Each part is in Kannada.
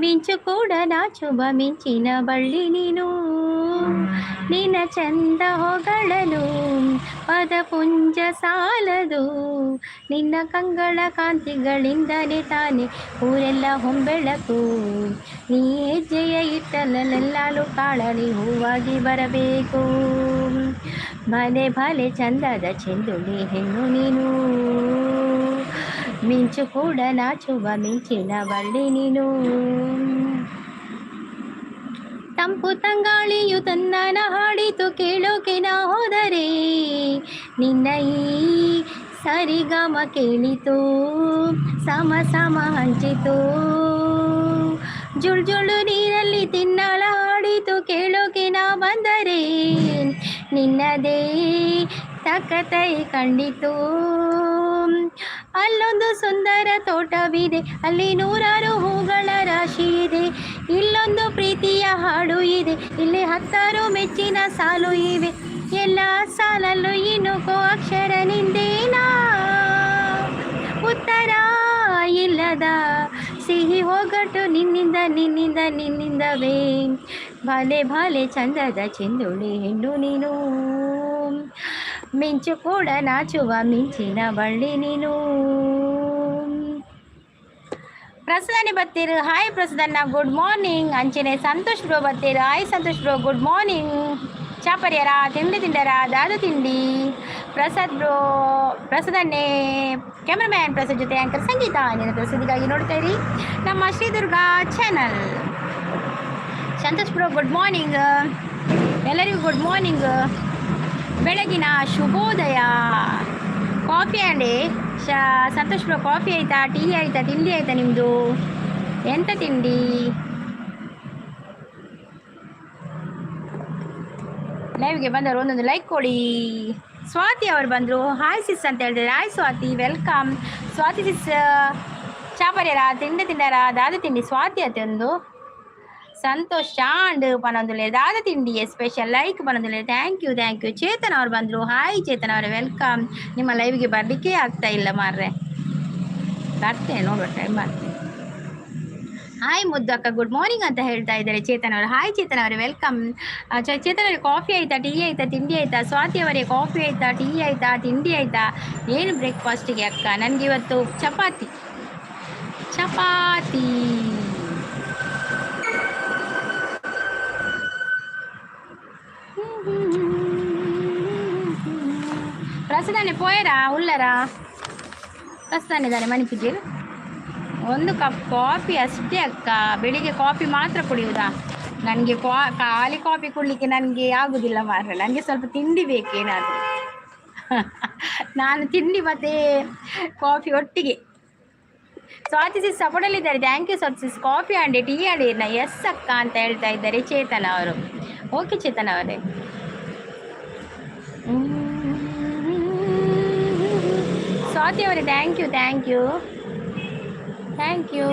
ಮಿಂಚು ಕೂಡ ನಾಚುವ ಮಿಂಚಿನ ಬಳ್ಳಿ ನೀನು, ನಿನ್ನ ಚಂದ ಹೊಗಳಲು ಪದಪುಂಜ ಸಾಲದು. ನಿನ್ನ ಕಂಗಳ ಕಾಂತಿಗಳಿಂದಲೇ ತಾನೆ ಊರೆಲ್ಲ ಹೊಂಬೆಳಕು. ನೀ ಹೆಜ್ಜೆಯ ಇಟ್ಟಲೆಲ್ಲಾಲು ಕಾಳಲಿ ಹೂವಾಗಿ ಬರಬೇಕು. ಭಲೆ ಭಲೆ ಚಂದದ ಚೆಂದುಳ್ಳಿ ಹೆಣ್ಣು ನೀನು, ಮಿಂಚು ಕೂಡ ನಾಚುವ ಮಿಂಚಿನ ಬಳ್ಳಿ ನೀನು. ತಂಪು ತಂಗಾಳಿಯು ತನ್ನನ ಹಾಡಿತು ಕೇಳೋಕೆ ನಾ ಹೋದರೆ, ನಿನ್ನ ಈ ಸರಿಗಮ ಕೇಳಿತು ಸಮ ಸಮ ಹಂಚಿತು. ಜುಳು ಜುಳು ನೀರಲ್ಲಿ ತಿನ್ನಳ ಹಾಡಿತು ಕೇಳೋಕೆ ನಾ ಬಂದರೆ, ನಿನ್ನದೇ ತಕತೈ ಕಂಡಿತು. ಅಲ್ಲೊಂದು ಸುಂದರ ತೋಟವಿದೆ, ಅಲ್ಲಿ ನೂರಾರು ಹೂಗಳ ರಾಶಿ ಇದೆ. ಇಲ್ಲೊಂದು ಪ್ರೀತಿಯ ಹಾಡು ಇದೆ, ಇಲ್ಲಿ 10 ಮೆಚ್ಚಿನ ಸಾಲು ಇವೆ. ಎಲ್ಲ ಸಾಲಲ್ಲೂ ಇನ್ನುಕೋ ಅಕ್ಷರ ನಿಂದೇನಾ, ಉತ್ತರ ಇಲ್ಲದ ಸಿಹಿ ಹೋಗಟ್ಟು ನಿನ್ನಿಂದ ನಿನ್ನಿಂದ ನಿನ್ನಿಂದವೇ. ಭಲೆ ಭಲೆ ಚಂದದ ಚೆಂದುಳ್ಳಿ ಹೆಣ್ಣು ನೀನು, ಮಿಂಚು ಕೂಡ ನಾಚುವ ಮಿಂಚಿನ ಬಳ್ಳಿ ನೀನು. ಪ್ರಸನ್ನ ಬತ್ತೀರು, ಹಾಯ್ ಪ್ರಸನ್ನ, ಗುಡ್ ಮಾರ್ನಿಂಗ್. ಅಂಚನೆ ಸಂತೋಷ್ ಬ್ರೋ ಬತ್ತೀರು, hi Santosh bro, good morning. ಚಾಪರ್ಯರ ತಿಂಡಿ ತಿಂಡರ ದಾದ ತಿಂಡಿ. ಪ್ರಸಾದ್ ಬ್ರೋ, ಪ್ರಸಾದನ್ನೇ ಕ್ಯಾಮ್ರಾಮ್ಯಾನ್ ಪ್ರಸಾದ್ ಜೊತೆ ಆ್ಯಂಕರ್ ಸಂಗೀತ. ನಿನ್ನ ಪ್ರಸಿದ್ಧಿಗಾಗಿ ನೋಡ್ತಾ ಇರಿ ನಮ್ಮ Sridurga channel. Santosh bro good morning, ಎಲ್ಲರಿಗೂ ಗುಡ್ ಮಾರ್ನಿಂಗ್, ಬೆಳಗಿನ ಶುಭೋದಯ. ಕಾಫಿ ಅಂಡಿ ಸಂತೋಷ್ ಬ್ರೋ, ಕಾಫಿ ಆಯಿತಾ, ಟೀ ಆಯಿತಾ, ತಿಂಡಿ ಆಯಿತಾ ನಿಮ್ಮದು? ಎಂಥ ತಿಂಡಿ? ಲೈವ್ಗೆ ಬಂದವರು ಒಂದೊಂದು ಲೈಕ್ ಕೊಡಿ. ಸ್ವಾತಿ ಅವರು ಬಂದರು, ಹಾಯ್ ಸಿಸ್ ಅಂತ ಹೇಳಿದ್ರೆ, ಹಾಯ್ ಸ್ವಾತಿ, ವೆಲ್ಕಮ್. ಸ್ವಾತಿ ಸಿಸ್ ಚಾಪರ್ಯರ ತಿಂಡಿ ತಿಂಡರ ದಾದ ತಿಂಡಿ ಸ್ವಾತಿ ಅತ್ತೊಂದು. ಸಂತೋಷ್ ಚಾಂಡ್ ಪನೊಂದುಲೆ ದಾದ ತಿಂಡಿಗೆ ಸ್ಪೆಷಲ್ ಲೈಕ್ ಪನೊಂದುಲೆ, thank you thank you. Chetan ಅವ್ರು ಬಂದರು, ಹಾಯ್ ಚೇತನ್ ಅವರೇ, ವೆಲ್ಕಮ್. ನಿಮ್ಮ ಲೈವ್ಗೆ ಬರಲಿಕ್ಕೆ ಆಗ್ತಾ ಇಲ್ಲ ಮಾರ್ರೆ, ಬರ್ತೇನೆ ನೋಡುವ, ಟ್ರೈ ಮಾಡ್ತೇನೆ. ಹಾಯ್ ಮುದ್ದಕ್ಕ ಗುಡ್ ಮಾರ್ನಿಂಗ್ ಅಂತ ಹೇಳ್ತಾ ಇದ್ದಾರೆ ಚೇತನ್ ಅವರು. ಹಾಯ್ ಚೇತನ್ ಅವರೇ, ವೆಲ್ಕಮ್. ಚೇತನ್ ಅವರೇ, ಕಾಫಿ ಆಯಿತಾ, ಟೀ ಆಯಿತಾ, ತಿಂಡಿ ಆಯಿತಾ? ಸ್ವಾತಿ ಅವರೇ, ಕಾಫಿ ಆಯಿತಾ, ಟೀ ಆಯಿತಾ, ತಿಂಡಿ ಆಯಿತಾ? ಏನು ಬ್ರೇಕ್ಫಾಸ್ಟಿಗೆ ಅಕ್ಕ? ನನಗೆ ಇವತ್ತು ಚಪಾತಿ ಚಪಾತಿ. ಪ್ರಸದಾನೆ ಪೋಯರಾ ಉಲ್ಲರಾ? ಪ್ರಸದಾನಿದ್ದಾನೆ ಮಣಿಪುಜಿರು. ಒಂದು ಕಪ್ ಕಾಫಿ ಅಷ್ಟೇ ಅಕ್ಕ, ಬೆಳಿಗ್ಗೆ ಕಾಫಿ ಮಾತ್ರ ಕುಡಿಯುವುದಾ? ನನಗೆ ಖಾಲಿ ಕಾಫಿ ಕುಡಲಿಕ್ಕೆ ನನಗೆ ಆಗೋದಿಲ್ಲ ಮಾರ್ರೆ, ನನಗೆ ಸ್ವಲ್ಪ ತಿಂಡಿ ಬೇಕೇನಾದರೂ. ನಾನು ತಿಂಡಿ ಮತ್ತು ಕಾಫಿ ಒಟ್ಟಿಗೆ. ಸ್ವಾತಿ ಸಿಸ್ ಸಪೋರ್ಟಲ್ಲಿದ್ದಾರೆ, thank you Swathi sis. Coffee ಆಂಡಿ ಟೀ ಆಂಡಿ ನಾ ಎಸ್ ಅಕ್ಕ ಅಂತ ಹೇಳ್ತಾ ಇದ್ದಾರೆ ಚೇತನ್ ಅವರು. ಓಕೆ ಚೇತನ್ ಅವರೇ. ಸ್ವಾತಿ ಅವರೇ, thank you thank you thank you.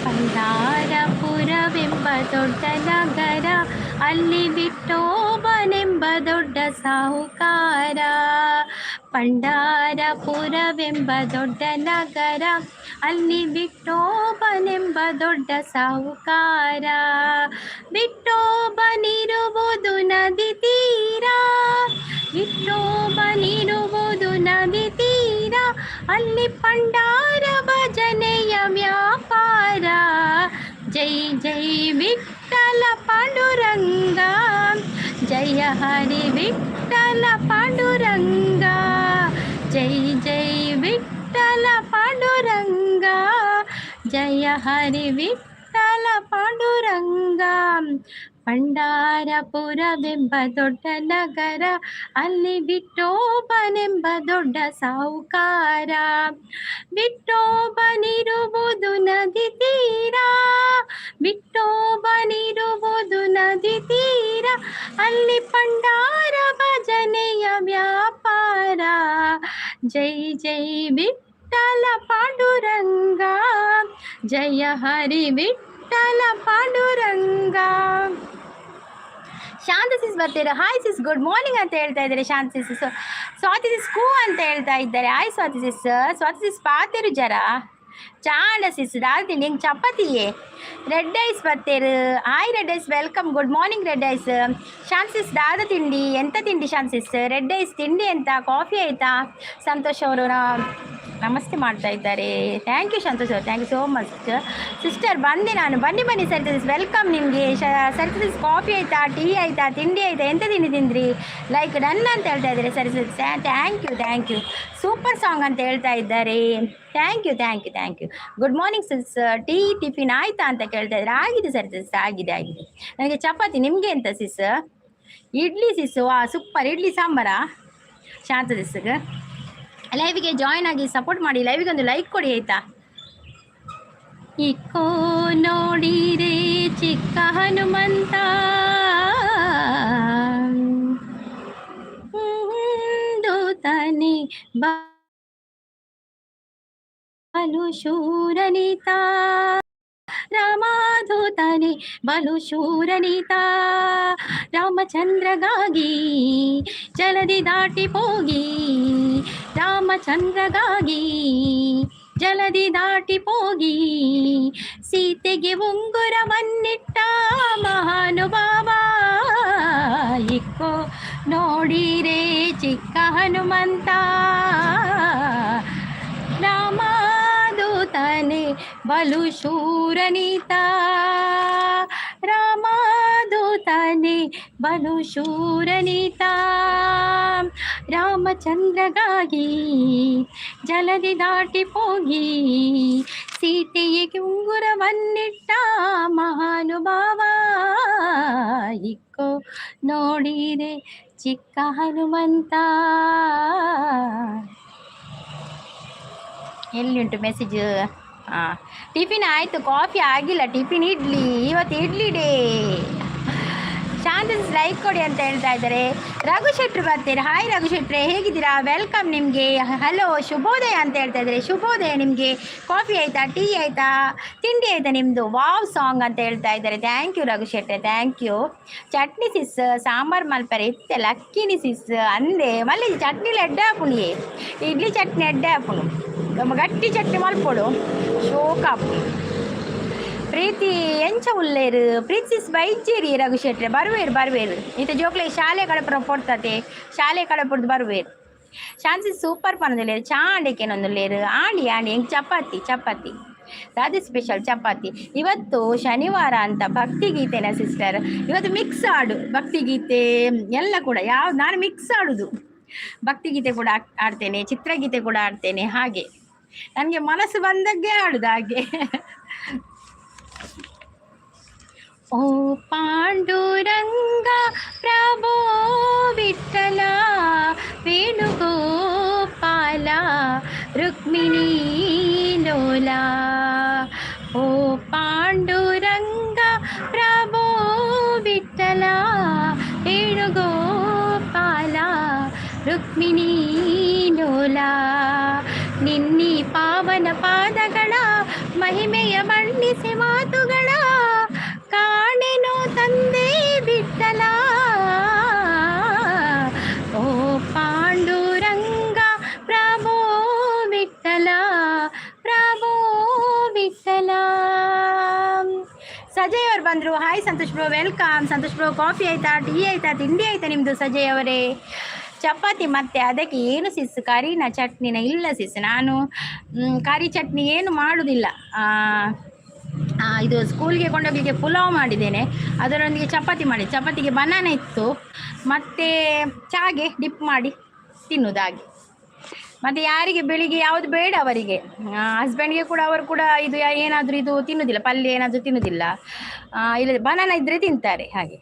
ಪಂಢಾರಪುರವೆಂಬ ದೊಡ್ಡ ನಗರ, ಅಲ್ಲಿ ವಿಠೋಬನೆಂಬ ದೊಡ್ಡ ಸಾಹುಕಾರ. ಪಂಢಾರಪುರವೆಂಬ ದೊಡ್ಡ ನಗರ, ಅಲ್ಲಿ ವಿಠೋಬನೆಂಬ ದೊಡ್ಡ ಸಾಹುಕಾರ. ವಿಠೋಬನಿರುವುದು ನದಿ ತೀರ, ವಿಠೋಬನಿರುವುದು ನದಿ ತೀರ, ಅಲ್ಲಿ ಪಂಡಾರ ಭಜನೆಯ ವ್ಯಾಪಾರ. ಜೈ ಜೈ ವಿಠ್ಠಲ ಪಾಂಡುರಂಗ, ಜಯ ಹರಿ ವಿಠ್ಠಲ ಪಾಂಡುರಂಗ, ಜೈ ಜೈ ವಿಠ್ಠಲ ಪಾಂಡುರಂಗ, ಜಯ ಹರಿ ವಿಠ್ಠಲ ಪಾಂಡುರಂಗ. ಪಂಢಾರಪುರವೆಂಬ ದೊಡ್ಡ ನಗರ, ಅಲ್ಲಿ ವಿಠೋಬನೆಂಬ ದೊಡ್ಡ ಸಾಹುಕಾರ. ವಿಠೋಬನಿರುವುದು ನದಿ ತೀರ, ವಿಠೋಬನಿರುವುದು ನದಿ ತೀರ, ಅಲ್ಲಿ ಪಂಡಾರ ಭಜನೆಯ ವ್ಯಾಪಾರ. ಜೈ ಜೈ ವಿಠ್ಠಲ ಪಾಂಡುರಂಗ, ಜಯ ಹರಿ ವಿಠ್ಠಲ ಪಾಂಡುರಂಗ. ಶಾಂತ ಸಿಸ್ ಬರ್ತೀರಾ? ಹಾಯ್ ಸಿಸ್, ಗುಡ್ ಮಾರ್ನಿಂಗ್ ಅಂತ ಹೇಳ್ತಾ ಇದ್ದಾರೆ ಶಾಂತ ಸಿಸ್. ಸ್ವಾತಿ ಸಿಸ್ ಕೂ ಅಂತ ಹೇಳ್ತಾ ಇದ್ದಾರೆ. Hi Swathi sis. Swathi sis ಪಾತಿರು ಜರ ಚಾಂಡ ಸಿಸ್ ದಾಲ್ ತಿಂಡಿ ಹೆಂಗೆ ಚಪಾತಿಯೇ. ರೆಡ್ ಐಸ್ ಬರ್ತೀರು. Hi red eyes, welcome, good morning red eyes. Shantha sis ದಾದ ತಿಂಡಿ ಎಂತ ತಿಂಡಿ ಶಾಂತ ಸಿಸ್? ರೆಡ್ ಐಸ್ ತಿಂಡಿ ಎಂತ, ಕಾಫಿ ಆಯಿತಾ? ಸಂತೋಷ್ ಅವರು ನಮಸ್ತೆ ಮಾಡ್ತಾ ಇದ್ದಾರೆ. ಥ್ಯಾಂಕ್ ಯು ಸಂತೋಷ್ ಅವರು, thank you so much sister. ಬಂದೆ ನಾನು, ಬನ್ನಿ ಸರಿತಾ ಸಿಸ್, ವೆಲ್ಕಮ್ ನಿಮಗೆ. ಸರಿತಾ ಸಿಸ್ ಕಾಫಿ ಆಯಿತಾ, ಟೀ ಆಯಿತಾ, ತಿಂಡಿ ಆಯಿತಾ, ಎಂತ ತಿಂಡಿ ತಿಂದ್ರಿ? ಲೈಕ್ ಡನ್ ಅಂತ ಹೇಳ್ತಾ ಇದ್ದಾರೆ ಸರಿ sis. Thank you super song ಅಂತ ಹೇಳ್ತಾ ಇದ್ದಾರೆ. Thank you. Good morning sis. Tea tiffin ಆಯಿತಾ ಅಂತ ಕೇಳ್ತಾ ಇದ್ದಾರೆ. ಆಗಿದೆ ಸರಿ ಸಿಸ್, ಆಗಿದೆ. ನನಗೆ ಚಪಾತಿ, ನಿಮಗೆ ಎಂತ ಸಿಸ್? ಇಡ್ಲಿ ಸಿಸ್. ವಾ ಸೂಪರ್, ಇಡ್ಲಿ ಸಾಂಬಾರ ಶಾಂತ ಸಿಸ್ಗೆ. ಲೈವಿಗೆ ಜಾಯ್ನ್ ಆಗಿ ಸಪೋರ್ಟ್ ಮಾಡಿ, ಲೈವಿಗೆ ಒಂದು ಲೈಕ್ ಕೊಡಿ ಆಯಿತಾ? ಇಕ್ಕೋ ನೋಡಿರೆ ಚಿಕ್ಕ ಹನುಮಂತ, ತಾನೆ ಬಲು ಶೂರನಿತ, ರಾಮಾಧೂತನೆ ಬಲು ಶೂರನಿತ, ರಾಮಚಂದ್ರಗಾಗಿ ಜಲದಿ ದಾಟಿ ಹೋಗಿ, ರಾಮಚಂದ್ರಗಾಗಿ ಜಲದಿ ದಾಟಿ ಹೋಗಿ, ಸೀತೆಗೆ ಉಂಗುರವನ್ನಿಟ್ಟ ಮಹಾನುಭಾವ, ಇಕ್ಕೋ ನೋಡಿರೆ ಚಿಕ್ಕ ಹನುಮಂತ, ರಾಮದೂತನೆ ಬಲು ಶೂರನಿತ, ರಾಮದೂತನೆ ಬಲು ಶೂರನಿತ, ರಾಮಚಂದ್ರಗಾಗಿ ಜಲದಿ ದಾಟಿ ಹೋಗಿ, ಸೀತೆಗೆ ಉಂಗುರವನ್ನಿಟ್ಟ ಮಹಾನುಭಾವ, ಇಕ್ಕೋ ನೋಡಿರೆ ಚಿಕ್ಕ ಹನುಮಂತ. ಎಲ್ಲಿ ಉಂಟು ಮೆಸೇಜ್? ಹಾಂ, ಟಿಫಿನ್ ಆಯಿತು, ಕಾಫಿ ಆಗಿಲ್ಲ, ಟಿಫಿನ್ ಇಡ್ಲಿ. ಇವತ್ತು ಇಡ್ಲಿ ಡೇ. ಶಾಂತ ಲೈಕ್ ಕೊಡಿ ಅಂತ ಹೇಳ್ತಾ ಇದ್ದಾರೆ. ರಘು ಶೆಟ್ರು ಬರ್ತೀರಾ? ಹಾಯ್ ರಘು ಶೆಟ್ರೆ, ಹೇಗಿದ್ದೀರಾ? ವೆಲ್ಕಮ್ ನಿಮಗೆ. ಹಲೋ, ಶುಭೋದಯ ಅಂತ ಹೇಳ್ತಾ ಇದ್ದಾರೆ. ಶುಭೋದಯ ನಿಮಗೆ. ಕಾಫಿ ಆಯಿತಾ, ಟೀ ಆಯಿತಾ, ತಿಂಡಿ ಆಯಿತಾ ನಿಮ್ಮದು? ವಾವ್ ಸಾಂಗ್ ಅಂತ ಹೇಳ್ತಾ ಇದ್ದಾರೆ. ಥ್ಯಾಂಕ್ ಯು ರಘು ಶೆಟ್ರೆ, thank you. Chutney sis sambar ಮಲ್ಪರೆ ಇತ್ತೆ ಲಕ್ಕಿನಿ ಸಿಸ್ ಅಂದೆ ಮಲ್ಲಿ ಚಟ್ನಿಲಿ ಎಡ್ಡೆ ಹಾಪುಣಿಯೇ, ಇಡ್ಲಿ ಚಟ್ನಿ ಎಡ್ಡೆ ಹಾಪುಣು, ಗಟ್ಟಿ ಚಟ್ನಿ ಮಲ್ಪೊಡು ಶೋಕಾಪು. ಪ್ರೀತಿ ಎಂಚ ಉಲ್ಲೇರು ಪ್ರೀತಿಸ್ ಬೈಜೇರಿ ರಘು ಶೆಟ್ರೆ ಬರುವೇರು ಇಂಥ ಜೋಕ್ಲೆ ಶಾಲೆ ಕಡಪುರ ಪೊಡ್ತತೆ, ಶಾಲೆ ಕಡಪುರದು ಬರುವೇರು. ಶಾಂತಿ ಸೂಪರ್ ಪನ್ನದಲ್ಲೇರು, ಚಾಂಡಿಕೆನೊಂದುಲ್ಲೇರು, ಆಂಡಿ ಹೆಂಗೆ ಚಪಾತಿ ರಾಧೆ ಸ್ಪೆಷಲ್ ಚಪಾತಿ. ಇವತ್ತು ಶನಿವಾರ ಅಂತ ಭಕ್ತಿಗೀತೆನ ಸಿಸ್ಟರ್, ಇವತ್ತು ಮಿಕ್ಸ್ ಆಡು ಭಕ್ತಿಗೀತೆ ಎಲ್ಲ ಕೂಡ. ನಾನು ಮಿಕ್ಸ್ ಆಡೋದು, ಭಕ್ತಿಗೀತೆ ಕೂಡ ಆಡ್ತೇನೆ, ಚಿತ್ರಗೀತೆ ಕೂಡ ಆಡ್ತೇನೆ. ಹಾಗೆ ನನಗೆ ಮನಸ್ಸು ಬಂದಾಗೆ ಆಡುದು ಹಾಗೆ. ಓ ಪಾಂಡುರಂಗ ಪ್ರಭೋ ವಿಠಲ ವೇಣುಗೋಪಾಲ ರುಕ್ಮಿಣೀ ಲೋಲ, ಓ ಪಾಂಡುರಂಗ ಪ್ರಭೋ ವಿಠಲ ವೇಣುಗೋಪಾಲ ರುಕ್ಮಿಣೀ ಲೋಲ, ನಿನ್ನಿ ಪಾವನ ಪಾದಗಳ ಮಹಿಮೆಯ ಬಣ್ಣಿಸಿ ಮಾತುಗಳ ಕಾಣೆನೋ ತಂದೆ ಬಿಟ್ಟಲ, ಓ ಪಾಂಡುರಂಗ ಪ್ರಭೋ ವಿಠಲ ಪ್ರಭೋ ವಿಠಲ. ಸಜಯ್ ಅವರು ಬಂದರು. Hi Santosh bro, welcome Santosh bro. Coffee ಆಯಿತಾ, ಟೀ ಆಯಿತಾ, ತಿಂಡಿ ಆಯಿತಾ ನಿಮ್ಮದು ಸಜಯ್ ಅವರೇ? ಚಪಾತಿ ಮತ್ತು ಅದಕ್ಕೆ ಏನು ಸಿಸ್ ಕರಿನ ಚಟ್ನಿನ? ಇಲ್ಲ ಸಿಸ್, ನಾನು ಕರಿ ಚಟ್ನಿ ಏನು ಮಾಡೋದಿಲ್ಲ. ಇದು ಸ್ಕೂಲ್ಗೆ ಕೊಂಡೋಗಲಿಕ್ಕೆ ಪುಲಾವ್ ಮಾಡಿದ್ದೇನೆ, ಅದರೊಂದಿಗೆ ಚಪಾತಿ ಮಾಡಿ, ಚಪಾತಿಗೆ ಬನಾನ ಇತ್ತು, ಮತ್ತು ಚಾಗೆ ಡಿಪ್ ಮಾಡಿ ತಿನ್ನೋದಾಗಿ. ಮತ್ತು ಯಾರಿಗೆ ಬೆಳಿಗ್ಗೆ ಯಾವುದು ಬೇಡ ಅವರಿಗೆ, ಹಸ್ಬೆಂಡ್ಗೆ ಕೂಡ ಅವರು ಕೂಡ ಇದು ಏನಾದರೂ ಇದು ತಿನ್ನೋದಿಲ್ಲ, ಪಲ್ಯ ಏನಾದರೂ ತಿನ್ನೋದಿಲ್ಲ, ಇಲ್ಲ ಬನಾನ ಇದ್ದರೆ ತಿಂತಾರೆ. ಹಾಗೆ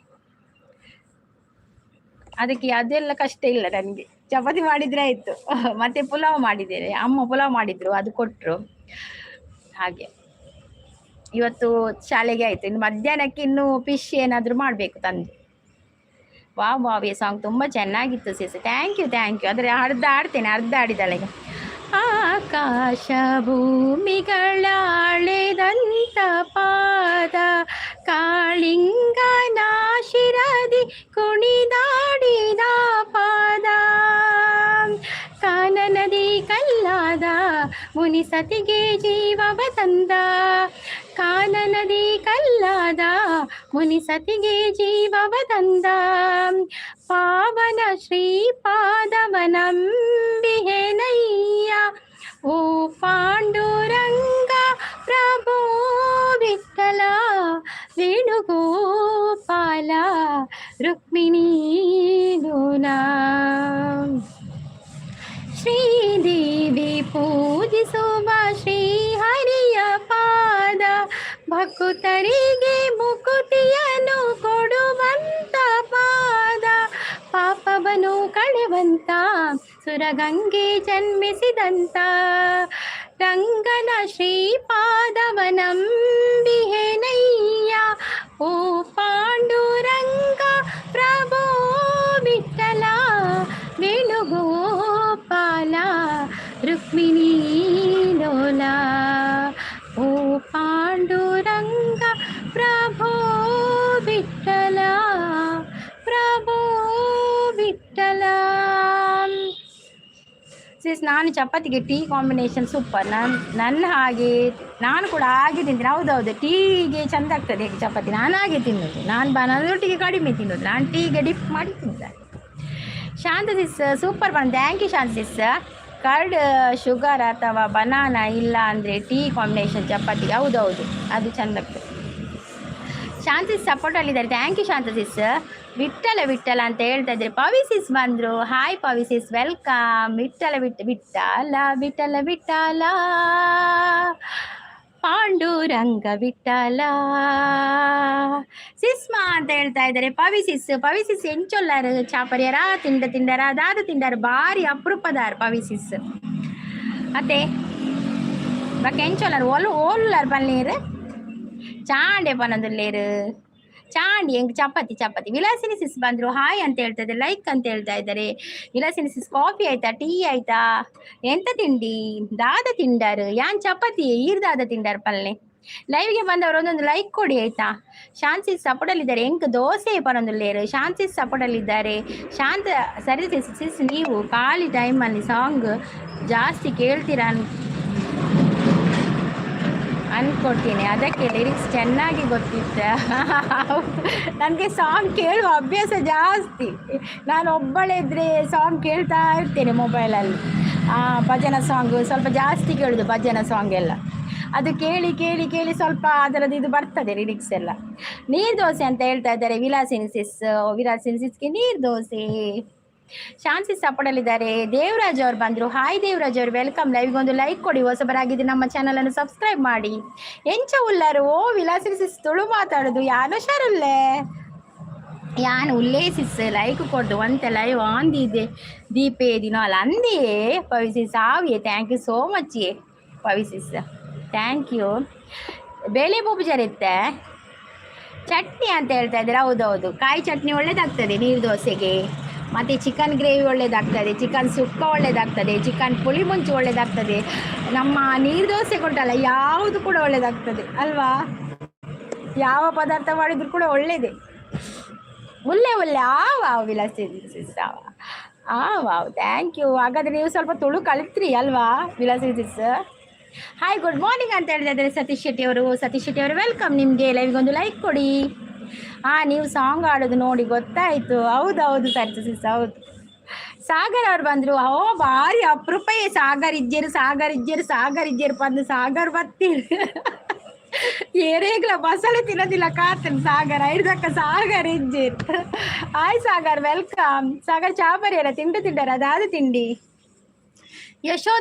ಅದಕ್ಕೆ ಅದೆಲ್ಲ ಕಷ್ಟ ಇಲ್ಲ ನನಗೆ, ಚಪಾತಿ ಮಾಡಿದರೆ ಆಯಿತು. ಮತ್ತು ಪುಲಾವ್ ಮಾಡಿದ್ದೇನೆ, ಅಮ್ಮ ಪುಲಾವ್ ಮಾಡಿದರು, ಅದು ಕೊಟ್ಟರು. ಹಾಗೆ ಇವತ್ತು ಶಾಲೆಗೆ ಆಯಿತು. ಇನ್ನು ಮಧ್ಯಾಹ್ನಕ್ಕೆ ಇನ್ನೂ ಫಿಶ್ ಏನಾದರೂ ಮಾಡಬೇಕು ತಂದು. ವಾವ್ ಈ ಸಾಂಗ್ ತುಂಬ ಚೆನ್ನಾಗಿತ್ತು ಸಿಸ್, ಥ್ಯಾಂಕ್ ಯು. ಆದರೆ ಅರ್ಧ ಆಡಿದ್ದಾಳೆ. ಆಕಾಶ ಭೂಮಿಗಳಾಳೆದಂತ ಪಾದ ಕಾಳಿಂಗನ ಶಿರದಿ ಕುಣಿದಾಡಿದ ಪಾದ ಕಾನನದಿ ಕಲ್ಲಾದ ಮುನಿಸತಿಗೆ ಜೀವವ ತಂದ ಕಾನನದಿ ಕಲ್ಲಾದ ಮುನಿಸತಿಗೆ ಜೀವವ ತಂದ ಪಾವನ ಶ್ರೀಪಾದವನಂಬಿಹೆನಯ್ಯ ಓ ಪಾಂಡುರಂಗ ಪ್ರಭೋ ವಿಠಲ ವೇಣುಗೋಪಾಲ ರುಕ್ಮಿಣೀ ಲೋಲಾ ಶ್ರೀದೇವಿ ಪೂಜಿಸುವ ಶ್ರೀಹರಿಯ ಪಾದ ಭಕ್ತರಿಗೆ ಮುಕುತಿಯನ್ನು ಕೊಡುವಂತ ಪಾದ ಪಾಪವನು ಕಳೆವಂತ ಸುರಗಂಗೆ ಜನ್ಮಿಸಿದಂತ ರಂಗನ ಶ್ರೀಪಾದವನಂಬಿಹೆನಯ್ಯ ಓ ಪಾಂಡುರಂಗ ಪ್ರಭೋ ವಿಠಲ ವೇಣುಗೋಪಾಲ ರುಕ್ಮಿಣೀ ಲೋಲಾ ಓ ಪಾಂಡುರಂಗ ಪ್ರಭೋ ವಿಠಲ ಪ್ರಭೋ ವಿಠಲ. ನಾನು ಚಪಾತಿಗೆ ಟೀ ಕಾಂಬಿನೇಷನ್ ಸೂಪರ್. ನನ್ನ ಹಾಗೆ ನಾನು ಕೂಡ ಹಾಗೆ ತಿಂತೀನಿ. ಹೌದೌದು, ಟೀಗೆ ಚೆಂದ ಆಗ್ತದೆ ಚಪಾತಿ. ನಾನು ಹಾಗೆ ತಿನ್ನೋದು. ನಾನು ಬನಾನೊಟ್ಟಿಗೆ ಕಡಿಮೆ ತಿನ್ನೋದು. ನಾನು ಟೀಗೆ ಡಿಪ್ ಮಾಡಿ ತಿಂದೆ. Shantha sis super bun. Thank you Shantha sis. Curd sugar ಅಥವಾ ಬನಾನಾ ಇಲ್ಲ ಅಂದರೆ ಟೀ ಕಾಂಬಿನೇಷನ್ ಚಪಾತಿ. ಹೌದೌದು, ಅದು ಚೆಂದ ಆಗ್ತದೆ. ಶಾಂತ ಸಿಸ್ ಸಪೋರ್ಟಲ್ಲಿದ್ದಾರೆ. Thank you Shantha sis. Vitthala Vitthala ಅಂತ ಹೇಳ್ತಾ ಇದ್ದಾರೆ. ಪವಿಸಿಸ್ ಬಂದರು. ಹಾಯ್ ಪವಿಸಿಸ್, ವೆಲ್ಕಮ್. ವಿಠಲ ವಿಠಲ ವಿಠಲ ವಿಠಲ ಪಾಂಡುರಂಗ ವಿಠಲ ಸಿಸ್ಮಾ ಅಂತ ಹೇಳ್ತಾ ಇದ್ದಾರೆ. ಪವಿಸಿಸ್ ಎಂಚೊಲ್ಲರು ಚಾಪರ್ಯರ ತಿಂಡರ ದಾದ ತಿಂಡರು ಭಾರಿ ಅಪರೂಪದಾರು ಪವಿಸಿಸ್ ಅತ್ತೆ ಬಕ್ಕ ಎಂಚೊಲ್ಲರು ಓಲ್ಲರು ಪನ್ನೀರು ಚಾಂಡೆ ಪನ್ನದುಲ್ಲೇರು ಚಾಂಡಿ ಹೆಂಗೆ ಚಪಾತಿ. ವಿಲಾಸಿನಿ ಸಿಸ್ ಬಂದರು. ಹಾಯ್ ಅಂತ ಹೇಳ್ತಾ ಇದ್ದಾರೆ. ಲೈಕ್ ಅಂತ ಹೇಳ್ತಾ ಇದ್ದಾರೆ. ವಿಲಾಸಿನಿ ಸಿಸ್ ಕಾಫಿ ಆಯ್ತಾ, ಟೀ ಆಯ್ತಾ, ಎಂತ ತಿಂಡಿ? ದಾದ ತಿಂಡರು ಯಾನ್ ಚಪಾತಿ ಈರ್ದಾದ ತಿಂಡರು ಪಲ್ಲೆ. ಲೈವ್ಗೆ ಬಂದವರು ಒಂದೊಂದು ಲೈಕ್ ಕೊಡಿ ಆಯ್ತಾ. ಶಾಂತಿ ಸಪೋರ್ಟಲ್ಲಿದ್ದಾರೆ. ಹೆಂಗೆ ದೋಸೆ ಪರೊಂದುಲ್ಲೇರು ಶಾಂತಿ ಸಪೋರ್ಟಲ್ಲಿದ್ದಾರೆ. ಶಾಂತ ಸರಿ ಸಿಸ್, ನೀವು ಖಾಲಿ ಟೈಮಲ್ಲಿ ಸಾಂಗ್ ಜಾಸ್ತಿ ಕೇಳ್ತೀರಾ ಅಂದ್ಕೊಡ್ತೀನಿ. ಅದಕ್ಕೆ ಲಿರಿಕ್ಸ್ ಚೆನ್ನಾಗಿ ಗೊತ್ತಿತ್ತು. ನನಗೆ ಸಾಂಗ್ ಕೇಳುವ ಅಭ್ಯಾಸ ಜಾಸ್ತಿ. ನಾನು ಒಬ್ಬಳೇ ಇದ್ದರೆ ಸಾಂಗ್ ಕೇಳ್ತಾ ಇರ್ತೇನೆ ಮೊಬೈಲಲ್ಲಿ. ಭಜನ ಸಾಂಗು ಸ್ವಲ್ಪ ಜಾಸ್ತಿ ಕೇಳೋದು. ಭಜನ ಸಾಂಗ್ ಎಲ್ಲ ಅದು ಕೇಳಿ ಕೇಳಿ ಕೇಳಿ ಸ್ವಲ್ಪ ಅದರದ್ದು ಇದು ಬರ್ತದೆ ಲಿರಿಕ್ಸ್ ಎಲ್ಲ. ನೀರು ದೋಸೆ ಅಂತ ಹೇಳ್ತಾ ಇದ್ದಾರೆ ವಿಲಾಸಿನಿ ಸಿಸ್ಗೆ ನೀರು ದೋಸೆ. ಶಾಂತಿ ಸಪೋರ್ಟಲ್ಲಿದ್ದಾರೆ. ದೇವರಾಜ್ ಅವ್ರು ಬಂದರು. ಹಾಯ್ ದೇವರಾಜ್ ಅವ್ರು, ವೆಲ್ಕಮ್. ಲೈವ್ಗೆ ಒಂದು ಲೈಕ್ ಕೊಡಿ. ಹೊಸಬರಾಗಿದ್ದು ನಮ್ಮ ಚಾನಲನ್ನು ಸಬ್ಸ್ಕ್ರೈಬ್ ಮಾಡಿ. ಎಂಚ ಉಳ್ಳಾರು ಓ ವಿಲಾಸಿನಿ ಸಿಸ್ ತುಳು ಮಾತಾಡೋದು ಯಾನು ಶರುಲ್ಲೇ ಯಾನು ಉಲ್ಲೇಸಿಸ್ ಲೈಕ್ ಕೊಡ್ದು ಒಂತೆ ಲೈವ್ ಆಂದಿದೆ ದೀಪೇ ದಿನೋ ಅಲ್ಲ ಅಂದೇ ಪವಿಸಿಸ್ ಆವಿಯೇ. ಥ್ಯಾಂಕ್ ಯು ಸೋ ಮಚ್ ಪವಿಸಿಸ್, ಥ್ಯಾಂಕ್ ಯು. ಬೇಳೆ ಪೂಜಾರಿತ್ತೆ ಚಟ್ನಿ ಅಂತ ಹೇಳ್ತಾ ಇದ್ದಾರೆ. ಹೌದೌದು, ಕಾಯಿ ಚಟ್ನಿ ಒಳ್ಳೇದಾಗ್ತದೆ ನೀರು ದೋಸೆಗೆ. ಮತ್ತು ಚಿಕನ್ ಗ್ರೇವಿ ಒಳ್ಳೇದಾಗ್ತದೆ, ಚಿಕನ್ ಸುಕ್ಕ ಒಳ್ಳೇದಾಗ್ತದೆ, ಚಿಕನ್ ಪುಳಿ ಮುಂಚು ಒಳ್ಳೇದಾಗ್ತದೆ. ನಮ್ಮ ನೀರು ದೋಸೆ ಕೊಟ್ಟಲ್ಲ ಯಾವುದು ಕೂಡ ಒಳ್ಳೇದಾಗ್ತದೆ ಅಲ್ವಾ. ಯಾವ ಪದಾರ್ಥ ಮಾಡಿದ್ರು ಕೂಡ ಒಳ್ಳೇದೇ. ಒಳ್ಳೆ wow Vilasini Sis, wow thank you. ಹಾಗಾದರೆ ನೀವು ಸ್ವಲ್ಪ ತುಳು ಕಲಿತ್ರಿ ಅಲ್ವಾ Vilasini sis. Hi good morning ಅಂತ ಹೇಳಿದ್ರೆ ಸತೀಶ್ ಶೆಟ್ಟಿ ಅವರು ವೆಲ್ಕಮ್. ನಿಮಗೆ ಲೈವ್ಗೆ ಒಂದು ಲೈಕ್ ಕೊಡಿ. ನೀವು ಸಾಂಗ್ ಆಡೋದು ನೋಡಿ ಗೊತ್ತಾಯಿತು. ಹೌದೌದು ಸರಿ ಸಿಸ್, ಹೌದು. ಸಾಗರ್ ಅವ್ರು ಬಂದರು. ಭಾರಿ ಅಪರೂಪ ಸಾಗರ್ ಇಜ್ಜೇರು ಬಂದು ಸಾಗರ್ ಬತ್ತೀರಿ ಏರೇಗ್ಲ ಬಸಳೆ ತಿನ್ನೋದಿಲ್ಲ ಕಾತನ್ ಸಾಗರ ಹಿಡ್ದಕ್ಕ ಸಾಗರ್ ಇಜ್ಜೇರು. Hi Sagar, welcome. ಸಾಗರ್ ಚಾಪರಿಯರ ತಿಂಡರ ಅದಾದ ತಿಂಡಿ. ಯಶೋ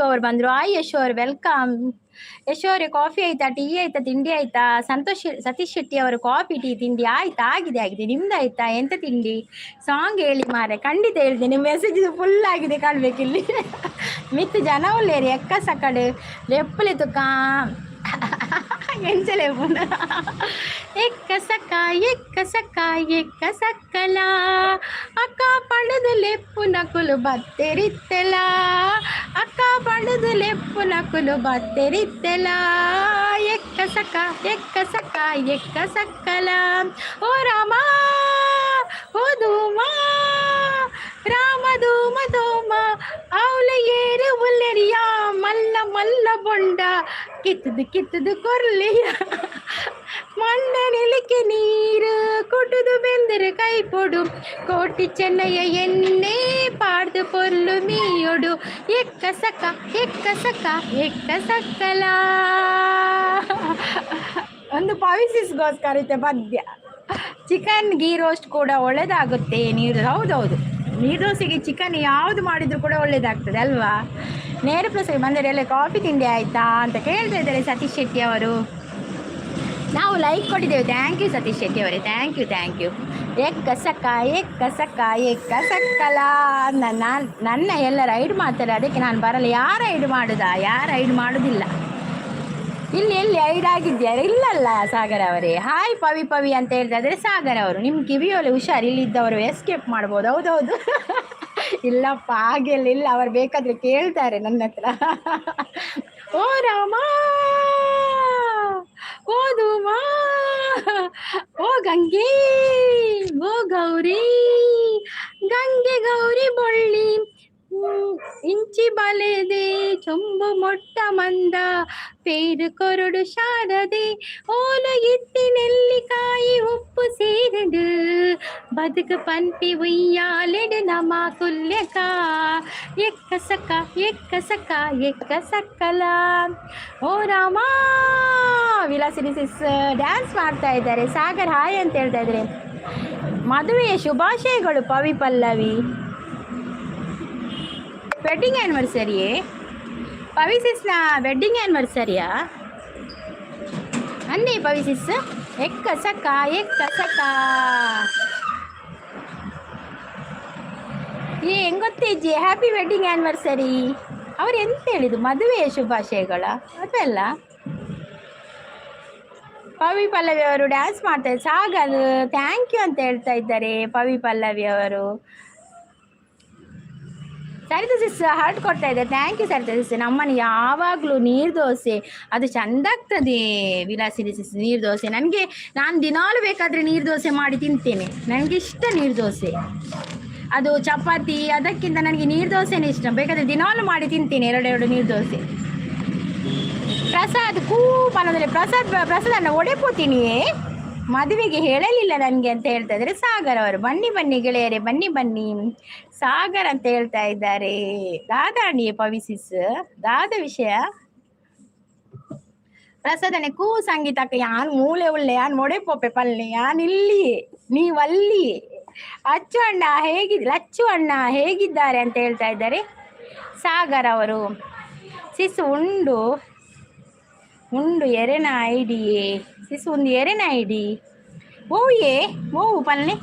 ಅವ್ರು ಬಂದರು. ಹಾಯ್ ಯಶೋ ಅವ್ರು, ವೆಲ್ಕಮ್. ಯಶೋ ಅವರೇ, ಕಾಫಿ ಆಯ್ತಾ, ಟೀ ಆಯ್ತಾ, ತಿಂಡಿ ಆಯ್ತಾ? ಸತೀಶ್ ಶೆಟ್ಟಿ ಅವರು ಕಾಫಿ ಟೀ ತಿಂಡಿ ಆಯ್ತಾ? ಆಗಿದೆ. ನಿಮ್ದಾಯ್ತಾ? ಎಂತ ತಿಂಡಿ? ಸಾಂಗ್ ಹೇಳಿ ಮಾರೆ. ಖಂಡಿತ ಹೇಳ್ತೀನಿ. ನಿಮ್ಮ ಮೆಸೇಜ್ ಫುಲ್ ಆಗಿದೆ ಕಾಣ್ಬೇಕಿಲ್ಲಿ. ಮಿತ್ತು ಜನ ಒಳ್ಳೆಯರಿ ಎಕ್ಕ ಸಕಡೆ ಲೆಪ್ಪಲೆ ತುಕ ಎಂಚಲೇ ಪುನ ಎಕ್ಕ ಸಕ್ಕಲ ಅಕ್ಕ ಪಣದು ಲೆಪ್ಪು ನಕುಲು ಬತ್ತೆರಿತ್ತೆಲ ಎಕ್ಕಸಕ ಎಕ್ಕಸಕ ಎಕ್ಕಸಕ್ಕಲ ಓ ರಾಮ ಓ ಧೂಮ ರಾಮ ಧೂಮ ಧೂಮ ಅವಳ ಏರು ಉಲ್ಲರಿಯ ಮಲ್ಲ ಮಲ್ಲ ಬೊಂಡ ಕಿತ್ತದು ಕೊರ್ಲೆಯ ಮಣ್ಣನೆಲಿಕೆ ನೀರು ಕುಟುದು ಬೆಂದರೆ ಕೈ ಪೊಡು ಕೋಟಿ ಚೆನ್ನಯ್ಯ ಎಣ್ಣೆ ಪಾಡ್ದು ಪೊರ್ಲು ಮೀಯೊಡು ಎಕ್ಕಸಕ ಎಕ್ಕಸಕ ಎಕ್ಕಸಕ್ಕಲ. ಒಂದು ಪವಿಸಿಸ್ಗೋಸ್ಕರ ಇದೆ ಪದ್ಯ. ಚಿಕನ್ ಗೀ ರೋಸ್ಟ್ ಕೂಡ ಒಳ್ಳೆಯದಾಗುತ್ತೆ. ಹೌದೌದು, ನೀರು ದೋಸೆಗೆ ಚಿಕನ್ ಯಾವುದು ಮಾಡಿದರೂ ಕೂಡ ಒಳ್ಳೆಯದಾಗ್ತದೆ ಅಲ್ವಾ. ನೇರ ಪ್ರಸಾದ ಬಂದರೆ ಎಲ್ಲ ಕಾಫಿ ತಿಂಡಿ ಆಯಿತಾ ಅಂತ ಕೇಳ್ತಾ ಇದ್ದಾರೆ ಸತೀಶ್ ಶೆಟ್ಟಿ ಅವರು. ನಾವು ಲೈಕ್ ಕೊಟ್ಟಿದ್ದೇವೆ. ಥ್ಯಾಂಕ್ ಯು ಸತೀಶ್ ಶೆಟ್ಟಿ ಅವರೇ, ಥ್ಯಾಂಕ್ ಯು. ಎಕ್ಕಸಕ ಎಕ್ಕಸಕ ಎಕ್ಕಸಕ್ಕಲ. ನನ್ನ ಎಲ್ಲ ರೈಡ್ ಮಾಡ್ತಾರೆ, ಅದಕ್ಕೆ ನಾನು ಬರಲ್ಲ. ಯಾರು ರೈಡ್ ಮಾಡೋದಿಲ್ಲ. ಇಲ್ಲಿ ಎಲ್ಲಿ ಐಡ್ ಆಗಿದ್ಯಾರ? ಇಲ್ಲಲ್ಲ ಸಾಗರ್ ಅವರೇ. ಹಾಯ್ ಪವಿ ಅಂತ ಹೇಳ್ತಾ ಇದ್ದಾರೆ ಸಾಗರ್ ಅವರು. ನಿಮ್ಮ ಕಿವಿಯೋಲೆ ಹುಷಾರು, ಇಲ್ಲಿದ್ದವರು ಎಸ್ಕೇಪ್ ಮಾಡ್ಬೋದು. ಹೌದೌದು. ಇಲ್ಲಪ್ಪ ಹಾಗೆಲ್ಲ ಇಲ್ಲ, ಅವರು ಬೇಕಾದರೆ ಕೇಳ್ತಾರೆ ನನ್ನ ಹತ್ರ. ಓ ರಾಮ ಓ ಧೂಮ ಓ ಗಂಗೆ ಓ ಗೌರಿ ಗಂಗೆ ಗೌರಿ ಬೊಳ್ಳಿ ಇಂಚಿ ಬಲೆದೆ ಚೊಂಬು ಮೊಟ್ಟ ಮಂದ ಪೇರು ಕೊರಡು ಶಾರದೆ ಓಲು ಇತ್ತಿ ನೆಲ್ಲಿಕಾಯಿ ಉಪ್ಪು ಸೇರಿಡು ಬದುಕು ಪಂಪಿ ಉಯ್ಯಾಲೆಡು ನಮ ಕುಲ್ಯಕ ಎಕ್ಕಸಕ ಎಕ್ಕಸಕ ಎಕ್ಕಸಕ್ಕಲ. ಓ ರಾಮ. ವಿಲಾಸಿನಿ ಸಿಸ್ ಡ್ಯಾನ್ಸ್ ಮಾಡ್ತಾ ಇದ್ದಾರೆ. ಸಾಗರ್ ಹಾಯ್ ಅಂತ ಹೇಳ್ತಾ ಇದ್ದಾರೆ. ಮದುವೆಯ ಶುಭಾಶಯಗಳು ಪವಿ ಪಲ್ಲವಿ. ವೆಡ್ಡಿಂಗ್ ಆ್ಯನಿವರ್ಸರಿಯೇ ಪವಿಸಿಸ್ನ ವೆಡ್ಡಿಂಗ್ ಆ್ಯನಿವರ್ಸರಿಯಾ ಅನ್ನಿ ಪವಿಸಿಸ್. ಎಕ್ಕಸಕ ಎಕ್ಕಸಕ. ಹೆಂಗೆ ಗೊತ್ತಿಜ್ಜಿ ಹ್ಯಾಪಿ ವೆಡ್ಡಿಂಗ್ ಆ್ಯನಿವರ್ಸರಿ. ಅವ್ರು ಎಂತ ಹೇಳಿದ್ದು? ಮದುವೆಯ ಶುಭಾಶಯಗಳ ಅದೆಲ್ಲ. ಪವಿ ಪಲ್ಲವಿ ಅವರು ಡ್ಯಾನ್ಸ್ ಮಾಡ್ತಾರೆ. ಸಾಗರ್ ಥ್ಯಾಂಕ್ ಯು ಅಂತ ಹೇಳ್ತಾ ಇದ್ದಾರೆ ಪವಿ ಪಲ್ಲವಿ ಅವರು. ಸರಿತಾ ಸಿಸ್ ಹಾರ್ಟ್ ಕೊಡ್ತಾ ಇದೆ. Thank you Saritha sis. ನಮ್ಮನೆ ಯಾವಾಗಲೂ ನೀರು ದೋಸೆ ಅದು ಚೆಂದ ಆಗ್ತದೆ. ವಿಲಾಸಿನಿ ಸಿಸ್ ನೀರು ದೋಸೆ ನಾನು ದಿನಾಲು ಬೇಕಾದರೆ ನೀರು ದೋಸೆ ಮಾಡಿ ತಿಂತೇನೆ. ನನಗೆ ಇಷ್ಟ ನೀರು ದೋಸೆ. ಅದು ಚಪಾತಿ ಅದಕ್ಕಿಂತ ನನಗೆ ನೀರು ದೋಸೆನೇ ಇಷ್ಟ. ಬೇಕಾದರೆ ದಿನಾಲು ಮಾಡಿ ತಿಂತೀನಿ ಎರಡು ನೀರು ದೋಸೆ. ಪ್ರಸಾದ್ ಅನ್ನೋದ್ರೆ ಪ್ರಸಾದನ್ನು ಒಡೆಪೋತೀನಿಯೇ ಮದುವೆಗೆ ಹೇಳಲಿಲ್ಲ ನನಗೆ ಅಂತ ಹೇಳ್ತಾ ಇದ್ದಾರೆ ಸಾಗರ್ ಅವರು. ಬನ್ನಿ ಗೆಳೆಯರೇ, ಬನ್ನಿ ಸಾಗರ್ ಅಂತ ಹೇಳ್ತಾ ಇದ್ದಾರೆ. ದಾದಾಣಿಯೇ ಪವಿಸಿಸ್ ದಾದ ವಿಷಯ ಪ್ರಸಾದನೆ ಸಂಗೀತಕ್ಕೆ ಯಾನ್ ಮೂಲೆ ಉಳ್ಳೆ ಯಾನ್ ಮೊಡೆಪೊಪ್ಪೆ ಪಲ್ಲೆ ಯಾನ್ ಇಲ್ಲಿ ನೀವಲ್ಲಿ. ಲಚ್ಚು ಅಣ್ಣ ಹೇಗಿದ್ದಾರೆ ಅಂತ ಹೇಳ್ತಾ ಇದ್ದಾರೆ ಸಾಗರ್ ಅವರು. ಸಿಸ್ ಉಂಡು ಎರೆನ ಐಡಿಯೇ ಸಿಸ್ ಒಂದು ಎರೆನ ಐಡಿ ಓವು ಪಲ್ಲೆ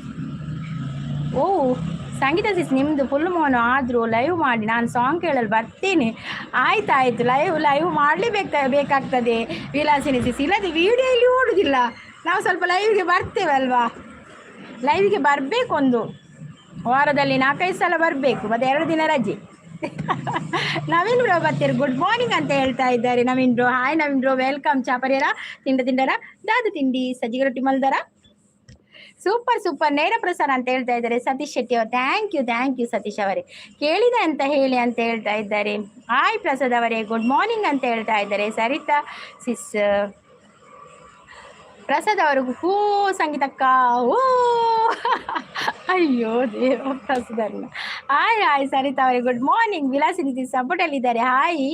ಸಂಗೀತ ಸಿಸ್ ನಿಮ್ಮದು ಫುಲ್ ಮೋನು ಆದರೂ ಲೈವ್ ಮಾಡಿ ನಾನು ಸಾಂಗ್ ಕೇಳಲು ಬರ್ತೇನೆ. ಆಯ್ತು ಲೈವ್ ಮಾಡಲೇಬೇಕಾಗ್ತದೆ ವಿಲಾಸಿನಿ ಸಿಸ್. ಇಲ್ಲದೆ ವಿಡಿಯೋ ಇಲ್ಲಿ ಓಡುವುದಿಲ್ಲ. ನಾವು ಸ್ವಲ್ಪ ಲೈವ್ಗೆ ಬರ್ತೇವೆ ಅಲ್ವಾ. ಲೈವ್ಗೆ ಬರಬೇಕು, ಒಂದು ವಾರದಲ್ಲಿ 4-5 ಸಲ ಬರಬೇಕು, ಮತ್ತು 2 ದಿನ ರಜೆ. ನವೀನ್ ಬ್ರೋ ಬರ್ತೀರಿ. ಗುಡ್ ಮಾರ್ನಿಂಗ್ ಅಂತ ಹೇಳ್ತಾ ಇದ್ದಾರೆ Naveen bro. Hi Naveen bro, welcome. ಚಾಪರ್ಯರ ತಿಂಡರ ದಾದು ತಿಂಡಿ ಸಜ್ಜಿಗೆ ರೊಟ್ಟಿ ಮಲ್ದರ ಸೂಪರ್ ನೇರ ಪ್ರಸಾರ ಅಂತ ಹೇಳ್ತಾ ಇದ್ದಾರೆ ಸತೀಶ್ ಶೆಟ್ಟಿ ಅವರು. ಥ್ಯಾಂಕ್ ಯು ಸತೀಶ್ ಅವರೇ. ಕೇಳಿದೆ ಅಂತ ಹೇಳಿ ಅಂತ ಹೇಳ್ತಾ ಇದ್ದಾರೆ. ಹಾಯ್ ಪ್ರಸಾದ್ ಅವರೇ, ಗುಡ್ ಮಾರ್ನಿಂಗ್ ಅಂತ ಹೇಳ್ತಾ ಇದ್ದಾರೆ ಸರಿತಾ ಸಿಸ್. ಪ್ರಸಾದ್ ಅವರು ಸಂಗೀತಕ್ಕ ಅಯ್ಯೋ ದೇವ ಪ್ರಸಾದನ್ನ. ಹಾಯ್ ಸರಿತಾ ಅವರೇ, ಗುಡ್ ಮಾರ್ನಿಂಗ್. ವಿಲಾಸಿನಿ ಸಿಸ್ ಸಪೋರ್ಟಲ್ಲಿದ್ದಾರೆ. Hi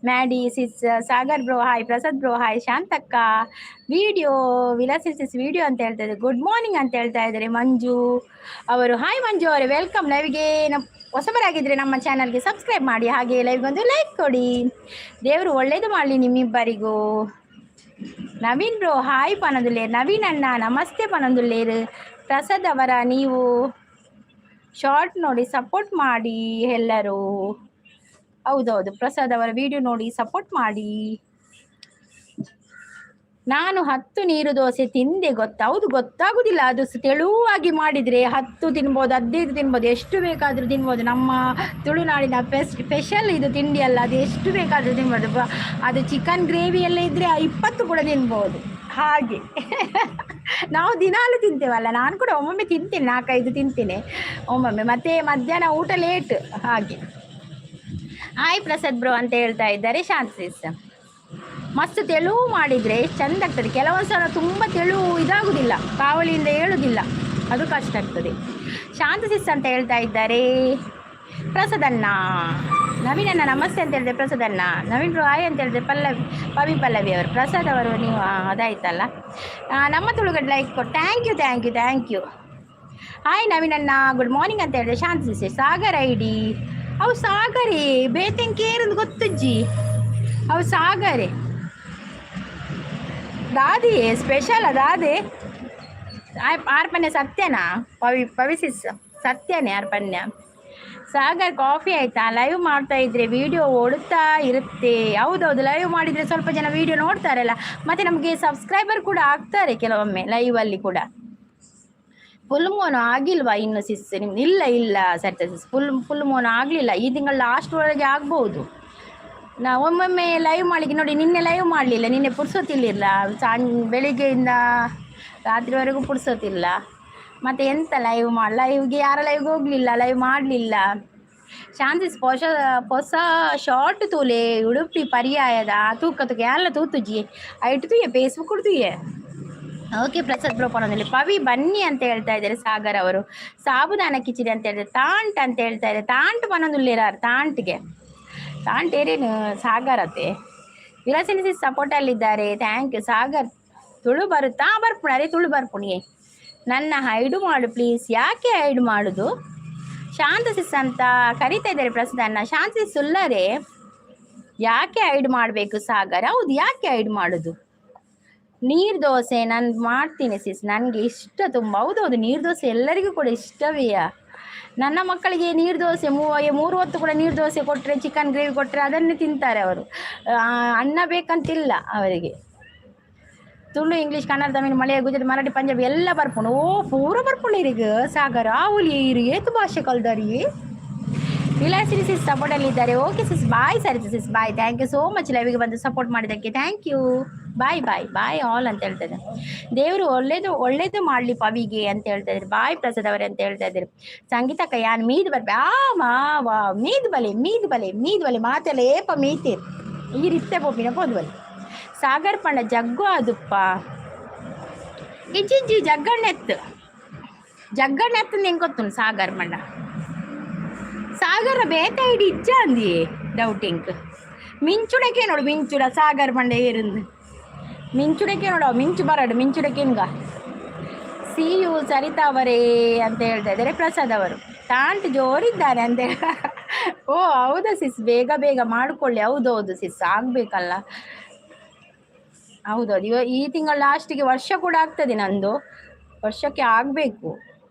Maddy sis. Sagar bro hi. Prasad bro hi. ಶಾಂತಕ್ಕ ವಿಡಿಯೋ ವಿಲಾಸಿನಿ ಸಿಸ್ ವಿಡಿಯೋ ಅಂತ ಹೇಳ್ತಾ ಇದ್ದಾರೆ. ಗುಡ್ ಮಾರ್ನಿಂಗ್ ಅಂತ ಹೇಳ್ತಾ ಇದ್ದಾರೆ ಮಂಜು ಅವರು. ಹಾಯ್ ಮಂಜು ಅವರೇ, ವೆಲ್ಕಮ್. ಲೈವ್ಗೆ ಹೊಸಬರಾಗಿದ್ದರೆ ನಮ್ಮ ಚಾನಲ್ಗೆ ಸಬ್ಸ್ಕ್ರೈಬ್ ಮಾಡಿ, ಹಾಗೆ ಲೈವ್ಗೊಂದು ಲೈಕ್ ಕೊಡಿ. ದೇವರು ಒಳ್ಳೇದು ಮಾಡಲಿ ನಿಮ್ಮಿಬ್ಬರಿಗೂ. ನವೀನ್ ಬ್ರೋ ಹಾಯ್ ಪನದುಲ್ಲೇರು. ನವೀನ್ ಅಣ್ಣ ನಮಸ್ತೆ ಪನದುಲ್ಲೇರು. ಪ್ರಸಾದ್ ಅವರ ನೀವು ಶಾರ್ಟ್ ನೋಡಿ ಸಪೋರ್ಟ್ ಮಾಡಿ ಎಲ್ಲರೂ. ಹೌದೌದು, ಪ್ರಸಾದ್ ಅವರ ವಿಡಿಯೋ ನೋಡಿ ಸಪೋರ್ಟ್ ಮಾಡಿ. ನಾನು 10 ನೀರು ದೋಸೆ ತಿಂದೆ ಹೌದು ಗೊತ್ತಾಗುದಿಲ್ಲ. ಅದು ತೆಳುವಾಗಿ ಮಾಡಿದರೆ 10 ತಿನ್ಬೋದು, 15 ತಿನ್ಬೋದು, ಎಷ್ಟು ಬೇಕಾದರೂ ತಿನ್ಬೋದು. ನಮ್ಮ ತುಳುನಾಡಿನ ಸ್ಪೆಷಲ್ ಇದು ತಿಂಡಿ ಅಲ್ಲ, ಅದು ಎಷ್ಟು ಬೇಕಾದರೂ ತಿನ್ಬೋದು. ಅದು ಚಿಕನ್ ಗ್ರೇವಿ ಎಲ್ಲ ಇದ್ದರೆ 20 ಕೂಡ ತಿನ್ಬೋದು ಹಾಗೆ. ನಾವು ದಿನಾಲು ತಿಂತೇವಲ್ಲ, ನಾನು ಕೂಡ ಒಮ್ಮೊಮ್ಮೆ ತಿಂತೇನೆ, 4-5 ತಿಂತೇನೆ ಒಮ್ಮೊಮ್ಮೆ. ಮತ್ತು ಮಧ್ಯಾಹ್ನ ಊಟ ಲೇಟ್ ಹಾಗೆ. ಹಾಯ್ ಪ್ರಸಾದ್ ಬ್ರೋ ಅಂತ ಹೇಳ್ತಾ ಇದ್ದಾರೆ ಶಾಂತಿಸ್. ಮಸ್ತ್ ತೆಳುವು ಮಾಡಿದರೆ ಚೆಂದ ಆಗ್ತದೆ. ಕೆಲವೊಂದು ಸಲ ತುಂಬ ತೆಳುವು ಇದಾಗುವುದಿಲ್ಲ, ಕಾವಲಿಯಿಂದ ಹೇಳುವುದಿಲ್ಲ, ಅದು ಕಷ್ಟ ಆಗ್ತದೆ. ಶಾಂತಿಸ್ ಅಂತ ಹೇಳ್ತಾ ಇದ್ದಾರೆ. ಪ್ರಸಾದಣ್ಣ ನವೀನಣ್ಣ ನಮಸ್ತೆ ಅಂತ ಹೇಳಿದೆ. ಪ್ರಸಾದಣ್ಣ ನವೀನ್ ಬ್ರೋ ಹಾಯ್ ಅಂತ ಹೇಳಿದ್ರೆ ಪಲ್ಲವಿ ಅವರು. ಪ್ರಸಾದ್ ಅವರು ನೀವು ಅದಾಯ್ತಲ್ಲ. ನಮ್ಮ ತುಳುಗಡೆ ಲೈಕ್ ಕೊಟ್ಟು ಥ್ಯಾಂಕ್ ಯು. ಹಾಯ್ ನವೀನಣ್ಣ ಗುಡ್ ಮಾರ್ನಿಂಗ್ ಅಂತ ಹೇಳಿದೆ. ಶಾಂತಿಸ್ ಸಾಗರ್ ಐಡಿ ಅವು ಸಾಗರೇ ಬೇತೆಂಕೇರಂದು ಗೊತ್ತಜ್ಜಿ, ಅವು ಸಾಗರೇ ದಾದಿ ಸ್ಪೆಷಲ್ ದಾದೆ ಆರ್ಪಣ್ಯ ಸತ್ಯನಾ ಪವಿಸಿಸ್ ಸತ್ಯನೇ ಆರ್ಪಣ್ಯ. ಸಾಗರ್ ಕಾಫಿ ಆಯಿತಾ? ಲೈವ್ ಮಾಡ್ತಾ ಇದ್ರೆ ವಿಡಿಯೋ ಓಡುತ್ತಾ ಇರುತ್ತೆ. ಹೌದೌದು, ಲೈವ್ ಮಾಡಿದರೆ ಸ್ವಲ್ಪ ಜನ ವಿಡಿಯೋ ನೋಡ್ತಾರಲ್ಲ, ಮತ್ತು ನಮಗೆ ಸಬ್ಸ್ಕ್ರೈಬರ್ ಕೂಡ ಆಗ್ತಾರೆ ಕೆಲವೊಮ್ಮೆ ಲೈವಲ್ಲಿ ಕೂಡ. ಫುಲ್ ಮೋನು ಆಗಿಲ್ವಾ ಇನ್ನು ಸಿಸ್ ನಿಮ್ದು? ಇಲ್ಲ ಸರಿ ಸಿಸ್, ಫುಲ್ ಮೋನು ಆಗಲಿಲ್ಲ. ಈ ತಿಂಗಳ ಲಾಸ್ಟ್ವರೆಗೆ ಆಗ್ಬೋದು. ನಾವು ಒಮ್ಮೊಮ್ಮೆ ಲೈವ್ ಮಾಡಲಿಕ್ಕೆ ನೋಡಿ, ನಿನ್ನೆ ಲೈವ್ ಮಾಡಲಿಲ್ಲ, ನಿನ್ನೆ ಪುರ್ಸೋತಿಲ್ಲ, ಬೆಳಿಗ್ಗೆಯಿಂದ ರಾತ್ರಿವರೆಗೂ ಪುರ್ಸೋತಿಲ್ಲ. ಮತ್ತು ಎಂತ ಲೈವ್ಗೆ ಯಾರ ಲೈವ್ಗೆ ಹೋಗಲಿಲ್ಲ, ಲೈವ್ ಮಾಡಲಿಲ್ಲ. ಶಾಂತಿಸ್ ಹೊಸ ಶಾರ್ಟ್ ತೂಲೆ ಉಡುಪಿ ಪರ್ಯಾಯದ ತೂಕ ಎಲ್ಲ ತೂತುಜಿ ಐಟು ತೂಯೆ ಫೇಸ್ಬುಕ್ ತೂಯೆ. ಓಕೆ ಪ್ರಸಾದ್ ಬ್ರೋಪನದಲ್ಲಿ ಪವಿ ಬನ್ನಿ ಅಂತ ಹೇಳ್ತಾ ಇದ್ದಾರೆ ಸಾಗರ್ ಅವರು. ಸಾಬುದಾನ ಕಿಚಡಿ ಅಂತ ಹೇಳಿದ್ರೆ ತಾಂಟ್ ಅಂತ ಹೇಳ್ತಾ ಇದ್ದಾರೆ. ತಾಂಟ್ ಬನ್ನೊಂದುಲ್ಲೇರಾರು ತಾಂಟ್ಗೆ ತಾಂಟ್ ಏರೇನು ಸಾಗರತೆ ವಿಲಾಸಿನಿಸಿ ಸಪೋರ್ಟಲ್ಲಿದ್ದಾರೆ. Thank you Sagar. ತುಳು ಬರುತ್ತಾ? ಬರ್ಪುಣರೇ ತುಳು ಬರ್ಪುಣಿಯೇ. ನನ್ನ ಹೈಡು ಮಾಡು ಪ್ಲೀಸ್. ಯಾಕೆ ಹೈಡು ಮಾಡೋದು? ಶಾಂತಸಿಸ್ ಅಂತ ಕರಿತಾ ಇದ್ದಾರೆ ಪ್ರಸಾದನ್ನ. ಶಾಂತಸಿಸ್ ಉಲ್ಲರೇ ಯಾಕೆ ಹೈಡ್ ಮಾಡಬೇಕು ಸಾಗರ್? ಹೌದು, ಯಾಕೆ ಹೈಡ್ ಮಾಡೋದು? ನೀರು ದೋಸೆ ನಾನು ಮಾಡ್ತೀನಿ ಸಿಸ್, ನನಗೆ ಇಷ್ಟ ತುಂಬ. ಹೌದೌದು, ನೀರು ದೋಸೆ ಎಲ್ಲರಿಗೂ ಕೂಡ ಇಷ್ಟವೇ. ನನ್ನ ಮಕ್ಕಳಿಗೆ ನೀರು ದೋಸೆ 3 ಹೊತ್ತು ಕೂಡ ನೀರು ದೋಸೆ ಕೊಟ್ಟರೆ, ಚಿಕನ್ ಗ್ರೇವಿ ಕೊಟ್ಟರೆ ಅದನ್ನೇ ತಿಂತಾರೆ ಅವರು. ಅನ್ನ ಬೇಕಂತಿಲ್ಲ ಅವರಿಗೆ. ತುಳು, ಇಂಗ್ಲೀಷ್, ಕನ್ನಡ, ತಮಿಳು, ಮಲಯಾಳ, ಗುಜರಾತಿ, ಮರಾಠಿ, ಪಂಜಾಬಿ ಎಲ್ಲ ಬರ್ಪುಂಡು. ಪೂರ ಬರ್ಪುಂಡು ಇರಿಗೆ ಸಾಗರ ಆವುಲಿ ಇರು ಏತು ಭಾಷೆ ಕಲ್ದಾರಿ. ವಿಲಾಸಿನಿ ಸಿಸ್ ಸಪೋರ್ಟಲ್ಲಿದ್ದಾರೆ. ಓಕೆ ಸಿಸ್, ಬಾಯ್. ಸರಿ ಸಿಸ್, ಬಾಯ್. ಥ್ಯಾಂಕ್ ಯು ಸೋ ಮಚ್ ಲೈವಿಗೆ ಬಂದು ಸಪೋರ್ಟ್ ಮಾಡಿದ್ದಕ್ಕೆ. Thank you. ಬಾಯ್ ಆಲ್ ಅಂತ ಹೇಳ್ತಾ ಇದ್ದಾರೆ. ದೇವರು ಒಳ್ಳೇದು ಮಾಡಲಿ ಪವಿಗೆ ಅಂತ ಹೇಳ್ತಾ ಇದ್ದಾರೆ. ಬಾಯ್ ಪ್ರಸಾದ್ ಅವರೇ ಅಂತ ಹೇಳ್ತಾ ಇದ್ದಾರೆ. ಸಂಗೀತಕ್ಕ ಯಾನ್ ಮೀದ್ ಬರ್ಬೇ ವಾ ಮೀದ್ ಬಲೆ ಮಾತೆಲ್ಲ ಏಪ ಮೀತೀರ್ ಈ ರೀತಿ ಬೋಪಿನ ಪೋದ್ಬಲೆ. ಸಾಗರ್ ಪಂಡ ಜಗ್ಗು ಅದುಪ್ಪ ಇಜ್ಜಿ ಜಗ್ಗಣ್ಣೆತ್ತು ನಿಂಗೆ ಗೊತ್ತು. ಸಾಗರ್ ಮಂಡ ಸಾಗರ ಬೇತ ಇಡಿ ಇಜ್ಜ ಅಂದಿ ಡೌಟಿಂಗ್ ಮಿಂಚುಡಕ್ಕೆ ನೋಡು. ಮಿಂಚುಡ ಸಾಗರ್ ಮಂಡೆ ಏರಂದು ಮಿಂಚುಡಕ್ಕೆ ನೋಡು. ಮಿಂಚು ಬರಡು ಮಿಂಚುಡಕ್ಕೆನ್ಗ. ಸಿ ಯು ಸರಿತಾ ಅವರೇ ಅಂತ ಹೇಳ್ತಾ ಇದ್ದಾರೆ. ಪ್ರಸಾದ್ ಅವರು ತಾಂಟ್ ಜೋರಿದ್ದಾರೆ ಅಂತ. ಓ ಹೌದಾ ಸಿಸ್, ಬೇಗ ಮಾಡಿಕೊಳ್ಳಿ. ಹೌದೌದು ಸಿಸ್, ಆಗಬೇಕಲ್ಲ. ಹೌದೌದು, ಈ ತಿಂಗಳ ಲಾಸ್ಟಿಗೆ ವರ್ಷ ಕೂಡ ಆಗ್ತದೆ ನಂದು. ವರ್ಷಕ್ಕೆ ಆಗಬೇಕು.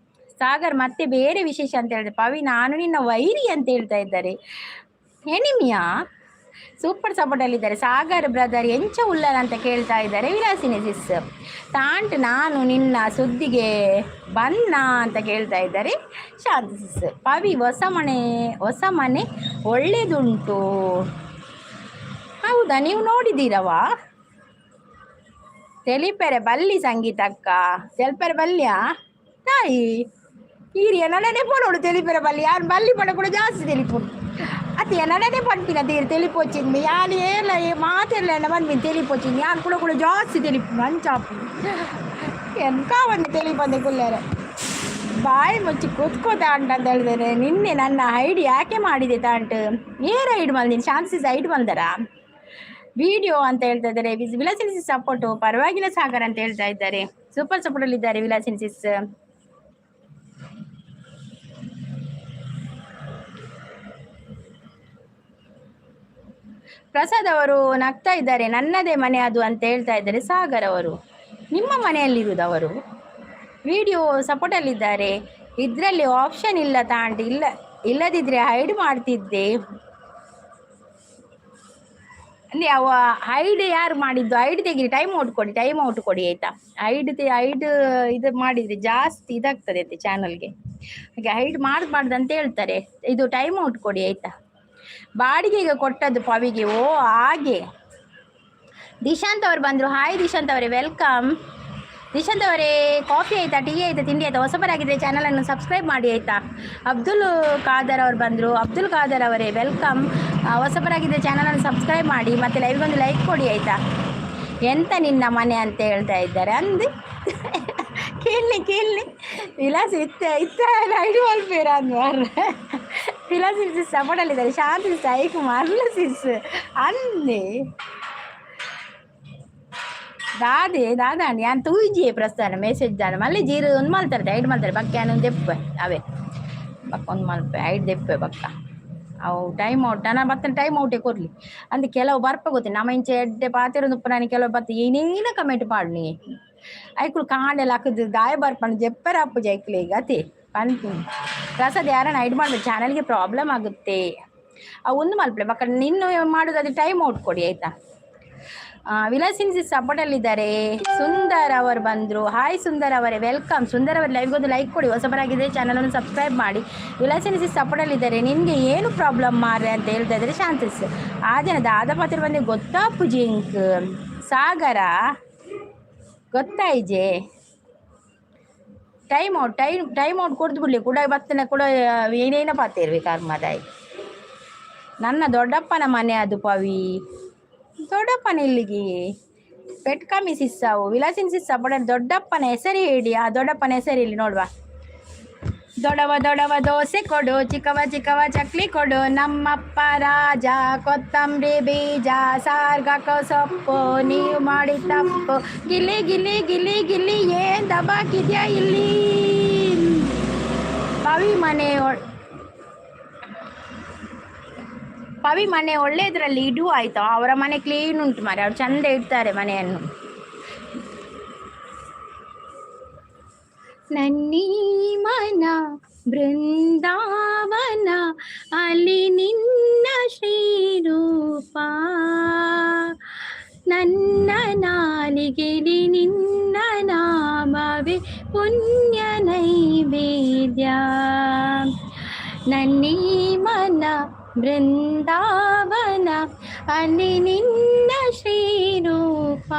ಸಾಗರ್ ಮತ್ತೆ ಬೇರೆ ವಿಶೇಷ ಅಂತ ಹೇಳಿದ್ರೆ ಪವಿ ನಾನು ನಿನ್ನ ವೈರಿ ಅಂತ ಹೇಳ್ತಾ ಇದ್ದಾರೆ. ಎನಿಮಿಯಾ ಸೂಪರ್ ಸಪೋರ್ಟಲ್ಲಿದ್ದಾರೆ. ಸಾಗರ್ ಬ್ರದರ್ ಎಂಚ ಉಲ್ಲರ್ ಅಂತ ಕೇಳ್ತಾ ಇದ್ದಾರೆ. ವಿಲಾಸಿನಿ ಸಿಸ್ ತಾಂಟ್ ನಾನು ನಿನ್ನ ಸುದ್ದಿಗೆ ಬನ್ನ ಅಂತ ಕೇಳ್ತಾ ಇದ್ದಾರೆ. ಶಾಂತಿ ಸಿಸ್ ಪವಿ ಹೊಸ ಮನೆ ಒಳ್ಳೇದುಂಟು. ಹೌದಾ, ನೀವು ನೋಡಿದ್ದೀರವಾ? ತೆಲಿಪೆರೆ ಬಲ್ಲಿ ಸಂಗೀತಕ್ಕ ತೆಲ್ಪೆರೆ ಬಲ್ಲಿಯಾ ತಾಯಿ ಈರಿಯ ನಡನೆ ಪೋನೋಡು. ತೆಲಿಪೆರೆ ಬಲ್ಲಿ ಯಾರು ಬಲ್ಲಿ ಪಡ ಕೂಡ ಜಾಸ್ತಿ ತೆಲಿಪುಡು ಅತಿ ನಡನೆ ಪಂಪಿನ ತೀರು ತೆಲಿಪೊಚ್ಚಿಂದು ಯಾರು ಏಲ ಮಾತೆಲ್ಲ ಬಂದ್ಬಿಟ್ಟು ತೆಲಿಪೊಚ್ಚಿಂದು ಯಾರು ಕೂಡ ಜಾಸ್ತಿ ತೆಲಿಪು ಅಂಚಾಪು ಎಂಕಾವನ್ನಿ ತೆಲಿಪಂದೆ ಕುಲ್ಲರೆ ಬಾಯಿ ಮುಚ್ಚಿ ಕೂತ್ಕೋ ತಾಂಟ್ ಅಂತ ಹೇಳಿದರೆ. ನಿನ್ನೆ ನನ್ನ ಐಡಿ ಯಾಕೆ ಮಾಡಿದೆ ತಾಂಟ್? ಏರ್ ಐಡ್ ಬಂದಿನಿ ಶಾಂತಿಸ್ ಐಡ್ ಬಂದರ ವಿಡಿಯೋ ಅಂತ ಹೇಳ್ತಾ ಇದ್ದಾರೆ. ವಿಲಾಸಿನಿ ಸಿಸ್ ಸಪೋರ್ಟು ಪರವಾಗಿಲ್ಲ ಸಾಗರ್ ಅಂತ ಹೇಳ್ತಾ ಇದ್ದಾರೆ. ಸೂಪರ್ ಸಪೋರ್ಟಲ್ಲಿ ಇದ್ದಾರೆ ವಿಲಾಸಿನಿ ಸಿಸ್. ಪ್ರಸಾದ್ ಅವರು ನಗ್ತಾ ಇದ್ದಾರೆ. ನನ್ನದೇ ಮನೆ ಅದು ಅಂತ ಹೇಳ್ತಾ ಇದ್ದಾರೆ. ಸಾಗರ್ ಅವರು ನಿಮ್ಮ ಮನೆಯಲ್ಲಿರುವುದು ಅವರು ವಿಡಿಯೋ ಸಪೋರ್ಟಲ್ಲಿದ್ದಾರೆ. ಇದರಲ್ಲಿ ಆಪ್ಷನ್ ಇಲ್ಲ ತಾಂಟ್, ಇಲ್ಲದಿದ್ದರೆ ಹೈಡ್ ಮಾಡ್ತಿದ್ದೆ. ಅಂದರೆ ಅವ ಐಡ್ ಯಾರು ಮಾಡಿದ್ದು, ಐಡ್ ತೆಗೀರಿ, ಟೈಮ್ ಔಟ್ ಕೊಡಿ ಆಯಿತಾ. ಐಡ್ ಇದು ಮಾಡಿದರೆ ಜಾಸ್ತಿ ಇದಾಗ್ತದೆ ಅಂತೆ ಚಾನಲ್ಗೆ, ಹಾಗೆ ಐಡ್ ಮಾಡ್ದಂತ ಹೇಳ್ತಾರೆ. ಇದು ಟೈಮ್ ಔಟ್ ಕೊಡಿ ಆಯಿತಾ. ಬಾಡಿಗೆಗೆ ಕೊಟ್ಟದ್ದು ಪವಿಗೆ. ಓ ಹಾಗೆ. ದಿಶಾಂತ್ ಅವ್ರು ಬಂದರು. ಹಾಯ್ ದಿಶಾಂತ್ ಅವರೇ, ವೆಲ್ಕಮ್. ದಿಶಾಂತ್ ಅವರೇ, ಕಾಫಿ ಆಯಿತಾ, ಟೀ ಆಯಿತಾ, ತಿಂಡಿ ಆಯಿತಾ? ಹೊಸಬರಾಗಿದ್ದರೆ ಚಾನಲನ್ನು ಸಬ್ಸ್ಕ್ರೈಬ್ ಮಾಡಿ ಆಯಿತಾ. ಅಬ್ದುಲ್ ಖಾದರ್ ಅವ್ರು ಬಂದರು. ಅಬ್ದುಲ್ ಖಾದರ್ ಅವರೇ ವೆಲ್ಕಮ್. ಹೊಸಬರಾಗಿದ್ದರೆ ಚಾನಲನ್ನು ಸಬ್ಸ್ಕ್ರೈಬ್ ಮಾಡಿ, ಮತ್ತು ಲೈವ್ಗೊಂದು ಲೈಕ್ ಕೊಡಿ ಆಯಿತಾ. ಎಂತ ನಿನ್ನ ಮನೆ ಅಂತ ಹೇಳ್ತಾ ಇದ್ದಾರೆ ಅಂದು ಕೇಳಿ ವಿಲಾಸ್ ಇತ್ತ ಐದು ಮಲ್ಪೇರ ಅಂದ್ವಾರ. ವಿಲಾಸ್ ಸಿಸ್ ಸಪೋರ್ಟಲ್ಲಿದ್ದಾರೆ. ಶಾಂತಿ ಸೈಕು ಮರಲ ಸಿಸ್ ಅಂದೆ ದಾದಾ ಯಾನ್ ತೂಜಿಯೇ ಪ್ರಸ್ಥಾನ ಮೆಸೇಜ್ ದಾನ ಮಲ್ಲಿ ಜೀರು ಒಂದು ಮಲ್ತಾರೆ ಐದು ಮಲ್ತಾರೆ ಬಕ್ಕ ಏನು ದೆಪ್ಪೆ ಅವೇ ಬಕ್ಕ ಒಂದು ಮಲ್ಪೆ ಐದು ದೆಪ್ಪೆ ಬಕ್ಕ ಅವು ಟೈಮ್ ಔಟ್ ನಾನು ಬತ್ತನ ಟೈಮ್ ಔಟೇ ಕೊರಲಿ ಅಂದು ಕೆಲವು ಬರ್ಪ ಗೊತ್ತಿ ನಮ್ಮ ಇಂಚೆ ಎಡ್ಡೆ ಪಾತಿರೋದಪ್ಪ ನಾನು ಕೆಲವು ಬತ್ತ ಏನೇನ ಕಮೆಂಟ್ ಮಾಡಿ ನೀ ಐಕುಳು ಕಾಂಡೆಲ್ಲ ಹಾಕಿದ್ದು ಗಾಯ ಬರ್ಪಣ್ಣು ಜೆಪ್ಪರ ಅಪ್ಪು ಜೈಕ್ಲಿ ಈಗ ಅತಿ ಪಂತೀನಿ ಪ್ರಸಾದ್ ಯಾರನ್ನ ಐಡ್ ಮಾಡ್ಬೇಕು, ಚಾನಲ್ಗೆ ಪ್ರಾಬ್ಲಮ್ ಆಗುತ್ತೆ. ಅವು ಒಂದು ಮಲ್ಪಲೆ ಬಕ್ಕ ನಿನ್ನು ಮಾಡೋದು ಅದು ಟೈಮ್ ಔಟ್ ಕೊಡಿ ಆಯಿತಾ. ವಿಲಾಸಿನ್ ಸಿಸ್ ಸಪೋರ್ಟಲ್ಲಿದ್ದಾರೆ. ಸುಂದರ್ ಅವರು ಬಂದರು. ಹಾಯ್ ಸುಂದರ್ ಅವರೇ ವೆಲ್ಕಮ್. ಸುಂದರ್ ಅವ್ರ ಲೈವ್ಗೊಂದು ಲೈಕ್ ಕೊಡಿ, ಹೊಸಬರಾಗಿದ್ದರೆ ಚಾನಲನ್ನು ಸಬ್ಸ್ಕ್ರೈಬ್ ಮಾಡಿ. ವಿಲಾಸಿನ್ ಸಿಸ್ ಸಪೋರ್ಟಲ್ಲಿದ್ದಾರೆ. ನಿನಗೆ ಏನು ಪ್ರಾಬ್ಲಮ್ ಮಾರ್ರೆ ಅಂತ ಹೇಳ್ತಾ ಇದ್ದಾರೆ ಶಾಂತಿಸ್. ಆ ಜನ ದಾದಪಾತ್ರ ಬಂದು ಗೊತ್ತಾ ಪುಜಿಂಕ್ ಸಾಗರ ಗೊತ್ತಾಯಿಜೆ ಟೈಮ್ ಔಟ್ ಕೊಡ್ದು ಬಿಡಲಿ ಕೂಡ ಬತ್ತನ ಕೂಡ ಏನೇನ ಪಾತಿರ್ವಿ ಕರ್ಮದಾಯಿ. ನನ್ನ ದೊಡ್ಡಪ್ಪನ ಮನೆ ಅದು ಪವಿ, ದೊಡ್ಡಪ್ಪನ ಇಲ್ಲಿಗೆ ಪೆಟ್ ಕಮ್ಮಿ ಸಿಸ್ಸಾವು. ವಿಲಾಸಿನ ಸಿಸ್ಸ ಬಡ ದೊಡ್ಡಪ್ಪನ ಹೆಸರು ಹೇಳಿ. ಆ ದೊಡ್ಡಪ್ಪನ ಹೆಸರು ಇಲ್ಲಿ ನೋಡುವ. ದೊಡವ ದೋಸೆ ಕೊಡು, ಚಿಕ್ಕವ ಚಕ್ಲಿ ಕೊಡು, ನಮ್ಮಪ್ಪ ರಾಜ ಕೊತ್ತಂಬರಿ ಬೀಜ ಸಾರ್ಗಕ ಸೊಪ್ಪು, ನೀವು ಮಾಡಿ ತಪ್ಪು, ಗಿಲ್ಲಿ ಏನ್ ದಬಾಕಿದ್ಯಾ ಇಲ್ಲಿ. ಪವಿ ಮನೆ ಒಳ್ಳೆಯದ್ರಲ್ಲಿ ಇಡು ಆಯ್ತಾ. ಅವರ ಮನೆ ಕ್ಲೀನ್ ಉಂಟು ಮಾರೆ, ಅವ್ರು ಚಂದ ಇಡ್ತಾರೆ ಮನೆಯನ್ನು. ನನ್ನೀ ಮನ ಬೃಂದಾವನ ಅಲ್ಲಿ ನಿನ್ನ ಶ್ರೀರೂಪ, ನನ್ನ ನಾಲಿಗೆಲಿ ನಿನ್ನ ನಾಮವೇ ಪುಣ್ಯ ನೈವೇದ್ಯ. ನನ್ನೀ ಮನ ಬೃಂದಾವನ ಅಲ್ಲಿ ನಿನ್ನ ಶ್ರೀರೂಪ,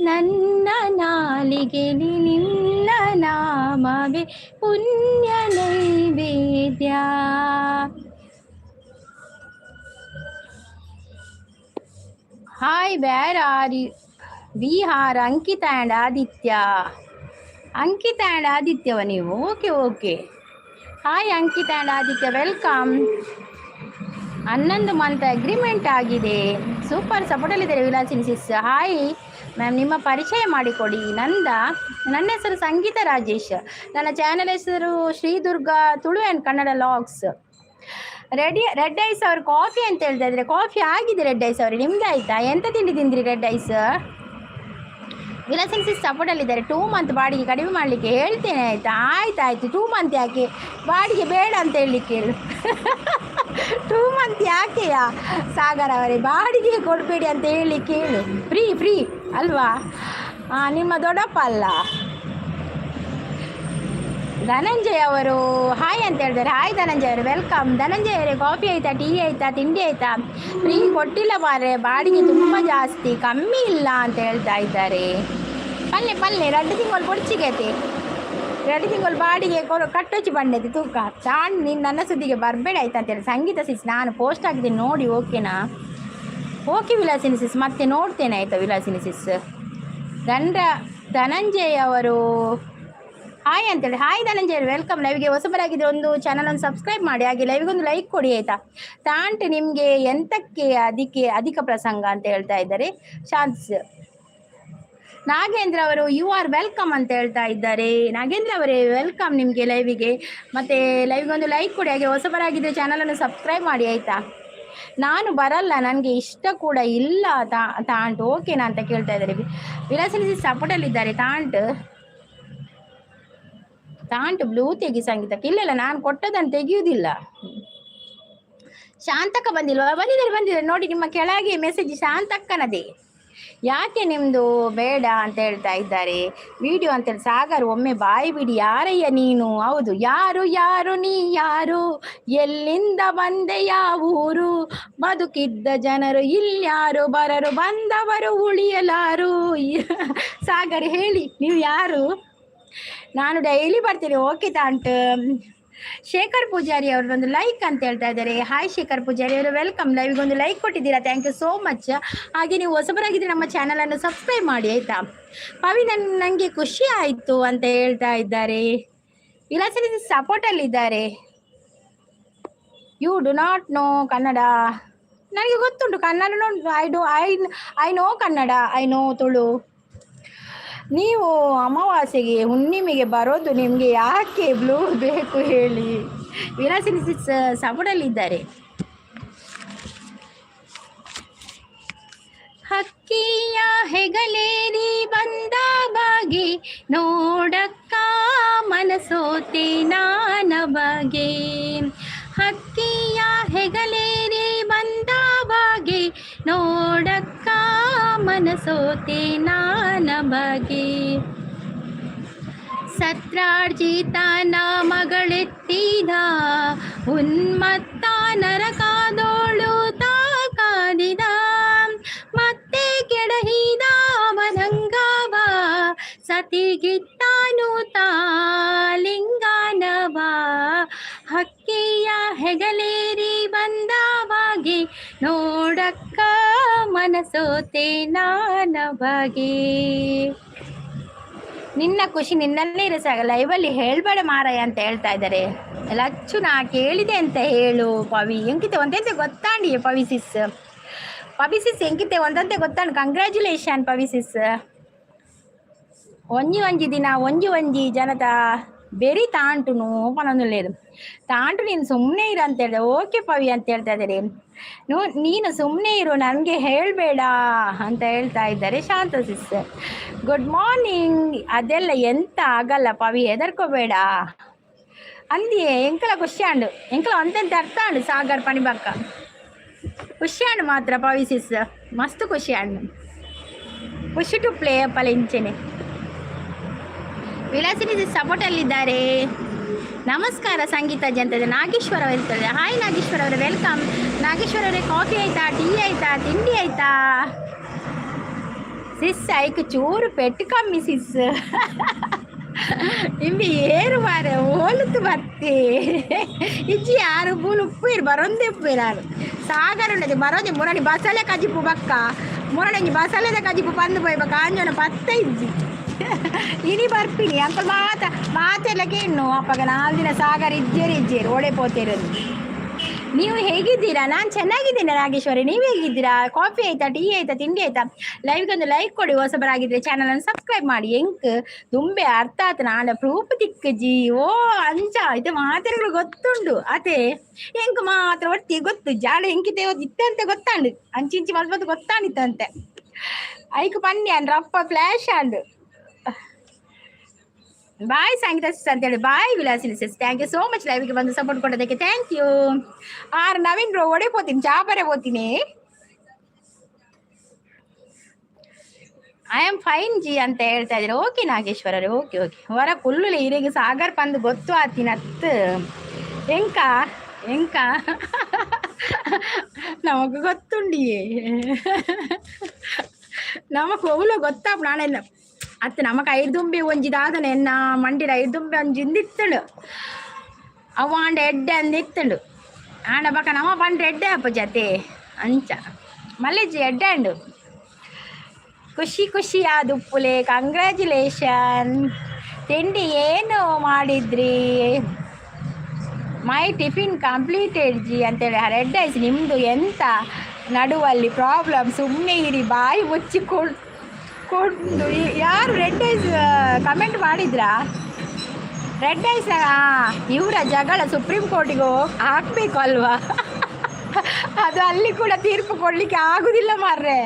ನನ್ನ ನಾಲಿಗೆಲಿ ನಿನ್ನ ನಾಮವೇ ಪುಣ್ಯ ನೈವೇದ್ಯ. Hi where are you? We are Ankita and ಆದಿತ್ಯವ ನೀವು? Okay. Hi Ankita and Aditya, welcome. 11 month agreement ಆಗಿದೆ. ಸೂಪರ್ ಸಪೋರ್ಟಲ್ಲಿದ್ದಾರೆ ವಿಲಾಸಿನಿ ಸಿಸ್. ಹಾಯ್ ಮ್ಯಾಮ್, ನಿಮ್ಮ ಪರಿಚಯ ಮಾಡಿಕೊಡಿ. ನನ್ನ ಹೆಸರು ಸಂಗೀತ ರಾಜೇಶ್. ನನ್ನ ಚಾನಲ್ ಹೆಸರು Sridurga Tulu and Kannada vlogs. Red eyes ಅವ್ರು ಕಾಫಿ ಅಂತ ಹೇಳ್ತಾ ಇದ್ದಾರೆ. ಕಾಫಿ ಆಗಿದೆ ರೆಡ್ ಐಸ್ ಅವ್ರಿಗೆ, ನಿಮ್ದು ಆಯಿತಾ? ಎಂತ ತಿಂಡಿ ತಿಂದ್ರಿ ರೆಡ್ ಐಸ್? ವಿಲಾಸಿನ್ ಸಿಸ್ ಸಪೋರ್ಟಲ್ಲಿದ್ದಾರೆ. 2 ಮಂತ್ ಬಾಡಿಗೆ ಕಡಿಮೆ ಮಾಡಲಿಕ್ಕೆ ಹೇಳ್ತೇನೆ ಆಯಿತಾ? ಆಯ್ತು 2 ಮಂತ್ ಯಾಕೆ ಬಾಡಿಗೆ ಬೇಡ ಅಂತ ಹೇಳಲಿಕ್ಕೆ ಹೇಳು. 2 ಮಂತ್ ಯಾಕೆಯಾ ಸಾಗರ್ ಅವರೇ, ಬಾಡಿಗೆ ಕೊಡಬೇಡಿ ಅಂತ ಹೇಳಲಿಕ್ಕೆ ಹೇಳು. ಫ್ರೀ ಅಲ್ವಾ? ನಿಮ್ಮ ದೊಡ್ಡಪ್ಪ ಅಲ್ಲ. ಧನಂಜಯ್ ಅವರು ಹಾಯ್ ಅಂತ ಹೇಳಿದ್ದಾರೆ. ಹಾಯ್ ಧನಂಜಯ್ ಅವರು, ವೆಲ್ಕಮ್. ಧನಂಜಯ್ ಅವರೇ, ಕಾಫಿ ಆಯಿತಾ, ಟೀ ಆಯಿತಾ, ತಿಂಡಿ ಆಯಿತಾ? ಫ್ರೀ ಕೊಟ್ಟಿಲ್ಲ ಮಾರೆ, ಬಾಡಿಗೆ ತುಂಬ ಜಾಸ್ತಿ, ಕಮ್ಮಿ ಇಲ್ಲ ಅಂತ ಹೇಳ್ತಾ ಇದ್ದಾರೆ. ಪಲ್ಲೆ 2 ತಿಂಗಳು ಪೊಡ್ಚಿಗೈತೆ, 2 ತಿಂಗಳು ಬಾಡಿಗೆ ಕಟ್ಟೋಚಿ ಬಂಡೈತಿ ತೂಕ. ನನ್ನ ಸುದ್ದಿಗೆ ಬರಬೇಡ ಆಯ್ತಾ ಅಂತೇಳಿ. ಸಂಗೀತ ಸಿಸ್, ನಾನು ಪೋಸ್ಟ್ ಆಗಿದ್ದೀನಿ ನೋಡಿ, ಓಕೆನಾ? ಓಕೆ ವಿಲಾಸಿನಿ ಸಿಸ್, ಮತ್ತೆ ನೋಡ್ತೇನೆ ಆಯಿತಾ ವಿಲಾಸಿನಿ ಸಿಸ್. ಧನಂಜಯ್ ಅವರು ಹಾಯ್ ಅಂತೇಳಿ. Hi Dhananjay, welcome. ಲೈವ್ಗೆ ಹೊಸಬರಾಗಿದ್ದರೆ ಒಂದು ಚಾನಲನ್ನು ಸಬ್ಸ್ಕ್ರೈಬ್ ಮಾಡಿ, ಹಾಗೆ ಲೈವ್ಗೊಂದು ಲೈಕ್ ಕೊಡಿ ಆಯಿತಾ. ತಾಂಟ್ ನಿಮಗೆ ಎಂತಕ್ಕೆ ಅಧಿಕ ಪ್ರಸಂಗ ಅಂತ ಹೇಳ್ತಾ ಇದ್ದಾರೆ ಶಾಂತ್ಸ್. ನಾಗೇಂದ್ರ ಅವರು ಯು ಆರ್ ವೆಲ್ಕಮ್ ಅಂತ ಹೇಳ್ತಾ ಇದ್ದಾರೆ. ನಾಗೇಂದ್ರ ಅವರೇ ವೆಲ್ಕಮ್ ನಿಮಗೆ ಲೈವಿಗೆ. ಮತ್ತು ಲೈವ್ಗೊಂದು ಲೈಕ್ ಕೊಡಿ, ಹಾಗೆ ಹೊಸಬರಾಗಿದ್ದರೆ ಚಾನಲನ್ನು ಸಬ್ಸ್ಕ್ರೈಬ್ ಮಾಡಿ ಆಯಿತಾ. ನಾನು ಬರಲ್ಲ, ನನಗೆ ಇಷ್ಟ ಕೂಡ ಇಲ್ಲ ತಾಂಟ್, ಓಕೆನಾ ಅಂತ ಕೇಳ್ತಾ ಇದ್ದಾರೆ. ವಿಲಾಸಿನಿ ಸಪೋರ್ಟಲ್ಲಿದ್ದಾರೆ. ತಾಂಟ್ ಬ್ಲೂ ತೆಗಿ ಸಂಗೀತಕ್ಕೆ. ಇಲ್ಲ ನಾನು ಕೊಟ್ಟದನ್ನು ತೆಗೆಯುವುದಿಲ್ಲ. ಶಾಂತಕ್ಕ ಬಂದಿಲ್ವಾ? ಬಂದಿದ್ದಾರೆ ನೋಡಿ, ನಿಮ್ಮ ಕೆಳಗೆ ಮೆಸೇಜ್ ಶಾಂತಕ್ಕನದೇ. ಯಾಕೆ ನಿಮ್ಮದು ಬೇಡ ಅಂತ ಹೇಳ್ತಾ ಇದ್ದಾರೆ ವಿಡಿಯೋ ಅಂತೇಳಿ. ಸಾಗರ್ ಒಮ್ಮೆ ಬಾಯಿ ಬಿಡಿ, ಯಾರಯ್ಯ ನೀನು? ಹೌದು, ಯಾರು ಯಾರು ನೀ ಯಾರು, ಎಲ್ಲಿಂದ ಬಂದೆ ಯಾವ ಊರು, ಬದುಕಿದ್ದ ಜನರು ಇಲ್ಯಾರು, ಬರರು ಬಂದವರು ಉಳಿಯಲಾರು. ಸಾಗರ್ ಹೇಳಿ, ನೀವು ಯಾರು? ನಾನು ಡೈಲಿ ಬರ್ತೀನಿ. ಓಕೆ ತಾಂಟ್. ಶೇಖರ್ ಪೂಜಾರಿ ಅವರು ಒಂದು ಲೈಕ್ ಅಂತ ಹೇಳ್ತಾ ಇದ್ದಾರೆ. ಹಾಯ್ ಶೇಖರ್ ಪೂಜಾರಿ ಅವರು, ವೆಲ್ಕಮ್. ಲೈವ್ಗೆ ಒಂದು ಲೈಕ್ ಕೊಟ್ಟಿದ್ದೀರಾ, ಥ್ಯಾಂಕ್ ಯು ಸೋ ಮಚ್. ಹಾಗೆ ನೀವು ಹೊಸಬರಾಗಿದ್ದರೆ ನಮ್ಮ ಚಾನಲನ್ನು ಸಬ್ಸ್ಕ್ರೈಬ್ ಮಾಡಿ ಆಯಿತಾ. ಪವಿ, ನನಗೆ ಖುಷಿ ಆಯಿತು ಅಂತ ಹೇಳ್ತಾ ಇದ್ದಾರೆ. ವಿಲಾಸರಿ ಸಪೋರ್ಟಲ್ಲಿದ್ದಾರೆ. You do not know Kannada. ನನಗೆ ಗೊತ್ತುಂಟು Kannada. I know Kannada, I know Tulu. ನೀವು ಅಮಾವಾಸ್ಯೆಗೆ ಹುಣ್ಣಿಮೆಗೆ ಬರೋದು ನಿಮಗೆ ಯಾಕೆ ಬ್ಲೂ ಬೇಕು ಹೇಳಿ? ವಿಲಾಸಿನಿ ಸಪೋರ್ಟಲ್ಲಿದ್ದಾರೆ. ಹಕ್ಕಿಯ ಹೆಗಲೇರಿ ಬಂದ ಬಾಗೆ ನೋಡಕ್ಕ ಮನಸೋತೆ ನಾನ ಬಗೆ. ಹಕ್ಕಿಯ ಹೆಗಲೇರಿ ಬಂದ ಬಾಗೆ ನೋಡಕ್ಕ ಮನಸೋತೆ ನಾನ ಬಗೆ. ಸತ್ರಾರ್ಜಿತನ ಮಗಳೆತ್ತಿದ ಉನ್ಮತ್ತ ನರಕಾದೋಳು ತಾಕಾದಿದ. ಮತ್ತೆ ಕೆಡಹಿದ ಅವನಂಗವ ಸತಿಗಿತ್ತಾನು ತಾಲಿಂಗಾನವ. ಹಕ್ಕಿಯ ಹೆಗಲೇರಿ ಬಂದವಾಗೆ ನೋಡಕ್ಕ ಮನಸೋತೆ ನಾನ ಬಗೆ. ನಿನ್ನ ಖುಷಿ ನಿನ್ನಲ್ಲೇ ಇರಸಾಗ, ಲೈವಲ್ಲಿ ಹೇಳ್ಬೇಡ ಮಾರಾಯ ಅಂತ ಹೇಳ್ತಾ ಇದ್ದಾರೆ. ಲಚ್ಚು ನಾ ಕೇಳಿದೆ ಅಂತ ಹೇಳು ಪವಿ. ಎಂಕಿತೆ ಒಂದಂತೆ ಗೊತ್ತಾಂಡಿ ಪವಿ ಸಿಸ್ ಎಂಕಿತೆ ಒಂದಂತೆ ಗೊತ್ತಾಂಡು. ಕಂಗ್ರ್ಯಾಚುಲೇಷನ್ ಪವಿ ಸಿಸ್. ಒಂಜಿ ದಿನ ಒಂಜಿ ಜನತ ಬೆರಿ ತಾಂಟುನು ಪನೊಂದುಲ್ಲೇರು ತಾಂಟು. ನೀನು ಸುಮ್ಮನೆ ಇರು ಅಂತ ಹೇಳಿದೆ. ಓಕೆ ಪವಿ ಅಂತ ಹೇಳ್ತಾ ಇದ್ದಾರೆ. ನೀನು ಸುಮ್ಮನೆ ಇರು, ನನಗೆ ಹೇಳಬೇಡ ಅಂತ ಹೇಳ್ತಾ ಇದ್ದಾರೆ ಶಾಂತ ಸಿಸ್. Good morning. ಅದೆಲ್ಲ ಎಂತ ಆಗಲ್ಲ ಪವಿ, ಹೆದರ್ಕೋಬೇಡ ಅಂದಿಯೇ. ಎಂಕಲ ಖುಷಿಯಾಂಡು, ಎಂಕಲ ಅಂತೆಂತ ಅರ್ಥ ಅಂಡು ಸಾಗರ್ ಪಣಿಬಕ್ಕ ಖುಷಿಯಾಂಡು ಮಾತ್ರ ಪವಿ ಸಿಸ್. ಮಸ್ತ್ ಖುಷಿಯಾಂಡು. ಖುಷಿ ಟು ಪ್ಲೇ ಅಪ್ಪಲ್ಲ ಇಂಚೆನೆ. ವಿಲಾಸಿನಿ ಸಪೋರ್ಟಲ್ಲಿದ್ದಾರೆ. ನಮಸ್ಕಾರ ಸಂಗೀತ ಜನತೆ. ನಾಗೇಶ್ವರ ಅವರು ಇರ್ತಾರೆ. ಹಾಯ್ ನಾಗೇಶ್ವರ ಅವರೇ, ವೆಲ್ಕಮ್. ನಾಗೇಶ್ವರ ಅವರೇ, ಕಾಫಿ ಆಯ್ತಾ, ಟೀ ಆಯ್ತಾ, ತಿಂಡಿ ಆಯ್ತಾ? ಸಿಸ್ ಐಕ್ ಚೂರು ಪೆಟ್ಟು ಕಮ್ಮಿ ಸಿಸ್. ನಿಂಬಿ ಏರು ಮಾರ ಓಲುತ್ತು ಬರ್ತೆ ಇಜ್ಜಿ ಯಾರು ಬೂಲು ಉಪ್ಪು ಇರು ಬರೊಂದೇ ಉಪ್ಪು ಇರಾರು. ಸಾಗರ ಉಂಡದೆ ಬರೋದೆ ಮುರಣಿ ಬಸಳೆ ಕಜಿಪು ಬಕ್ಕ ಮುರಣಿ ಬಸಳೆದ ಕಜಿಪು ಬಂದು ಪೋಯ್ ಬಕ್ಕ ಅಂಜನ ಪತ್ತ ಇಜ್ಜಿ ಇನಿ ಬರ್ಪಿನಿ ಅಂತ ಮಾತೆಲ್ಲ ಕೇಳು ಅಪ್ಪಗ 4 ದಿನ ಸಾಗರ ಇಜ್ಜೇರಿ ಓಡೆ ಪೋತಿರೋದು. ನೀವು ಹೇಗಿದ್ದೀರಾ? ನಾನು ಚೆನ್ನಾಗಿದ್ದೀನಿ ನಾಗೇಶ್ವರಿ, ನೀವು ಹೇಗಿದ್ದೀರಾ? ಕಾಫಿ ಆಯ್ತಾ, ಟೀ ಆಯ್ತಾ, ತಿಂಡಿ ಆಯ್ತಾ? ಲೈವ್ಗೊಂದು ಲೈಕ್ ಕೊಡಿ. ಹೊಸಬರಾಗಿದ್ದರೆ ಚಾನಲನ್ನು ಸಬ್ಸ್ಕ್ರೈಬ್ ಮಾಡಿ. ಎಂಕ್ ತುಂಬೆ ಅರ್ಥ ಆಯ್ತು ನಾಡ ಪ್ರೂಫ್ ತಿಕ್ಕಜಿ. ಓ ಅಂಚ ಇದು ಮಾತೆಗಳು ಗೊತ್ತುಂಡು ಅದೇ ಎಂಕ್ ಮಾತ್ರ ಒಟ್ಟಿ ಗೊತ್ತು. ಜಾಡ ಎಂಕಿತೆ ಇತ್ತಂತೆ ಗೊತ್ತಾಂಡು, ಅಂಚಿಂಚಿ ಮಲ್ಪತ್ತು ಗೊತ್ತಾಣಿತ್ತಂತೆ. Hike ಪನ್ಯ ರಪ್ಪ flash ಆಂಡು. ಬಾಯ್ ಸಂಗೀತ ಸಿಸ್ ಅಂತೇಳಿ. Bye Vilasini sis, thank you so much ಲೈವ್ಗೆ ಬಂದು ಸಪೋರ್ಟ್ ಕೊಡೋದಕ್ಕೆ. Thank you. ನವೀನ್ ಬ್ರೋ ಒಡೆ ಪೋತೀನಿ, ಚಾಪರೆ ಪೋತೀನಿ. ಐ ಆಮ್ ಫೈನ್ ಜಿ ಅಂತ ಹೇಳ್ತಾ ಇದ್ದಾರೆ. ಓಕೆ ನಾಗೇಶ್ವರ, ಓಕೆ ಹೊರ ಕುಲ್ಲುಲೆ ಇರಿಗೆ ಸಾಗರ್ ಪಂದು ಗೊತ್ತು ಆತಿನತ್ತು ಎಂಕ ನಮಗ ಗೊತ್ತುಂಡಿಯೇ, ನಮಕ್ ಹೋಗ್ಲು ಗೊತ್ತಾಪ. ನಾಳೆಲ್ಲ ಅತ್ತ ನಮಕ್ 5 ದುಂಬಿ ಒಂಜಿದಾದನೆ ಎನ್ನ ಮಂಡಿರ 5 ದುಂಬಿ ಒಂಜಿಂದಿತ್ತಳು ಅವಾಂಡ ಎಡ್ಡೆ ಅಂದಿತ್ತಳು. ಆಂಡ ಬಕ್ಕ ನಮ್ಮ ಪಂಡ್ರೆ ಎಡ್ಡೆ ಅಪ್ಪ ಜತೆ ಅಂಚ ಮಲ್ಲೆಜ್ಜಿ ಎಡ್ಡೆ ಅಂಡು. ಖುಷಿ ಆದುಪ್ಪುಲೆ. ಕಂಗ್ರ್ಯಾಚುಲೇಷನ್. ತಿಂಡಿ ಏನು ಮಾಡಿದ್ರಿ? ಮೈ ಟಿಫಿನ್ ಕಂಪ್ಲೀಟೆಡ್ ಜಿ ಅಂತೇಳಿ. ರೆಡ್ ಐಸ್ ನಿಮ್ಮದು ಎಂತ ನಡುವಲ್ಲಿ ಪ್ರಾಬ್ಲಮ್? ಸುಮ್ಮನೆ ಇರಿ, ಬಾಯಿ ಮುಚ್ಚಿಕೊಂಡು ಯಾರು ರೆಡ್ ಐಸ್ ಕಮೆಂಟ್ ಮಾಡಿದ್ರಾ? ರೆಡ್ ಐಸ್ ಇವರ ಜಗಳ ಸುಪ್ರೀಂ ಕೋರ್ಟಿಗೂ ಹಾಕಬೇಕು ಅಲ್ವಾ? ಅದು ಅಲ್ಲಿ ಕೂಡ ತೀರ್ಪು ಕೊಡಲಿಕ್ಕೆ ಆಗುದಿಲ್ಲ ಮಾರ್ರೆ.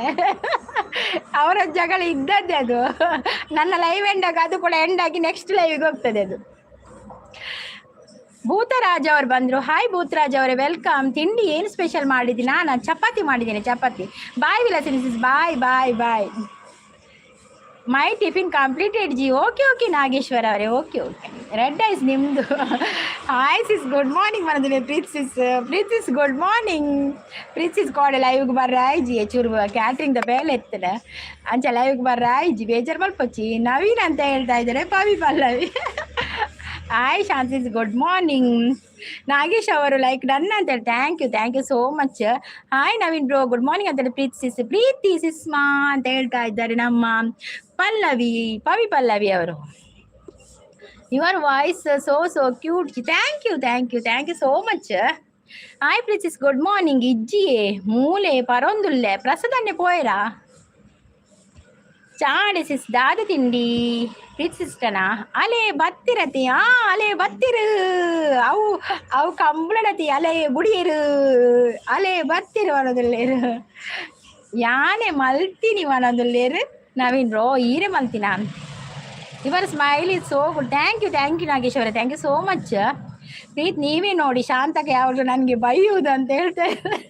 ಅವರ ಜಗಳ ಇದ್ದದ್ದೇ ಅದು. ನನ್ನ ಲೈವ್ ಎಂಡಾಗಿ ಅದು ಕೂಡ ಎಂಡಾಗಿ ನೆಕ್ಸ್ಟ್ ಲೈವಿಗೆ ಹೋಗ್ತದೆ ಅದು. ಭೂತರಾಜ್ ಅವ್ರು ಬಂದರು. ಹಾಯ್ ಭೂತರಾಜ್ ಅವರೇ, ವೆಲ್ಕಮ್. ತಿಂಡಿ ಏನು ಸ್ಪೆಷಲ್ ಮಾಡಿದ್ದೀನಿ? ನಾನು ಚಪಾತಿ ಮಾಡಿದ್ದೀನಿ, ಚಪಾತಿ. ಬಾಯ್ ವಿಲಾಸಿನಿಸ್, bye bye bye. My tiffin completed ji. Okay Nageshwara ಅವರೇ, ಓಕೆ. ರೆಡ್ ಐಸ್ ನಿಮ್ಮದು. ಹಾಯ್ ಸಿಸ್, ಗುಡ್ ಮಾರ್ನಿಂಗ್ ಮನದಿನಿ. ಪ್ರೀತಿಸ್ ಗುಡ್ ಮಾರ್ನಿಂಗ್. ಪ್ರೀತಿಸ್ ಕೋಡೆ ಲೈವ್ಗೆ ಬರ್ರಾಯ್ಜಿ ಚೂರು ಕ್ಯಾಟ್ರಿಂಗ್ದ ಬೇಲೆ ಎತ್ತದ ಅಂಚ ಲೈವ್ಗೆ ಬರ್ರಾಯ್ಜಿ ಬೇಜಾರು ಮಲ್ಪಚ್ಚಿ. ನವೀನ್ ಅಂತ ಹೇಳ್ತಾ ಇದ್ದಾರೆ, ಪಲ್ಲವಿ. ಹಾಯ್ ಶಾಂತಿಸ್, ಗುಡ್ ಮಾರ್ನಿಂಗ್. ನಾಗೇಶ್ ಅವರು ಲೈಕ್ ಡನ್ ಅಂತೇಳಿ, thank you so much. Hi Naveen bro, good morning ಅಂತೇಳಿ ಪ್ರೀತಿ ಸಿಸ್ಮಾ ಅಂತ ಹೇಳ್ತಾ ಇದ್ದಾರೆ ನಮ್ಮ ಪಲ್ಲವಿ ಅವರು. Your voice so cute. Thank you so much. Hi ಪ್ರೀತಿಸ್, ಗುಡ್ ಮಾರ್ನಿಂಗ್. ಇಜ್ಜಿಯೇ ಮೂಲೆ ಪರೊಂದುಲ್ಲೆ ಪ್ರಸದನ್ನೇ ಪೋಯರಾ ಚಾಡೆ ಸಿಸ್ ದಾದ ತಿಂಡಿ ಪ್ರೀತಿಸಿಷ್ಟನಾ ಅಲೆ ಬತ್ತಿರತಿ. ಅಲೆ ಬತ್ತಿರು ಅವು ಕಂಬಳತಿ ಅಲೆ ಬುಡಿಯರು ಅಲೆ ಬತ್ತಿರು ಅನ್ನೋದಿಲ್ಲೇರು ಯಾನೆ ಮಲ್ತೀನಿ ಅನ್ನೋದಿಲ್ಲೇರು. ನವೀನ್ ರೋ ಈರೆ ಮಲ್ತೀನ. ಇವರ smile is so good. Thank you Nagesh ಅವರೇ, thank you so much. Preeth ನೀವೇ ನೋಡಿ ಶಾಂತಕ್ಕೆ ಯಾವಾಗಲೂ ನನಗೆ ಬೈಯುವುದು ಅಂತ ಹೇಳ್ತಾ ಇದ್ದಾರೆ.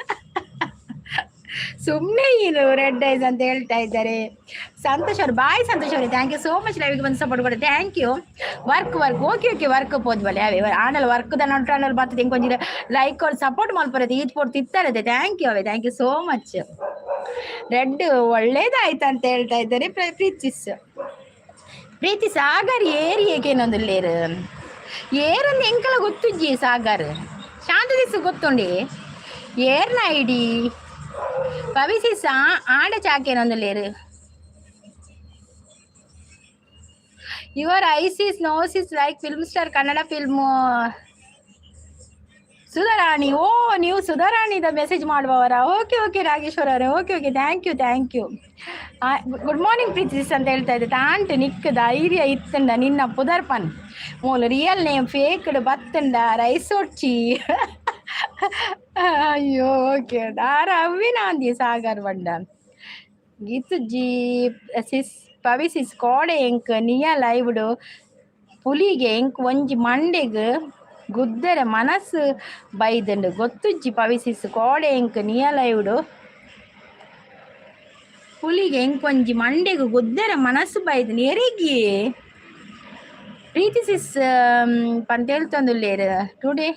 ಸುಮ್ಮನೆ ಏನು ರೆಡ್ ಐಸ್ ಅಂತ ಹೇಳ್ತಾ ಇದ್ದಾರೆ. ಸಂತೋಷ್ ಅವರು, ಬಾಯ್ ಸಂತೋಷ್ ಅವರೇ, ಥ್ಯಾಂಕ್ ಯು ಸೋ ಮಚ್. ಲೈವ್ಗೆ ಬಂದು ಸಪೋರ್ಟ್ ಕೊಡಿ, thank you. Work okay work ಪೋದ್ವಲ್ಲ ಯಾವೇ ಆನಲ್ ವರ್ಕ್ದ ನಂತರ ಆನಲ್ ಬರ್ತದೆ ಇಂಕೊಂಚ ಲೈಕ್ ಅವ್ರು ಸಪೋರ್ಟ್ ಮಾಡ್ಬರತ್ತೆ ಈದ್ ಪೋಟ್ ತಿತ್ತಾರದೆ. Thank you so much. Red ಒಳ್ಳೇದಾಯ್ತು ಅಂತ ಹೇಳ್ತಾ ಇದ್ದಾರೆ. ಪ್ರೀತಿ ಸಾಗರ್ ಏರಿಯೇನೊಂದು ಏರಂದು ಎಂಕಲ ಗೊತ್ತುಜ್ಜಿ ಸಾಗರ್ ಶಾಂತ ದಿವ್ಸ ಗೊತ್ತುಂಡಿ ಏರ್ನ ಐಡಿ ಪವಿಸಿಸ ಆಡ ಚಾಕೇನೊಂದು your eyes is nose is like film star Kannada film Sudharani. ನೀವು ಸುಧಾರಾಣಿದ ಮೆಸೇಜ್ ಮಾಡುವವರ? ಓಕೆ ರಾಗೇಶ್ವರ ಅವರೇ, okay thank you. Good morning ಪ್ರೀತಿಸ್ ಅಂತ ಹೇಳ್ತಾ ಇದ್ದೆ. ತಾಂಟ್ ನಿಕ್ಕ ಧೈರ್ಯ ಇತ್ತಂಡ ನಿನ್ನ ಪುದರ್ಪನ್ ಮೂಲ ರಿಯಲ್ ನೇಮ್ ಫೇಕ್ಡ್ ಬತ್ತಂಡ ರೈಸೊಡ್ಚಿ. ಅಯ್ಯೋ ಓಕೆ ದಾರ ಅವ್ವಿನಾಂದಿ ಸಾಗರ್ ಬಂಡ ಗೀತು ಜಿ ಸಿಸ್ ಪವಿಸಿಸ್ ಕೋಡೆ ಎಂಕ್ ನಿಯ ಲೈವ್ಡು ಪುಲಿಗೆ ಎಂಕ್ ಒಂಜಿ ಮಂಡೆಗ್ ಗುದ್ದರ ಮನಸ್ಸು ಬೈದಂಡು ಗೊತ್ತುಜ್ಜಿ ಪವಿಸಿಸ್ ಕೋಡೆ ಎಂಕ್ ನಿಯ ಲೈವ್ಡು ಪುಲಿಗೆ ಎಂಕೊಂಜಿ ಮಂಡೆಗ್ ಗುದ್ದರ ಮನಸ್ಸು ಬೈದಂಡು ಎರಿಗಿ ಪ್ರೀತಿಸಿಸ್ ಪಂತ ಹೇಳ್ತಂದುಲ್ಲೇರು ಟುಡೇ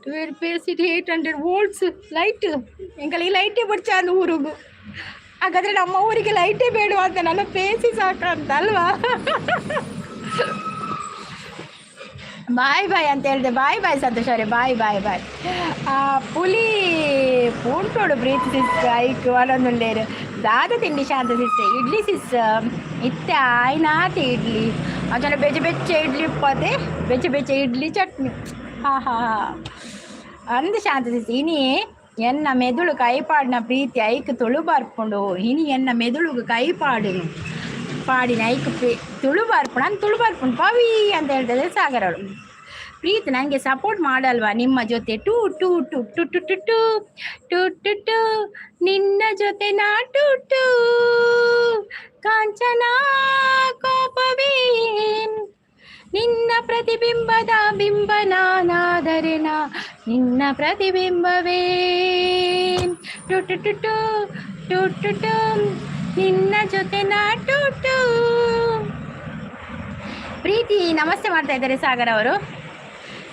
800 ವೋಲ್ಟ್ಸ್ ಲೈಟ್ ಎಂಕಲ್ಲಿ ಲೈಟೇ ಬಿಡ್ಚಾಂದು ಊರಿಗೂ. ಹಾಗಾದರೆ ನಮ್ಮ ಊರಿಗೆ ಲೈಟೇ ಬೇಡವಾ ಅಂತ ನನ್ನ ಪೇಸಿ ಸಾಕಂತ ಅಲ್ವಾ? ಬಾಯ್ ಅಂತ ಹೇಳಿದೆ. ಬಾಯ್ ಸಂತೋಷ್ ಅವರೇ, ಬಾಯ್. ಪುಲಿ ಪೂಂಟೋಡು ಪ್ರೀತಿ ಸಿಸ್ ಐಕ್ ಒಳೊಂದುಂಡೇರು ದಾದ ತಿಂಡಿ ಶಾಂತ ಸಿಸ್ ಇಡ್ಲಿ ಸಿಸ್ ಇತ್ತೆ ಆಯ್ನಾತಿ ಇಡ್ಲಿ ಅದನ್ನು ಬೆಚ್ಚೆ ಇಡ್ಲಿ ಇಪ್ಪತ್ತೆ ಬೆಚ್ಚೆ ಇಡ್ಲಿ ಚಟ್ನಿ. ಹಾ ಅಂದು ಶಾಂತ ಸಿಸ್ ಇನಿ ಎನ್ನ ಮೆದುಳು ಕೈಪಾಡಿನ ಪ್ರೀತಿ ಐಕ್ ತುಳು ಬರ್ಕೊಂಡು ಇನಿ ಎನ್ನ ಮೆದುಳುಗು ಕೈಪಾಡಿನು ಪಾಡಿನ ಐಕ್ ತುಳು ಬರ್ಪುಣ್ ಪವಿ ಅಂತ ಹೇಳ್ತಾರೆ ಸಾಗರ್ ಅವಳು. ಪ್ರೀತಿ ನನಗೆ ಸಪೋರ್ಟ್ ಮಾಡಲ್ವಾ ನಿಮ್ಮ ಜೊತೆ ಟು ಟು ಟು ಟು ಟು ಟು ಟು ಟು ಟು ಟು ನಿನ್ನ ಜೊತೆ ನಾ ಟು ಟು ಕಾಂಚನ ಕೋಪವೇ ನಿನ್ನ ಪ್ರತಿಬಿಂಬದ ಬಿಂಬ ನಾನಾದರೆ ನಾ ನಿನ್ನ ಪ್ರತಿಬಿಂಬವೇ ಟು ಟು ಟು ಟು ಟು ಟು ಟು ನಿನ್ನ ಜೊತೆ ನಾ ಟು ಟು. ಪ್ರೀತಿ ನಮಸ್ತೆ ಮಾಡ್ತಾ ಇದ್ದಾರೆ ಸಾಗರ್ ಅವರು.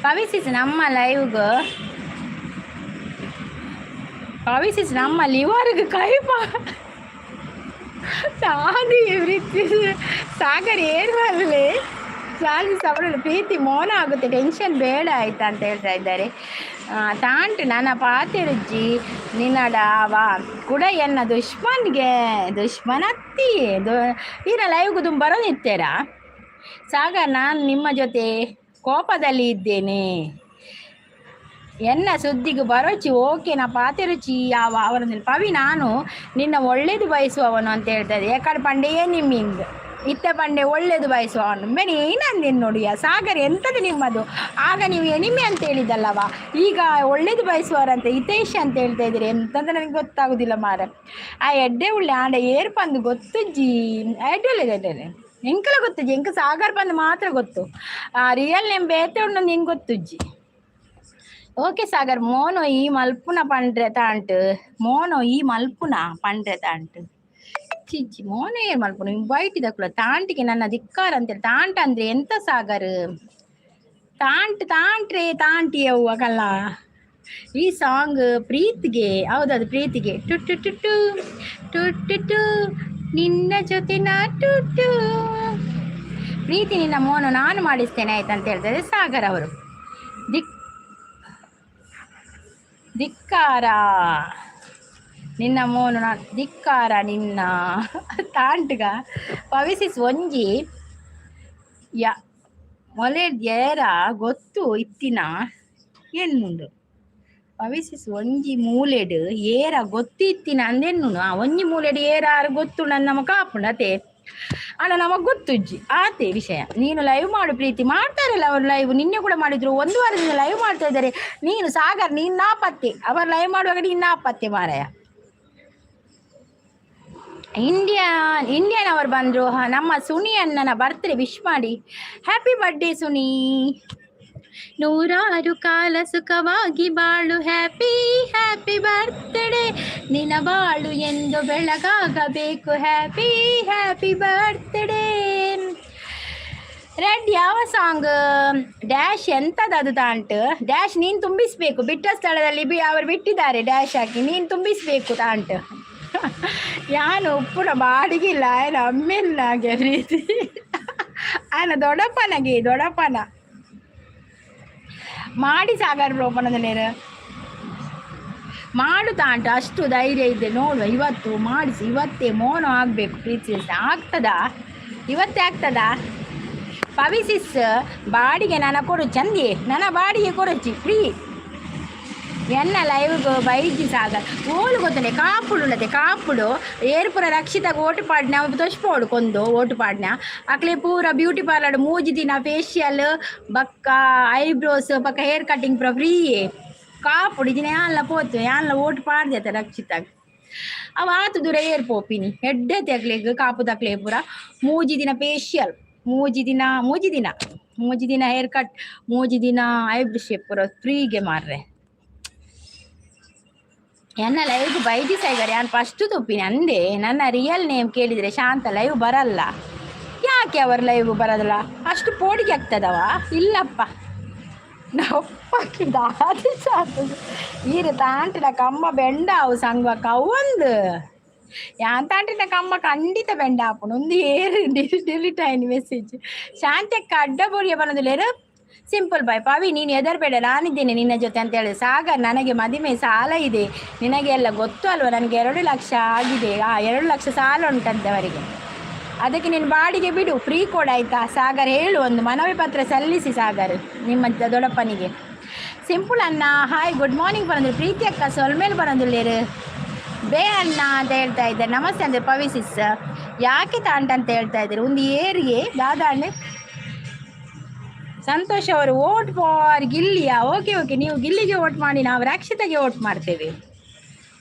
ಪವಿಸಿಸ್ ನಮ್ಮ ಲೈವ್ಗೆ ಪವಿಸಿಸ್ ನಮ್ಮ ಲಿವರ್ಗೆ ತಾದಿ ಪ್ರೀತಿ ಸಾಗರ್ ಏನು ಮಾಡಲಿ ಸಾಲಿ ಸವರಲು ಪ್ರೀತಿ ಮೌನ ಆಗುತ್ತೆ ಟೆನ್ಷನ್ ಬೇಡ ಆಯ್ತಾ ಅಂತ ಹೇಳ್ತಾ ಇದ್ದಾರೆ. ತಾಂಟು ನನ್ನ ಪಾತಿರುಜ್ಜಿ ನಿನ್ನಡಾವ ಕೂಡ ಎನ್ನ ದುಶ್ಮನತ್ತಿ ಈನ ಲೈವ್ಗೂ ತುಂಬ ಬರೋದಿತ್ತೇರಾ ಸಾಗರ್, ನಾನು ನಿಮ್ಮ ಜೊತೆ ಕೋಪದಲ್ಲಿ ಇದ್ದೇನೆ ಎನ್ನ ಸುದ್ದಿಗೂ ಬರೋಚಿ ಓಕೆ ನಾ ಪಾತಿರುಚಿ ಯಾವ ಅವರನ್ನು ಪವಿ ನಾನು ನಿನ್ನ ಒಳ್ಳೇದು ಬಯಸುವವನು ಅಂತ ಹೇಳ್ತಾರೆ. ಯಾಕಂದ್ರೆ ಪಂಡೆಯೇ ನಿಮ್ಮಿಂದ ಇತ್ತ ಪಂಡೆ ಒಳ್ಳೇದು ಬಯಸುವವನು ಮೇನೆ ಏನಂದೇನು ನೋಡಿಯ ಸಾಗರ್ ಎಂಥದ್ದು ನಿಮ್ಮದು. ಆಗ ನೀವು ಎಣಿಮೆ ಅಂತ ಹೇಳಿದ್ದಲ್ಲವ, ಈಗ ಒಳ್ಳೇದು ಬಯಸುವವರಂತ ಹಿತೇಶ್ ಅಂತ ಹೇಳ್ತಾ ಇದ್ದೀರಿ ಎಂತಂತ ನನಗೆ ಗೊತ್ತಾಗೋದಿಲ್ಲ ಮಾರ. ಆ ಎಡ್ಡೆ ಉಳ್ಳೆ ಆಂಡ ಏರ್ಪಂದು ಗೊತ್ತುಜ್ಜಿ ಎಡ್ಡೆ ಎಂಕಲ ಗೊತ್ತಜ್ಜಿ ಎಂಕ ಸಾಗರ್ ಬಂದು ಮಾತ್ರ ಗೊತ್ತು. ರಿಯಲ್ ನೇಮ್ ಬೇತೆ ಉಂಡು ನಿಂಗೆ ಗೊತ್ತುಜ್ಜಿ. ಓಕೆ ಸಾಗರ್ ಮೋನೋ ಈ ಮಲ್ಪುನ ಪಂಡ್ರೆ ತಾಂಟ್ ಮೋನೋ ಈ ಮಲ್ಪುನ ಪಂಡ್ರೆ ತಾಂಟ್ ಚಿಜ್ಜಿ ಮೋನೋ ಏನ್ ಮಲ್ಪುನ ಬೈಟ್ ಇದಕ್ಕೂಡ ತಾಂಟಿಗೆ ನನ್ನ ಧಿಕ್ಕಾರ ಅಂತೇಳಿ. ತಾಂಟ ಅಂದ್ರೆ ಎಂತ ಸಾಗರ್ ತಾಂಟ್ರೆ ತಾಂಟಿಯವ್ವ ಕಲ್ಲ. ಈ ಸಾಂಗ್ ಪ್ರೀತಿಗೆ ಹೌದದು ಪ್ರೀತಿಗೆ ಟುಟ್ಟು ಟುಟ್ಟು ಟುಟ್ಟು ನಿನ್ನ ಜೊತೆ ನಾ ಟುಟ್ಟು ಪ್ರೀತಿ ನಿನ್ನ ಮೋನು ನಾನು ಮಾಡಿಸ್ತೇನೆ ಆಯ್ತು ಅಂತ ಹೇಳ್ತಾರೆ ಸಾಗರ್ ಅವರು. ಧಿಕ್ಕಾರ ನಿನ್ನ ಮೋನು ನಾನು ಧಿಕ್ಕಾರ ನಿನ್ನ ತಾಂಟ್ಗ ಪವಿಸಿಸ್ ಒಂಜಿ ಯ ಮೊಲೆಡ್ ಏರ ಗೊತ್ತು ಇತ್ತಿನ ಎನ್ನುಂಡು ಪವಿಸಿಸ್ ಒಂಜಿ ಮೂಲೆಡ್ ಏರ ಗೊತ್ತು ಇತ್ತಿನ ಅಂದೆನ್ನುನು ಆ ಒಂಜಿ ಮೂಲೆಡ್ ಏರಾರು ಗೊತ್ತು ನನ್ನ ನಮ ಕಾಪುಂಡು ಅತೆ ಅಣ್ಣ ನಮಗ್ ಗೊತ್ತುಜ್ಜಿ ಆತೆ ವಿಷಯ. ನೀನು ಲೈವ್ ಮಾಡು ಪ್ರೀತಿ ಮಾಡ್ತಾರಲ್ಲ ಅವ್ರು ಲೈವ್ ನಿನ್ನೆ ಕೂಡ ಮಾಡಿದ್ರು 1 ವಾರದಿಂದ ಲೈವ್ ಮಾಡ್ತಾ ಇದ್ದಾರೆ. ನೀನು ಸಾಗರ್ ನೀನ್ ನಾಪತ್ತೆ ಅವರು ಲೈವ್ ಮಾಡುವಾಗ ನೀನ್ ನಾಪತ್ತೆ ಮಾರಾಯ. ಇಂಡಿಯನ್ ಅವರು ಬಂದ್ರು. ನಮ್ಮ ಸುನಿ ಅಣ್ಣನ ಬರ್ತ್ಡೇ ವಿಶ್ ಮಾಡಿ. ಹ್ಯಾಪಿ ಬರ್ಡೇ ಸುನಿ, ನೂರಾರು ಕಾಲ ಸುಖವಾಗಿ ಬಾಳು. ಹ್ಯಾಪಿ ಹ್ಯಾಪಿ ಬರ್ತ್ಡೇ ನಿನ್ನ ಬಾಳು ಎಂದು ಬೆಳಗಾಗಬೇಕು. Happy happy birthday. ರೆಡ್ ಯಾವ ಸಾಂಗ್ ಡ್ಯಾಶ್ ಎಂತದದು ತಾಂಟ್ ಡ್ಯಾಶ್ ನೀನು ತುಂಬಿಸ್ಬೇಕು. ಬಿಟ್ಟ ಸ್ಥಳದಲ್ಲಿ ಅವರು ಬಿಟ್ಟಿದ್ದಾರೆ ಡ್ಯಾಶ್ ಹಾಕಿ ನೀನು ತುಂಬಿಸ್ಬೇಕು ತಾಂಟ್. ಯಾನು ಉಪ್ಪುನ ಬಾಡಿಗಿಲ್ಲ ಆಯ್ನ ಅಮ್ಮೆಲ್ಲಾಗೆ ಪ್ರೀತಿ ಆಯ್ನ ದೊಡ್ಡಪ್ಪನ ಮಾಡಿ ಸಾಗರ್ ಬ್ರೋಪನದಲ್ಲೇನು ಮಾಡು ತಾಂಟ ಅಷ್ಟು ಧೈರ್ಯ ಇದೆ ನೋಡುವ. ಇವತ್ತು ಮಾಡಿಸಿ ಇವತ್ತೇ ಮೋನು ಆಗಬೇಕು ಪ್ರೀತಿ ಆಗ್ತದಾ ಇವತ್ತೇ ಆಗ್ತದಾ. ಪವಿಸಿಸ್ ಬಾಡಿಗೆ ನನ್ನ ಕೊಡು ಚಂದಿ ನನ್ನ ಬಾಡಿಗೆ ಕೊಡಚ್ಚಿ ಫ್ರೀ ಎನ್ನ ಲೈವ್ಗೆ ಬೈಜಿ ಸಾಗರ್ ಓಲು ಗೊತ್ತನೆ ಕಾಪುಡು ಉಳ್ಳತೆ ಕಾಪುಡು ಏರ್ಪುರ ರಕ್ಷಿತಾಗ ಓಟು ಪಾಡ್ನ ತೊಚ್ಪೋಡು ಕೊಂದು ಓಟು ಪಾಡ್ನ ಅಕ್ಲೆ ಪೂರ ಬ್ಯೂಟಿ ಪಾರ್ಲರ್ 3 ದಿನ ಫೇಶಿಯಲ್ ಬಕ್ಕ ಐಬ್ರೋಸ್ ಬಕ್ಕ ಹೇರ್ ಕಟಿಂಗ್ ಪೂರ ಫ್ರೀ ಕಾಪುಡು ಇದನ್ನ ಯಾನ್ಲ ಪೋತು ಯಾನ್ಲ ಓಟು ಪಾಡ್ದೆ ರಕ್ಷಿತಾಗ ಅವ ಆತು ದೂರ ಏರ್ ಪೋಪಿನಿ ಹೆಡ್ಡೆ ತೆಗ್ಲೆಗ್ ಕಾಪು ತಕ್ಲೆ ಪೂರ 3 ದಿನ ಫೇಶಿಯಲ್ 3 ದಿನ ಹೇರ್ ಕಟ್ 3 ದಿನ ಐಬ್ರೋ ಶೇಪ್ ಪೂರ ಫ್ರೀಗೆ ಮಾರ್ರೆ. ಎನ್ನ ಲೈವ್ ಬೈದಿ ಸಾಯ್ಗಾರೆ ನಾನು ಫಸ್ಟು ತಪ್ಪಿನಿ ಅಂದೆ. ನನ್ನ ರಿಯಲ್ ನೇಮ್ ಕೇಳಿದರೆ ಶಾಂತ ಲೈವ್ ಬರಲ್ಲ. ಯಾಕೆ ಅವ್ರ ಲೈವ್ ಬರೋದಲ್ಲ ಅಷ್ಟು ಪೋಡಿಗೆ ಆಗ್ತದವ ಇಲ್ಲಪ್ಪ ನಪ್ಪಕ್ಕಿದ ಅದು ಸಾಕು. ಈರು ತಾಂಟಿನ ಕಮ್ಮ ಬೆಂಡ ಅವು ಸಂಗಕ್ಕ ಅವಂದು ಯಾನ್ ತಾಂಟಿನ ಕಮ್ಮ ಖಂಡಿತ ಬೆಂಡ ಹಾಪುನು ಒಂದು ಏರು ಡಿಲೀಟ್ ಆಯ್ನಿ ಮೆಸೇಜ್. ಶಾಂತಕ್ಕ ಅಡ್ಡ ಬೋಡಿಯ ಬನ್ನೋದಿಲ್ಲೇರು ಸಿಂಪಲ್ ಬಾಯ್ ಪವಿ ನೀನು ಹೆದರ್ಬೇಡ ನಾನಿದ್ದೇನೆ ನಿನ್ನ ಜೊತೆ ಅಂತ ಹೇಳಿದೆ. ಸಾಗರ್ ನನಗೆ ಮದುವೆ ಸಾಲ ಇದೆ ನಿನಗೆ ಎಲ್ಲ ಗೊತ್ತು ಅಲ್ವಾ ನನಗೆ 2 ಲಕ್ಷ ಆಗಿದೆ. 2 ಲಕ್ಷ ಸಾಲ ಉಂಟಂತವರಿಗೆ ಅದಕ್ಕೆ ನೀನು ಬಾಡಿಗೆ ಬಿಡು ಫ್ರೀ ಕೊಡ ಆಯ್ತಾ. ಸಾಗರ್ ಹೇಳು ಒಂದು ಮನವಿ ಪತ್ರ ಸಲ್ಲಿಸಿ ಸಾಗರ್ ನಿಮ್ಮ ದೊಡ್ಡಪ್ಪನಿಗೆ. ಸಿಂಪಲ್ ಅಣ್ಣ ಹಾಯ್ ಗುಡ್ ಮಾರ್ನಿಂಗ್ ಬರೋದು ಪ್ರೀತಿ ಅಕ್ಕ ಸೊಲ್ಮೇಲೆ ಬರೋದಿಲ್ಲೇರು ಬೇ ಅಣ್ಣ ಅಂತ ಹೇಳ್ತಾ ಇದ್ದಾರೆ. ನಮಸ್ತೆ ಅಂದರೆ ಪವಿಸಿಸ್ ಯಾಕೆ ತಾಂಟ ಅಂತ ಹೇಳ್ತಾ ಇದ್ದಾರೆ ಒಂದು ಏರಿಗೆ ದಾದಾಂಡೆ ಸಂತೋಷ್ ಅವರು ಓಟ್ ಫಾರ್ ಗಿಲ್ಲಿಯಾ ಓಕೆ ನೀವು ಗಿಲ್ಲಿಗೆ ಓಟ್ ಮಾಡಿ ನಾವು ರಕ್ಷಿತಾಗೆ ಓಟ್ ಮಾಡ್ತೇವೆ.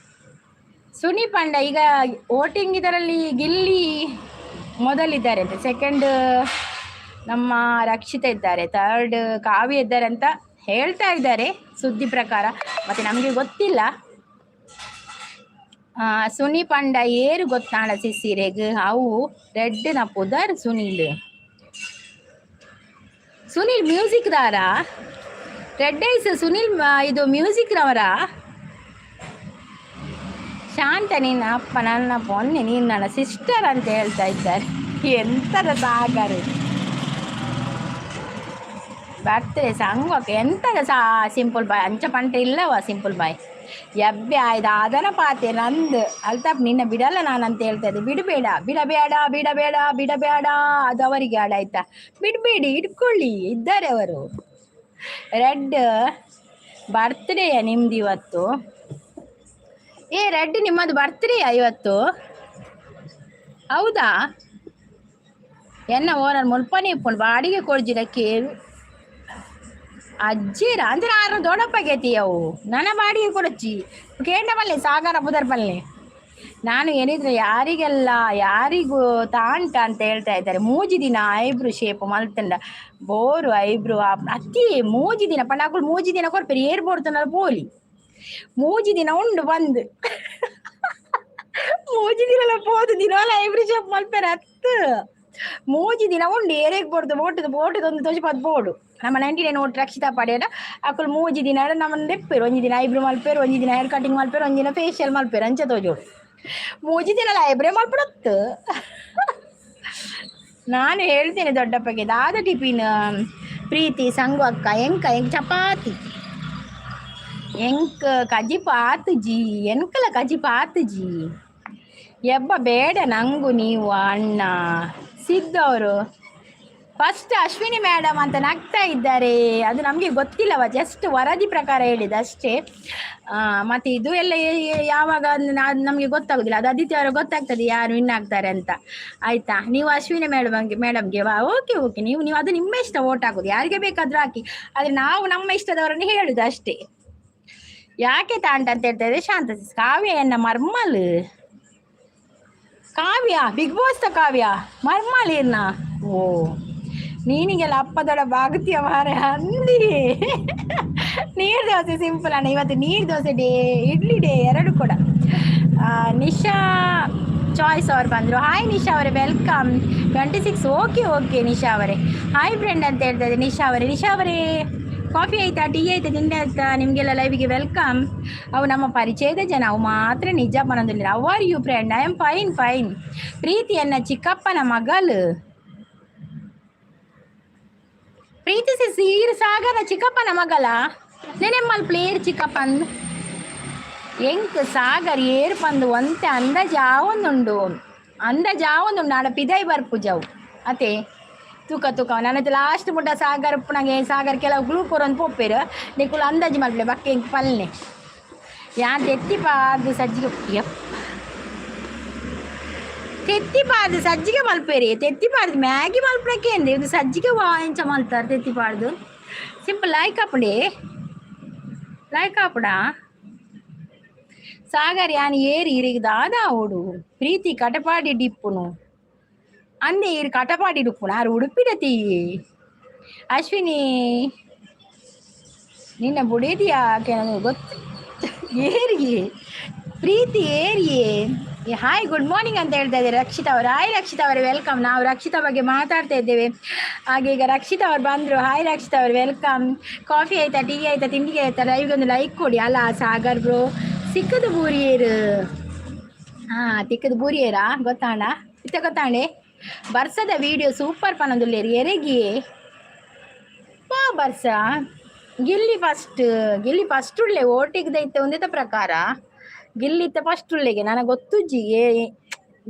ಸುನಿ ಪಂಡ ಈಗ ವೋಟಿಂಗ್ ಇದರಲ್ಲಿ ಗಿಲ್ಲಿ ಮೊದಲಿದ್ದಾರೆ ಅಂತ, ಸೆಕೆಂಡ್ ನಮ್ಮ ರಕ್ಷಿತಾ ಇದ್ದಾರೆ, ಥರ್ಡ್ ಕಾವ್ಯ ಇದ್ದಾರೆ ಅಂತ ಹೇಳ್ತಾ ಇದ್ದಾರೆ ಸುದ್ದಿ ಪ್ರಕಾರ, ಮತ್ತು ನಮಗೆ ಗೊತ್ತಿಲ್ಲ. ಸುನಿ ಪಂಡ ಏರು ಗೊತ್ತಾಣ ಸಿಸಿರೆಗ್ ಅವು ರೆಡ್ ನ ಪುದರ್ ಸುನಿಲ್ ಮ್ಯೂಸಿಕ್ ದಾರ ರೆಡ್ ಐಸ್ ಸುನಿಲ್ ಇದು ಮ್ಯೂಸಿಕ್ ರವರ. ಶಾಂತ ನಿನ್ನ ಅಪ್ಪ ನನ್ನ ಪೊನ್ನೆ ನೀನು ನನ್ನ ಸಿಸ್ಟರ್ ಅಂತ ಹೇಳ್ತಾ ಇದ್ದಾರೆ. ಎಂಥದ ಸಾಗರು ಬರ್ತೆ ಸಂಗಕ್ಕೆ ಎಂತದ ಸಿಂಪಲ್ ಬಾಯ್ ಅಂಚ ಪಂಟ ಇಲ್ಲವ ಸಿಂಪಲ್ ಬಾಯ್ ಎಬ್ಬೆ ಆಯ್ದು ಅದನ ಪಾತೆ ನಂದು ಅಲ್ತಪ್ಪ ನಿನ್ನ ಬಿಡಲ್ಲ ನಾನು ಅಂತ ಹೇಳ್ತಾ ಇದ್ದೆ. ಬಿಡಬೇಡ ಅದು ಅವರಿಗೆ ಆಡಾಯ್ತಾ, ಬಿಡಬೇಡಿ ಇಟ್ಕೊಳ್ಳಿ ಇದ್ದಾರೆ ಅವರು. ರೆಡ್ ಬರ್ತ್ಡೇಯ ನಿಮ್ದು ಇವತ್ತು? ರೆಡ್ ನಿಮ್ಮದು ಬರ್ತ್ಡೇಯಾ ಇವತ್ತು? ಹೌದಾ? ಎನ್ನ ಓನರ್ ಮುಲ್ಪನೆ ಇಪ್ಪುಂಡು ಬಾಡಿಗೆ ಕೊಡ್ಜಿರ ಕೇಳು ಅಜ್ಜಿರ ಅಂದ್ರೆ ಆರು ದೊಡ್ಡಪ್ಪ ಗೆತಿ ಅವು ನನ್ನ ಬಾಡಿಗೆ ಕೊಡಚ್ಚಿ ಕೇಂಡ ಬಲ್ಲೆ ಸಾಗರ ಬುದರ್ ಬಲ್ಲೆ ನಾನು ಏನಿದ್ರೆ ಯಾರಿಗೂ ತಾಂಟ ಅಂತ ಹೇಳ್ತಾ ಇದ್ದಾರೆ. ಮೂಜಿ ದಿನ ಐಬ್ರು ಶೇಪ್ ಮಲ್ತಂಡ ಬೋರು ಐಬ್ರು ಅತಿ ಮೂಜಿ ದಿನ ಪಂಡಾಕುಲು ಮೂಜಿ ದಿನ ಕೊರ್ಪೇರಿ ಏರ್ ಬೋಡ್ತನಲ್ಲ ಪೋಲಿ ಮೂಜಿ ದಿನ ಉಂಡು ಬಂದು ಮೂಜಿ ದಿನ ಪೋದು ದಿನವಲ್ಲ ಐಬ್ರು ಶೇಪ್ ಮಲ್ಪೇರ ಅತ್ತು ಮೂಜಿ ದಿನ ಉಂಡು ಏರೇಗ್ ಬೋಡ್ದು ಬೋಟದ ಒಂದು ತೋಜಿ ಪದ್ ಬೋಡು ನಮ್ಮ 99 ಓಟ್ ರಕ್ಷಿತಾ ಪಡೆಯಡ ಅಕ್ಕಳು ಮೂಜಿ ದಿನ ನಮ್ಮನ್ನು ಲೆಪ್ಪೇರು ಒಂಜಿ ದಿನ ಐಬ್ರು ಮಲ್ಪೇರು ಒಂಜಿ ದಿನ ಹೇರ್ ಕಟಿಂಗ್ ಮಲ್ಪೇರು ಒಂಜಿ ದಿನ ಫೇಶಿಯಲ್ ಮಲ್ಪೇರು ಅಂಚೆ ತೋಜೋಡು ಮೂಜಿ ದಿನ ಐಬ್ರೇ ಮಲ್ಪಡತ್ತು. ನಾನು ಹೇಳ್ತೇನೆ ದೊಡ್ಡಪ್ಪಗೆ ದಾದ ಟಿಫಿನ್ ಪ್ರೀತಿ ಸಂಗು ಅಕ್ಕ ಎಂಕ ಚಪಾತಿ ಎಂಕ್ ಕಜಿ ಪಾತುಜಿ ಎನ್ಕಲ ಕಜಿ ಪಾತುಜಿ ಎಬ್ಬ ಬೇಡ ನಂಗು ನೀವು ಅಣ್ಣ ಸಿದ್ದವರು ಫಸ್ಟ್ ಅಶ್ವಿನಿ ಮೇಡಮ್ ಅಂತ ನಗ್ತಾ ಇದ್ದಾರೆ. ಅದು ನಮಗೆ ಗೊತ್ತಿಲ್ಲವ, ಜಸ್ಟ್ ವರದಿ ಪ್ರಕಾರ ಹೇಳಿದ ಅಷ್ಟೇ. ಮತ್ತು ಇದು ಎಲ್ಲ ಯಾವಾಗ ನಮಗೆ ಗೊತ್ತಾಗೋದಿಲ್ಲ, ಅದು ಆದಿತ್ಯವಾರ ಗೊತ್ತಾಗ್ತದೆ ಯಾರು ವಿನ್ ಆಗ್ತಾರೆ ಅಂತ. ಆಯಿತಾ, ನೀವು ಅಶ್ವಿನಿ ಮೇಡಮ್ಗೆ ಓಕೆ ನೀವು ಅದು ನಿಮ್ಮ ಇಷ್ಟ ಓಟ್ ಹಾಕೋದು, ಯಾರಿಗೆ ಬೇಕಾದರೂ ಹಾಕಿ. ಆದರೆ ನಾವು ನಮ್ಮ ಇಷ್ಟದವರನ್ನು ಹೇಳುದು ಅಷ್ಟೇ. ಯಾಕೆ ತಾಂಟ ಅಂತ ಹೇಳ್ತಾ ಶಾಂತ ಕಾವ್ಯ ಎನ್ನ ಮರ್ಮಲ್ ಕಾವ್ಯ ಬಿಗ್ ಬಾಸ್ ಕಾವ್ಯ ಮರ್ಮಲ್ ಏನ ಓ ನೀನಿಗೆಲ್ಲ ಅಪ್ಪದೊಡ ಬಾಗುತ್ತೀಯ ಮಾರ ಅಂದಿ. ನೀರು ದೋಸೆ ಸಿಂಪಲ್ ಅಣ್ಣ, ಇವತ್ತು ನೀರು ದೋಸೆ ಡೇ ಇಡ್ಲಿ ಡೇ ಎರಡು ಕೂಡ. ನಿಶಾ ಚಾಯ್ಸ್ ಅವ್ರು ಬಂದರು. ಹಾಯ್ ನಿಶಾ ಅವರೇ, ವೆಲ್ಕಮ್ 26. ಓಕೆ ನಿಶಾ ಅವರೇ, ಹಾಯ್ ಫ್ರೆಂಡ್ ಅಂತ ಹೇಳ್ತಾ ನಿಶಾ ಅವರೇ ಕಾಫಿ ಆಯಿತಾ, ಟೀ ಆಯಿತಾ, ತಿಂಡಿ ಆಯಿತಾ? ನಿಮಗೆಲ್ಲ ಲೈವಿಗೆ ವೆಲ್ಕಮ್. ಅವು ನಮ್ಮ ಪರಿಚಯದ ಜನ, ಅವು ಮಾತ್ರ ನಿಜ ಬರೋದಿಲ್ಲ. How are you friend? I am fine. ಪ್ರೀತಿಯನ್ನ ಚಿಕ್ಕಪ್ಪನ ಮಗಳು ಪ್ರೀತಿಸಿ ಸೀರು ಸಾಗರ ಚಿಕ್ಕಪ್ಪನ ಮಗಳ ನೆನೆಮ್ಮಲ್ ಪ್ಲೇಯರ್ ಚಿಕ್ಕಪ್ಪನ್ ಎಂಕ್ ಸಾಗರ್ ಏರ್ ಪಂದು ಒಂತೆ ಅಂದಾಜಾವೊಂದುಂಡು ಆಡ ಪಿದೈ ಬರ್ಪುಜವು ಅತೆ ತೂಕ ನನ್ನದು ಲಾಸ್ಟ್ ಮುಟ್ಟ ಸಾಗರ್ ಪುಣಗೆ ಸಾಗರ್ ಕೆಲವು ಗ್ಲೂಕೋರ್ ಒಂದು ಪೊಪ್ಪೇರು ನಿಕ್ಕುಲು ಅಂದಾಜು ಮಲ್ಪಲೆ ಬಕ್ಕೆ ಹಿಂಗೆ ಪಲ್ನೆ ಯಾನ್ ತೆತ್ತಿಪಾರ್ದು ಸಜ್ಜಿಗೆ ತೆತ್ತಿಪಾರ್ದು ಸಜ್ಜಿಗೆ ಮಲ್ಪೇರಿ ತೆತ್ತಿಪಾರ್ದು ಮ್ಯಾಗಿ ಮಲ್ಪಕ್ಕೆ ಅಂದೆ ಇದು ಸಜ್ಜಿಗೆ ಎಂಚ ಮಲ್ತಾರೆ ತೆತ್ತಿಪಾರ್ದು ಸಿಂಪಲ್ ಲೈಕ್ ಆಪುಡ ಸಾಗರ್ ಯಾನ್ ಏರಿ ಇರಿಗೆ ದಾದಾ ಓಡು ಪ್ರೀತಿ ಕಟಪಾಡಿ ಡಿಪ್ಪುನು ಅಂದೆ ಇರು ಕಟಪಾಡಿ ಡಿಪ್ಪುನು ಆರು ಉಡುಪಿಡತಿ ಅಶ್ವಿನಿ ನಿನ್ನ ಬುಡೇದಿಯಾ ನನಗೆ ಗೊತ್ತು ಏರಿಯೇ ಪ್ರೀತಿ ಏರಿಯೇ ಹಾಯ್ ಗುಡ್ ಮಾರ್ನಿಂಗ್ ಅಂತ ಹೇಳ್ತಾ ಇದ್ದಾರೆ ರಕ್ಷಿತಾ ಅವರು. ಹಾಯ್ ರಕ್ಷಿತಾ ಅವರೇ, ವೆಲ್ಕಮ್. ನಾವು ರಕ್ಷಿತಾ ಬಗ್ಗೆ ಮಾತಾಡ್ತಾ ಇದ್ದೇವೆ, ಹಾಗೆ ಈಗ ರಕ್ಷಿತಾ ಅವ್ರು ಬಂದರು. ಹಾಯ್ ರಕ್ಷಿತಾ ಅವರು, ವೆಲ್ಕಮ್. ಕಾಫಿ ಆಯಿತಾ, ಟೀ ಆಯಿತಾ, ತಿಂಡಿಗೆ ಆಯಿತಾ? ಲೈವ್ಗೆ ಒಂದು ಲೈಕ್ ಕೊಡಿ. ಅಲ್ಲ ಸಾಗರ್ ಬ್ರೋ ಸಿಕ್ಕದು ಬೂರಿಯೇರು ತಿಕ್ಕದು ಬೂರಿಯೇರಾ ಗೊತ್ತಾಣ ಗೊತ್ತಾಂಡೆ ಬರ್ಸದ ವಿಡಿಯೋ ಸೂಪರ್ ಪನ್ನೊಂದುಲ್ಲೇರು ಎರೆಗಿಯೇ ಪಾ ಬರ್ಸ ಗಿಲ್ಲಿ ಫಸ್ಟ್ ಉಳ್ಳೆ ಓಟಿಗೆ ದೈತೆ ಒಂದೇ ಪ್ರಕಾರ ಗಿಲ್ಲಿ ಇತ್ತ ಫಸ್ಟ್ ಉಳ್ಳೆಗೆ ನನಗೆ ಗೊತ್ತುಜ್ಜಿ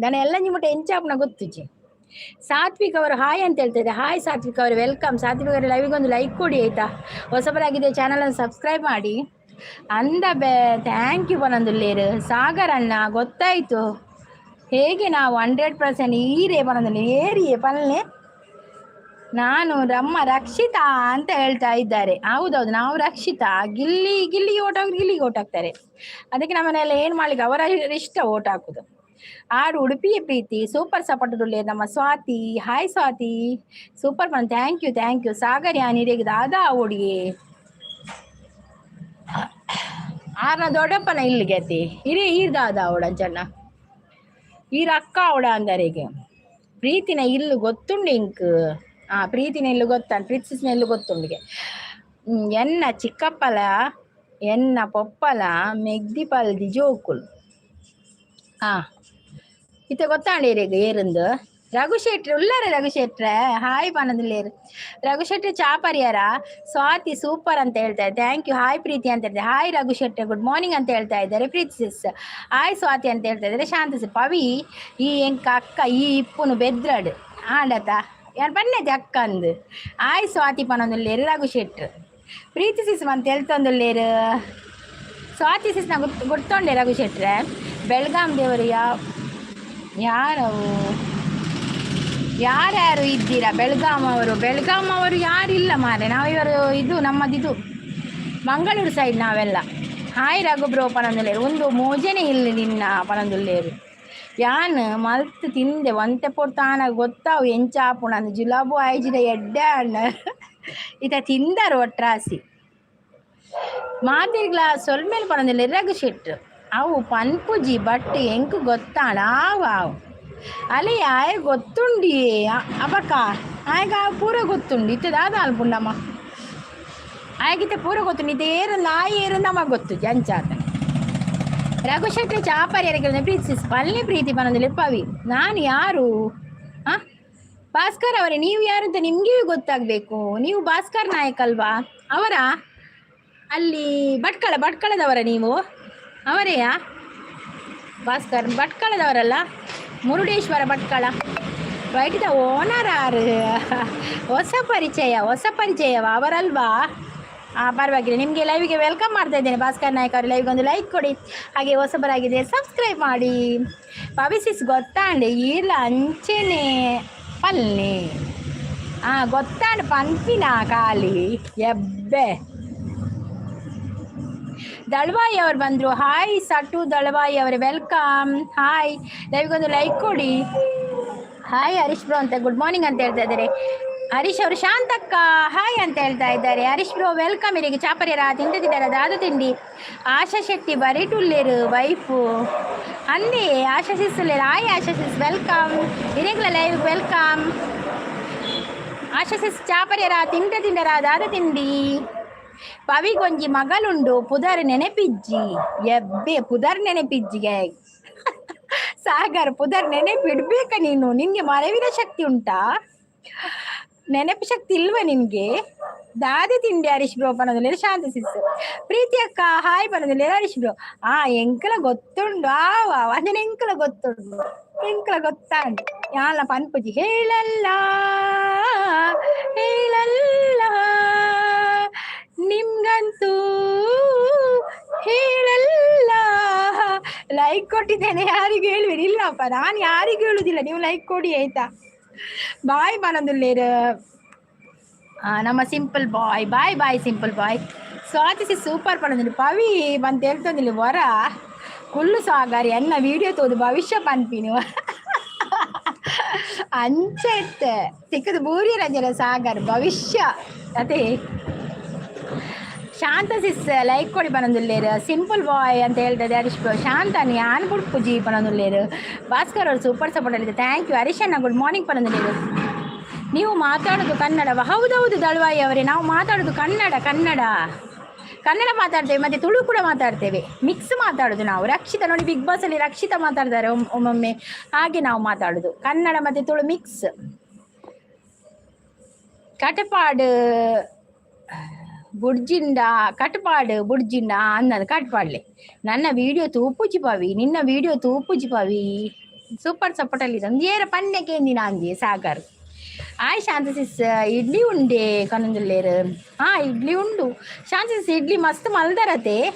ನಾನು ಎಲ್ಲ ನಿಮ್ಮಟ ಎಂಚಾಪ್ನ ಗೊತ್ತುಜ್ಜಿ. ಸಾತ್ವಿಕ್ ಅವರು ಹಾಯ್ ಅಂತ ಹೇಳ್ತಿದ್ದೆ. ಹಾಯ್ ಸಾತ್ವಿಕ್ ಅವರು, ವೆಲ್ಕಮ್. ಸಾತ್ವಿಕ್ ಅವರು ಲೈವಿಗೆ ಒಂದು ಲೈಕ್ ಕೊಡಿ ಆಯಿತಾ? ಹೊಸಬರಾಗಿದೆ ಚಾನಲನ್ನು ಸಬ್ಸ್ಕ್ರೈಬ್ ಮಾಡಿ. ಥ್ಯಾಂಕ್ ಯು ಪನಂದುಲ್ಲೇರು ಸಾಗರ್ ಅಣ್ಣ, ಗೊತ್ತಾಯಿತು. ಹೇಗೆ ನಾವು 100% ಈರೇ ಪನಂದುಲ್ಲೆ ಏರಿಯೇ ಪಲ್ಲೆ. ನಾನು ನಮ್ಮ ರಕ್ಷಿತಾ ಅಂತ ಹೇಳ್ತಾ ಇದ್ದಾರೆ. ಹೌದೌದು, ನಾವು ರಕ್ಷಿತಾ. ಗಿಲ್ಲಿಗೆ ಓಟ್ ಹಾಕ್ತಾರೆ. ಅದಕ್ಕೆ ನಮ್ಮನೆಲ್ಲ ಏನು ಮಾಡ್ಲಿಕ್ಕೆ ಅವರ ಇಷ್ಟ ಓಟ್ ಹಾಕೋದು. ಆಡು ಉಡುಪಿಯ ಪ್ರೀತಿ ಸೂಪರ್ ಸಪೋರ್ಟ್ ಉಳ್ಳೆ ನಮ್ಮ ಸ್ವಾತಿ. ಹಾಯ್ ಸ್ವಾತಿ, ಸೂಪರ್ ಮನ್. Thank you. ಸಾಗರ್ ಯಾನಿರೇಗೆ ದಾದಾ ಓಡಿಗೆ ಆರ್ನ ದೊಡ್ಡಪ್ಪನ ಇಲ್ಲಿಗೆ ಅತಿ ಈರ್ ದಾದಾ ಓಡಂಚಣ್ಣ ಈರ ಅಕ್ಕ ಓಡ ಅಂದರೆಗೆ ಪ್ರೀತಿನ ಇಲ್ಲು ಗೊತ್ತುಂಡು ಇಂಕ್ ಪ್ರೀತಿನ ಇಲ್ಲು ಗೊತ್ತಾನ ಪ್ರೀತಿಸಿನ ಇಲ್ಲು ಗೊತ್ತುಂಡಿಗೆ ಎನ್ನ ಚಿಕ್ಕಪ್ಪಲ ಎನ್ನ ಪೊಪ್ಪಲ ಮೆಗ್ದಿ ಪಲ್ದಿ ಜೋಕುಲ್ ಇತ್ತ ಗೊತ್ತಾಂಡೇರಿಗೆ ಏರಂದು ರಘುಶೆಟ್ರಿ ಉಳ್ಳಾರ ರಘುಶೆಟ್ರೆ ಹಾಯ್ ಪನದಿಲ್ಲೇರು ರಘುಶೆಟ್ರಿ ಚಾಪರಿಯಾರ. ಸ್ವಾತಿ ಸೂಪರ್ ಅಂತ ಹೇಳ್ತಾ ಇದ್ದಾರೆ. Thank you. ಹಾಯ್ ಪ್ರೀತಿ ಅಂತ ಹೇಳ್ತಾರೆ. ಹಾಯ್ ರಘುಶೆಟ್ರಿ, ಗುಡ್ ಮಾರ್ನಿಂಗ್ ಅಂತ ಹೇಳ್ತಾ ಇದ್ದಾರೆ. ಪ್ರೀತಿ ಸಿಸ್ ಹಾಯ್ ಸ್ವಾತಿ ಅಂತ ಹೇಳ್ತಾ ಇದ್ದಾರೆ. ಶಾಂತ ಪವಿ ಈ ಎಂಕ ಅಕ್ಕ ಈ ಇಪ್ಪುನು ಬೆದ್ರಡು ಆಡತ ಯಾರು ಬನ್ನೈತೆ ಅಕ್ಕ ಅಂದು. ಹಾಯ್ ಸ್ವಾತಿ ಪನೊಂದುಲ್ಲೇರು ರಘುಶೆಟ್ರು. ಪ್ರೀತಿ ಸಿಸ್ ಅಂತ ಹೇಳ್ತೊಂದುಲ್ಲೇರು ಸ್ವಾತಿ ಸಿಸ್ನ ಗೊತ್ತೊಂಡೆ ರಘುಶೆಟ್ರೆ. ಬೆಳಗಾಂ ದೇವರು ಯಾರ್ಯಾರು ಇದ್ದೀರಾ ಬೆಳಗಾಂ ಅವರು ಯಾರಿಲ್ಲ ಮಾರೆ. ನಾವು ಇವರು ಇದು ನಮ್ಮದಿದು ಮಂಗಳೂರು ಸೈಡ್ ನಾವೆಲ್ಲ ಹಾಯ್ ರಘು ಬ್ರೋ ಪನಂದುಲ್ಲೇರು ಒಂದು ಮೋಜನೆ ಇಲ್ಲ ನಿನ್ನ ಪನಂದುಲ್ಲೇರು ಯಾನ್ ಮಲ್ತ್ ತಿಂದೆ ಒಂತೆ ಪೊಡ್ತಾನ ಗೊತ್ತಾವು ಎಂಚಾಪು ನಂದು ಜುಲಾಬು ಆಯ್ಜಿದ ಎಡ್ಡೆ ಅಣ್ಣ ಇತ ತಿಂದರು ಒಟ್ರಾಸಿ ಮಾತಿರ್ಗ್ಲ ಸೊಲ್ಮೇಲೆ ಪನಂದಿಲ್ಲ ರಘು ಶೆಟ್ರು ಅವು ಪನ್ಪುಜಿ ಬಟ್ ಎಂಕು ಗೊತ್ತಾಣ ಆವು ಅಲೆ ಆಯ ಗೊತ್ತುಂಡಿ ಅಬಕ ಆಯ್ಗ ಪೂರ ಗೊತ್ತುಂಡು ಇತ್ತದಾದ ಅಲ್ಪುಂಡಮ್ಮ ಆಗಿತ್ತೆ ಪೂರ ಗೊತ್ತುಂಡು ಇದು ಏರಂದು ಏರಂದು ನಮಗೆ ಗೊತ್ತು ಜಂಚಾತ ರಘು ಶೆಟ್ಟಿ ಚಾಪರ್ಯರಿಗೆ ಪ್ರೀತಿಸಿ ಪಲ್ಲೆ ಪ್ರೀತಿ ಪನಂದಿಲ್ಲ ಪವಿ ನಾನು ಯಾರು ಹಾಂ ಭಾಸ್ಕರ್ ಅವರೇ ನೀವು ಯಾರು ಅಂತ ನಿಮಗೆ ಗೊತ್ತಾಗಬೇಕು ನೀವು ಭಾಸ್ಕರ್ ನಾಯಕ್ ಅಲ್ವಾ ಅವರ ಅಲ್ಲಿ ಭಟ್ಕಳದವರ ನೀವು ಅವರೇಯಾ ಭಾಸ್ಕರ್ ಭಟ್ಕಳದವರಲ್ಲ ಮುರುಡೇಶ್ವರ ಭಟ್ಕಳ ವೈಟಿದ ಓನರ್ ಆರು ಹೊಸ ಪರಿಚಯವ ಅವರಲ್ವಾ ಪರವಾಗಿಲ್ಲ ನಿಮಗೆ ಲೈವಿಗೆ ವೆಲ್ಕಮ್ ಮಾಡ್ತಾ ಇದ್ದೇನೆ ಭಾಸ್ಕರ್ ನಾಯಕ್ ಅವರು ಲೈವ್ಗೆ ಒಂದು ಲೈಕ್ ಕೊಡಿ ಹಾಗೆ ಹೊಸಬರಾಗಿದೆ ಸಬ್ಸ್ಕ್ರೈಬ್ ಮಾಡಿ ಪವಿಸಿಸ್ ಗೊತ್ತಾಂಡೆ ಇಲ್ಲ ಅಂಚೆನೆ ಪಲ್ಲೆ ಗೊತ್ತಾಂಡು ಪಂಪಿನ ಖಾಲಿ ಎಬ್ಬೆ ದಳವಾಯಿ ಅವರು ಬಂದರು ಹಾಯ್ ಸಟು ದಳವಾಯಿ ಅವರೇ ವೆಲ್ಕಮ್ ಹಾಯ್ ಲೈವ್ಗೊಂದು ಲೈಕ್ ಕೊಡಿ ಹಾಯ್ ಹರೀಶ್ ಬ್ರೋ ಅಂತ ಗುಡ್ ಮಾರ್ನಿಂಗ್ ಅಂತ ಹೇಳ್ತಾ ಇದ್ದಾರೆ ಹರೀಶ್ ಅವರು ಶಾಂತಕ್ಕ ಹಾಯ್ ಅಂತ ಹೇಳ್ತಾ ಇದ್ದಾರೆ ಹರೀಶ್ ಬ್ರೋ ವೆಲ್ಕಮ್ ಇರಿಗೆ ಚಾಪರ್ಯರ ತಿಂದಿದ್ದಾರೆ ದಾದು ತಿಂಡಿ ಆಶಾ ಶೆಟ್ಟಿ ಬರೀಟುಲ್ಲೇರು ವೈಫು ಅಂದೇ ಆಶಾ ಸಿಸ್ಸುಲ್ಲೇರು ಹಾಯ್ ಆಶಾ ಸಿಸ್ ವೆಲ್ಕಮ್ ಇರೆಗ್ಲ ಲೈವ್ ವೆಲ್ಕಮ್ ಆಶಾ ಸಿಸ್ ಚಾಪರ್ಯರ ತಿಂಡರ ದಾದು ತಿಂಡಿ ಪವಿಗೊಂಜಿ ಮಗಲುಂಡು ಪುದರ್ ನೆನೆಪಿಜ್ಜಿ ಎಬ್ಬೆ ಪುದರ್ ನೆನೆಪಿಜ್ಜಿಗೆ ಸಾಗರ್ ಪುದರ್ ನೆನೆಪಿಡ್ಬೇಕ ನೀನು ನಿನ್ಗೆ ಮರವಿನ ಶಕ್ತಿ ಉಂಟಾ ನೆನಪು ಶಕ್ತಿ ಇಲ್ವಾ ನಿನ್ಗೆ ದಾದಿ ತಿಂಡಿ ಹರೀಶ್ ಬ್ರೋ ಪನದಲ್ಲಿ ಶಾಂತಿ ಸಿಸ್ ಪ್ರೀತಿ ಅಕ್ಕ ಹಾಯ್ ಪನದಲ್ಲಿ ಹರೀಶ್ ಬ್ರೋ ಎಂಕಲ ಗೊತ್ತುಂಡು ಅದನ್ನ ಎಂಕಲ ಗೊತ್ತುಂಡು ಎಂಕಲ ಗೊತ್ತಾಂಡು ಯಾಲ ಪನ್ಪುಜಿ ಹೇಳಲ್ಲ ನಿಮ್ಗಂತೂ ಹೇಳಲ್ಲ ಲೈಕ್ ಕೊಟ್ಟಿದ್ದೇನೆ ಯಾರಿಗೂ ಹೇಳುವಿರಿ ಇಲ್ಲಪ್ಪ ನಾನು ಯಾರಿಗೂ ಹೇಳುದಿಲ್ಲ ನೀವು ಲೈಕ್ ಕೊಡಿ ಆಯ್ತಾ ಬಾಯ್ ಪನಂದುಲ್ಲೇರು ನಮ್ಮ ಸಿಂಪಲ್ ಬಾಯ್ ಬಾಯ್ ಸಿಂಪಲ್ ಬಾಯ್ ಸ್ವಾತಿಸಿ ಸೂಪರ್ ಪನಂದುಲ್ಲೆ ಪವಿ ಬಂತ ಹೇಳ್ತಂದಿಲ್ಲ ವರ ಕುಲ್ಲು ಸಾಗಾರಿ ಅನ್ನ ವಿಡಿಯೋ ತೋದು ಭವಿಷ್ಯ ಪನ್ಪಿನಿ ಅಂಚೆತ್ತೆ ಸಿಕ್ಕದು ಬೂರಿ ರಂಜನ ಸಾಗರ್ ಭವಿಷ್ಯ ಅದೇ ಶಾಂತ ಸಿಸ್ ಲೈಕ್ ಕೊಡಿ ಪನಂದುಲ್ಲೇರು ಸಿಂಪಲ್ ಬಾಯ್ ಅಂತ ಹೇಳ್ತದೆ ಹರೀಶ್ ಬ್ರೋ ಶಾಂತ ಯಾನ್ ಪುಡ್ಪುಜಿ ಪನಂದುಲ್ಲೇರು ಭಾಸ್ಕರ್ ಅವರು ಸೂಪರ್ ಸಪೋರ್ಟ್ ಅಲ್ಲಿದೆ ಥ್ಯಾಂಕ್ ಯು ಹರೀಶ್ ಅಣ್ಣ ಗುಡ್ ಮಾರ್ನಿಂಗ್ ಪನಂದುಲ್ಲೇರು ನೀವು ಮಾತಾಡೋದು ಕನ್ನಡವ ಹೌದೌದು ದಳವಾಯಿ ಅವರೇ ನಾವು ಮಾತಾಡೋದು ಕನ್ನಡ ಮಾತಾಡ್ತೇವೆ ಮತ್ತು ತುಳು ಕೂಡ ಮಾತಾಡ್ತೇವೆ ಮಿಕ್ಸ್ ಮಾತಾಡೋದು ನಾವು ರಕ್ಷಿತ ನೋಡಿ ಬಿಗ್ ಬಾಸಲ್ಲಿ ರಕ್ಷಿತ ಮಾತಾಡ್ತಾರೆ ಒಮ್ಮೊಮ್ಮೆ ಹಾಗೆ ನಾವು ಮಾತಾಡೋದು ಕನ್ನಡ ಮತ್ತು ತುಳು ಮಿಕ್ಸ್ ಕಟಪಾಡು ಬುಡ್ಜಿಂಡ ಅನ್ನದು ಕಟ್ಪಾಡ್ಲೆ ನನ್ನ ವಿಡಿಯೋ ತೂಪುಜಿ ಪವಿ ನಿನ್ನ ವಿಡಿಯೋ ತೂಪುಜಿ ಪವಿ ಸೂಪರ್ ಸಪೋರ್ಟಲ್ಲಿ ಒಂದೇರ ಪನ್ಯಕ್ಕೆ ಎಂದಿನ ಅಂಜಿ ಸಾಗರ್ ಆಯ್ ಶಾಂತಸಿಸ್ ಇಡ್ಲಿ ಉಂಡೆ ಕನಂದುಲ್ಲೇರು ಇಡ್ಲಿ ಉಂಡು ಶಾಂತಸಿಸ್ ಇಡ್ಲಿ ಮಸ್ತ್ ಮಲ್ದರತೆ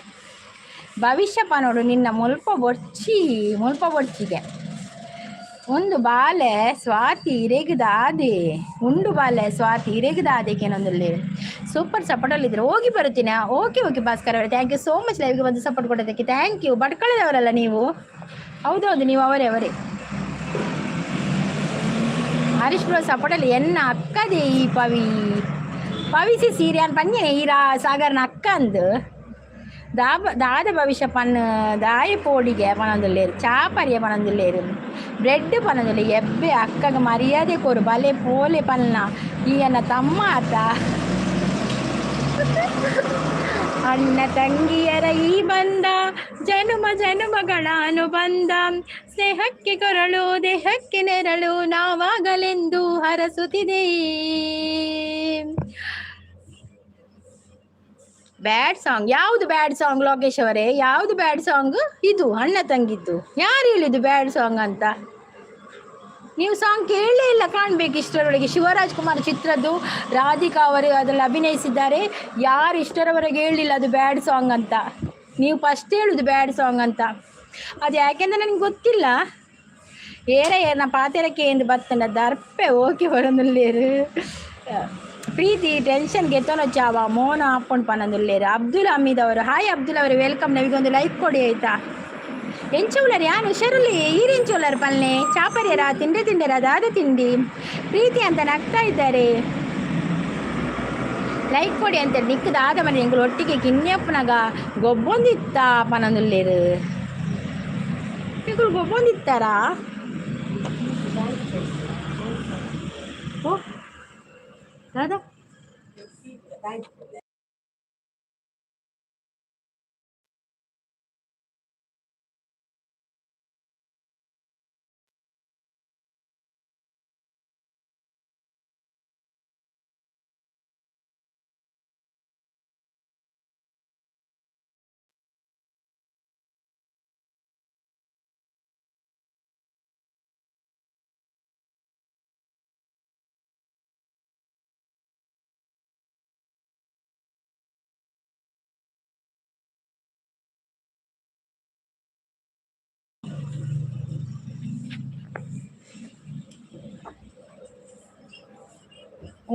ಭವಿಷ್ಯ ಪನೋಡು ನಿನ್ನ ಮುಲ್ಪ ಬೊಡ್ಚಿಗೆ ಒಂದು ಬಾಲೆ ಸ್ವಾತಿ ಇರೆಗದಾದೆ ಉಂಡು ಬಾಲೆ ಸ್ವಾತಿ ಇರೆಗದಾದೆ ನೊಂದಲ್ಲಿ ಸೂಪರ್ ಸಪೋರ್ಟಲ್ಲಿದ್ದರೆ ಹೋಗಿ ಬರುತ್ತೀನಿ ಓಕೆ ಭಾಸ್ಕರ್ ಅವರೇ ಥ್ಯಾಂಕ್ ಯು ಸೋ ಮಚ್ ಲೈವ್ಗೆ ಬಂದು ಸಪೋರ್ಟ್ ಕೊಡೋದಕ್ಕೆ ಥ್ಯಾಂಕ್ ಯು ಭಟ್ಕಳದವರಲ್ಲ ನೀವು ಹೌದೌದು ನೀವು ಅವರೇ ಹರೀಶ್ ಬ್ರೋ ಸಪೋರ್ಟಲ್ಲಿ ಎನ್ನ ಅಕ್ಕದೇ ಈ ಪವಿಸಿ ಸೀರಿಯನ್ ಪಂಜನೆ ಈರಾ ಸಾಗರ್ನ ಅಕ್ಕ ಅಂದು ದಾದ ಭವಿಷ್ಯ ಪನ್ ದಾಯ ಪೋಡಿಗೆ ಪನಂದುಲ್ಲೇರು ಚಾಪರ್ಯ ಪನಂದುಲ್ಲೇರು ಬ್ರೆಡ್ ಪನದುಲ್ಲೆ ಎಬ್ಬೆ ಅಕ್ಕಗೆ ಮರ್ಯಾದೆ ಕೊರು ಬಲೆ ಪೋಲೆ ಪನ್ನ ಈಯನ್ನ ತಮ್ಮ ಆತ ಅಣ್ಣ ತಂಗಿಯರ ಈ ಬಂದ ಜನುಮಗಳ ಅನುಬಂಧ ಸ್ನೇಹಕ್ಕೆ ಕೊರಳು ದೇಹಕ್ಕೆ ನೆರಳು ನಾವಾಗಲೆಂದು ಹರಸುತ್ತಿದೆ ಬ್ಯಾಡ್ ಸಾಂಗ್ ಯಾವುದು ಬ್ಯಾಡ್ ಸಾಂಗ್ ಲೋಕೇಶ್ ಅವರೇ ಯಾವುದು ಬ್ಯಾಡ್ ಸಾಂಗ್ ಇದು ಅಣ್ಣ ತಂಗಿದ್ದು ಯಾರು ಹೇಳಿದ್ದು ಬ್ಯಾಡ್ ಸಾಂಗ್ ಅಂತ ನೀವು ಸಾಂಗ್ ಕೇಳಲೇ ಇಲ್ಲ ಕಾಣಬೇಕು ಇಷ್ಟರವರೆಗೆ ಶಿವರಾಜ್ ಕುಮಾರ್ ಚಿತ್ರದ್ದು ರಾಧಿಕಾ ಅವರು ಅದರಲ್ಲಿ ಅಭಿನಯಿಸಿದ್ದಾರೆ ಯಾರು ಇಷ್ಟರವರೆಗೆ ಹೇಳಿಲ್ಲ ಅದು ಬ್ಯಾಡ್ ಸಾಂಗ್ ಅಂತ ನೀವು ಫಸ್ಟ್ ಹೇಳುದು ಬ್ಯಾಡ್ ಸಾಂಗ್ ಅಂತ ಅದು ಯಾಕೆಂದ್ರೆ ನನಗೆ ಗೊತ್ತಿಲ್ಲ ಏನ ಪಾತೆರಕ್ಕೆ ಎಂದು ಬತ್ತಂಡ ದರ್ಪೆ ಓಕೆ ಬರೋದಿಲ್ಲೇರು ಪ್ರೀತಿ ಟೆನ್ಷನ್ಗೆ ಎತ್ತೊನೊಚ್ಚಾವ ಮೋನ ಹಾಕೊಂಡು ಪನ್ನೊಂದುಲ್ಲೇರು. ಅಬ್ದುಲ್ ಹಮೀದ್ ಅವರು, ಹಾಯ್ ಅಬ್ದುಲ್ ಅವರು, ವೆಲ್ಕಮ್. ನಮಗೊಂದು ಲೈಕ್ ಕೊಡಿ ಆಯ್ತಾ. ಎಂಚುಲರ್ ಯಾನು ಹುಷಾರಲ್ಲಿ ಈರೆಂಚುಲರ್ ಪಲ್ಲೆ ಚಾಪರ್ಯರ ತಿಂಡಿರ ದಾದ ತಿಂಡಿ ಪ್ರೀತಿ ಅಂತ ನಗ್ತಾ ಇದ್ದಾರೆ. ಲೈಕ್ ಕೊಡಿ ಅಂತ ನಿಕ್ಕದಾದ ಮನೆ ಎಂಗಳು ಒಟ್ಟಿಗೆ ಕಿನ್ಯಪ್ಪನಾಗ ಗೊಬ್ಬೊಂದಿತ್ತ ಪನೊಂದುಲ್ಲೇರು. ಎಂಗಳು ಗೊಬ್ಬೊಂದಿತ್ತಾರಾ? ಓ ದಾದಾ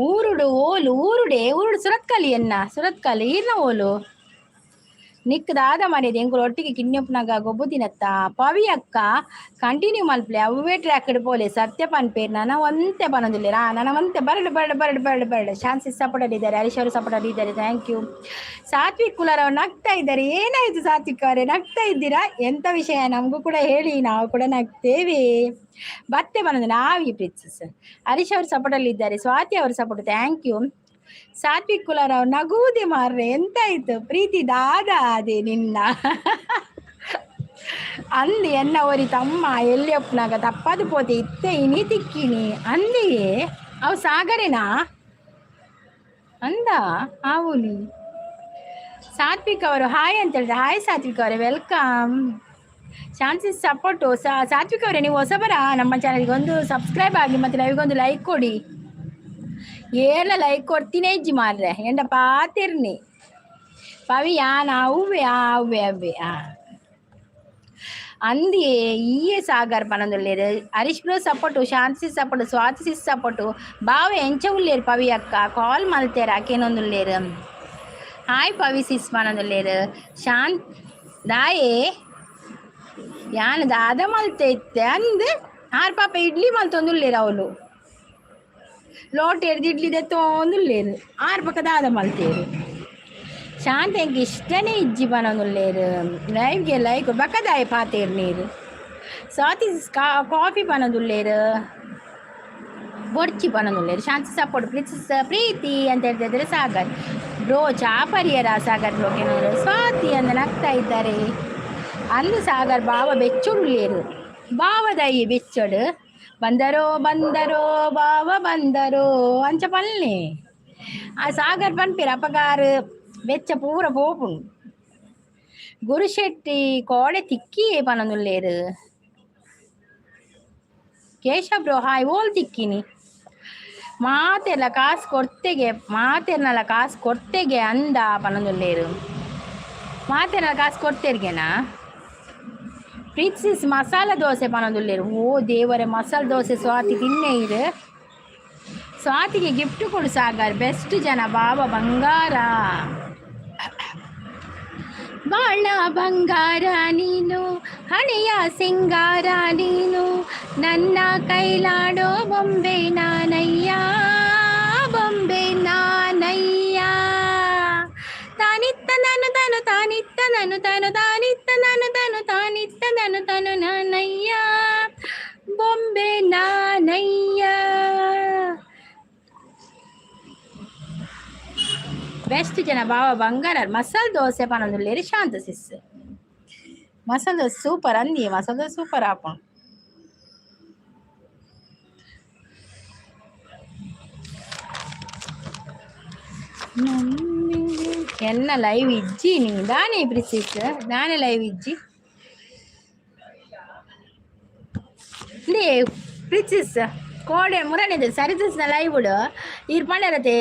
ಊರುಡು ಓಲು ಊರುಡು ಸುರತ್ಕಲಿ ಎನ್ನ ಸುರತ್ಕಲಿ ಈರ್ನ ಓಲು ನಿಕ್ಕದಾದ ಮನೆಯದು ಎಂಕುಲು ಒಟ್ಟಿಗೆ ಕಿನ್ಯಪ್ಪನಾಗ ಗೊಬ್ಬು ತಿನ್ನತ್ತ. ಪವಿ ಅಕ್ಕ ಕಂಟಿನ್ಯೂ ಮಲ್ಪಲೆ ಅವೇ ಟ್ರ್ಯಾಕ್ ಪೋಲೆ ಸತ್ಯ ಪನ್ಪೇರು ನನ್ನ ಒಂತೆ ಪನೊಂದಿಲ್ಲ ನನ್ನ ಒಂತೆ ಬರಡು ಚಾನ್ಸಸ್ ಸಪೋರ್ಟ್ ಇದ್ದಾರೆ. ಹರೀಶ್ ಅವರು ಸಪೋರ್ಟ್ ಇದ್ದಾರೆ. Thank you. ಸಾತ್ವಿಕ್ ಕುಲಾರ್ ಅವ್ರು ನಗ್ತಾ ಇದ್ದಾರೆ. ಏನಾಯ್ತು ಸಾತ್ವಿಕ್ ಅವರೇ ನಗ್ತಾ ಇದ್ದೀರಾ? ಎಂಥ ವಿಷಯ ನಮಗೂ ಕೂಡ ಹೇಳಿ, ನಾವು ಕೂಡ ನಗ್ತೇವೆ. ಬತ್ತೆ ಬನ್ನೋದು ನಾವೀ ಪ್ರೀತಿಸ್. ಹರೀಶ್ ಅವರು ಸಪೋರ್ಟಲ್ಲಿ ಇದ್ದಾರೆ. ಸ್ವಾತಿ ಅವರು ಸಪೋರ್ಟ್, ಥ್ಯಾಂಕ್ ಯು. ಸಾತ್ವಿಕ್ ಕುಲಾರ್ ಅವ್ರು ನಗುವುದೇ ಮಾರ್ರೆ ಎಂತಾಯ್ತು ಪ್ರೀತಿ ದಾದ ಅದೇ ನಿನ್ನ ಅಂದಿ ಎನ್ನ ಓರಿ ತಮ್ಮ ಎಲ್ಲಿಯಪ್ಪನಾಗ ತಪ್ಪದು ಪೋತೆ ಇತ್ತೆ ಇನಿ ತಿಕ್ಕಿನಿ ಅಂದಿಯೇ ಅವು ಸಾಗರೇನಾ ಅಂದ ಆವುಲಿ. ಸಾತ್ವಿಕ್ ಅವರು ಹಾಯ್ ಅಂತ ಹೇಳಿದ್ರೆ, ಹಾಯ್ ಸಾತ್ವಿಕ್ ಅವರೇ, ವೆಲ್ಕಮ್. ಶಾಂತಿ ಸಪೋರ್ಟು. ಸಾತ್ವಿಕ್ ಅವರೇ, ನೀವು ಹೊಸಬರ ನಮ್ಮ ಚಾನಲ್ಗೆ ಒಂದು ಸಬ್ಸ್ಕ್ರೈಬ್ ಆಗಿ ಮತ್ತು ಲೈವ್ಗೊಂದು ಲೈಕ್ ಕೊಡಿ. ಏಳ ಲೈಕ್ ಕೊಡ್ತೀನಿ ಇಜ್ಜಿ ಮಾರ್ರೆ ಎಂಡ ಪಾತಿರ್ನಿ ಪವಿ ಯಾನ ಅವ್ವೆ ಅವ್ವೆ ಅವ್ವೆ ಅಂದಿಯೇ ಈಯೇ ಸಾಗರ್ ಪನೊಂದುಲ್ಲೇರು. ಹರೀಶ್ ಬ್ರೋ ಸಪೋರ್ಟು, ಶಾಂತಿ ಸಪೋರ್ಟು, ಸ್ವಾತಿ ಸಪೋರ್ಟು, ಬಾವ ಎಂಚ ಉಳ್ಳೇರು ಪವಿ ಅಕ್ಕ ಕಾಲ್ ಮಲ್ತೇರ ಆಕೇನೊಂದುಲ್ಲೇರು. ಹಾಯ್ ಪವಿ ಸಿಸ್ ಪನೊಂದುಲ್ಲೇರು. ಶಾಂತ್ ದಾಯೇ ಯಾನ ದಾದ ಮಲ್ತೆ ಇತ್ತೆ ಅಂದ್ ಆರು ಪಾಪ ಇಡ್ಲಿ ಮಲ್ತೊಂದುಲ್ಲೇರು ಅವಳು ಲೋಟ ಎಡ್ದು ಇಡ್ಲಿ ದೆತ್ತೊಂದುಲ್ಲೇರು ಆರು ಪಕ್ಕ ದಾದ ಮಲ್ತೇರು. ಶಾಂತ ಎಂಗೆ ಇಷ್ಟನೇ ಇಜ್ಜಿ ಪನೊಂದುಲ್ಲೇರು. ಲೈವ್ಗೆ ಲೈಕ್ ಬಕ್ಕದಾಯ ಪಾತೇರು ನೀರು. ಸ್ವಾತಿ ಕಾಫಿ ಪನೊಂದುಲ್ಲೇರು, ಬೊಡ್ಚಿ ಪನೊಂದುಲ್ಲೇರು. ಶಾಂತಿ ಸಪೋರ್ಟ್ ಪ್ರೀತಿ ಅಂತ ಹೇಳ್ತಿದ್ದಾರೆ. ಸಾಗರ್ ಬ್ರೋ ಚಾಪರಿಯರ ಸಾಗರ್ ಬ್ರೋಕೆನವರು ಸ್ವಾತಿ ಅಂತ ನಗ್ತಾ ಇದ್ದಾರೆ. ಅಂದು ಸಾಗರ್ ಬಾವ ಬೆಚ್ಚುಡ್ಲೇರು. ಬಾವದಾಯಿ ಬೆಚ್ಚಡು ಬಂದರೋ ಬಂದರೋ ಬಾವ ಬಂದರೋ ಅಂಚ ಪಲ್ಲೆ ಆ ಸಾಗರ್ ಪನ್ಪೇರು ಅಪಗಾರ ಬೆಚ್ಚ ಪೂರ ಪೋಪುಂಡು. ಗುರುಶೆಟ್ಟಿ ಕೋಡೆ ತಿಕ್ಕಿಯೇ ಪನೊಂದುಲ್ಲೇರು. ಕೇಶವ್ ಬ್ರೋ ಹಾಯ್ ಓಲ್ ತಿಕ್ಕಿನಿ ಮಾತೆಲ್ಲ ಕಾಸು ಕೊಡ್ತೆಗೆ ಅಂದ ಪನೊಂದುಲ್ಲೇರು. ಮಾತೆಲ್ಲ ಕಾಸು ಕೊಡ್ತೇರ್ಗೆನಾ ಪ್ರೀತಿಸ್ ಮಸಾಲ ದೋಸೆ ಪನೊಂದುಲ್ಲೇರು. ಓ ದೇವರೇ ಮಸಾಲ ದೋಸೆ ಸ್ವಾತಿ ತಿನ್ನೇ ಇರು. ಸ್ವಾತಿಗೆ ಗಿಫ್ಟ್ ಕೊಡು ಸಾಗರ್. ಬೆಸ್ಟ್ ಜನ ಬಾವ ಬಂಗಾರ ಬಾಳ ಬಂಗಾರ ನೀನು ಹಣೆಯ ಸಿಂಗಾರ ನೀನು ನನ್ನ ಕೈಲಾಡೋ ಬೊಂಬೆ ನಾನಯ್ಯ ಬೊಂಬೆ ನಾನಯ್ಯ ತಾನಿತ್ತ ನಾನು ತಾನು ತಾನಿತ್ತ ನಾನು ತಾನು ತಾನಿತ್ತ ನಾನು ತಾನು ತಾನಿತ್ತ ನಾನು ತಾನು ನಾನಯ್ಯ ಬೊಂಬೆ ನಾನಯ್ಯ. ಬೆಸ್ಟ್ ಜನ ಬಾವ ಬಂಗಾರ. ಮಸಾಲ ದೋಸೆ ಪನೊಂದುಲ್ಲೇರು. ಶಾಂತ ಸಿಸ್ ಮಸಾಲ ದೋಸೆ ಸೂಪರ್ ಅಂದಿ. ಮಸಾಲ ದೋಸೆ ಸೂಪರ್ ಹಾಕೊಂಡು ಎನ್ನ ಲೈವ್ ಇಜ್ಜಿ ನೀ ದಾನೆ ಪ್ರಿಸಿಸ್ ದಾನೆ ಲೈವ್ ಇಜ್ಜಿ ಲೇ ಪ್ರಿಸಿಸ್ ಕೋಡೆ ಮುರಣಿದೆ ಸರಿಸಿಸ್ನ ಲೈವ್ ಬಿಡು ಇರ್ ಪಂಡರತೆ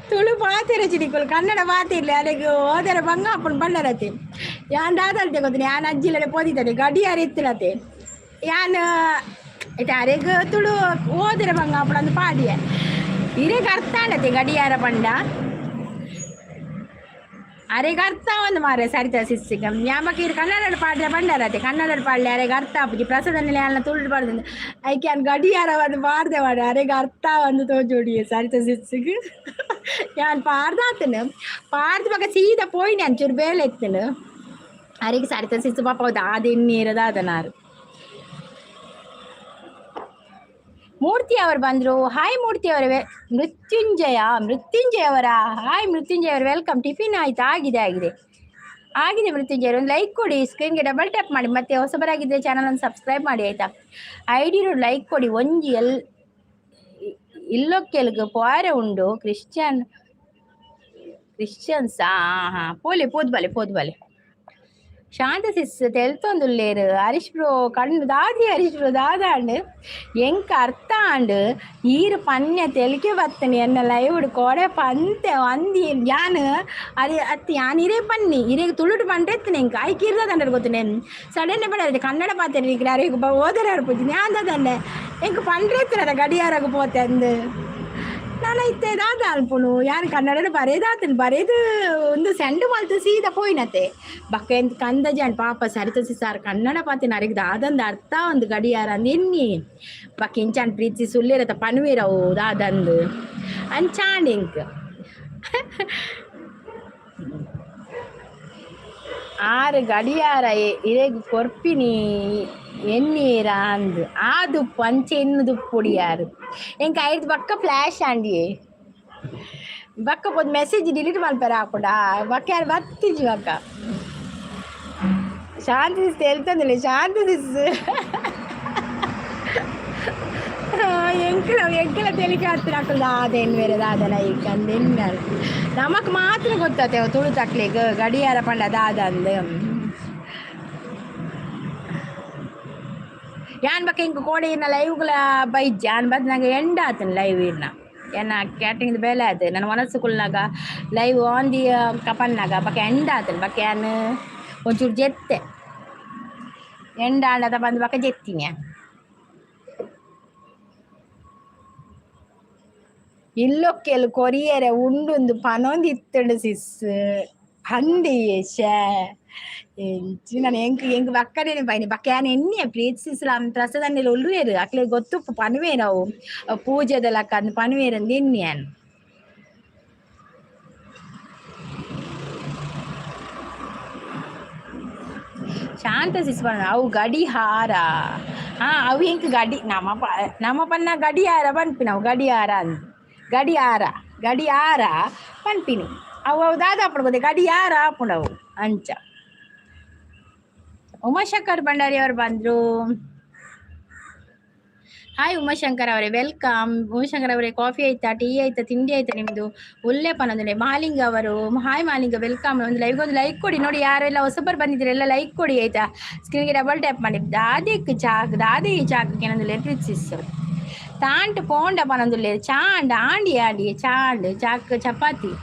ತುಳು ಪಾತಿರಚಿನಿಕೊಳು ಕನ್ನಡ ಪಾತಿರ್ಲಿ ಅದಕ್ಕೆ ಹೋದರೆ ಬಂಗ ಹಾಕೊಂಡು ಪಂಡರತೆ ಯಾನ್ ದಾದಲ್ತೆ ಗೊತ್ತೀನಿ ಯಾನ್ ಅಜ್ಜಿಲಡೆ ಪೋದಿತ್ತದೆ ಗಡಿಯಾರ ಎತ್ತಿರತೆ ಯಾನ್ ಆಯ್ತು ಅರೆಗೆ ತುಳು ಹೋದರೆ ಬಂಗ ಹಾಕೊಂಡು ಅಂದು ಪಾಡಿಯ ಇರೇಗ ಅರ್ಥ ಆಡತ್ತೆ ಗಡಿಯಾರ ಪಂಡ ಅರೆಗ ಅರ್ಥ ಒಂದು ಮಾರೆ ಸರಿತ ಸಿಸ್ಸಿಗ ಯಾಮಕ್ಕೆ ಇದು ಕನ್ನಡ ಪಾಡ್ಯ ಬಂಡಾರತ್ತೆ ಕನ್ನಡ ಪಾಡ್ಲೆ ಅರೆಗ ಅರ್ಥ ಆಪುಜಿ ಪ್ರಸಾದನೆಲೆ ಅಲ್ಲ ತುಳಿದು ಪಾಡ್ದು ಐಕೆ ಅನ್ ಗಡಿಯಾರ ಒಂದು ಪಾಡ್ದೆ ಮಾಡ ಅರೆಗ ಅರ್ಥ ಒಂದು ತೋಜೋಡಿ ಸರಿತ ಸಿಸ್ಸಿಗೆ ಯಾನ್ ಪಾಡ್ದಾತನು ಪಾಡ್ದ ಬಗ್ಗೆ ಸೀದಾ ಪೋಯಿನಿ ಅಂಚೂರು ಬೇಳೆ ಎತ್ತನು ಅರೆಗೆ ಸರಿತ ಸಿಸ್ಸು ಪಾಪ ಹೌದು ಅದಿನ್ನೀರದ ಅದನಾರು ಮೂರ್ತಿ ಅವರು ಬಂದರು. ಹಾಯ್ ಮೂರ್ತಿ ಅವರೇ. ಮೃತ್ಯುಂಜಯ ಅವರ ಹಾಯ್ ಮೃತ್ಯುಂಜಯ ಅವರು ವೆಲ್ಕಮ್. ಟಿಫಿನ್ ಆಯ್ತು? ಆಗಿದೆ ಮೃತ್ಯುಂಜಯ ಒಂದು ಲೈಕ್ ಕೊಡಿ, ಸ್ಕ್ರೀನ್ಗೆ ಡಬಲ್ ಟ್ಯಾಪ್ ಮಾಡಿ, ಮತ್ತೆ ಹೊಸಬರಾಗಿದ್ದರೆ ಚಾನಲನ್ನು ಸಬ್ಸ್ಕ್ರೈಬ್ ಮಾಡಿ ಆಯಿತಾ. ಐಡಿ ಲೈಕ್ ಕೊಡಿ. ಒಂಜಿ ಇಲ್ಲೊಕ್ಕೆಲ್ಗೆ ಪಾರ ಉಂಡು ಕ್ರಿಶ್ಚಿಯನ್ಸ್ ಪೋಲೆ ಪೋದ್ಬಲೆ ಶಾಂತ ಸಿಸ್ ತೆಲ್ತೊಂದುಲ್ಲೇರು ಹರೀಶ್ ಬ್ರೋ ಕಣ್ಣು ದಾದಿ ಹರೀಶ್ ಬ್ರೋ ದಾದಾಂಡು ಎಂಕ ಅರ್ಥ ಆಂಡು ಈರು ಪನ್ಯ ತೆಲಿಕೆ ಬತ್ತನಿ ಎನ್ನ ಲೈವ್ಡು ಕೊಡೆ ಪಂತೆ ಒಂದಿ ಯಾನು ಅರೆ ಅತ್ತಿ ಯಾನ್ ಇರೇ ಪನ್ನಿ ಇರೇಗ ತುಳುಟು ಪಂಡ್ರೆತ್ತನೆ ಎಂಕ ಐಕೆ ಇರ್ದದಂಡ್ರೆ ಗೊತ್ತನೆ ಸಡನ್ನೆ ಪಡ ಕನ್ನಡ ಪಾತ್ರೆ ಅರೆಗ ಓದರ ಅರ್ಪುಜಿ ನ್ಯಾನ್ ದಾದಂಡೆ ಎಂಕ ಪಂಡ್ರೆತ್ತನದ ಗಡಿಯಾರಾಗ ಪೋತೆ ಅಂದು ನಾನು ಇತ್ತೆ ದಾದ ಅಲ್ಪುನು ಯಾರು ಕನ್ನಡ ಬರೇದಾತನು ಬರೇದು ಒಂದು ಸೆಂಡು ಮಲ್ತು ಸೀದಾ ಪೋಯಿನತೆ ಬಕ್ಕ ಎಂತ ಕಂದಜಿ ಅಂಡ್ ಪಾಪ ಸರಿತಸಿ ಸಾರ್ ಕನ್ನಡ ಪಾತಿನ ಅರೆಗೆ ದಾದಂದು ಅರ್ಥ ಒಂದು ಗಡಿಯಾರ ಅಂದು ಎನ್ನಿ ಬಕ್ಕ ಇಂಚಾನ್ ಪ್ರೀತಿ ಸುಳ್ಳಿರತ್ತ ಪನ್ವೀರವು ದಾದಂದು ಅಂಚಾಂಡ್ ಆರು ಗಡಿಯಾರ ಇರೇಗ ಕೊರ್ಪಿನಿ ಎನ್ನೀರ ಅಂದು ಆದು ಪಂಚೆ ಎನ್ನುದು ಪುಡಿಯಾರು ಎಂಕ ಐದು ಬಕ್ಕ ಫ್ಲ್ಯಾಶ್ ಆಂಡಿಯೇ ಬಕ್ಕ ಒಂದು ಮೆಸೇಜ್ ಡಿಲೀಟ್ ಮಾಡ್ತಾರೆ ಹಾಕೊಂಡ ಬಕ್ಕ ಯಾರು ಬತ್ತಿಜಿ ಬಕ್ಕ ಶಾಂತಿ ದಿಸ್ ಹೇಳ್ತಂದಿಲ್ಲ ಶಾಂತಿ ದಿಸ್ ಎಂಕಲ ತೆಲಿಕೆ ಹತ್ತಿರ ಹಾಕಲ್ದ ಅದೇನು ಬೇರೆ ದಾದನ ಈಗ ಅಂದೆನ್ನ ನಮಕ್ ಮಾತ್ರ ಗೊತ್ತತೆ ತುಳು ತಕ್ಲಿಗೆ ಗಡಿಯಾರ ಪಂಡ ದಾದ ಅಂದು ಯಾನ್ ಬಕ್ಕ ಹಿಂಗೆ ಕೋಡಿ ಇನ್ನ ಲೈವ್ಗಳ ಬೈಜ್ ಯಾನ್ ಬದ್ ನಂಗೆ ಎಂಡ ಆತನ ಲೈವ್ ಇನ್ನ ಏನ ಕ್ಯಾಟ್ರಿಂಗ್ ಬೇಲೆ ಆಯ್ತು ನನ್ನ ಮನಸ್ಸು ಕುಲ್ನಾಗ ಲೈವ್ ಆನ್ ದಿ ಕಪನ್ನಾಗ ಬಕ್ಕ ಎಂಡ ಆತನ ಬಕ್ಕ ಯಾನ್ ಒಂಚೂರು ಜೆತ್ತೆ ಎಂಡ ಆಂಡದ ಬಂದು ಬಕ್ಕ ಜೆತ್ತೀನಿ ಇಲ್ಲೊಕ್ಕೆಲ್ ಕೊರಿಯರೆ ಉಂಡೊಂದು ಪನೊಂದು ಇತ್ತಂಡು ಸಿಸ್ ಹಂದಿ ಶೇ ನಾನು ಎಂಕ್ ಬಕ್ಕನೇನೆ ಬೈನಿ ಬಕ್ಕ ಯಾನ್ ಎಣ್ಣೆ ಪ್ರೀತಿಸಿಸ್ಲಾಂ ಪ್ರಸಾದನ್ನೆಲ್ಲ ಉಳ್ಳುವೇರು ಅಕ್ಲೆ ಗೊತ್ತು ಪನ್ವೇರವು ಪೂಜೆದಲಕ್ಕ ಅಂದು ಪನ್ವೇರಂದು ಎಣ್ಣೆಯನ್ನು ಶಾಂತ ಸಿಸ್ಬಣ್ಣ ಅವು ಗಡಿಹಾರ ಅವು ಹೆಂಗೆ ಗಡಿ ನಮ್ಮ ಪನ್ನ ಗಡಿಯಾರ ಪನ್ಪಿನ ಅವು ಗಡಿಯಾರ ಪನ್ಪಿನಿ ಅವು ದಾದಾ ಪಡ್ಬೋದೆ ಗಡಿಯಾರ ಪುಂಡವು ಅಂಚ ಉಮಾಶಂಕರ್ ಭಂಡಾರಿ ಅವರು ಬಂದರು. ಹಾಯ್ ಉಮಾಶಂಕರ್ ಅವರೇ ವೆಲ್ಕಮ್. ಉಮಾಶಂಕರ್ ಅವರೇ ಕಾಫಿ ಆಯ್ತಾ, ಟೀ ಆಯ್ತಾ, ತಿಂಡಿ ಆಯ್ತಾ ನಿಮ್ಮದು? ಉಲ್ಲೇಪನಂದ್ರೆ ಮಾಲಿಂಗ ಅವರು ಹಾಯ್ ಮಾಲಿಂಗ ವೆಲ್ಕಮ್. ಒಂದು ಲೈವ್ಗೊಂದು ಲೈಕ್ ಕೊಡಿ ನೋಡಿ, ಯಾರೆಲ್ಲ ಹೊಸಬರು ಬಂದಿದ್ದೀರಿ ಎಲ್ಲ ಲೈಕ್ ಕೊಡಿ ಆಯ್ತಾ. ಸ್ಕ್ರೀನ್ಗೆ ಡಬಲ್ ಟ್ಯಾಪ್ ಮಾಡಿ. ದಾದಿ ಚಾಕಕ್ಕೆ ನಂದು ಲೆಟ್ರಿಸಿಸ್ ತಾಂಟ್ ಪೋಂಡ ಪನೊಂದುಲ್ಲೆ ಚಾಂಡ್ ಆಂಡಿ ಚಾಂಡ್ ಚಾಕ್ ಚಪಾತಿ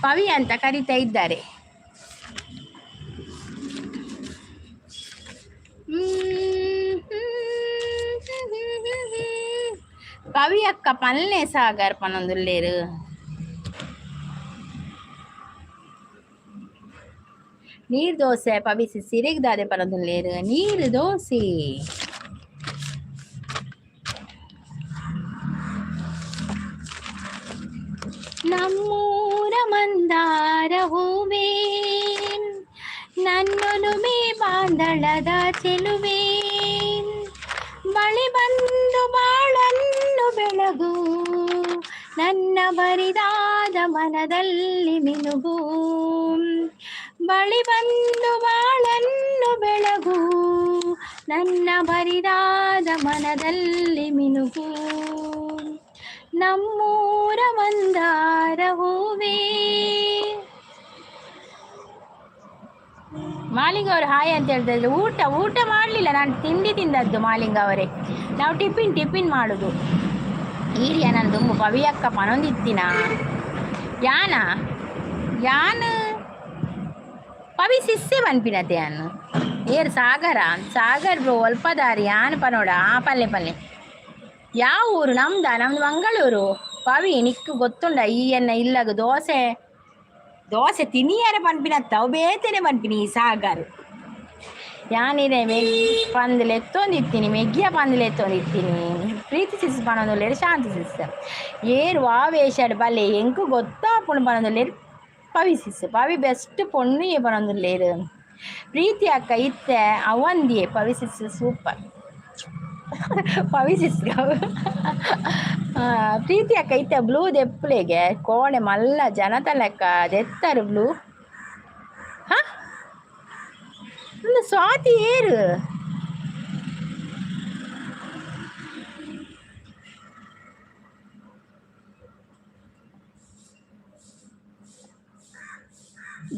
ಪವಿ ಅಂತ ಕರೀತಾ ಇದ್ದಾರೆ. ಪವಿ ಅಕ್ಕ ಪಲ್ಲೆ ಸಾಗರ್ ಪನೊಂದುಲ್ಲೇರು ನೀರು ದೋಸೆ ಪವಿಸಿ ಸಿರಿಗ್ದಾದೆ ಪನೊಂದುಲ್ಲೇರು ನೀರು ದೋಸೆ. ನಮ್ಮೂರ ಮಂದಾರ ಹೂವೇ ನನ್ನೊಲುಮೆ ಬಾಂದಳದ ಚೆಲುವೆ ಮಳೆ ಬಂದು ಬಾಳನ್ನು ಬೆಳಗು ನನ್ನ ಬರಿದಾದ ಮನದಲ್ಲಿ ಮಿನುಗು ಬಳಿ ಬಂದು ಬಾಳನ್ನು ಬೆಳಗು ನನ್ನ ಬರಿದಾದ ಮನದಲ್ಲಿ ಮಿನುಗು ನಮ್ಮೂರ ಮಂದಾರ ಹೂವೇ. ಮಾಲಿಂಗ ಅವರು ಹಾಯ್ ಅಂತ ಹೇಳ್ತಿದ್ರು. ಊಟ ಮಾಡಲಿಲ್ಲ, ನಾನು ತಿಂಡಿ ತಿಂದದ್ದು ಮಾಲಿಂಗ ಅವರೇ. ನಾವು ಟಿಫಿನ್ ಮಾಡೋದು ಈರಿಯ ನಾನು ತುಂಬ ಪವಿಯಕ್ಕ ಪನೊಂದಿತ್ತಿನ ಯಾನ್ ಪವಿ ಸಿಸ್ಸೆ ಪನ್ಪಿನತೆ ಯಾನು ಏರು ಸಾಗರ್ ಬ್ರೋ ಅಲ್ಪದಾರಿ ಯಾನ್ ಪನೋಡ ಆ ಪಲ್ಲೆ ಯಾವ ಊರು? ನಮ್ದು ಮಂಗಳೂರು. ಪವಿ ನಿಕ್ಕು ಗೊತ್ತುಂಡ ಈ ಎನ್ನ ಇಲ್ಲಾಗ ದೋಸೆ ದೋಸೆ ತಿನಿಯಾರ ಪನ್ಪಿನತ್ತ ಅವು ಬೇತೇನೆ ಪನ್ಪಿನಿ ಈ ಸಾಗರ್ ಯಾನಿದೆ ಪಂದಲೆ ಎತ್ತೊಂದಿತ್ತೀನಿ ಮೆಗ್ಗಿಯ ಪಂದಲೆ ಎತ್ತೊಂದಿತ್ತೀನಿ ಪ್ರೀತಿ ಸಿಸ್ ಪನೊಂದುಲ್ಲೇರು ಶಾಂತಿ ಸಿಸ್ ಏರು ಆವೇಶಾಡು ಬಲ್ಲೆ ಎಂಕು ಗೊತ್ತಾಪುಂಡು ಪನೊಂದುಲ್ಲೇರು ಪವಿ ಸಿಸ್ ಪವಿ ಬೆಸ್ಟ್ ಪೊಣ್ಣು ಪನೊಂದುಲ್ಲೇರು ಪ್ರೀತಿ ಅಕ್ಕ ಇತ್ತೆ ಅವಂದಿಯೇ ಪವಿ ಸಿಸ್ ಸೂಪರ್ ಪವಿ ಸಿಸ್ ಪ್ರೀತಿ ಅಕ್ಕ ಇತ್ತೆ ಬ್ಲೂ ದೆಪ್ಪಲೆಗೆ ಕೋಣೆ ಮಲ್ಲ ಜನತ ಲೆಕ್ಕ ದೆತ್ತರು ಬ್ಲೂ ಹಾ ಸ್ವಾತಿ ಏರು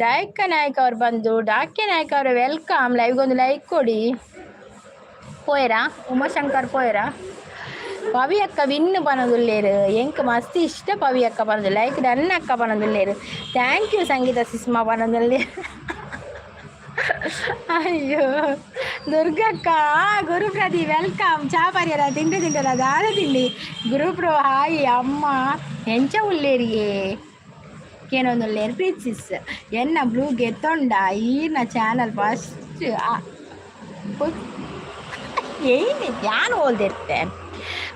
ಡಾಕ್ಯ ನಾಯಕ್ ಅವ್ರು ಬಂದು ಡಾಕ್ಯ ನಾಯಕ್ ಅವ್ರ ವೆಲ್ಕಮ್ ಲೈವ್ಗೊಂದು ಲೈಕ್ ಕೊಡಿ ಪೋಯರಾ ಉಮಾಶಂಕರ್ ಪೋಯರಾ ಪವಿ ಅಕ್ಕ ವಿನ್ನು ಪನದುಲ್ಲೇರು ಎಂಕ್ ಮಸ್ತ್ ಇಷ್ಟ ಪವಿ ಅಕ್ಕ ಪನದು ಲೈಕ್ ಡನ್ ಅಕ್ಕ ಪನದುಲ್ಲೇರು ಥ್ಯಾಂಕ್ ಯು ಸಂಗೀತ ಸಿಸ್ಮಾ ಪನದುಲ್ಲೇರು ಅಯ್ಯೋ ದುರ್ಗಕ್ಕ ಗುರುಪ್ರದಿ ವೆಲ್ಕಮ್ ಚಾಪರ್ಯರ ತಿಂಡಿರ ದಾರ ತಿಂಡಿ ಗುರುಪ್ರೋ ಹಾಯಿ ಅಮ್ಮ ಎಂಚ ಉಲ್ಲೇರಿಯೇ ಕೇನೊಂದುಲ್ಲೇರು ಪ್ರೀತಿಸ್ ಎನ್ನ ಬ್ಲೂ ಗೆತ್ತೊಂಡ ಈನ ಚಾನಲ್ ಫಸ್ಟ್ ಏನೇ ಧ್ಯಾನ ಓಲ್ದಿರ್ತೆ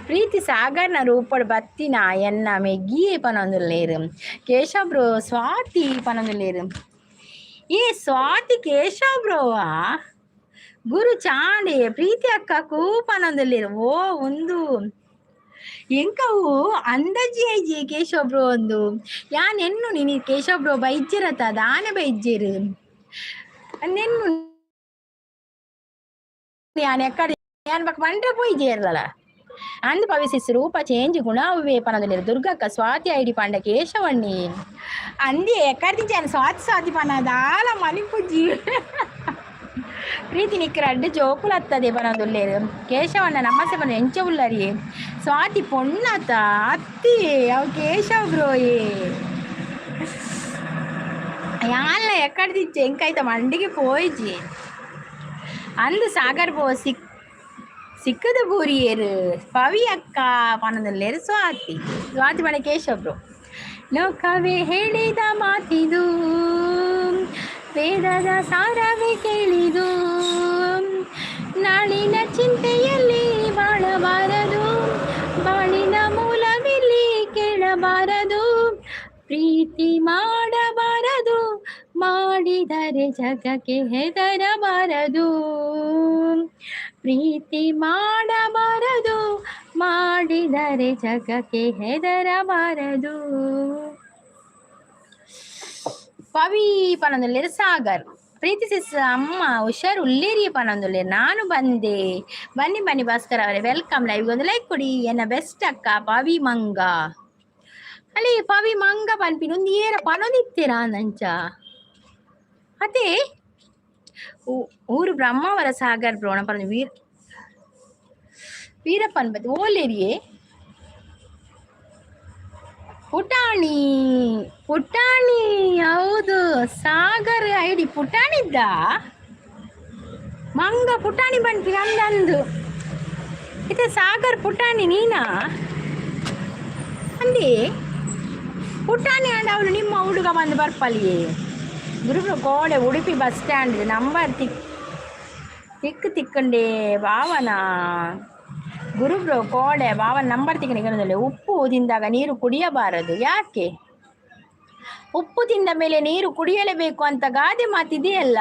ಪ್ರೀತಿ ಸಾಗರ್ನ ರೂಪಡ್ ಬತ್ತಿನ ಎನ್ನ ಮೆಗ್ಗಿಯೇ ಪನೊಂದುಲ್ಲೇರು ಕೇಶವ್ ಬ್ರೋ ಸ್ವಾತಿ ಪನೊಂದುಲ್ಲೇರು ಏ ಸ್ವಾತಿ ಕೇಶವ್ ಬ್ರೋವಾ ಗುರು ಚಾಂಡೆ ಪ್ರೀತಿ ಅಕ್ಕ ಕೂಪನೊಂದುಲ್ಲೇರು ಓ ಒಂದು ಎಂಕವು ಅಂದಾಜಿ ಐಜಿ ಕೇಶವ್ ಬ್ರೋ ಒಂದು ಯಾನೆನ್ನು ನೀನು ಕೇಶವ್ ಬ್ರೋ ಬೈಜ್ಜಿರತ ದಾನೆ ಬೈಜ್ಜೇರು ನೆನ್ನು ಯಾನ್ ಎಕ್ಕಡೆ ಯಾನ್ ಬಕ್ ಮಂಡ್ರೆ ಪೋಯ್ಜೇರ್ಲಲ್ಲ ಅಂದ್ ಪವಿಸಿಸ್ ರೂಪ ಚೇಂಜ್ ಗುಣ ಅವೇ ಪನದಲ್ಲಿ ದುರ್ಗಕ್ಕ ಸ್ವಾತಿ ಐಡಿ ಪಾಂಡ ಕೇಶವಣ್ಣಿ ಅಂದಿ ಎಕ್ಕರ್ದಿ ಜಾನ್ ಸ್ವಾತಿ ಪನ ದಾಲ ಮಲಿಪುಜ್ಜಿ ಪ್ರೀತಿ ನಿಕ್ಕರ ಅಡ್ಡು ಜೋಕುಲತ್ತದೆ ಪನದುಲ್ಲೇರು ಕೇಶವಣ್ಣ ನಮ್ಮಸೆ ಪನ ಎಂಚ ಉಲ್ಲರಿ ಸ್ವಾತಿ ಪೊಣ್ಣತ ಅತ್ತಿ ಅವು ಕೇಶವ್ ಬ್ರೋಯೇ ಯಾನ್ಲ ಎಕ್ಕಡ್ದಿಚ್ಚೆ ಎಂಕಾಯ್ತ ಮಂಡಿಗೆ ಪೋಯ್ಜಿ ಅಂದು ಸಾಗರ್ ಬೋ ಸಿಕ್ಕದ ಬೂರಿಯೇರು ಪವಿ ಅಕ್ಕ ಪನದಲ್ಲೇರು ಸ್ವಾತಿ ಮನೆ ಕೇಶವ್ ಬ್ರೋ ಲೋಕವೇ ಹೇಳಿದ ಮಾತಿದು ವೇದದ ಸಾರವೇ ಕೇಳಿದು ನಾಳಿನ ಚಿಂತೆಯಲ್ಲಿ ಬಾಳಬಾರದು ಬಾಳಿನ ಮೂಲವಿಲ್ಲಿ ಕೇಳಬಾರದು ಪ್ರೀತಿ ಮಾಡಬಾರದು ಮಾಡಿದರೆ ಜಗಕ್ಕೆ ಹೆದರಬಾರದು ಪ್ರೀತಿ ಮಾಡಬಾರದು ಮಾಡಿದರೆ ಜಗಕ್ಕೆ ಹೆದರಬಾರದು ಪವಿ ಪನೊಂದುಲ್ಲೇರು ಸಾಗರ್ ಪ್ರೀತಿ ಸಿಸ್ ಅಮ್ಮ ಹುಷಾರು ಉಳ್ಳೇರಿಯ ಪನೊಂದುಲ್ಲೇರು ನಾನು ಬಂದೆ ಬನ್ನಿ ಬನ್ನಿ ಭಾಸ್ಕರ್ ಅವರೇ ವೆಲ್ಕಮ್ ಲೈವ್ಗೊಂದು ಲೈಕ್ ಕೊಡಿ ಎನ್ನ ಬೆಸ್ಟ್ ಅಕ್ಕ ಪವಿ ಮಂಗ ಅಲ್ಲಿ ಪವಿ ಮಂಗ ಪನ್ಪಿನ ಒಂದು ಏರ ಪನೊಂದಿತ್ತೀರಾ ನಂಚ ಅದೇ ಊರು ಬ್ರಹ್ಮಾವರ ಸಾಗರ್ ಬ್ರೋಣ ಪನ ವೀರಪ್ಪನ್ ಬತ್ತಿ ಓಲೇರಿಯೇ ಪುಟಾಣಿ ಪುಟಾಣಿ ಹೌದು ಸಾಗರ್ ಐಡಿ ಪುಟಾಣಿದ್ದ ಮಂಗ ಪುಟಾಣಿ ಬಂತಿ ನಂದಂದು ಇದು ಸಾಗರ್ ಪುಟಾಣಿ ನೀನಾ ಅಂದಿ ಪುಟಾಣಿ ಅಂಡ ಅವಳು ನಿಮ್ಮ ಹುಡುಗ ಬಂದು ಬರ್ಪಲ್ಲಿಯೇ ಗುರುಬ್ರು ಕೋಡೆ ಉಡುಪಿ ಬಸ್ ಸ್ಟ್ಯಾಂಡ್ ನಂಬರ್ ತಿಕ್ಕಂಡೆ ಭಾವನ ಗುರುಬ್ರು ಕೋಡೆ ಭಾವನ ನಂಬರ್ ತಿಕ್ಕನಿಗೆ ಉಪ್ಪು ತಿಂದಾಗ ನೀರು ಕುಡಿಯಬಾರದು ಯಾಕೆ ಉಪ್ಪು ತಿಂದ ಮೇಲೆ ನೀರು ಕುಡಿಯಲೇಬೇಕು ಅಂತ ಗಾದೆ ಮಾತಿದೆಯಲ್ಲ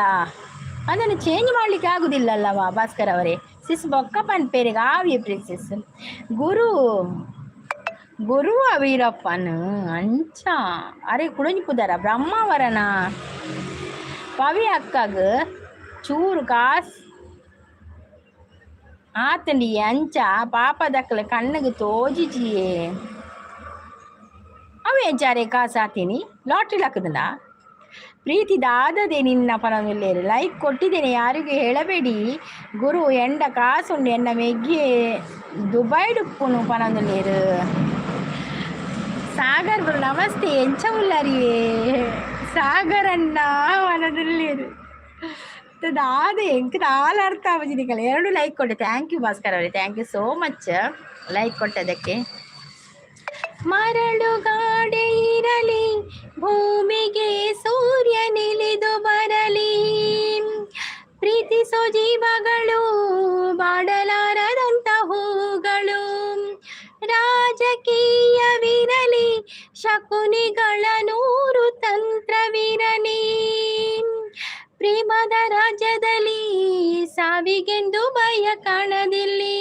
ಅದನ್ನು ಚೇಂಜ್ ಮಾಡಲಿಕ್ಕೆ ಆಗುದಿಲ್ಲಲ್ಲವಾ ಭಾಸ್ಕರ್ ಅವರೇ ಸಿಸ್ ಬೊಕ್ಕ ಪನ್ಪೇರಿಗೆ ಆವಿಯ ಪ್ರಿನ್ಸೆಸ್ ಗುರು ವೀರಪ್ಪನ್ ಅಂಚ ಅರೆ ಕುಡಂಜಿ ಬ್ರಹ್ಮಾವರನ ಪವಿ ಅಕ್ಕಗ ಚೂರು ಕಾಸು ಆತಂಡಿ ಅಂಚ ಪಾಪದಕ್ಕಲ ಕಣ್ಣಗೆ ತೋಜಿಜಿಯೇ ಅವೇ ಜಾರೆ ಕಾಸು ಹಾತೀನಿ ಲಾಟ್ರಿ ಹಾಕದನ ಪ್ರೀತಿ ದಾದದೆ ನಿನ್ನ ಪನವಿಲ್ಲೇರು ಲೈಕ್ ಕೊಟ್ಟಿದ್ದೇನೆ ಯಾರಿಗೂ ಹೇಳಬೇಡಿ ಗುರು ಎಂಡ ಕಾಸುಂಡು ಎನ್ನ ಮೆಗ್ಗಿಯೇ ದುಬೈ ಡುಪ್ಪುನು ಪನವಿಲ್ಲೇರು ಸಾಗರ್ ಗುರು ನಮಸ್ತೆ ಎಂಚ ಉಳ್ಳರಿಯೇ ಸಾಗರ್ ಅಣ್ಣ ಪನವಿಲ್ಲೇರು ದಾದೆ ಎಂಕ್ ನಾಲ್ ಅರ್ಥ ಆವಜಿನಿಕಲ್ಲ 2 ಲೈಕ್ ಕೊಟ್ಟೆ ಥ್ಯಾಂಕ್ ಯು ಭಾಸ್ಕರ್ ಅವರೇ thank you so much like ಕೊಟ್ಟದಕ್ಕೆ ಮರಳುಗಾಡೆ ಇರಲಿ ಭೂಮಿಗೆ ಸೂರ್ಯನಿಳಿದು ಬರಲಿ, ಪ್ರೀತಿಸೋ ಜೀವಗಳು ಬಾಡಲಾರದಂತ ಹೂಗಳು, ರಾಜಕೀಯವಿರಲಿ ಶಕುನಿಗಳ ನೂರು ತಂತ್ರವಿರಲಿ, ಪ್ರೇಮದ ರಾಜ್ಯದಲ್ಲಿ ಸಾವಿಗೆಂದು ಭಯ ಕಾಣದಿಲ್ಲಿ,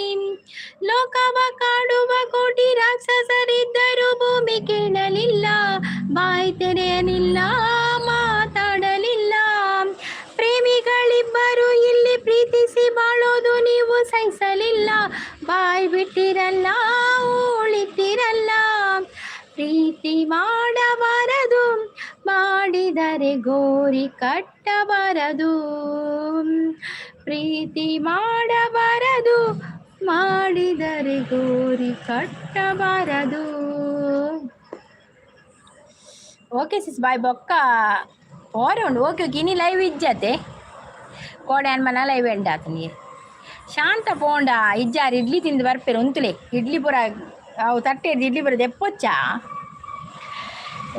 ಲೋಕವ ಕಾಡುವ ಕೋಟಿ ರಾಕ್ಷಸರಿದ್ದರೂ ಭೂಮಿ ಕೇಳಲಿಲ್ಲ, ಬಾಯಿ ತೆರೆಯಲಿಲ್ಲ, ಮಾತಾಡಲಿಲ್ಲ, ಪ್ರೇಮಿಗಳಿಬ್ಬರು ಇಲ್ಲಿ ಪ್ರೀತಿಸಿ ಬಾಳೋದು ನೀವು ಸಹಿಸಲಿಲ್ಲ, ಬಾಯಿ ಬಿಟ್ಟಿರಲ್ಲ ಉಳಿತಿರಲ್ಲ, ಪ್ರೀತಿ ಮಾಡಬಾರದು ಮಾಡಿದರೆ ಗೋರಿ ಕಟ್ಟಬಾರದು, ಪ್ರೀತಿ ಮಾಡಬಾರದು ಮಾಡಿದರೆ ಗೋರಿ ಕಟ್ಟಬಾರದು. ಓಕೆ ಸಿಸ್ ಬಾಯ್ ಬೊಕ್ಕ ಓರೆ ಉಂಡು ಓಕೆ ಓಕೆ ಇನಿ ಲೈವ್ ಇಜ್ಜತೆ ಕೋಡೆ ಅನ್ಮನ ಲೈವ್ ಎಂಡ್ ಆತ ನೀ ಶಾಂತ ಪೋಂಡ ಇಜ್ಜಾರು ಇಡ್ಲಿ ತಿಂದು ಬರ್ಪೇರು ಒಂತುಲೆ ಇಡ್ಲಿ ಪುರ ಅವು ತಟ್ಟೆ ಇಡ್ಲಿ ಪುರ ದೆಪ್ಪೊಚ್ಚ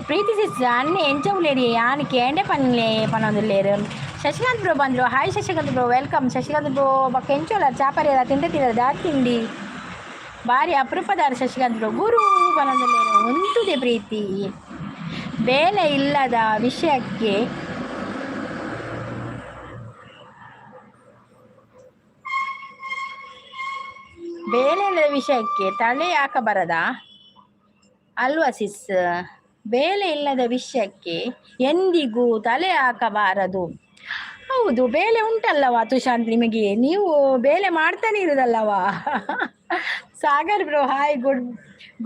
ಪ್ರೀತಿ ಸಿಸ್ ಅನ್ನೆ ಎಂಚವುಲೇರಿ ಆನೆ ಕೇಂಡೆ ಪನ್ಲೆ ಪನೊಂದುಲ್ಲೇರು. ಶಶಿಕಾಂತ್ ಬ್ರೋ ಬಂದರು. Hi Shashikant bro, welcome. Shashikant bro ಬಕ್ಕ ಎಂಚೋಲ ಚಾಪರಿ ಎಲ್ಲ ತಿಂದಿರ ತಿಂಡಿ ಭಾರಿ ಅಪರೂಪದಾರ ಶಶಿಕಾಂತ್ ಬ್ರೋ. ಗುರು ಪನೊಂದುಲ್ಲೇರು ಒಂತುದೆ ಪ್ರೀತಿ ಬೇಲೆ ಇಲ್ಲದ ವಿಷಯಕ್ಕೆ ತಲೆ ಹಾಕಬಾರದ ಅಲ್ವಾ ಸಿಸ್? ಬೇಲೆ ಇಲ್ಲದ ವಿಷಯಕ್ಕೆ ಎಂದಿಗೂ ತಲೆ ಹಾಕಬಾರದು. ಹೌದು, ಬೇಲೆ ಉಂಟಲ್ಲವಾ ತುಷಾಂತ್ ನಿಮಗೆ, ನೀವು ಬೇಲೆ ಮಾಡ್ತಾನೆ ಇರೋದಲ್ಲವಾ. ಸಾಗರ್ ಬ್ರೋ ಹಾಯ್,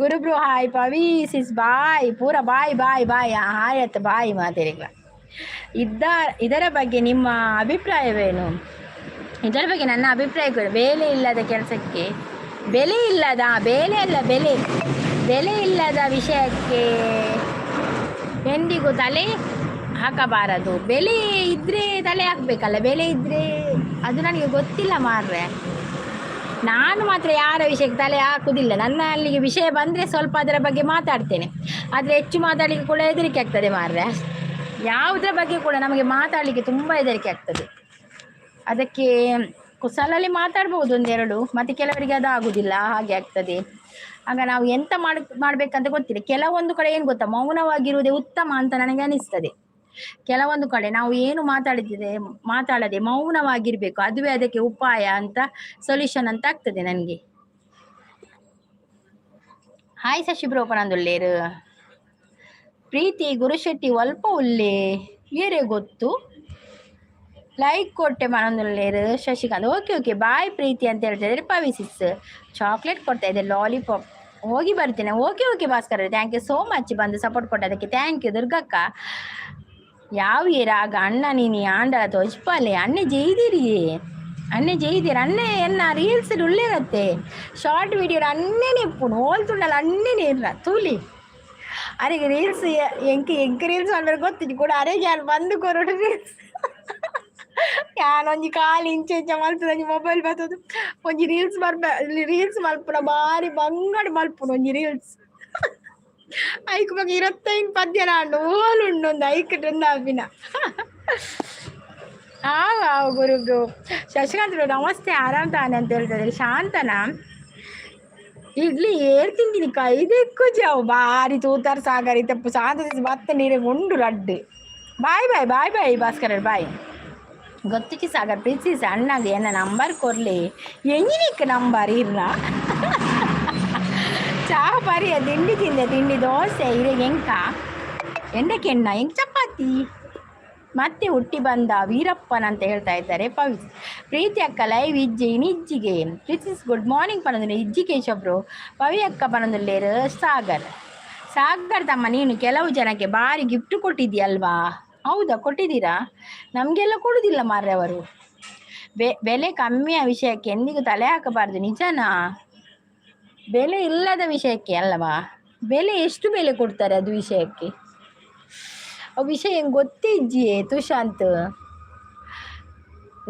ಗುರು ಬ್ರೋ ಹಾಯ್, ಪವಿ ಸಿಸ್ ಬಾಯ್, ಪೂರ ಬಾಯ್ ಬಾಯ್ ಬಾಯ್ ಹಾಯ್ ಅತ್ತ ಬಾಯ್ ಮಾತೇರಿಗ. ಇದರ ಬಗ್ಗೆ ನಿಮ್ಮ ಅಭಿಪ್ರಾಯವೇನು? ಇದರ ಬಗ್ಗೆ ನನ್ನ ಅಭಿಪ್ರಾಯ ಕೂಡ, ಬೇಲೆ ಇಲ್ಲದ ಕೆಲಸಕ್ಕೆ ಬೆಲೆ ಇಲ್ಲದ, ಬೇಲೆ ಅಲ್ಲ ಬೆಲೆ ಇಲ್ಲದ ವಿಷಯಕ್ಕೆ ಎಂದಿಗೂ ತಲೆ ಹಾಕಬಾರದು. ಬೆಲೆ ಇದ್ದರೆ ತಲೆ ಹಾಕಬೇಕಲ್ಲ, ಬೆಲೆ ಇದ್ದರೆ ಅದು ನನಗೆ ಗೊತ್ತಿಲ್ಲ ಮಾರ್ರೆ. ನಾನು ಮಾತ್ರ ಯಾರ ವಿಷಯಕ್ಕೆ ತಲೆ ಹಾಕುವುದಿಲ್ಲ. ನನ್ನ ಅಲ್ಲಿಗೆ ವಿಷಯ ಬಂದರೆ ಸ್ವಲ್ಪ ಅದರ ಬಗ್ಗೆ ಮಾತಾಡ್ತೇನೆ, ಆದರೆ ಹೆಚ್ಚು ಮಾತಾಡಲಿಕ್ಕೆ ಕೂಡ ಹೆದರಿಕೆ ಆಗ್ತದೆ ಮಾರ್ರೆ. ಯಾವುದರ ಬಗ್ಗೆ ಕೂಡ ನಮಗೆ ಮಾತಾಡಲಿಕ್ಕೆ ತುಂಬ ಹೆದರಿಕೆ ಆಗ್ತದೆ. ಅದಕ್ಕೆ ಕುಸಲಲ್ಲಿ ಮಾತಾಡ್ಬೋದು ಒಂದೆರಡು, ಮತ್ತು ಕೆಲವರಿಗೆ ಅದು ಆಗೋದಿಲ್ಲ, ಹಾಗೆ ಆಗ್ತದೆ. ಆಗ ನಾವು ಎಂತ ಮಾಡಬೇಕಂತ ಗೊತ್ತಿಲ್ಲ. ಕೆಲವೊಂದು ಕಡೆ ಏನು ಗೊತ್ತಾ, ಮೌನವಾಗಿರುವುದೇ ಉತ್ತಮ ಅಂತ ನನಗೆ ಅನಿಸ್ತದೆ. ಕೆಲವೊಂದು ಕಡೆ ನಾವು ಏನು ಮಾತಾಡದೆ ಮೌನವಾಗಿರಬೇಕು, ಅದುವೇ ಅದಕ್ಕೆ ಉಪಾಯ ಅಂತ, ಸೊಲ್ಯೂಷನ್ ಅಂತ ಆಗ್ತದೆ ನನಗೆ. ಹಾಯ್ ಶಶಿ ಬ್ರೋಪನಂದುಲ್ಲೇರು. ಪ್ರೀತಿ ಗುರುಶೆಟ್ಟಿ ಒಲ್ಪ ಉಲ್ಲೇ ಏರೇ ಗೊತ್ತು, ಲೈಕ್ ಕೊಟ್ಟೆ ಮನೊಂದುಲ್ಲೇರು Shashikant. Okay okay bye Preethi ಅಂತ ಹೇಳ್ತಿದ್ರೆ ಪವಿಸಿಸ್ ಚಾಕ್ಲೇಟ್ ಕೊಡ್ತಾ ಇದೆ, ಲಾಲಿಪಾಪ್. ಹೋಗಿ ಬರ್ತೇನೆ. Okay okay Bhaskar, thank you so much ಬಂದು ಸಪೋರ್ಟ್ ಕೊಟ್ಟದಕ್ಕೆ, ಥ್ಯಾಂಕ್ ಯು. ದುರ್ಗಕ್ಕ ಯಾವ ರಾಗ ಅಣ್ಣ ನೀನು ಆಂಡಲ ತೋಜ್ಪಾಲೆ ಅಣ್ಣೆ ಜೈದಿರಿ ಅಣ್ಣೆ ಎನ್ನ ರೀಲ್ಸ್ ಉಳ್ಳೇರತ್ತೆ ಶಾರ್ಟ್ ವಿಡಿಯೋ ಅನ್ನೇನೆ ಇಪ್ಪುನು ಹೋಲ್ತುಂಡಲ್ಲ ಅನ್ನೇನೆ ಇರ ತೂಲಿ ಅರೆಗೆ ರೀಲ್ಸ್ ಎಂಕ ರೀಲ್ಸ್ ಮಾಡ್ಬೇಕು ಗೊತ್ತಿದ್ದು ಕೂಡ ಅರೆಗೆ ಯಾರು ಬಂದು ಕೊರೋಡು ರೀಲ್ಸ್ ಒಂಜಿ ಕಾಲು ಇಂಚ ಮಲ್ಪುನ ಒಂಜಿ ಮೊಬೈಲ್ ಬರ್ತದು ಒಂಜಿ ರೀಲ್ಸ್ ಮಲ್ಪುನ ಬಾರಿ ಬಂಗಡಿ ಮಲ್ಪುನ ಒಂಜಿ ರೀಲ್ಸ್ ಐಕ್ ಬಗ್ಗೆ 25 ಪದ್ಯನ ಆಂಡು ಓಲುಂಡು ಒಂದು ಐಕಟ್ರಿಂದ ಅಭಿನ ಗುರು ಶಶಿಕಾಂತ್ ನಮಸ್ತೆ ಆರಾಮ್ ತಾನೆ ಅಂತ ಹೇಳ್ತಿದ್ದಾರೆ. ಶಾಂತನ ಇಡ್ಲಿ ಏರ್ ತಿಂತೀನಿ ಕೈದೆಕ್ಕು ಜಾವು ಬಾರಿ ತೂತಾರ ಸಾಗರಿ ತಪ್ಪು ಶಾಂತ ಮತ್ತೆ ನೀರೇ ಉಂಡು ಲಡ್ಡು. ಬಾಯ್ ಬಾಯ್ ಬಾಯ್ ಬಾಯ್ ಭಾಸ್ಕರ ಬಾಯ್. ಗೊತ್ತಿಕ್ಕಿ ಸಾಗರ್ ಪ್ರೀತಿ ಅಣ್ಣಗೆ ಎನ್ನ ನಂಬರ್ ಕೊರ್ಲಿ ಎಂಜಿನಿಕ್ ನಂಬರ್ ಇರ್ನ ಚಾ ಪರಿಯ ತಿಂಡಿ ತಿಂಡಿ ದೋಸೆ ಇರೆಗೆ ಎಂಕ ಎಂಡಕ್ಕೆ ಎಣ್ಣ ಹೆಂಗೆ ಚಪಾತಿ ಮತ್ತೆ ಹುಟ್ಟಿ ಬಂದ ವೀರಪ್ಪನ್ ಅಂತ ಹೇಳ್ತಾ ಇದ್ದಾರೆ. ಪ್ರೀತಿ ಅಕ್ಕ ಲೈವ್ ಇಜ್ಜಿಗೆ ಪ್ರೀತಿಸ್ ಗುಡ್ ಮಾರ್ನಿಂಗ್ ಪನೊಂದು ಇಜ್ಜಿ ಕೇಶಬ್ರು ಪವಿ ಅಕ್ಕ ಪನೊಂದುಲ್ಲೇರು ಸಾಗರ್ ತಮ್ಮ ನೀನು ಕೆಲವು ಜನಕ್ಕೆ ಭಾರಿ ಗಿಫ್ಟ್ ಕೊಟ್ಟಿದ್ದೀಯಲ್ವಾ? ಹೌದಾ, ಕೊಟ್ಟಿದ್ದೀರಾ? ನಮಗೆಲ್ಲ ಕೊಡುವುದಿಲ್ಲ ಮಾರ್ರೆ ಅವರು. ಬೆಲೆ ಕಮ್ಮಿಯ ವಿಷಯಕ್ಕೆ ಎಂದಿಗೂ ತಲೆ ಹಾಕಬಾರ್ದು. ನಿಜನಾ? ಬೆಲೆ ಇಲ್ಲದ ವಿಷಯಕ್ಕೆ ಅಲ್ಲವಾ? ಬೆಲೆ ಎಷ್ಟು ಬೆಲೆ ಕೊಡ್ತಾರೆ ಅದು ವಿಷಯಕ್ಕೆ? ಆ ವಿಷಯ ಹೆಂಗೆ ಗೊತ್ತಿಜ್ಜಿಯೇ ತುಷಾಂತ್?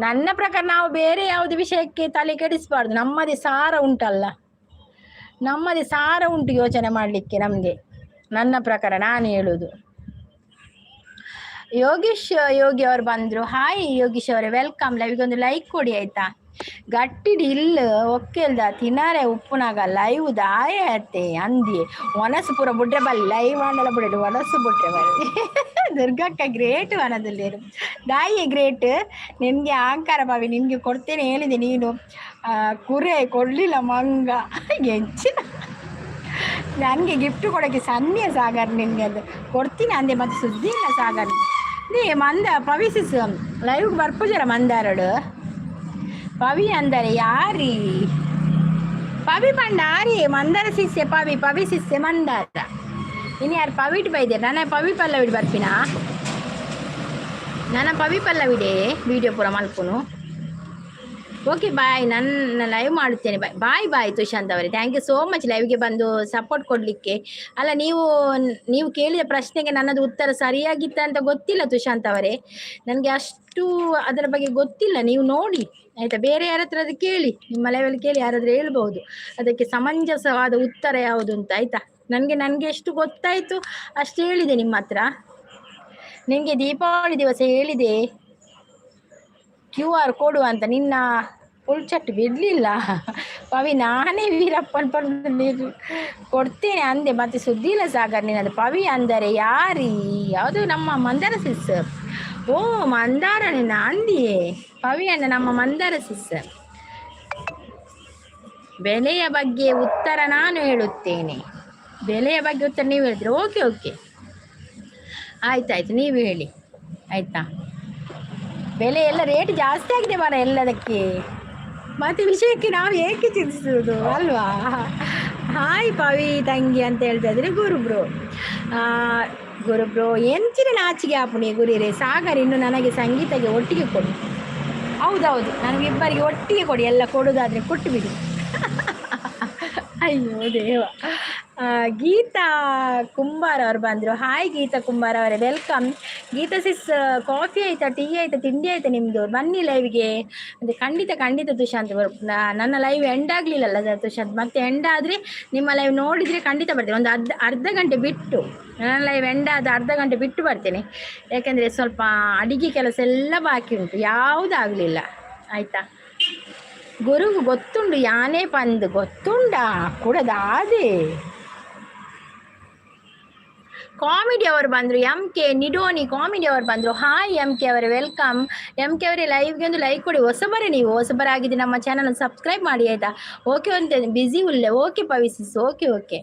ನನ್ನ ಪ್ರಕಾರ ನಾವು ಬೇರೆ ಯಾವುದು ವಿಷಯಕ್ಕೆ ತಲೆ ಕೆಡಿಸಬಾರ್ದು. ನಮ್ಮದೇ ಸಾರ ಉಂಟಲ್ಲ, ನಮ್ಮದೇ ಸಾರ ಉಂಟು ಯೋಚನೆ ಮಾಡಲಿಕ್ಕೆ ನಮಗೆ, ನನ್ನ ಪ್ರಕಾರ ನಾನು ಹೇಳುದು. ಯೋಗೀಶ್ ಯೋಗಿ ಅವರು ಬಂದರು. ಹಾಯ್ ಯೋಗೀಶ್ ಅವರೇ, ವೆಲ್ಕಮ್. ಲೈವ್ಗೊಂದು ಲೈಕ್ ಕೊಡಿ ಆಯ್ತಾ. ಗಟ್ಟಿಡಿ ಇಲ್ಲ ಒಕ್ಕೆಲ್ದ ತಿನ್ನಾರೆ ಉಪ್ಪುನಾಗ ಲೈವ್ ದಾಯತ್ತೆ ಅಂದಿ ಒನಸು ಪೂರ ಬುಡ್ರೆ ಬಲ್ಲಿ ಲೈವ್ ಆಂಡಲ ಬಿಡೋದು ಒನಸು ಬುಡ್ರೆ ಬಲ್ಲಿ. ದುರ್ಗಕ್ಕ ಗ್ರೇಟ್ ವನದಲ್ಲೇರು ದಾಯಿ ಗ್ರೇಟ್. ನಿನಗೆ ಅಹಂಕಾರ ಬಾವಿ, ನಿನಗೆ ಕೊಡ್ತೇನೆ ಹೇಳಿದೆ ನೀನು ಕುರೆ ಕೊಡಲಿಲ್ಲ ಮಂಗ ಹೆಚ್ಚಿನ. ನನಗೆ ಗಿಫ್ಟ್ ಕೊಡೋಕ್ಕೆ ಸನ್ನೆ ಸಾಗರ್, ನಿನಗೆ ಅದು ಕೊಡ್ತೀನಿ ಅಂದೆ ಮತ್ತೆ ಸುದ್ದಿ ಇಲ್ಲ ಸಾಗರ್. ನೀ ಮಂದ ಪವಿಸಿಸ್ ಲೈವ್ಗೆ ಬರ್ಪುಜರ ಮಂದಾರಡು ಪವಿ ಅಂದರೆ ಯಾರಿ ಪವಿ ಪಂಡಾರಿ ಮಂದಾರ ಸಿಸ್ಸೆ ಪವಿ ಸಿಸ್ಸೆ ಮಂದಾರ. ಇನ್ನು ಯಾರು ಪವಿಟ್ ಬೈದೆ ನನ್ನ ಪವಿ ಪಲ್ಲವಿಡ್ ಬರ್ಪಿನಾ, ನನ್ನ ಪವಿ ಪಲ್ಲವಿಡೆ ವಿಡಿಯೋ ಪೂರ ಮಲ್ಪುನು. ಓಕೆ ಬಾಯ್, ನನ್ನ ಲೈವ್ ಮಾಡುತ್ತೇನೆ. ಬಾಯ್ ಬಾಯ್ ತುಷಾಂತ್ ಅವರೇ, ಥ್ಯಾಂಕ್ ಯು ಸೋ ಮಚ್ ಲೈವ್ಗೆ ಬಂದು ಸಪೋರ್ಟ್ ಕೊಡಲಿಕ್ಕೆ. ಅಲ್ಲ ನೀವು ಕೇಳಿದ ಪ್ರಶ್ನೆಗೆ ನನ್ನದು ಉತ್ತರ ಸರಿಯಾಗಿತ್ತ ಅಂತ ಗೊತ್ತಿಲ್ಲ ತುಷಾಂತ್ ಅವರೇ, ನನಗೆ ಅಷ್ಟು ಅದರ ಬಗ್ಗೆ ಗೊತ್ತಿಲ್ಲ. ನೀವು ನೋಡಿ ಆಯಿತಾ, ಬೇರೆ ಯಾರ ಹತ್ರ ಅದು ಕೇಳಿ, ನಿಮ್ಮ ಲೈವಲ್ಲಿ ಕೇಳಿ, ಯಾರಾದರೂ ಹೇಳ್ಬೋದು ಅದಕ್ಕೆ ಸಮಂಜಸವಾದ ಉತ್ತರ ಯಾವುದು ಅಂತ ಆಯಿತಾ. ನನಗೆ ಎಷ್ಟು ಗೊತ್ತಾಯಿತು ಅಷ್ಟು ಹೇಳಿದೆ ನಿಮ್ಮ ಹತ್ರ. ನಿನಗೆ ದೀಪಾವಳಿ ದಿವಸ ಹೇಳಿದೆ QR ಕೊಡು ಅಂತ, ನಿನ್ನ ಫುಲ್ ಚಟ್ ಬಿಡಲಿಲ್ಲ ಪವಿ. ನಾನೇ ವೀರಪ್ಪನ್ ಪಡೆದು ಕೊಡ್ತೇನೆ ಅಂದೆ, ಮತ್ತೆ ಸುದ್ದಿ ಇಲ್ಲ ಸಾಗರ್ ನೀನದು. ಪವಿ ಅಂದರೆ ಯಾರಿ ಯಾವುದು ನಮ್ಮ ಮಂದಾರ ಸಿಸ್. ಓ ಮಂದಾರ ನಿನ್ನ ಅಂದಿಯೇ, ಪವಿ ಅಂದ ನಮ್ಮ ಮಂದಾರ ಸಿಸ್. ಬೆಲೆಯ ಬಗ್ಗೆ ಉತ್ತರ ನಾನು ಹೇಳುತ್ತೇನೆ, ಬೆಲೆಯ ಬಗ್ಗೆ ಉತ್ತರ ನೀವು ಹೇಳಿದ್ರೆ ಓಕೆ ಓಕೆ ಆಯ್ತಾಯ್ತು, ನೀವು ಹೇಳಿ ಆಯಿತಾ. ಬೆಲೆ ಎಲ್ಲ ರೇಟ್ ಜಾಸ್ತಿ ಆಗಿದೆ ಬರ ಎಲ್ಲದಕ್ಕೆ, ಮತ್ತು ವಿಷಯಕ್ಕೆ ನಾವು ಏಕೆ ಚಿಂತಿಸೋದು ಅಲ್ವಾ. ಹಾಯ್ ಪವಿ ತಂಗಿ ಅಂತ ಹೇಳ್ತಾ ಇದ್ರೆ ಗುರುಬ್ರೋ ಎಂಚಿನ ನಾಚಿಗೆ ಆಪುಣಿ ಗುರಿರೇ. ಸಾಗರ್ ಇನ್ನು ನನಗೆ ಸಂಗೀತಗೆ ಒಟ್ಟಿಗೆ ಕೊಡು. ಹೌದೌದು, ನನಗಿಬ್ಬರಿಗೆ ಒಟ್ಟಿಗೆ ಕೊಡಿ, ಎಲ್ಲ ಕೊಡೋದಾದರೆ ಕೊಟ್ಟು ಬಿಡಿ. ಅಯ್ಯೋ ದೇವ. ಗೀತಾ ಕುಂಬಾರ ಅವರು ಬಂದರು. ಹಾಯ್ ಗೀತಾ ಕುಂಬಾರ ಅವರೇ, ವೆಲ್ಕಮ್. ಗೀತಾ ಸಿಸ್, ಕಾಫಿ ಆಯಿತಾ, ಟೀ ಆಯಿತಾ, ತಿಂಡಿ ಆಯಿತಾ ನಿಮ್ಮದು? ಬನ್ನಿ ಲೈವ್ಗೆ. ಅದೇ ಖಂಡಿತ ತುಷಾಂತ್ ನನ್ನ ಲೈವ್ ಎಂಡ್ ಆಗಲಿಲ್ಲಲ್ಲ ತುಷಾಂತ್, ಮತ್ತೆ ಎಂಡ್ ಆದರೆ ನಿಮ್ಮ ಲೈವ್ ನೋಡಿದರೆ ಖಂಡಿತ ಬರ್ತೇನೆ. ಒಂದು ಅರ್ಧ ಗಂಟೆ ಬಿಟ್ಟು, ನನ್ನ ಲೈವ್ ಎಂಡ್ ಆದ ಅರ್ಧ ಗಂಟೆ ಬಿಟ್ಟು ಬರ್ತೇನೆ. ಯಾಕೆಂದರೆ ಸ್ವಲ್ಪ ಅಡಿಗೆ ಕೆಲಸ ಎಲ್ಲ ಬಾಕಿ ಉಂಟು, ಯಾವುದಾಗಲಿಲ್ಲ ಆಯಿತಾ. ಗುರುಗೂ ಗೊತ್ತುಂಡು ಯಾನೇ ಪಂದು ಗೊತ್ತುಂಡಾ ಕೂಡದಾದೆ. ಕಾಮಿಡಿ ಅವರು ಬಂದರು. MK ನಿಡೋನಿ ಕಾಮಿಡಿ ಅವರು ಬಂದರು. ಹಾಯ್ MK ಅವರೇ, ವೆಲ್ಕಮ್. MK ಅವರೇ, ಲೈವ್ಗೆ ಒಂದು ಲೈಕ್ ಕೊಡಿ. ಹೊಸಬರೇ ನೀವು, ಹೊಸಬರಾಗಿದ್ದು ನಮ್ಮ ಚಾನಲ್ ಸಬ್ಸ್ಕ್ರೈಬ್ ಮಾಡಿ ಆಯಿತಾ. ಓಕೆ ಅಂತ ಬ್ಯುಸಿ ಉಳ್ಳೆ. ಓಕೆ ಪವಿಸಿಸ್, ಓಕೆ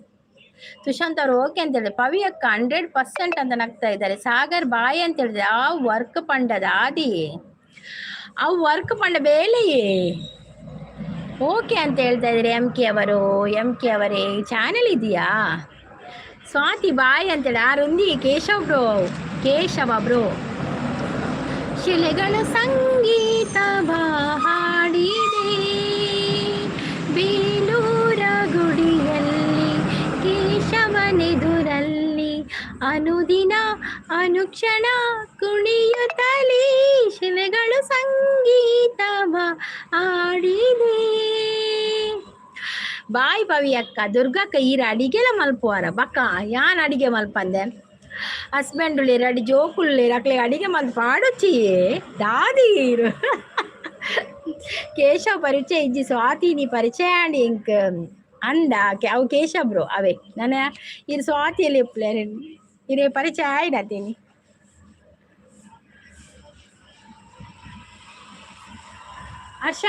ತುಷಾಂತ್ ಅವರು ಓಕೆ ಅಂತ ಹೇಳಿದೆ. ಪವಿ ಅಕ್ಕ 100% ಅಂತ ನಗ್ತಾ ಇದ್ದಾರೆ. ಸಾಗರ್ ಬಾಯ್ ಅಂತ ಹೇಳಿದ್ರೆ ಆ ವರ್ಕ್ ಪಂಡದ ಆದಿ, ಆ ವರ್ಕ್ ಪಂಡ ಬೇಲೆಯೇ ಓಕೆ ಅಂತ ಹೇಳ್ತಾ ಇದ್ದಾರೆ. MK ಅವರೇ ಚಾನೆಲ್ ಇದೆಯಾ? ಸ್ವಾತಿ ಬಾಯ್ ಅಂತೇಳಿ ಯಾರೊಂದಿ ಕೇಶವ ಬ್ರೋ. ಶಿಲೆಗಳ ಸಂಗೀತ ಹಾಡಿದೆ ಬೇಲೂರ ಗುಡಿಯಲ್ಲಿ ಕೇಶವನೆದುರಲ್ಲಿ, ಅನುದಿನ ಅನುಕ್ಷಣ ಕುಣಿಯುತ್ತಲೇ ಶಿಲೆಗಳು ಸಂಗೀತ ಹಾಡಿದೆ. ಬಾಯ್ ಪವಿ ಅಕ್ಕ. ದುರ್ಗಕ್ಕ ಈರ ಅಡಿಗೆಲ್ಲ ಮಲ್ಪುವಾರ ಬಕ್ಕ ಯಾನ್ ಅಡಿಗೆ ಮಲ್ಪಂದೆ ಹಸ್ಬೆಂಡ್ ಉಳ್ಳೇರು ಅಡಿ ಜೋಕುಳ್ಳೇರು ಅಕ್ಲೆ ಅಡಿಗೆ ಮಲ್ಪ ಆಡೊಚ್ಚಿಯೇ ದಾದೀರು. ಕೇಶವ್ ಪರಿಚಯ ಇಜ್ಜಿ ಸ್ವಾತಿ ನೀ ಪರಿಚಯ ಆಡಿ ಇಂಕ್ ಅಂಡ ಅವು ಕೇಶವ್ ಬ್ರೋ ಅವೇ ನನ್ನ ಇರು ಸ್ವಾತಿಯಲ್ಲಿ ಇಪ್ಪಲೆ ಇರೇ ಪರಿಚಯ ಆಯ್ಡತೀನಿ. ಹರ್ಷ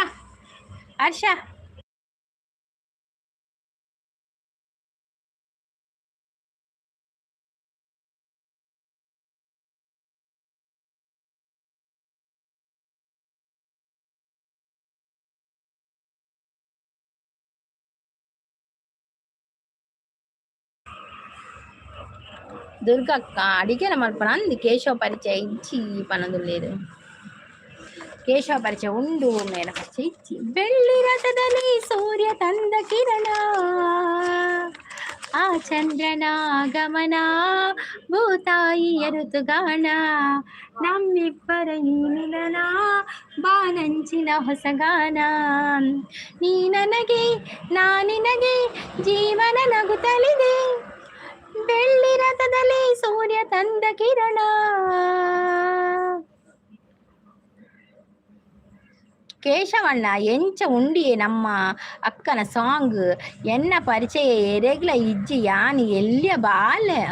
ದುರ್ಗಕ್ಕ ಅಡಿಗೆನ ಮಲ್ಪನ ಅಂದು ಕೇಶವ ಪರಿಚಯ ಇಜ್ಜಿ ಪನದುಲ್ಲೇರು. ಕೇಶವ ಪರಿಚಯ ಉಂಡು, ಮೇಲ ಪರಿಚಯ ಇಜ್ಜಿ. ಬೆಳ್ಳಿ ರಥದಲ್ಲಿ ಸೂರ್ಯ ತಂದ ಕಿರಣ ಆ ಚಂದ್ರನ ಆಗಮನ ಭೂತಾಯಿಯ ಋತುಗಾನ ನಮ್ಮಿಬ್ಬರ ಈ ಮಿಲನ ಬಾನಂಚಿನ ಹೊಸಗಾನ ನೀ ನನಗೆ ನಾ ನಿನಗೆ ಜೀವನ ನಗುತ್ತಲಿದೆ ಬೆಳ್ಳಿ ರಥದಲ್ಲಿ ಸೂರ್ಯ ತಂದ ಕಿರಣ ಕೇಶವಣ್ಣ ಎಂಚ ಉಂಡಿಯೇ ನಮ್ಮ ಅಕ್ಕನ ಸಾಂಗ್ ಎನ್ನ ಪರಿಚಯ ಎರೆಗ್ಲ ಇಜ್ಜಿ ಯಾನಿ ಎಲ್ಲಿಯ ಬಾಲೆ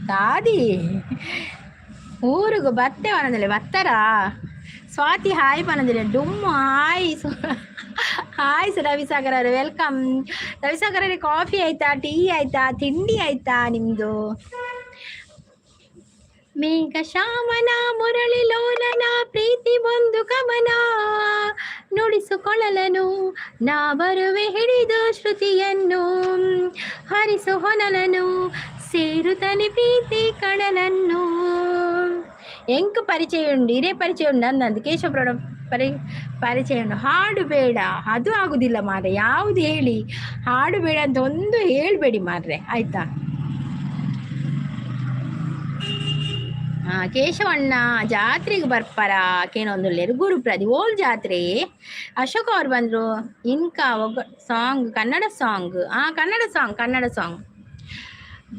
ಕಾದಿ ಊರಿಗೂ ಬತ್ತೆ ಅನ್ನೋದಿಲ್ಲ ಬತ್ತರಾ ಸ್ವಾತಿ ಹಾಯ್ ಅನ್ನೋದಿಲ್ಲ ಡುಮ್ಮು ಹಾಯ್ ಹಾಯ್ ರವಿಸಾಗರ್ ಅವರು ವೆಲ್ಕಮ್. ರವಿಸಾಗರ್ ಅವರೇ ಕಾಫಿ ಆಯ್ತಾ, ಟೀ ಆಯ್ತಾ, ತಿಂಡಿ ಆಯ್ತಾ ನಿಮ್ದು? ಮೇಘ ಶ್ಯಾಮನ ಮುರಳಿ ಲೋಲನ ಪ್ರೀತಿ ಒಂದು ಕಮನ ನುಡಿಸಿಕೊಳ್ಳಲನು ನಾ ಬರುವೆ ಹಿಡಿದು ಶ್ರುತಿಯನ್ನು ಹರಿಸು ಹೊನಲನು ಸೇರುತ್ತನೆ ಪ್ರೀತಿ ಕಡಲನ್ನು. ಎಂಕ್ ಪರಿಚಯ ಉಂಡು ಇರೇ ಪರಿಚಯ ಉಂಡು ನಂದು ಕೇಶವಪ್ರೌಢ ಪರಿಚಯ ಉಂಡು. ಹಾಡು ಬೇಡ ಅದು ಆಗುದಿಲ್ಲ ಮಾರ್ರೆ, ಯಾವುದು ಹೇಳಿ ಹಾಡು ಬೇಡ ಅಂತ ಒಂದು ಹೇಳ್ಬೇಡಿ ಮಾರ್ರೆ ಆಯ್ತಾ. ಕೇಶವಣ್ಣ ಜಾತ್ರೆಗೆ ಬರ್ಪಾರ ಕೇನೊಂದುಲ್ಲೇರು ಗುರುಪ್ರದಿ ಓಲ್ ಜಾತ್ರೆ. ಅಶೋಕ್ ಅವ್ರು ಬಂದ್ರು. ಇನ್ಕ ಒಗ್ಗ song Kannada song Kannada song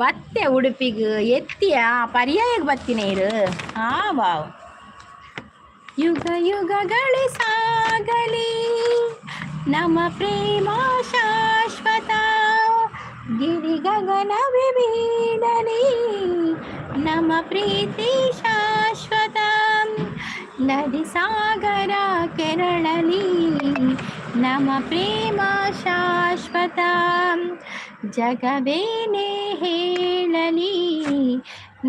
ಬತ್ತೆ ಉಡುಪಿಗೆ ಎತ್ತಿಯ ಪರ್ಯಾಯಕ್ಕೆ ಬತ್ತಿನೇರು. ವಾವ್. ಯುಗ ಯುಗಗಳೇ ಸಾಗಲಿ ನಮ್ಮ ಪ್ರೇಮ ಶಾಶ್ವತ ಗಿರಿ ಗಗನವೇ ಬೀಡಲಿ ನಮ್ಮ ಪ್ರೀತಿ ಶಾಶ್ವತ ನದಿ ಸಾಗರ ಕೆರಳಲಿ ನಮ್ಮ ಪ್ರೇಮ ಶಾಶ್ವತ ಜಗವೇನೇ ಹೇಳಲಿ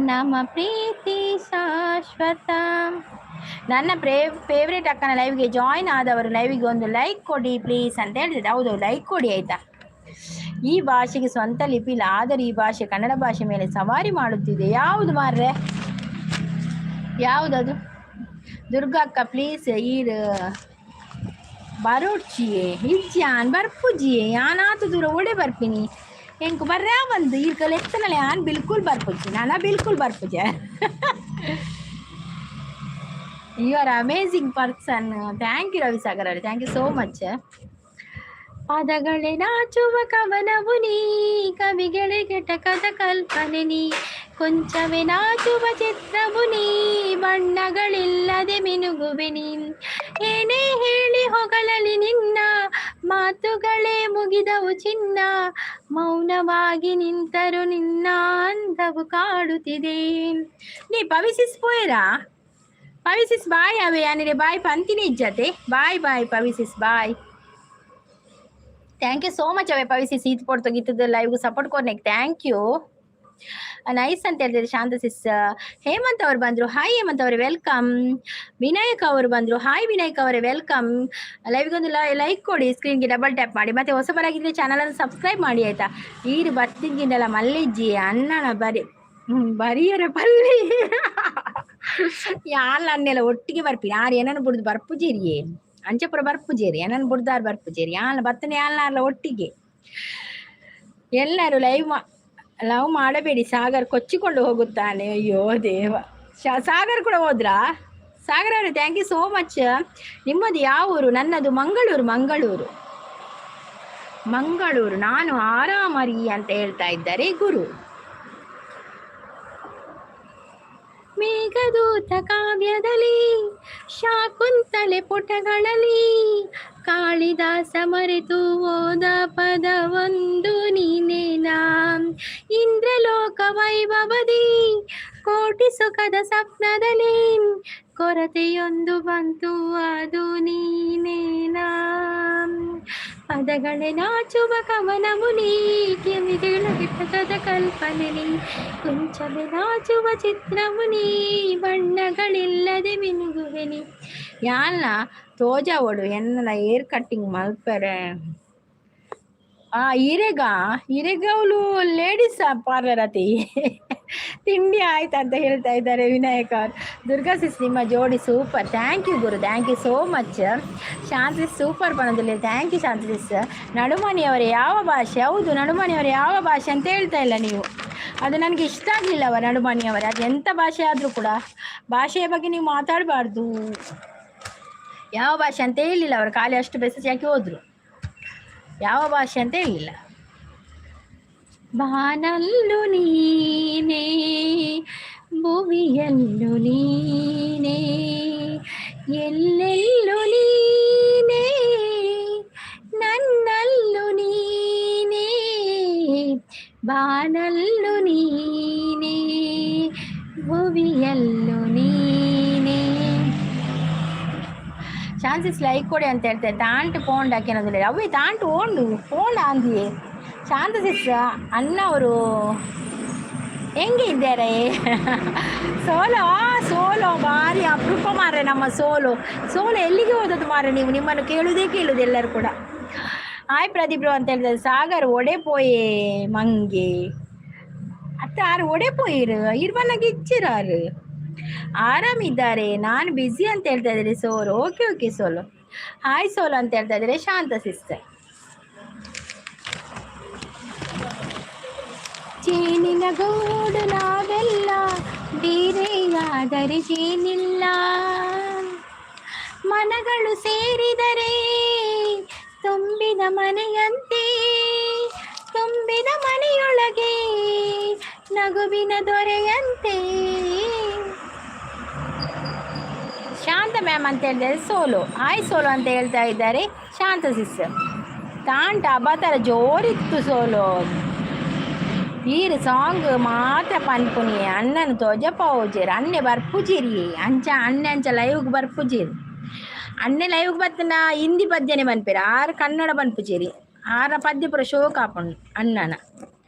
ನಮ್ಮ ಪ್ರೀತಿ ಶಾಶ್ವತ. ನನ್ನ ಫೇವ್ರೇಟ್ ಅಕ್ಕನ ಲೈವ್ಗೆ ಜಾಯಿನ್ ಆದವರು ಲೈವ್ಗೆ ಒಂದು ಲೈಕ್ ಕೊಡಿ ಪ್ಲೀಸ್ ಅಂತ ಹೇಳ್ತಿದ್ದೆ. ಹೌದು, ಲೈಕ್ ಕೊಡಿ ಆಯ್ತಾ. ಈ ಭಾಷೆಗೆ ಸ್ವಂತ ಲಿಪಿ ಇಲ್ಲ, ಆದರೆ ಈ ಭಾಷೆ ಕನ್ನಡ ಭಾಷೆ ಮೇಲೆ ಸವಾರಿ ಮಾಡುತ್ತಿದೆ. ಯಾವುದು ಮಾರ್ರೆ, ಯಾವುದದು? ದುರ್ಗಕ್ಕ ಪ್ಲೀಸ್ ಈರ್ ಬರೋಡ್ಚಿಯೇ ಇಜ್ಜಾನ್ ಬರ್ಪುಜಿಯೇ ಯಾನಾತು ದೂರ ಓಡೆ ಬರ್ಪಿನಿ ಎಂಕು ಬರ್ರಾ ಬಂದು ಈಗ ಲೆಕ್ಕನಲ್ಲಿ ಯಾನ್ ಬಿಲ್ಕುಲ್ ಬರ್ಪುಜಿ ನಾನ ಬಿಲ್ಕುಲ್ ಬರ್ಪುಜ. You are amazing person. Thank you Ravisagar ಅವರೇ, ಥ್ಯಾಂಕ್ ಯು ಸೋ ಮಚ್. ಪದಗಳೇ ನಾಚುವ ಕವನವು ನೀ, ಕವಿಗಳಿಗೆ ಟಕದ ಕಲ್ಪನೆ ನೀ, ಕೊಂಚವೇ ನಾಚುವ ಚಿತ್ರವು ನೀ, ಬಣ್ಣಗಳಿಲ್ಲದೆ ಮಿನುಗುವೆ ನೀ. ಏನೇ ಹೇಳಿ ಹೊಗಳಲಿ ನಿನ್ನ, ಮಾತುಗಳೇ ಮುಗಿದವು ಚಿನ್ನ, ಮೌನವಾಗಿ ನಿಂತರು ನಿನ್ನ ಅಂದವು ಕಾಡುತ್ತಿದೆ. ನೀ ಪವಿಸಿಸ್ ಪೋಯರಾ ಪವಿಸಿಸ್ ಬಾಯ್ ಅವೇ ಯಾನಿರೆ ಬಾಯ್ ಪಂತಿನಿ ಇಜ್ಜತೆ ಬಾಯ್ ಬಾಯ್ ಪವಿಸಿಸ್ ಬಾಯ್. ಥ್ಯಾಂಕ್ ಯು ಸೋ ಮಚ್ ಅವೇ ಪವಿಸಿಸ್ ಈತ್ ಪಡ್ತು ಗೀತದ ಲೈವ್ಗೂ ಸಪೋರ್ಟ್ ಕೊರ್ನೆಕ್ ಥ್ಯಾಂಕ್ ಯು ನೈಸ್ ಅಂತ ಹೇಳ್ತಿದ್ರೆ ಶಾಂತ ಸಿಸ್. ಹೇಮಂತ್ ಅವರು ಬಂದ್ರು, ಹಾಯ್ ಹೇಮಂತ್ ಅವರೇ ವೆಲ್ಕಮ್. ವಿನಾಯಕ್ ಅವರು ಬಂದ್ರು, ಹಾಯ್ ವಿನಾಯಕ್ ಅವರೇ ವೆಲ್ಕಮ್. ಲೈವ್ಗೊಂದು ಲೈಕ್ ಕೊಡಿ, ಸ್ಕ್ರೀನ್ಗೆ ಡಬಲ್ ಟ್ಯಾಪ್ ಮಾಡಿ, ಮತ್ತೆ ಹೊಸಬರಾಗಿದ್ರೆ ಚಾನಲ್ ಅನ್ನು ಸಬ್ಸ್ಕ್ರೈಬ್ ಮಾಡಿ ಆಯ್ತಾ. ಈರು ಬರ್ತಿದ್ದಿದ್ದಲ್ಲ ಮಲ್ಲಿಜ್ಜಿ ಅಣ್ಣನ ಬರಿಯರ ಪಲ್ಲಿ ಯಾಲ್ ಅನ್ನೆಲ್ಲ ಒಟ್ಟಿಗೆ ಬರ್ಪಿ ಯಾರು ಏನನ್ನು ಬಿಡುದು ಬರ್ಪುಜೇರಿಯೇ ಅಂಚಪುರ ಬರ್ಪುಜೇರಿ ಏನನ್ನು ಬಿಡ್ದಾರ್ ಬರ್ಪುಜೇರಿ ಯಾಲ ಬತ್ತನೆ ಯಾಲ ಒಟ್ಟಿಗೆ. ಎಲ್ಲರೂ ಲವ್ ಮಾಡಬೇಡಿ, ಸಾಗರ್ ಕೊಚ್ಚಿಕೊಂಡು ಹೋಗುತ್ತಾನೆ. ಅಯ್ಯೋ ದೇವ, ಸಾಗರ್ ಕೂಡ ಹೋದ್ರಾ? ಸಾಗರ್ ಅವರೇ ಥ್ಯಾಂಕ್ ಯು ಸೋ ಮಚ್. ನಿಮ್ಮದು ಯಾವ ಊರು? ನನ್ನದು ಮಂಗಳೂರು. ನಾನು ಆರಾಮರಿ ಅಂತ ಹೇಳ್ತಾ ಇದ್ದಾರೆ ಗುರು. ಮೇಘದೂತ ಕಾವ್ಯದಲ್ಲಿ ಶಾಕುಂತಲೆ ಪುಟಗಳಲ್ಲಿ ಕಾಳಿದಾಸ ಮರೆತು ಓದ ಪದವೊಂದು ನೀನೇನಾ. ಇಂದ್ರಲೋಕ ವೈಭವದಿ ಕೋಟಿ ಸುಖದ ಸ್ವಪ್ನದಲ್ಲಿ ಕೊರತೆಯೊಂದು ಬಂತು ಅದು ನೀನೇನಾ. ಪದಗಳೇ ನಾಚುವ ಕವನವು ನೀ, ಕಿವಿಗಳಿಗೆ ಟಕದ ಕಲ್ಪನೆ ನೀ, ಕೊಂಚವೇ ನಾಚುವ ಚಿತ್ರವು ನೀ, ಬಣ್ಣಗಳಿಲ್ಲದೆ ಮಿನುಗುವೆ ನೀ. ಯಾಲ್ನ ತೋಜ ಓಡು ಎನ್ನಲ ಏರ್ ಕಟ್ಟಿಂಗ್ ಮಲ್ಪರೆ ಹಿರೇಗ ಅವಳು ಲೇಡೀಸ್ ಪಾರ್ಲರ್ ಅತಿ ತಿಂಡಿ ಆಯ್ತು ಅಂತ ಹೇಳ್ತಾ ಇದ್ದಾರೆ ವಿನಾಯಕ್ ಅವ್ರು. ದುರ್ಗಾ ಸಿಸ್ ನಿಮ್ಮ ಜೋಡಿ super, thank you guru, thank you so much. Shanthi super ಪಣದಲ್ಲಿ, ಥ್ಯಾಂಕ್ ಯು ಶಾಂತಿ ಸಿಸ್. ನಡುಮನಿಯವರ ಯಾವ ಭಾಷೆ? ಹೌದು, ನಡುಮನಿಯವರ ಯಾವ ಭಾಷೆ ಅಂತ ಹೇಳ್ತಾ ಇಲ್ಲ ನೀವು, ಅದು ನನಗೆ ಇಷ್ಟ ಆಗಲಿಲ್ಲವ ನಡುಮನಿಯವರೇ. ಅದು ಎಂಥ ಭಾಷೆ ಆದರೂ ಕೂಡ ಭಾಷೆಯ ಬಗ್ಗೆ ನೀವು ಮಾತಾಡಬಾರ್ದು. ಯಾವ ಭಾಷೆ ಅಂತ ಹೇಳಿಲ್ಲ ಅವರು, ಖಾಲಿ ಅಷ್ಟು ಮೆಸೇಜ್ ಹಾಕಿ ಹೋದರು. ಯಾವ ಭಾಷೆ ಅಂತ ಹೇಳಿಲ್ಲ. ಬಾನಲ್ಲು ನೀನೇ ಭುವಿಯಲ್ಲು ನೀನೇ ಎಲ್ಲೆಲ್ಲು ನೀನೇ ನನ್ನಲ್ಲು ನೀನೇ ಬಾನಲ್ಲು ನೀನೇ ಭುವಿಯಲ್ಲು ನೀನೇ. ಚಾನ್ಸಸ್ ಲೈಕ್ ಕೊಡಿ ಅಂತ ಹೇಳ್ತಾರೆ. ತಾಂಟು ಪೋಂಡ್ ಹಾಕೇನೋದಿಲ್ಲ ಅವೇ ತಾಂಟು ಓಂಡು ಪೋಂಡ ಅಂದಿಯೇ ಶಾಂತಸಿಸ್ ಅಣ್ಣ ಅವರು ಹೆಂಗೆ ಇದ್ದಾರೆ? ಸೋಲೋ ಭಾರಿ ಅಪರೂಪ ಮಾರ್ರೆ ನಮ್ಮ ಸೋಲು ಎಲ್ಲಿಗೆ ಹೋದದ್ದು ಮಾರ್ರೆ? ನೀವು ನಿಮ್ಮನ್ನು ಕೇಳುವುದೇ ಕೇಳುವುದು ಎಲ್ಲರೂ ಕೂಡ. ಹಾಯ್ ಪ್ರದೀಪ್ರು ಅಂತ ಹೇಳಿದ್ರೆ ಸಾಗರ್ ಒಡೆ ಪೋಯೇ ಮಂಗೆ ಅತ್ತ ಯಾರು ಒಡೆ ಪೋಯಿರು ಇರ್ಬನ್ನಾಗಿ ಇಚ್ಚಿರಾರು ಆರಾಮಿದ್ದಾರೆ. ನಾನು ಬ್ಯುಸಿ ಅಂತ ಹೇಳ್ತಾ ಇದ್ದೀರಿ ಸೋಲು. ಓಕೆ ಸೋಲು. ಹಾಯ್ ಸೋಲು ಅಂತ ಹೇಳ್ತಾ ಇದ್ದಾರೆ ಶಾಂತ ಸಿಸ್ಟರ್. ಚೇನಿನ ಗೂಡು ನಾವೆಲ್ಲ ಬೇರೆಯಾದರೆ ಚೇನಿಲ್ಲ, ಮನಗಳು ಸೇರಿದರೆ ತುಂಬಿದ ಮನೆಯಂತೆ, ತುಂಬಿದ ಮನೆಯೊಳಗೆ ನಗುವಿನ ದೊರೆಯಂತೆ. ಶಾಂತ ಮ್ಯಾಮ್ ಅಂತ ಹೇಳಿದರೆ ಸೋಲು. ಹಾಯ್ ಸೋಲು ಅಂತ ಹೇಳ್ತಾ ಇದ್ದಾರೆ ಶಾಂತ ಸಿಸ್. ತಾಂಟ ಅಬಾತರ ಜೋರಿತ್ತು ಸೋಲು. ಈರು ಸಾಂಗ್ ಮಾತ್ರ ಪನ್ಪುನಿ ಅಣ್ಣನ ತೋಜಪ್ಪ ಹೋಜೇರು ಅನ್ನೆ ಬರ್ಪುಜಿರಿ ಅಂಚ ಲೈವ್ಗೆ ಬರ್ಪುಜಿರಿ. ಅನ್ನೆ ಲೈವ್ಗೆ ಬತ್ತನ ಹಿಂದಿ ಪದ್ಯನೇ ಬನ್ಪೇರು, ಆರು ಕನ್ನಡ ಬನ್ಪುಜಿರಿ, ಆರ ಪದ್ಯ ಪುರ ಶೋಕ್ ಹಾಕೊಂಡು ಅಣ್ಣನ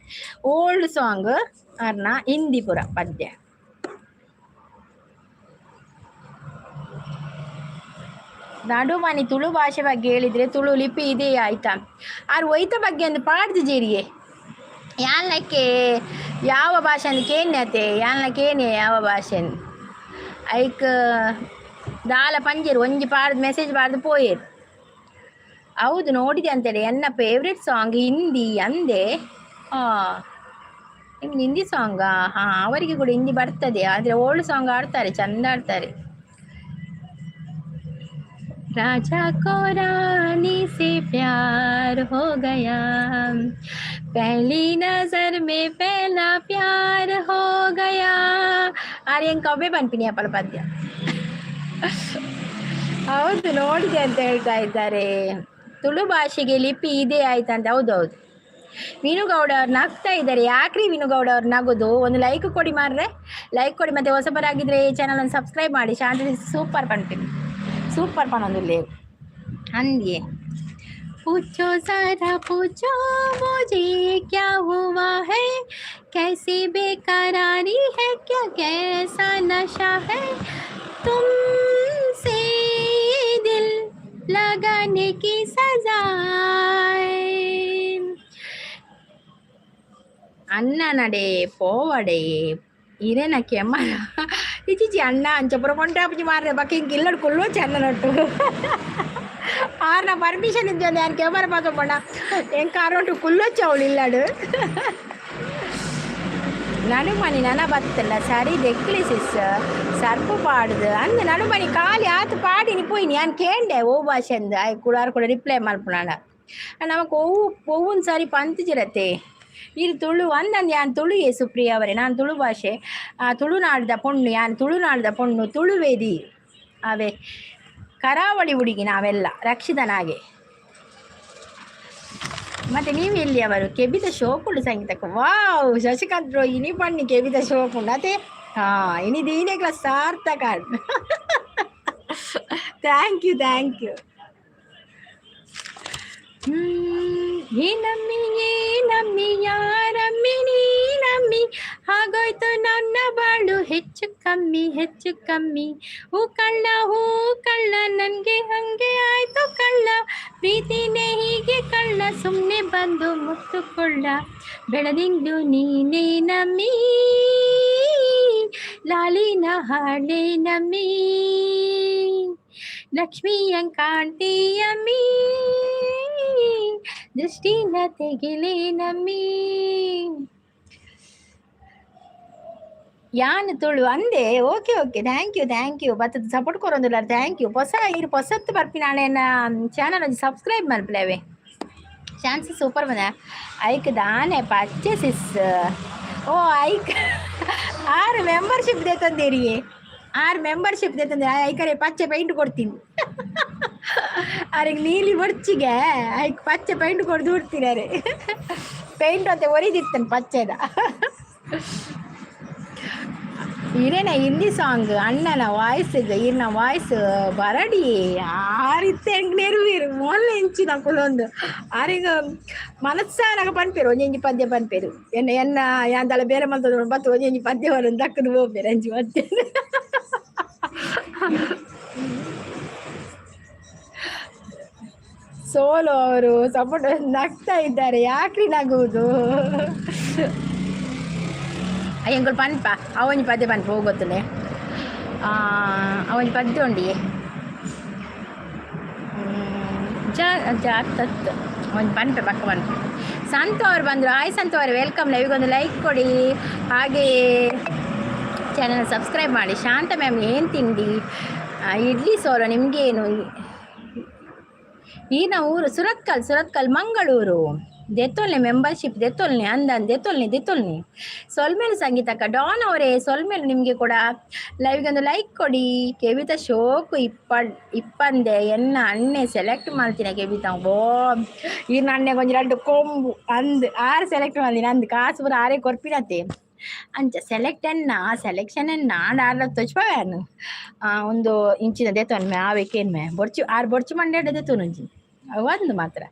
ಓಲ್ಡ್ ಸಾಂಗ್ ಆರ್ನ ಹಿಂದಿ ಪುರ ಪದ್ಯ. ನಡುಮನಿ ತುಳು ಭಾಷೆ ಬಗ್ಗೆ ಹೇಳಿದರೆ ತುಳು ಲಿಪಿ ಇದೆ ಆಯ್ತಾ? ಆರು ಒಯ್ತ ಬಗ್ಗೆ ಒಂದು ಪಾಡ್ದು ಜೇರಿಯೇ ಯಾನಕ್ಕೆ ಯಾವ ಭಾಷೆ ಅಂತ ಕೇನ್ಯತೆ ಯಾನಕ್ಕೇನೆ ಯಾವ ಭಾಷೆ ಐಕ್ ದಾಲ ಪಂಜೇರು ಒಂಜಿ ಪಾಡ್ದು ಮೆಸೇಜ್ ಪಾಡ್ದು ಪೋಯೇರು. ಹೌದು ನೋಡಿದೆ ಅಂತೇಳಿ. ಎನ್ನ ಫೇವ್ರೆಟ್ ಸಾಂಗ್ ಹಿಂದಿ ಅಂದೆ. ನಿಮ್ದು ಹಿಂದಿ ಸಾಂಗಾ? ಅವರಿಗೆ ಕೂಡ ಹಿಂದಿ ಬರ್ತದೆ, ಆದರೆ ಓಲ್ಡ್ ಸಾಂಗ್ ಆಡ್ತಾರೆ, ಚಂದ ಆಡ್ತಾರೆ. राजा को रानी से प्यार हो गया, पहली नजर में पहला प्यार हो गया. ಆರ್ಯನ್ ಕವ್ವೆ ಬನ್ಪಿನಿ ಅಪ್ಪಳ ಪದ್ಯ. ಹೌದು ನೋಡಿದೆ ಅಂತ ಹೇಳ್ತಾ ಇದ್ದಾರೆ. ತುಳು ಭಾಷೆಗೆ ಲಿಪಿ ಇದೆ ಆಯ್ತಂತ. ಹೌದೌದು. ವಿನುಗೌಡ ಅವ್ರು ನಗ್ತಾ ಇದ್ದಾರೆ. ಯಾಕ್ರಿ ವಿನುಗೌಡ ಅವ್ರು ನಗೋದು? ಒಂದು ಲೈಕ್ ಕೊಡಿ ಮಾರ್ರೆ, ಲೈಕ್ ಕೊಡಿ. ಮತ್ತು ಹೊಸಬರಾಗಿದ್ದರೆ ಈ ಚಾನಲನ್ನು ಸಬ್ಸ್ಕ್ರೈಬ್ ಮಾಡಿ. ಶಾಂತಿ ಸೂಪರ್ ಪಣ್ತೀನಿ, ಸೂಪರ್ ಪಣೊಂದುಲ್ಲೆ ಅಂದಿಯೇ. पूछो जरा पूछो मुझे क्या हुआ है, कैसी बेकरारी है, क्या कैसा नशा है, तुमसे दिल लगाने की सजा है. ಅಣ್ಣ ನಡೆ ಪೋವಡೆ ಇರೇನ ಕೆಮ್ಮರ ಇಚಿಚಿ ಅಣ್ಣ ಅಂಚಪುರ ಕೊಂಟಾಪಿ ಮಾರ್ರೆ ಬಕ್ಕೆ ಹಿಂಗೆ ಇಲ್ಲಡು ಕುಲ್ಲೋ ಚೆನ್ನ ನಟ್ಟು ಆರ್ನ ಪರ್ಮಿಷನ್ ಇದ್ದೆ ಯಾರು ಕೆಮ್ಮರ ಪಾತೋಪಣ್ಣ ಹೆಂಗೆ ಕಾರೋಟು ಕುಲ್ಲೊಚ್ಚ ಅವಳು ಇಲ್ಲಡು ನಡುಮಣಿ ನನ ಬತ್ತಲ್ಲ ಸರಿ ದೆಕ್ಲಿ ಸಿಸ್ ಸರ್ಪು ಪಾಡುದು ಅಂದು ನಡುಮಣಿ ಖಾಲಿ ಆತು ಪಾಡಿನಿ ಪೋಯಿನಿ ನಾನು ಕೇಂಡೆ ಓ ಭಾಷೆ ಅಂದು ಆಯ್ ಕುಡಾರು ಕೂಡ ರಿಪ್ಲೈ ಮಲ್ಪುನಾಡ ನಮಕ್ ಒವ್ವೊಂದು ಸಾರಿ ಪಂತಿಜಿರತ್ತೆ ಇದು ತುಳು ಅಂದಂದು ಯಾನ್ ತುಳುಯೇ ಸುಪ್ರಿಯ ಅವರೇ. ನಾನು ತುಳು ಭಾಷೆ ತುಳುನಾಡ್ದ ಪೊಣ್ಣು, ಯಾನ್ ತುಳುನಾಡ್ದ ಪೊಣ್ಣು ತುಳುವೇದಿ ಅವೇ ಕರಾವಳಿ ಹುಡುಗಿ ನಾವೆಲ್ಲ ರಕ್ಷಿತನಾಗೆ. ಮತ್ತು ನೀವು ಎಲ್ಲಿ ಅವರು ಕೆಬಿದ ಶೋಕುಂಡು ಸಂಗೀತಕ್ಕೆ? ವಾವ್ ಶಶಿಕಾಂತ್ ಬ್ರೋ ಇನಿ ಪಣ್ಣಿ ಕೆಬಿದ ಶೋಕುಂಡು ಅದೇ ಇನಿ ದೀನೇ ಕ್ಲಾಸ್ ಸಾರ್ಥಕ. Thank you. ನಮ್ಮಿ ಯಾರಮ್ಮಿ ನೀ ನಮ್ಮಿ ಹಾಗೋಯ್ತು ನನ್ನ ಬಾಳು ಹೆಚ್ಚು ಕಮ್ಮಿ ಹೂ ಕಳ್ಳ ನನಗೆ ಹಂಗೆ ಆಯ್ತು ಕಳ್ಳ ಪ್ರೀತಿನೇ ಹೀಗೆ ಕಳ್ಳ ಸುಮ್ಮನೆ ಬಂದು ಮುತ್ತುಕೊಳ್ಳ ಬೆಳದಿಂದು ನೀನೇ ನಮ್ಮಿ ಲಾಲಿನ ಹಾಳೆ ನಮ್ಮಿ ಲಕ್ಷ್ಮಿಯಂ ಕಾಣ್ತೀಯಮ್ಮಿ ದೃಷ್ಟಿನ ತೆಗಿಲೇ ನಮ್ಮಿ ಯಾನು ತುಳು ಅಂದೆ ಓಕೆ ಓಕೆ ಥ್ಯಾಂಕ್ ಯು ಬತ್ತದ ಸಪೋರ್ಟ್ ಕೊರೊಂದಿಲ್ಲ ಥ್ಯಾಂಕ್ ಯು ಹೊಸತ್ತು ಬರ್ಪಿ ನಾಳೆನ ಚಾನಲ್ ಒಂದು ಸಬ್ಸ್ಕ್ರೈಬ್ ಮಲ್ಪಲೇವೆ ಚಾನ್ಸಸ್ ಸೂಪರ್ ಬಂದ ಐಕ್ ದಾನೆ ಪಚ್ಚೆ ಸಿಸ್ ಓ ಐಕ್ 6 ಮೆಂಬರ್ಶಿಪ್ ದೇತಂದೇರಿ 6 ಮೆಂಬರ್ಶಿಪ್ ದೇತಂದೆ ಐಕರೆ ಪಚ್ಚೆ ಪೈಂಟ್ ಕೊಡ್ತೀನಿ ಅವ್ರಿಗೆ ನೀಲಿ ಬರ್ಚಿಗೆ ಐಕ್ ಪಚ್ಚೆ ಪೈಂಟ್ ಕೊಡ್ದು ಬಿಡ್ತೀನಿ ಪೈಂಟ್ ಅಂತ ಒರಿದಿರ್ತಾನೆ ಪಚ್ಚೆದ ಇರೇನ ಹಿಂದಿ ಸಾಂಗ್ ಅಣ್ಣನ ವಾಯ್ಸ್ ಈರ್ನ ವಾಯ್ಸ್ ಬರಡಿ ಆರಿತ್ತೆ ನೆರವೇರು ಮೊಲ್ಲ ಹೆಂಚಿನ ಕುಲೊಂದು ಆರಿಗ ಮನಸ್ಸಾನಾಗ ಪನ್ಪೇರು ಒಂಜಿ ಪದ್ಯ ಪನ್ಪೇರು ಎನ್ನ ಯಾಂದಳ ಬೇರೆ ಮಂತದ ಬತ್ತು ಒಂಜಿ ಪದ್ಯವನ್ನು ದಕ್ಕದು ಹೋಗ್ಬೇರು ಅಂಜಿ ಮತ್ತೆ ಸೋಲು ಅವರು ಸಪೋರ್ಟ್ ನಗ್ತಾ ಇದ್ದಾರೆ ಯಾಕ್ರಿ ನಗುವುದು ಎಂಗಳು ಪನ್ಪ ಅವನಿ ಪದ್ಯ ಪನ್ಪ ಹೋಗೊತ್ತಲೆ ಅವನಿ ಪದ್ಯ ಉಂಡಿ ಜಾತತ್ ಒಂದು ಪನ್ಪ ಪಕ್ಕ ಪನ್ಪ ಸಂತು ಅವ್ರು ಬಂದರು ಹಾಯ್ ಸಂತು ಅವರು ವೆಲ್ಕಮ್ ಲೈವ್ಗೊಂದು ಲೈಕ್ ಕೊಡಿ ಹಾಗೆ ಚಾನಲ್ ಸಬ್ಸ್ಕ್ರೈಬ್ ಮಾಡಿ ಶಾಂತ ಮ್ಯಾಮ್ ಏನು ತಿಂಡಿ ಇಡ್ಲಿ ಸೋಲು ನಿಮಗೇನು ಈ ನಾವು ಊರು ಸುರತ್ಕಲ್ ಮಂಗಳೂರು ದೆತ್ತೊಲ್ನೆ ಮೆಂಬರ್ಶಿಪ್ ದೆತ್ತೊಲ್ನೆ ದೆತ್ತೊಲ್ನೆ ಸೊಲ್ಮೇಲು ಸಂಗೀತಕ್ಕ ಡಾನ್ ಅವರೇ ಸೊಲ್ಮೇಲು ನಿಮಗೆ ಕೂಡ ಲೈವ್ಗೊಂದು ಲೈಕ್ ಕೊಡಿ ಕೆವಿತ ಶೋಕು ಇಪ್ಪಂದೆ ಎನ್ನ ಅಣ್ಣೆ ಸೆಲೆಕ್ಟ್ ಮಾಡ್ತೀನಿ ಕೆವಿತ ಓ ಈ ನಣ್ಣೆ ಕೊಂಚ 2 ಕೊಂಬು 6 ಸೆಲೆಕ್ಟ್ ಮಾಡ್ತೀನಿ ಅಂದು ಕಾಸು ಬರ 6 ಕೊರ್ಪಿನತ್ತೆ ಅಂಚ ಸೆಲೆಕ್ಷನ್ ಆಡ್ಲ ತೊಚ್ಪಾನು ಒಂದು ಇಂಚಿನ ದೆತ್ತೊನ್ಮೆ ಆವೇಕೇನ್ಮೆ ಬೊರ್ಚು 6 ಬೊರ್ಚು ಮಂಡ್ಯ ದೆತ್ತೊನುಂಜಿ ಒಂದು ಮಾತ್ರ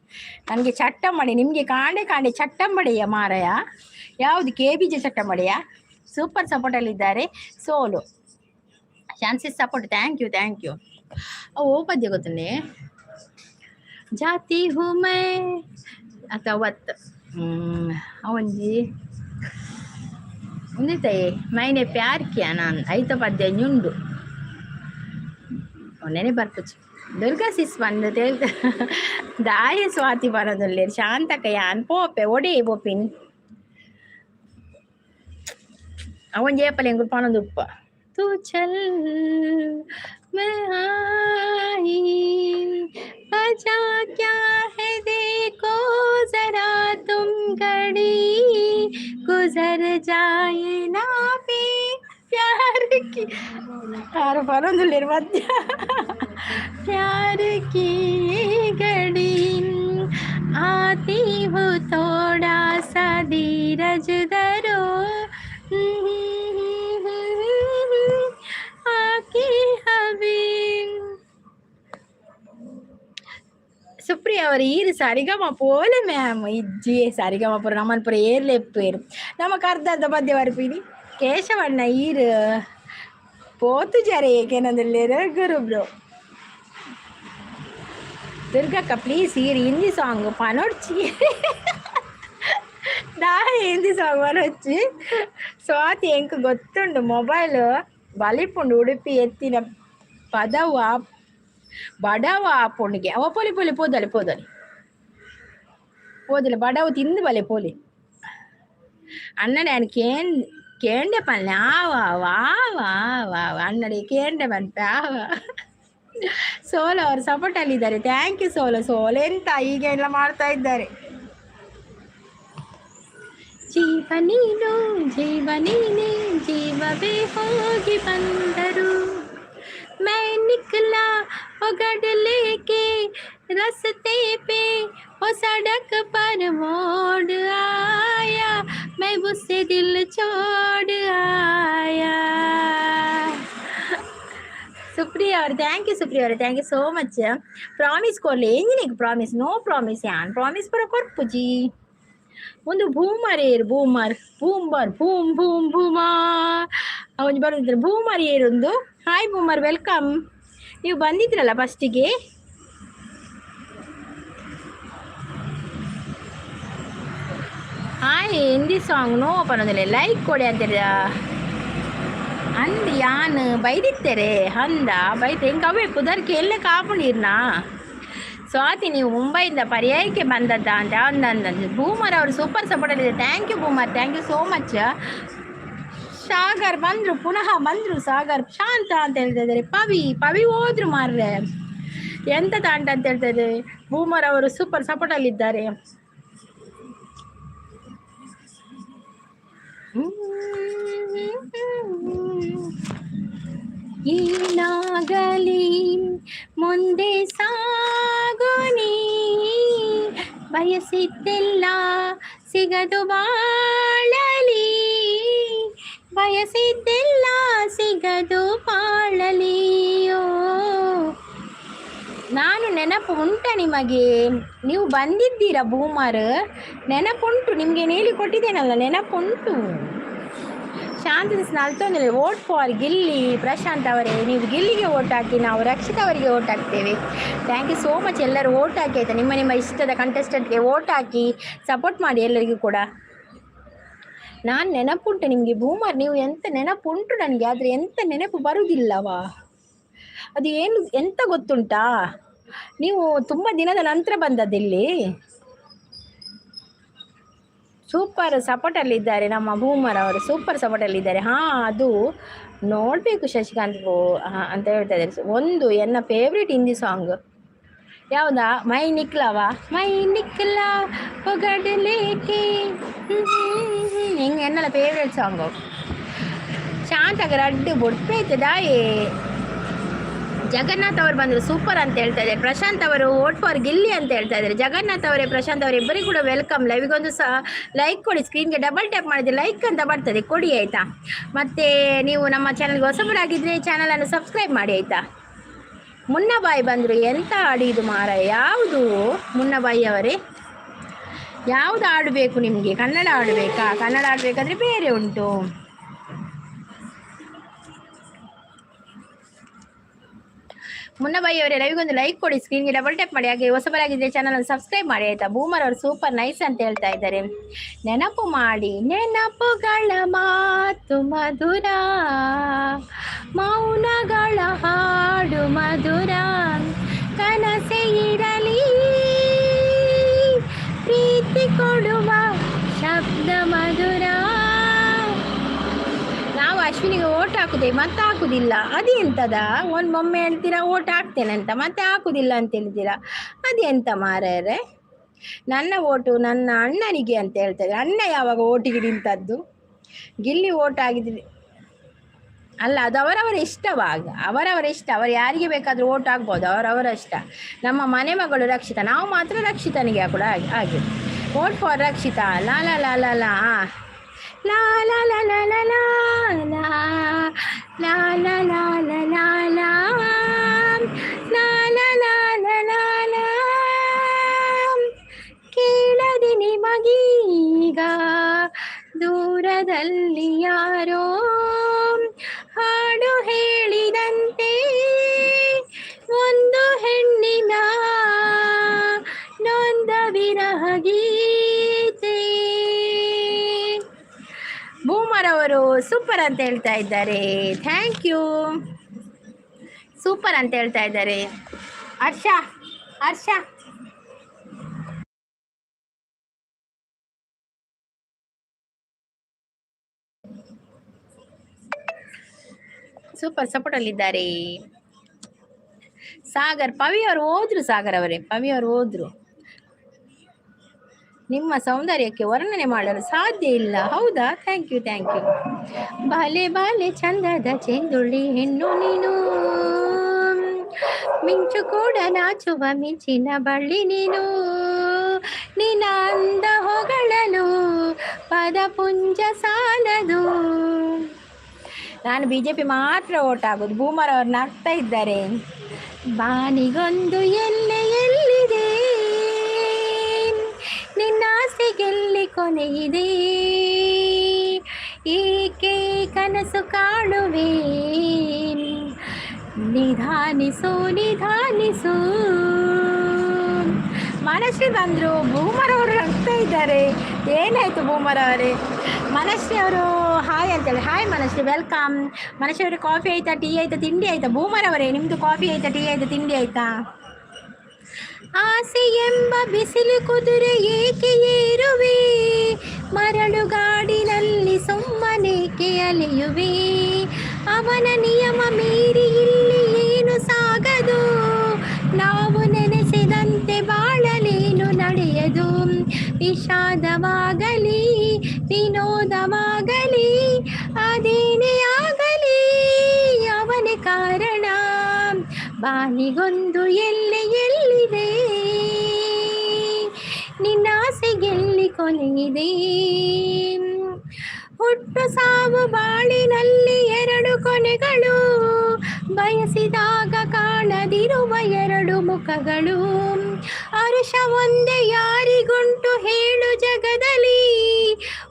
ನನಗೆ ಚಟ್ಟಂಬಡಿ ನಿಮಗೆ ಕಾಂಡೆ ಚಟ್ಟಂಬಡಿಯ ಮಾರಯ ಯಾವುದು KBJ ಚಟ್ಟಂಬಡಿಯ ಸೂಪರ್ ಸಪೋರ್ಟಲ್ಲಿದ್ದಾರೆ ಸೋಲು ಚಾನ್ಸಸ್ ಸಪೋರ್ಟ್ ಥ್ಯಾಂಕ್ ಯು ಓ ಪದ್ಯ ಗೊತ್ತನೆ ಜಾತಿ ಹೂಮೈ ಅಥವಾ ಅವಂಜಿ ಉಂದಿತಾಯಿ ಮೈನೆ ಪ್ಯಾರ್ ಕಿಯಾ ನಾನು ಐತ ಪದ್ಯ ñುಂಡು ಒನ್ನೆನೆ ಬರ್ಪುಚ್ಚು ದುರ್ಗಾ ಸಿಸ್ ಬಂದದೆ ದಾಯ ಸ್ವಾತಿ ಬರೋದಲ್ಲಿ ಶಾಂತಕ ಯಾನ್ ಪೋಪೆ ಒಡೆ ಪೋಪಿನ್ ಅವನ್ ಜೇಪಲೆ ಎಂಗುಲ್ ಪನದುಪ್ಪ ತೂ ಚಲ್ ಮೈ ಆಯಿ ಬಜಾ ಕ್ಯಾ ಹೈ देखो जरा तुम घड़ी गुजर जाए ना पे प्यार की ಯಾರು ಬರೋದಿಲ್ಲ ಮಧ್ಯ प्यार की घड़ी आती हो थोड़ा सा धीरज धरो आके हबीब ಸುಪ್ರಿಯ ಅವರು ಈರು ಸರಿಗಮ ಪೋಲೆ ಮ್ಯಾಮ್ ಇಜ್ಜಿ ಸರಿಗಮಪುರ ನಮ್ಮನ್ಪುರ ಏರ್ಲೆಪ್ಪೇರು ನಮಕ್ ಅರ್ಧ ಪದ್ಯ ಬರ್ಪೀನಿ ಕೇಶವಣ್ಣ ಈರು ಪೋತು ಜರೆ ಏಕೆನಂದ್ರೆ ಗುರು ಬ್ರೋ ದುರ್ಗಕ್ಕ ಪ್ಲೀಸ್ ಈರು ಹಿಂದಿ ಸಾಂಗ್ ಪನೋಡ್ಚಿ ಹಿಂದಿ ಸಾಂಗ್ ಪನೋಡ್ಚಿ ಸ್ವಾತಿ ಎಂಕ್ ಗೊತ್ತುಂಡು ಮೊಬೈಲ್ ಬಲಿಪುಂಡು ಉಡುಪಿ ಎತ್ತಿನ ಪದವ ಬಡವ ಪುಣ್ಣಿಗೆ ಅವ ಪೋಲಿ ಪೋದಲೆ ಬಡವ ತಿಂದು ಬಲೆ ಪೋಲಿ ಅಣ್ಣಡೆ ಅನ್ ಕೇಂಡೆ ಪಲ್ಲೆ ವಾ ಅಣ್ಣಡೆ ಕೇಂಡೆ ಬಂತೆ ಸೋಲು ಅವರು ಸಪೋರ್ಟ್ ಅಲ್ಲಿದ್ದಾರೆ ಥ್ಯಾಂಕ್ ಯು ಸೋಲು ಎಂತ ಈಗ ಎಲ್ಲ ಮಾಡ್ತಾ ಇದ್ದಾರೆ ಜೀವ ನೀನೇ ಜೀವವೇ ಹೋಗಿ ಬಂದರು मैं निकला वो गढ़ लेके रास्ते पे वो सड़क पर मोड़ आया मैं उससे दिल छोड़ आया सुप्रिया और thank you so much promise ಕೊಡ್ಲಿ ಎಂಜಿನಿಗೆ ಪ್ರಾಮಿಸ್ ನೋ ಪ್ರಾಮಿಸ್ ಯಾನ್ ಪ್ರಾಮಿಸ್ ಪರ ಕೊರ್ಪುಜಿ ಒಂದು ಭೂಮರ್ ಅವನು ಬರೋದಿದ್ರೆ ಭೂಮರ್ ಏರೊಂದು ಹಾಯ್ ಬೂಮರ್ ವೆಲ್ಕಮ್ ನೀವು ಬಂದಿದ್ರಲ್ಲ ಫಸ್ಟಿಗೆ ಹಾಯ್ ಹಿಂದಿ ಸಾಂಗ್ ನೋ ಪನ್ನೋದಿಲ್ಲ ಲೈಕ್ ಕೊಡಿ ಅಂತೇಳಿದ ಅಂದ್ ಯಾನ್ ಬೈದಿತ್ತೇರೆ ಅಂದ ಬೈತೆ ಹೆಂಗೆ ಅವೇ ಕುದರ್ಕೆ ಎಲ್ಲ ಕಾಪುಂಡಿರ್ನಾ ಸ್ವಾತಿ ನೀವು ಮುಂಬೈಯಿಂದ ಪರ್ಯಾಯಕ್ಕೆ ಬಂದದ್ದ ಅಂತ ಅಂದಂದು ಬೂಮರ್ ಅವರು ಸೂಪರ್ ಸಪೋರ್ಟ್ ಇದೆ. Thank you boomer, thank you so much. Sagar ಬಂದರು, ಪುನಃ ಬಂದರು ಸಾಗರ್. ಶಾಂತ ಅಂತ ಹೇಳ್ತಾ ಇದ್ದಾರೆ. ಪವಿ ಹೋದ್ರು ಮಾರ್ರೆ, ಎಂತ ತಾಂಟ ಅಂತ ಹೇಳ್ತಾ ಇದ್ದಾರೆ. ಬೂಮರ್ ಅವರು ಸೂಪರ್ ಸಪೋರ್ಟಲ್ಲಿದ್ದಾರೆ. ಏನಾಗಲಿ ಮುಂದೆ ಸಾಗೋನಿ, ಬಯಸಿದ್ದೆಲ್ಲ ಸಿಗದು ಬಾಳಲಿ, ಬಯಸಿದ್ದೆಲ್ಲ ಸಿಗದು ಬಾಳಲಿಯೋ. ನಾನು ನೆನಪು ಉಂಟ ನಿಮಗೆ, ನೀವು ಬಂದಿದ್ದೀರಾ ಬೂಮರ್, ನೆನಪುಂಟು ನಿಮಗೆ, ಹೇಳಿ ಕೊಟ್ಟಿದ್ದೇನಲ್ಲ, ನೆನಪುಂಟು. ಶಾಂತಿ ನಲ್ತೊಂದಿಲ್ಲ. ವೋಟ್ ಫಾರ್ ಗಿಲ್ಲಿ ಪ್ರಶಾಂತ್ ಅವರೇ, ನೀವು ಗಿಲ್ಲಿಗೆ ಓಟ್ ಹಾಕಿ, ನಾವು ರಕ್ಷಿತ್ ಅವರಿಗೆ ಓಟ್ ಹಾಕ್ತೇವೆ. Thank you so much. ಎಲ್ಲರೂ ಓಟ್ ಹಾಕಿ ಆಯಿತಾ, ನಿಮ್ಮ ಇಷ್ಟದ ಕಂಟೆಸ್ಟೆಂಟ್ಗೆ ಓಟ್ ಹಾಕಿ ಸಪೋರ್ಟ್ ಮಾಡಿ ಎಲ್ಲರಿಗೂ ಕೂಡ. ನಾನು ನೆನಪುಂಟು ನಿಮಗೆ ಬೂಮರ್, ನೀವು ಎಂತ ನೆನಪುಂಟು ನನಗೆ, ಆದರೆ ಎಂತ ನೆನಪು ಬರುವುದಿಲ್ಲವಾ, ಅದು ಏನು ಎಂತ ಗೊತ್ತುಂಟಾ, ನೀವು ತುಂಬ ದಿನದ ನಂತರ ಬಂದದ್ದಿಲ್ಲಿ. ಸೂಪರ್ ಸಪೋರ್ಟಲ್ಲಿದ್ದಾರೆ ನಮ್ಮ ಬೂಮರ್ ಅವರು, ಸೂಪರ್ ಸಪೋರ್ಟಲ್ಲಿದ್ದಾರೆ. ಹಾಂ, ಅದು ನೋಡಬೇಕು ಶಶಿಕಾಂತ್ ಅಂತ ಹೇಳ್ತಾ ಇದ್ದಾರೆ. ಒಂದು ಎನ್ನ ಫೇವ್ರೇಟ್ ಹಿಂದಿ ಸಾಂಗ್ ಯಾವುದಾ, ಮೈ ನಿಕ್ಲವಾ, ಮೈ ನಿಕ್ಲ ಹೊಗಡಲೇಕೆ, ಹಿಂಗೆ ಎನ್ನಲ್ಲ ಫೇವ್ರೇಟ್ ಸಾಂಗು. ಶಾಂತಾಗ ರಡ್ಡು ಬೊಡ್ಪೈತದಾಯೇ. ಜಗನ್ನಾಥ್ ಅವರು ಬಂದರು, ಸೂಪರ್ ಅಂತ ಹೇಳ್ತಾ ಇದ್ದಾರೆ. ಪ್ರಶಾಂತ್ ಅವರು ವೋಟ್ ಫಾರ್ ಗಿಲ್ಲಿ ಅಂತ ಹೇಳ್ತಾ ಇದ್ದಾರೆ. ಜಗನ್ನಾಥ್ ಅವರೇ, ಪ್ರಶಾಂತ್ ಅವರೇ, ಇಬ್ಬರಿಗೂ ಕೂಡ ವೆಲ್ಕಮ್. ಲೈವಿಗೊಂದು ಲೈಕ್ ಕೊಡಿ, ಸ್ಕ್ರೀನ್ಗೆ ಡಬಲ್ ಟ್ಯಾಪ್ ಮಾಡಿದ್ರೆ ಲೈಕ್ ಅಂತ ಬರ್ತದೆ, ಕೊಡಿ ಆಯಿತಾ. ಮತ್ತು ನೀವು ನಮ್ಮ ಚಾನಲ್ಗೆ ಹೊಸಬರಾಗಿದ್ದರೆ ಚಾನಲನ್ನು ಸಬ್ಸ್ಕ್ರೈಬ್ ಮಾಡಿ ಆಯಿತಾ. ಮುನ್ನಬಾಯಿ ಬಂದರು, ಎಂತ ಆಡಿದು ಮಾರ, ಯಾವುದು ಮುನ್ನಬಾಯಿ ಅವರೇ, ಯಾವುದು ಆಡಬೇಕು ನಿಮಗೆ, ಕನ್ನಡ ಆಡಬೇಕಾ? ಕನ್ನಡ ಆಡಬೇಕಾದ್ರೆ ಬೇರೆ ಉಂಟು. ಮುನ್ನಬಾಯಿ ಅವರೇ, ಲೈವ್ಗೊಂದು ಲೈಕ್ ಕೊಡಿ, ಸ್ಕ್ರೀನ್ಗೆ ಡಬಲ್ ಟ್ಯಾಪ್ ಮಾಡಿ, ಹಾಗೆ ಹೊಸಬರಾಗಿದ್ದರೆ ಚಾನಲ್ ಸಬ್ಸ್ಕ್ರೈಬ್ ಮಾಡಿ ಆಯಿತಾ. ಬೂಮರ್ ಅವರು ಸೂಪರ್ ನೈಸ್ ಅಂತ ಹೇಳ್ತಾ ಇದ್ದಾರೆ. ನೆನಪು ಮಾಡಿ, ನೆನಪುಗಳ ಮಾತು ಮಧುರ, ಮೌನಗಳ ಹಾಡು ಮಧುರ, ಕನಸೆ ಇರಲಿ ಪ್ರೀತಿ ಕೊಡುವ ಶಬ್ದ ಮಧುರ. ನಾವು ಅಶ್ವಿನಿಗೆ ಓಟ್ ಹಾಕುದೇ, ಮತ್ತೆ ಹಾಕುದಿಲ್ಲ, ಅದೆಂತದ? ಒಮ್ಮೆ ಹೇಳ್ತೀರಾ ಓಟ್ ಹಾಕ್ತೇನೆ ಅಂತ, ಮತ್ತೆ ಹಾಕುದಿಲ್ಲ ಅಂತ ಹೇಳ್ತೀರಾ, ಅದೆಂತ ಮಾರ್ರೆ? ನನ್ನ ಓಟು ನನ್ನ ಅಣ್ಣನಿಗೆ ಅಂತ ಹೇಳ್ತಾರೆ. ಅಣ್ಣ ಯಾವಾಗ ಓಟಿಗೆ ನಿಂತದ್ದು? ಗಿಲ್ಲಿ ಓಟ್ ಆಗಿದ್ರೆ ಅಲ್ಲ, ಅದು ಅವರವರ ಇಷ್ಟವಾಗ, ಅವರವರ ಇಷ್ಟ, ಅವರು ಯಾರಿಗೆ ಬೇಕಾದರೂ ಓಟ್ ಹಾಕ್ಬೋದು, ಅವರವರ ಇಷ್ಟ. ನಮ್ಮ ಮನೆ ಮಗಳು ರಕ್ಷಿತಾ, ನಾವು ಮಾತ್ರ ರಕ್ಷಿತನಿಗೆ ಕೂಡ ಹಾಗೆ ವೋಟ್ ಫಾರ್ ರಕ್ಷಿತಾ. ಲಾ ಲಾ ಲಾ ಲಾ ಲಾ ಲಾ ಲಾ ಲಾ ಲಾ ಲಾ ಲಾ ಲಾ ಲಾ ಲಾ ಲಾ ಲಾ ಲಾ ಲಾ. ಕೇಳದೆ ನಿಮಗೀಗ ದೂರದಲ್ಲಿ ಯಾರೋ ಹಾಡು ಹೇಳಿದಂತೆ, ಒಂದು ಹೆಣ್ಣಿನ ನೊಂದ ವಿರಹ ಗೀತೆ. ಬೂಮರ್ ಅವರು ಸೂಪರ್ ಅಂತ ಹೇಳ್ತಾ ಇದ್ದಾರೆ. ಥ್ಯಾಂಕ್ ಯು, ಸೂಪರ್ ಅಂತ ಹೇಳ್ತಾ ಇದ್ದಾರೆ. ಹರ್ಷ ಸೂಪರ್ ಸಪೋರ್ಟಲ್ಲಿದ್ದಾರೆ. ಸಾಗರ್, ಪವಿ ಅವರು ಹೋದ್ರು, ಸಾಗರ್ ಅವರೇ, ಪವಿ ಅವರು ಹೋದ್ರು. ನಿಮ್ಮ ಸೌಂದರ್ಯಕ್ಕೆ ವರ್ಣನೆ ಮಾಡಲು ಸಾಧ್ಯ ಇಲ್ಲ. ಹೌದಾ? Thank you. ಬಾಲೆ ಬಾಲೆ ಚಂದದ ಚೆಂದುಳ್ಳಿ ಹೆಣ್ಣು ನೀನು, ಮಿಂಚು ಕೂಡ ನಾಚುವ ಮಿಂಚಿನ ಬಳ್ಳಿ ನೀನು, ನಿನ್ನ ಅಂದ ಹೊಗಳಲು ಪದಪುಂಜ ಸಾಲದು. ನಾನು BJP ಮಾತ್ರ ಓಟ್ ಆಗೋದು. ಬೂಮರ್ ಅವ್ರು ನಗ್ತಾ ಇದ್ದಾರೆ. ಬಾನಿಗೊಂದು ಎಲ್ಲಿದೆ, ನಿನ್ನ ಆಸೆಗೆಲ್ಲಿ ಕೊನೆಯಿದೆ, ಏಕೆ ಕನಸು ಕಾಣುವೆ, ನಿಧಾನಿಸು ಮನಶ್ರೀ ಬಂದರು. ಬೂಮರ್ ಅವರು ನಗ್ತಾ ಇದ್ದಾರೆ. ಏನಾಯಿತು ಬೂಮರ್ ಅವರೇ? ಮನಶ್ರೀ ಅವರು ಹಾಯ್ ಅಂತೇಳಿ. Hi Manashree, welcome. ಮನಶ್ರೀ ಅವರೇ, ಕಾಫಿ ಆಯಿತಾ, ಟೀ ಆಯಿತಾ, ತಿಂಡಿ ಆಯಿತಾ? ಬೂಮರ್ ಅವರೇ, ನಿಮ್ಮದು ಕಾಫಿ ಆಯಿತಾ, ಟೀ ಆಯಿತಾ, ತಿಂಡಿ ಆಯಿತಾ? ಆಸೆ ಎಂಬ ಬಿಸಿಲು ಕುದುರೆ ಏಕೆ ಏರುವೆ, ಮರಳುಗಾಡಿನಲ್ಲಿ ಸುಮ್ಮನೇಕೆ ಅಲೆಯುವೆ, ಅವನ ನಿಯಮ ಮೀರಿ ಇಲ್ಲಿ ಏನು ಸಾಗದು, ನಾವು ನೆನೆಸಿದಂತೆ ಬಾಳಲೇನು ನಡೆಯದು, ವಿಷಾದವಾಗಲಿ ವಿನೋದವಾಗಲಿ ಅದೇನೇ ಆಗಲಿ ಅವನೇ ಕಾರಣ, ಬಾನಿಗೊಂದು ಎಲ್ಲೆ ಎಲ್ಲಿದೆ, ನಿನ್ನಾಸೆಗೆಲ್ಲಿ ಕೊನೆಯಿದೆ, ಹುಟ್ಟು ಸಾವು ಬಾಳಿನಲ್ಲಿ ಎರಡು ಕೊನೆಗಳು, ಬಯಸಿದಾಗ ಕಾಣದಿರುವ ಎರಡು ಮುಖಗಳು, ಹರುಷ ಒಂದೇ ಯಾರಿಗುಂಟು ಹೇಳು ಜಗದಲ್ಲಿ,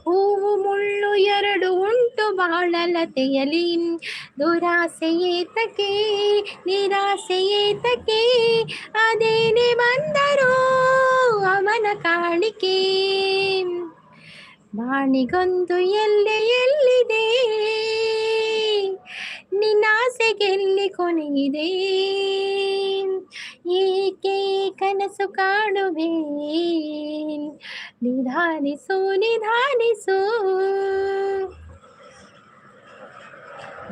ಹೂವು ಮುಳ್ಳು ಎರಡು ಉಂಟು ಬಾಳಲತೆಯಲಿ, ದುರಾಸೆ ಏತಕ್ಕೆ ನಿರಾಸೆ ಏತಕ್ಕೆ, ಅದೇನೇ ಬಂದರೂ ಅವನ ಕಾಣಿಕೆ, ಬಾಣಿಗೊಂದು ಎಲ್ಲೆ ಎಲ್ಲಿದೆ, ನಿನ್ನಾಸೆಗೆಲ್ಲಿ ಕೊನೆಯಿದೆ, ಏಕೆ ಕನಸು ಕಾಣುವೆ, ನಿಧಾನಿಸು ನಿಧಾನಿಸು.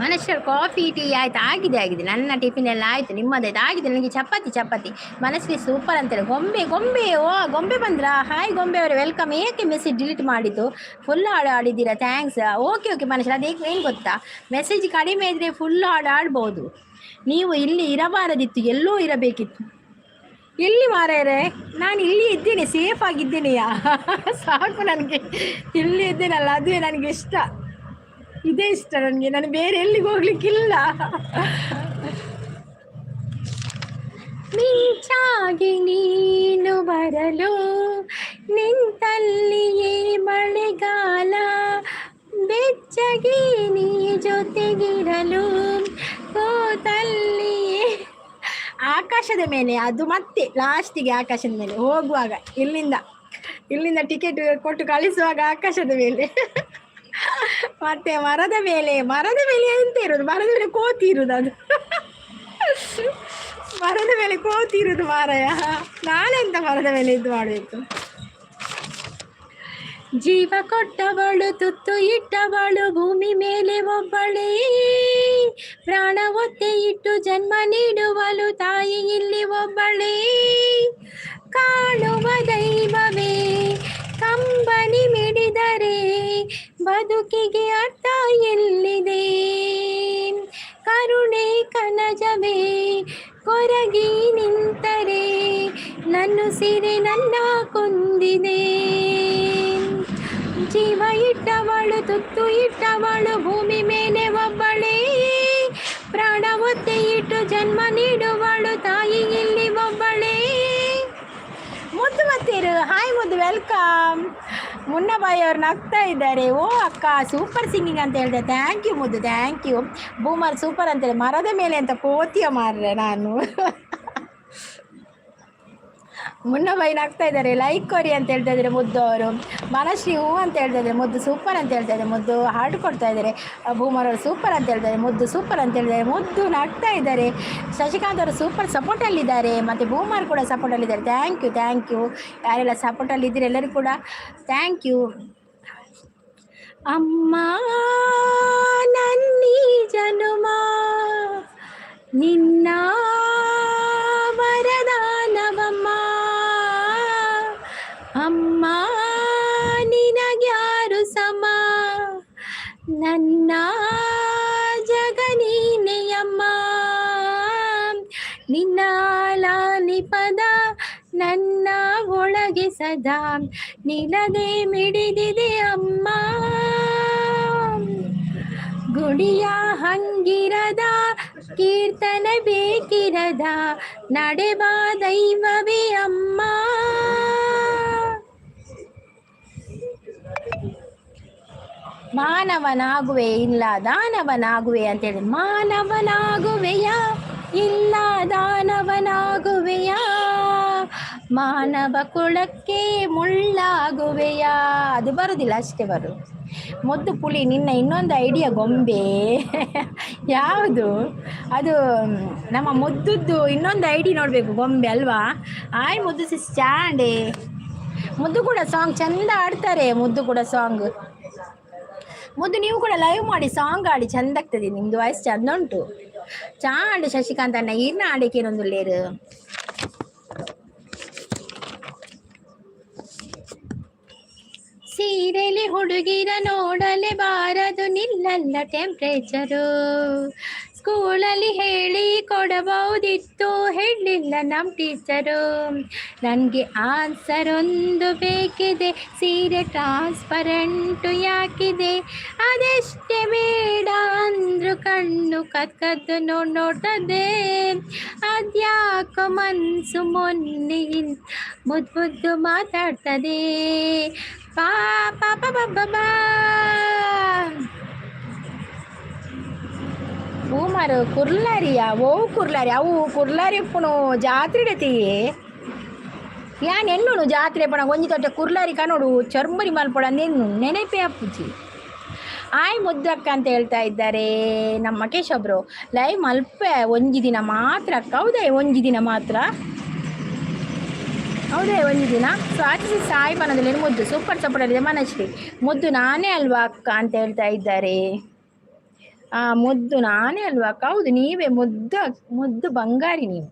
ಮನುಷ್ಯರು ಕಾಫಿ ಟೀ ಆಯ್ತು? ಆಗಿದೆ. ನನ್ನ ಟಿಫಿನ್ ಎಲ್ಲ ಆಯಿತು. ನಿಮ್ಮದಾಯ್ತು? ಆಗಿದೆ. ನನಗೆ ಚಪಾತಿ. ಮನಸ್ಸಿಗೆ ಸೂಪರ್ ಅಂತೇಳಿ. ಗೊಂಬೆ ಓ ಗೊಂಬೆ ಬಂದ್ರಾ? ಹಾಯ್ ಗೊಂಬೆ ಅವರೇ, ವೆಲ್ಕಮ್. ಏಕೆ ಮೆಸೇಜ್ ಡಿಲೀಟ್ ಮಾಡಿದ್ದು? ಫುಲ್ ಹಾಡು ಆಡಿದ್ದೀರಾ, ಥ್ಯಾಂಕ್ಸ್. ಓಕೆ ಮನುಷ್ಯರು, ಅದೇಕೆ ಏನು ಗೊತ್ತಾ, ಮೆಸೇಜ್ ಕಡಿಮೆ ಇದ್ದರೆ ಫುಲ್ ಹಾಡು ಆಡ್ಬೋದು. ನೀವು ಇಲ್ಲಿ ಇರಬಾರದಿತ್ತು, ಎಲ್ಲೋ ಇರಬೇಕಿತ್ತು. ಎಲ್ಲಿ ಮಾರಾಯರೇ? ನಾನು ಇಲ್ಲಿ ಇದ್ದೇನೆ, ಸೇಫ್ ಆಗಿದ್ದೇನೆಯಾ? ಸಾಕು ನನಗೆ. ಇಲ್ಲಿ ಇದ್ದೇನಲ್ಲ, ಅದುವೇ ನನಗೆ ಇಷ್ಟ. ಇದೇ ಇಷ್ಟ ನನಗೆ. ನಾನು ಬೇರೆ ಎಲ್ಲಿಗೆ ಹೋಗ್ಲಿಕ್ಕಿಲ್ಲ. ಮಿಂಚಾಗಿ ನೀನು ಬರಲು ನಿಂತಲ್ಲಿಯೇ ಮಳೆಗಾಲ, ಬೆಚ್ಚಗೆ ನೀ ಜೊತೆಗಿರಲು ಕೂತಲ್ಲಿಯೇ. ಆಕಾಶದ ಮೇಲೆ, ಅದು ಮತ್ತೆ ಲಾಸ್ಟಿಗೆ ಆಕಾಶದ ಮೇಲೆ ಹೋಗುವಾಗ, ಇಲ್ಲಿಂದ ಟಿಕೆಟ್ ಕೊಟ್ಟು ಕಳಿಸುವಾಗ ಆಕಾಶದ ಮೇಲೆ, ಮತ್ತೆ ಮರದ ಮೇಲೆ ಎಂತ ಇರೋದು, ಮರದ ಮೇಲೆ ಕೋತಿ ಇರುವುದು, ಅದು ಮರದ ಮೇಲೆ ಕೋತಿ ಇರುವುದು ಮಾರಾಯ. ನಾಳೆಂತ ಮರದ ಮೇಲೆ ಇದು ಮಾಡಬೇಕು. ಜೀವ ಕೊಟ್ಟವಳು ತುತ್ತು ಇಟ್ಟವಳು ಭೂಮಿ ಮೇಲೆ ಒಬ್ಬಳೇ, ಪ್ರಾಣ ಒತ್ತೆ ಇಟ್ಟು ಜನ್ಮ ನೀಡುವಳು ತಾಯಿ ಇಲ್ಲಿ ಒಬ್ಬಳೇ, ಕಾಣುವ ದೈವವೇ ಕಂಬನಿ ಮಿಡಿದರೆ ಬದುಕಿಗೆ ಅರ್ಥ ಎಲ್ಲಿದೆ, ಕರುಣೆ ಕನಜವೇ ಕೊರಗಿ ನಿಂತರೆ ನನ್ನುಸಿರೆ ನನ್ನ ಕೊಂದಿದೆ, ಜೀವ ಇಟ್ಟವಳು ತುತ್ತು ಇಟ್ಟವಳು ಭೂಮಿ ಮೇಲೆ ಒಬ್ಬಳೇ, ಪ್ರಾಣ ಒತ್ತೆ ಇಟ್ಟು ಜನ್ಮ ನೀಡುವಳು ತಾಯಿ ಇಲ್ಲಿ ಒಬ್ಬಳೇ. ಮುದ್ದು ಮತ್ತೇರು, ಹಾಯ್ ಮುದ್ದು, ವೆಲ್ಕಮ್. ಮುನ್ನಬಾಯಿ ಅವ್ರು ನಗ್ತಾ ಇದ್ದಾರೆ. ಓ ಅಕ್ಕ ಸೂಪರ್ ಸಿಂಗಿಂಗ್ ಅಂತ ಹೇಳಿದೆ. ಥ್ಯಾಂಕ್ ಯು ಮುದ್ದು, ಥ್ಯಾಂಕ್ ಯು. ಬೂಮರ್ ಸೂಪರ್ ಅಂತೇಳಿ. ಮರದ ಮೇಲೆ ಅಂತ ಕೋತಿಯ ಮಾರ್ರೆ ನಾನು. ಮುನ್ನಬಾಯಿ ನಗ್ತಾ ಇದ್ದಾರೆ. ಲೈಕ್ ಕೊರಿ ಅಂತ ಹೇಳ್ತಾ ಇದ್ದಾರೆ ಮುದ್ದು ಅವರು. ಮನಶ್ರೀ ಹೂ ಅಂತ ಹೇಳ್ತಾ ಇದ್ದಾರೆ. ಮುದ್ದು ಸೂಪರ್ ಅಂತ ಹೇಳ್ತಾ ಇದ್ದಾರೆ. ಮುದ್ದು ಹಾಡು ಕೊಡ್ತಾ ಇದ್ದಾರೆ. ಬೂಮರ್ ಅವರು ಸೂಪರ್ ಅಂತ ಹೇಳ್ತಾರೆ. ಮುದ್ದು ಸೂಪರ್ ಅಂತ ಹೇಳಿದ್ದಾರೆ. ಮುದ್ದು ನಗ್ತಾ ಇದ್ದಾರೆ. ಶಶಿಕಾಂತ್ ಅವರು ಸೂಪರ್ ಸಪೋರ್ಟಲ್ಲಿದ್ದಾರೆ. ಮತ್ತು ಬೂಮರ್ ಕೂಡ ಸಪೋರ್ಟಲ್ಲಿದ್ದಾರೆ. ಥ್ಯಾಂಕ್ ಯು ಯಾರೆಲ್ಲ ಸಪೋರ್ಟಲ್ಲಿದ್ದೀರಿ ಎಲ್ಲರಿಗೂ ಕೂಡ ಥ್ಯಾಂಕ್ ಯು. ಅಮ್ಮ ನನ್ನೀ ಜನುಮ ನಿನ್ನ ವರದಾನವಮ್ಮ, ಅಮ್ಮ ನಿನಗ್ಯಾರು ಸಮ, ನನ್ನ ಜಗ ನೀನೆಯಮ್ಮ, ನಿನ್ನ ಲಾಲಿ ಪದ ನನ್ನ ಒಳಗೆ ಸದಾ ನಿಲದೆ ಮಿಡಿದಿದೆ ಅಮ್ಮ, ಗುಡಿಯ ಹಂಗಿರದ ಕೀರ್ತನ ಬೇಕಿರದ ನಡೆವ ದೈವವೇ ಅಮ್ಮ. ಮಾನವನಾಗುವೆ ಇಲ್ಲ ದಾನವನಾಗುವೆ ಅಂತೇಳಿ. ಮಾನವನಾಗುವೆಯ ಇಲ್ಲ ದಾನವನಾಗುವೆಯ, ಮಾನವ ಕುಲಕ್ಕೆ ಮುಳ್ಳಾಗುವೆಯಾ, ಅದು ಬರುದಿಲ್ಲ, ಅಷ್ಟೇ ಬರು. ಮುದ್ದು ಪುಲಿ ನಿನ್ನ ಇನ್ನೊಂದು ಐಡಿಯಾ ಗೊಂಬೆ ಯಾವುದು ಅದು? ನಮ್ಮ ಮುದ್ದುದ್ದು ಇನ್ನೊಂದು ಐಡಿ ನೋಡಬೇಕು ಗೊಂಬೆ ಅಲ್ವಾ? ಆಯ್ ಮುದ್ದು ಸಿಸ್ ಚಾಂಡೆ. ಮುದ್ದು ಕೂಡ ಸಾಂಗ್ ಚಂದ ಆಡ್ತಾರೆ, ಮುದ್ದು ಕೂಡ ಸಾಂಗ್. ಮುದ್ದು ನೀವು ಕೂಡ ಲೈವ್ ಮಾಡಿ ಸಾಂಗ್ ಆಡಿ, ಚಂದ ಆಗ್ತದೆ, ನಿಮ್ದು ವಾಯ್ಸ್ ಚಂದ ಉಂಟು. ಚಾಂಡ್ ಶಶಿಕಾಂತ್ ಅಣ್ಣ ಇರ್ನ ಆಡಿಕೆ ಇನ್ನೊಂದು ಲೇರು. ಸೀರೆಲಿ ಹುಡುಗಿರ ನೋಡಲೇ ಬಾರದು, ನಿಲ್ಲಲ್ಲ ಟೆಂಪ್ರೇಚರು. ಸ್ಕೂಲಲ್ಲಿ ಹೇಳಿ ಕೊಡಬಹುದಿತ್ತು, ಹೇಳಿಲ್ಲ ನಮ್ಮ ಟೀಚರು. ನನಗೆ ಆನ್ಸರ್ ಒಂದು ಬೇಕಿದೆ, ಸೀರೆ ಟ್ರಾನ್ಸ್ಪರೆಂಟು ಯಾಕಿದೆ? ಅದೆಷ್ಟೇ ಬೇಡ ಅಂದ್ರು ಕಣ್ಣು ಕದ್ದು ನೋಡ್ತದೆ. ಅದ್ಯಾಕೋ ಮನ್ಸು ಮೊನ್ನೆಯಿಂದ ಮುದ್ದು ಮಾತಾಡ್ತದೆ. ಬಾ ಮಾರು ಕುರ್ಲಾರಿಯ ಓ ಕುರ್ಲಾರಿ ಅವು ಕುರ್ಲಾರಿ ಪುಣು ಜಾತ್ರೆ ಡತಿಯೇ ಯಾನ್ ಎಣ್ಣು ಜಾತ್ರೆ ಪಣ ಒಂಜಿ ತೊಟ್ಟೆ ಕುರ್ಲಾರಿ ಕನೋಡು ಚರ್ಮರಿ ಮಲ್ಪೊಡ ನೆನಪೇ ಅಪ್ಪುಜಿ. ಆಯ್ ಮುದ್ದಕ್ಕ ಅಂತ ಹೇಳ್ತಾ ಇದ್ದಾರೆ ನಮ್ಮ ಮಕೇಶ್ ಒಬ್ರು. ಲೈವ್ ಮಲ್ಪೆ ಒಂಜಿ ದಿನ ಮಾತ್ರ ಅಕ್ಕ, ಹೌದೇ ಒಂಜಿ ದಿನ ಮಾತ್ರ, ಹೌದೇ ಒಂಜಿ ದಿನ. ಸೊ ಆಚೆ ಸಾಯಿ ಬನ್ನದಲ್ಲಿ ಮುದ್ದು ಸೂಪರ್ ಸಪೋರ್ಟ್ ಮನಶ್ರೀ. ಮುದ್ದು ನಾನೇ ಅಲ್ವಾ ಅಕ್ಕ ಅಂತ ಹೇಳ್ತಾ ಇದ್ದಾರೆ. ಮುದ್ದು ನಾನೇ ಅಲ್ವಾ ಅಕ್ಕ? ಹೌದು ನೀವೇ ಮುದ್ದು ಬಂಗಾರಿ ನೀವು.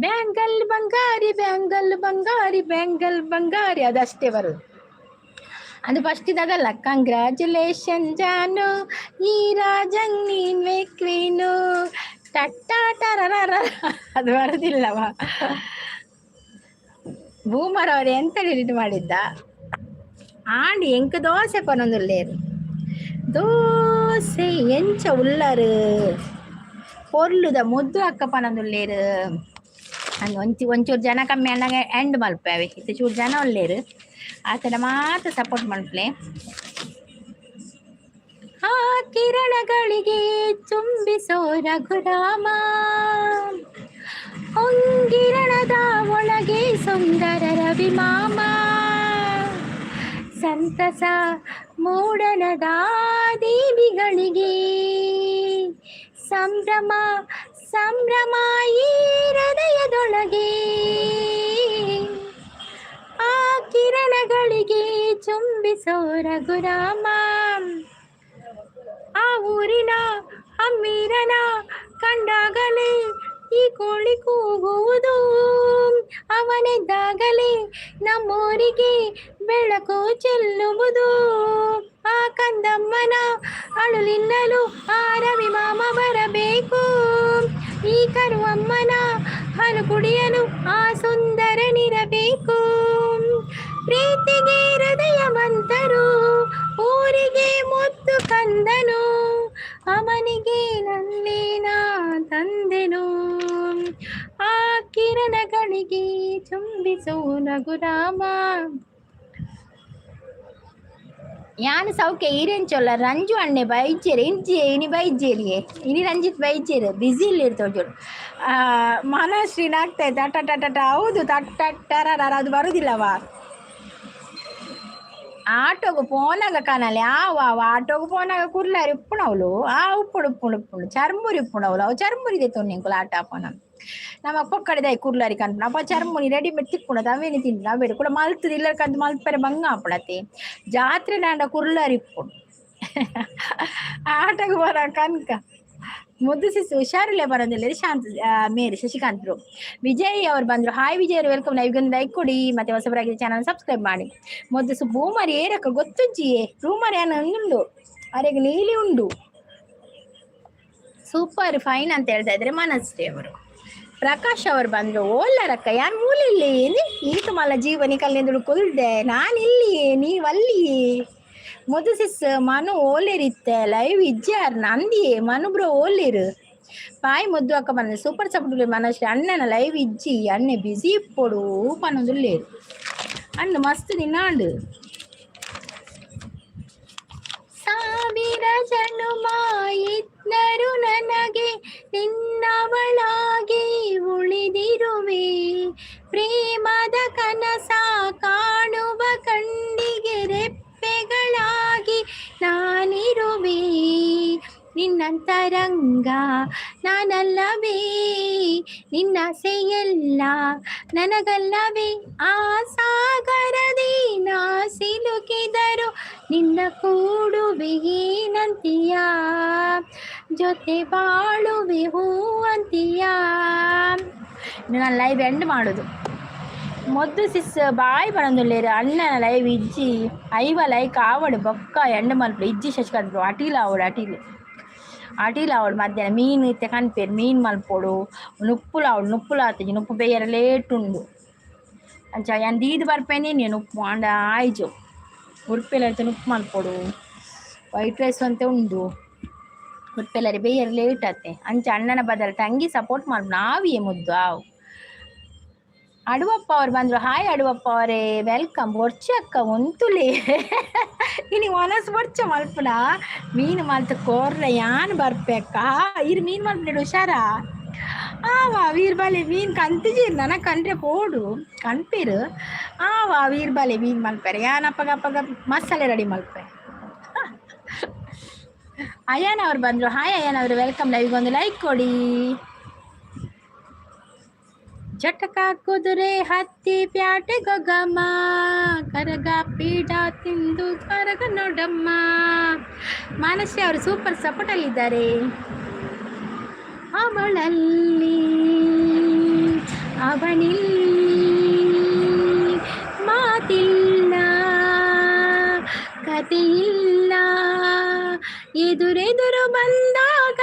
ಬ್ಯಾಂಗಲ್ ಬಂಗಾರಿ ಬ್ಯಾಂಗಲ್ ಬಂಗಾರಿ ಬ್ಯಾಂಗಲ್ ಬಂಗಾರಿ ಅದಷ್ಟೇ ಬರೋದು. ಅದು ಫಸ್ಟ್ ಇದಲ್ಲ, ಕಂಗ್ರ್ಯಾಚುಲೇಷನ್ ಜಾನು ಈ ರಾಜಂಗ್ ನೀನ್ ಕ್ವೀನು ಟಟ್ಟಾಟರ ಅದು ಬರೋದಿಲ್ಲವ. ಬೂಮರ್ ಅವ್ರು ಎಂತ ಡಿಲೀಟ್ ಮಾಡಿದ್ದ ಆಂಡಿ ಎಂಕ ದೋಸೆ ಕೊನೊಂದುಲ್ಲೇರು ದೋಸೆ ಎಂಚ ಉಳ್ಳರು ಪೊರ್ಲುದ ಮುದ್ದು ಅಕ್ಕ ಪನೊಂದುಲ್ಲೇರು. ಹಂಗೆ ಒಂಚೂರು ಜನ ಕಮ್ಮಿ ಅಂದಾಗ ಎಂಡ್ ಮಲ್ಪೇವೆ, ಇದು ಚೂರು ಜನ ಒಳ್ಳೇರು ಆ ಥರ ಮಾತ್ರ ಸಪೋರ್ಟ್ ಮಲ್ಪಲೆ. ಆ ಕಿರಣಗಳಿಗೆ ಚುಂಬಿಸೋ ರಘುರಾಮ, ಹೊಂಗಿರಣದ ಒಳಗೆ ಸುಂದರ ರವಿಮಾಮ, ಸಂತಸ ಮೂಡಣದ ದೇವಿಗಳಿಗೆ ಸಂಭ್ರಮ ಸಂಭ್ರಮ ಈ ಹೃದಯದೊಳಗೆ. ಆ ಕಿರಣಗಳಿಗೆ ಚುಂಬಿಸೋ ರಘುರಾಮ, ಆ ಊರಿನ ಅಮ್ಮೀರನ ಕಂಡಾಗಲೇ ಈ ಕೋಳಿ ಕೂಗುವುದು, ಅವನಿದ್ದಾಗಲೇ ನಮ್ಮೂರಿಗೆ ಬೆಳಕು ಚೆಲ್ಲುವುದು. ಆ ಕಂದಮ್ಮನ ಅಳುಲಿನ್ನಲು ಆ ರವಿ ಮಾಮ ಬರಬೇಕು, ಈ ಕರುವಮ್ಮನ ಹಾಲು ಕುಡಿಯಲು ಆ ಸುಂದರನಿರಬೇಕು. ಪ್ರೀತಿಗೆ ಹೃದಯವಂತರು ಊರಿಗೆ ಮುದ್ದು ಕಂದನು, ಅವನಿಗೆ ನನ್ನೇನ ತಂದೆನು. ಆ ಕಿರಣಗಳಿಗೆ ಚುಂಬಿಸೋ ನಗುರಾಮ. ಯಾನು ಸೌಖ್ಯ ಈರೆಂಚೊಲ್ಲ ರಂಜು ಅಣ್ಣೆ ಬೈಚೇರಿ ಇನಿ ಬೈಜೇರಿಯೇ ಇನಿ ರಂಜಿತ್ ಬೈಚೇರು ಬ್ಯುಸಿ ಇಲ್ಲಿ ಇರ್ತವೆ ಜೋಡು. ಮನಶ್ರೀನ ಆಗ್ತಾಯಿತ್ತು ತಟ್ಟ ಹೌದು ತಟ್ಟರ ಅದು ಬರುದಿಲ್ಲವಾ. ಆಟೋಗು ಪೋನಾಗ ಕಾಣಲಿ ಆಟೋಗು ಪೋನಾಗ ಕುರ್ಲಾರಿ ಉಪ್ಪುಣವಳು ಉಪ್ಪುಡು ಚರ್ಮುರಿ ಉಪ್ಪುಣವಳು ಅವು ಚರ್ಮುರಿದೆ ತೊನ್ನಿಂಕುಲು ಆಟ ಪೋನ ನಮ್ಮ ಪೊಕ್ಕಡಿದಾಯಿ ಕುರ್ಲಾರಿ ಕಂತು ಅಪ್ಪ ಚರ್ಮುನಿ ರೆಡಿಮೇಡ್ ತಿಕ್ಕುಣದು ಅವೇನು ತಿಂದು ನಾವೇಡು ಕೂಡ ಮಲ್ತದ ಇಲ್ಲ ಕಂತು ಮಲ್ಪರೆ ಬಂಗ ಆಪಡತೆ ಜಾತ್ರೆ ನಾಂಡ ಕುರ್ಲಾರಿ ಇಪ್ಪುಡು ಆಟೋಗು ಬರ ಕನ್ಕ. ಮುದ್ದು ಸಿಸ್ ಹುಷಾರಿಲ್ಲೇ ಬರೋದಿಲ್ಲ ಶಾಂತ ಮೇರಿ ಶಶಿಕಾಂತ್ರು. ವಿಜಯ್ ಅವ್ರು ಬಂದ್ರು. ಹಾಯ್ ವಿಜಯ್ ಅವರು ವೆಲ್ಕಮ್. ನೈಗೊಂದು ಲೈಕ್ ಕೊಡಿ ಮತ್ತೆ ಹೊಸಬರಾಗಿ ಚಾನಲ್ ಸಬ್ಸ್ಕ್ರೈಬ್ ಮಾಡಿ. ಮುದ್ದು ಭೂಮರಿ ಏರಕ್ಕ ಗೊತ್ತುಜ್ಜಿಯೇ ರೂಮರಿ ಅನ್ನ ಉಂಡು ಅರೆಗೆ ನೀಲಿ ಉಂಡು ಸೂಪರ್ ಫೈನ್ ಅಂತ ಹೇಳ್ತಾ ಇದ್ರೆ ಮನಸ್ಸೇ ಅವರು. ಪ್ರಕಾಶ್ ಅವರು ಬಂದ್ರು. ಓಲ್ಲರಕ್ಕ ಯಾರು ಮೂಲಿಲ್ಲಿ ಈತ ಮಲ್ಲ ಜೀವನಿ ಕಲ್ಲಿಂದಳು ಕುಲ್ದೆ ನಾನಿಲ್ಲಿಯೇ ನೀವಲ್ಲಿಯೇ. ಮುದ್ದು ಸಿಸ್ ಮನು ಓಲೇರಿತ್ತೆ ಲೈವ್ ಇಜ್ಜಾರ್ ನಂದಿಯೇ ಮನು ಬ್ರೋ ಓಲೇರು ಪಾಯ್ ಮುದ್ದು ಅಕ್ಕ ಬಂದ ಸೂಪರ್ ಸಪೋರ್ಟ್ ಮನಶ್ರೀ ಅಣ್ಣನ ಲೈವ್ ಇಜ್ಜಿ ಅಣ್ಣೆ ಬಿಸಿ ಇಪ್ಪೊಡು ಪನ್ನೊಂದುಲ್ಲೇರು ಅಣ್ಣು ಮಸ್ತ್ ದಿನಾಂಡು. ಸಾವಿರ ಜನುಮ ಇದ್ದರು ನನಗೆ ನಿನ್ನವಳಾಗಿ ಉಳಿದಿರುವೆ, ಪ್ರೇಮದ ನನ್ನಂತರಂಗ ನಾನಲ್ಲವೇ ನಿನ್ನಾಸೆಯೆಲ್ಲ ನನಗಲ್ಲವೇ ಆ ಸಾಗರದಿ ನಾ ಸಿಲುಕಿದರು ನಿನ್ನ ಕೂಡುವೆ ಏನಂತೀಯ ಜೊತೆ ಬಾಳುವೆ ಹೂವಂತೀಯ. ನಾನು ಲೈವ್ ಎಂಡ್ ಮಾಡೋದು మొద్దు సిస్ బాయ్ పనందులేరు అన్న లైవ్ ఇజ్జి ఐవ లైక్ ఆవడు బొక్క ఎండ మలుపులు ఇజ్జి శశికాంత్ బ్రో అటీలు ఆవడు మధ్యాహ్నం మీన్ ఇస్తే కనిపేరు మీన్ మలుపోడు నుప్పులు ఆవుతుంది నుప్పు పేయర లేటుండు అంచా ఆయన దీది పరిపోయింది నేను ఉప్పు అండ ఆయిజు ఉరిపిల్లరితో నుప్పు మలుపోడు వైట్ రైస్ అంతే ఉండు ಉರ್ಪೆಲ್ಲರಿ ಬೇಯರ್ ಲೇಟ್ ಆತೆ ಅಂಚ ಅಣ್ಣನ ಬದಲು ತಂಗಿ ಸಪೋರ್ಟ್ ಮಾಡಿ ನಾವೇ ಮುದ್ದು ಆವು. ಅಡುವಪ್ಪ ಅವ್ರು ಬಂದರು. ಹಾಯ್ ಅಡುವಪ್ಪ ಅವರೇ, ವೆಲ್ಕಮ್. ಬೊರ್ಚೆ ಅಕ್ಕ ಒಂತುಲೆ ಇನಿ ಮನಸ್ಸು ಬೊರ್ಚೆ ಮಲ್ಪುನ ಮೀನು ಮಲ್ತು ಕೋರ್ಲ ಯಾನ್ ಬರ್ಪೆಕ್ಕ ಇರು ಮೀನು ಮಲ್ಪುನ ಹುಷಾರ ಆವಾ ವೀರ್ಬಾಲೆ ಮೀನು ಕಂತಿಜೀರ್ ನನಗೆ ಕಂಡ್ರೆ ಪೋಡು ಕಣ್ಪೇರು ಆವಾ ವೀರ್ಬಾಲೆ ಮೀನು ಮಲ್ಪೆರೆ ಯಾನಪ್ಪಗಪ್ಪಗ ಮಸಾಲೆ ರೆಡಿ ಮಲ್ಪೆ. ಅಯ್ಯನ ಅವ್ರು ಬಂದರು. ಹಾಯ್ ಅಯ್ಯನ ಅವರು, ವೆಲ್ಕಮ್. ಲೈವ್ಗೊಂದು ಲೈಕ್ ಕೊಡಿ. ಜಟಕ ಕುದುರೆ ಹತ್ತಿ ಪ್ಯಾಟೆ ಗೊಗಮ್ಮ ಕರಗ ಪೀಡ ತಿಂದು ಕರಗ ನೋಡಮ್ಮ. ಮಾನಶ್ರೀ ಅವರು ಸೂಪರ್ ಸಪೋರ್ಟಲ್ಲಿದ್ದಾರೆ. ಅವಳಲ್ಲಿ ಅವನಿಲ್ಲಿ ಮಾತಿಲ್ಲ ಕಥೆಯಿಲ್ಲ ಎದುರೆದುರು ಬಂದಾಗ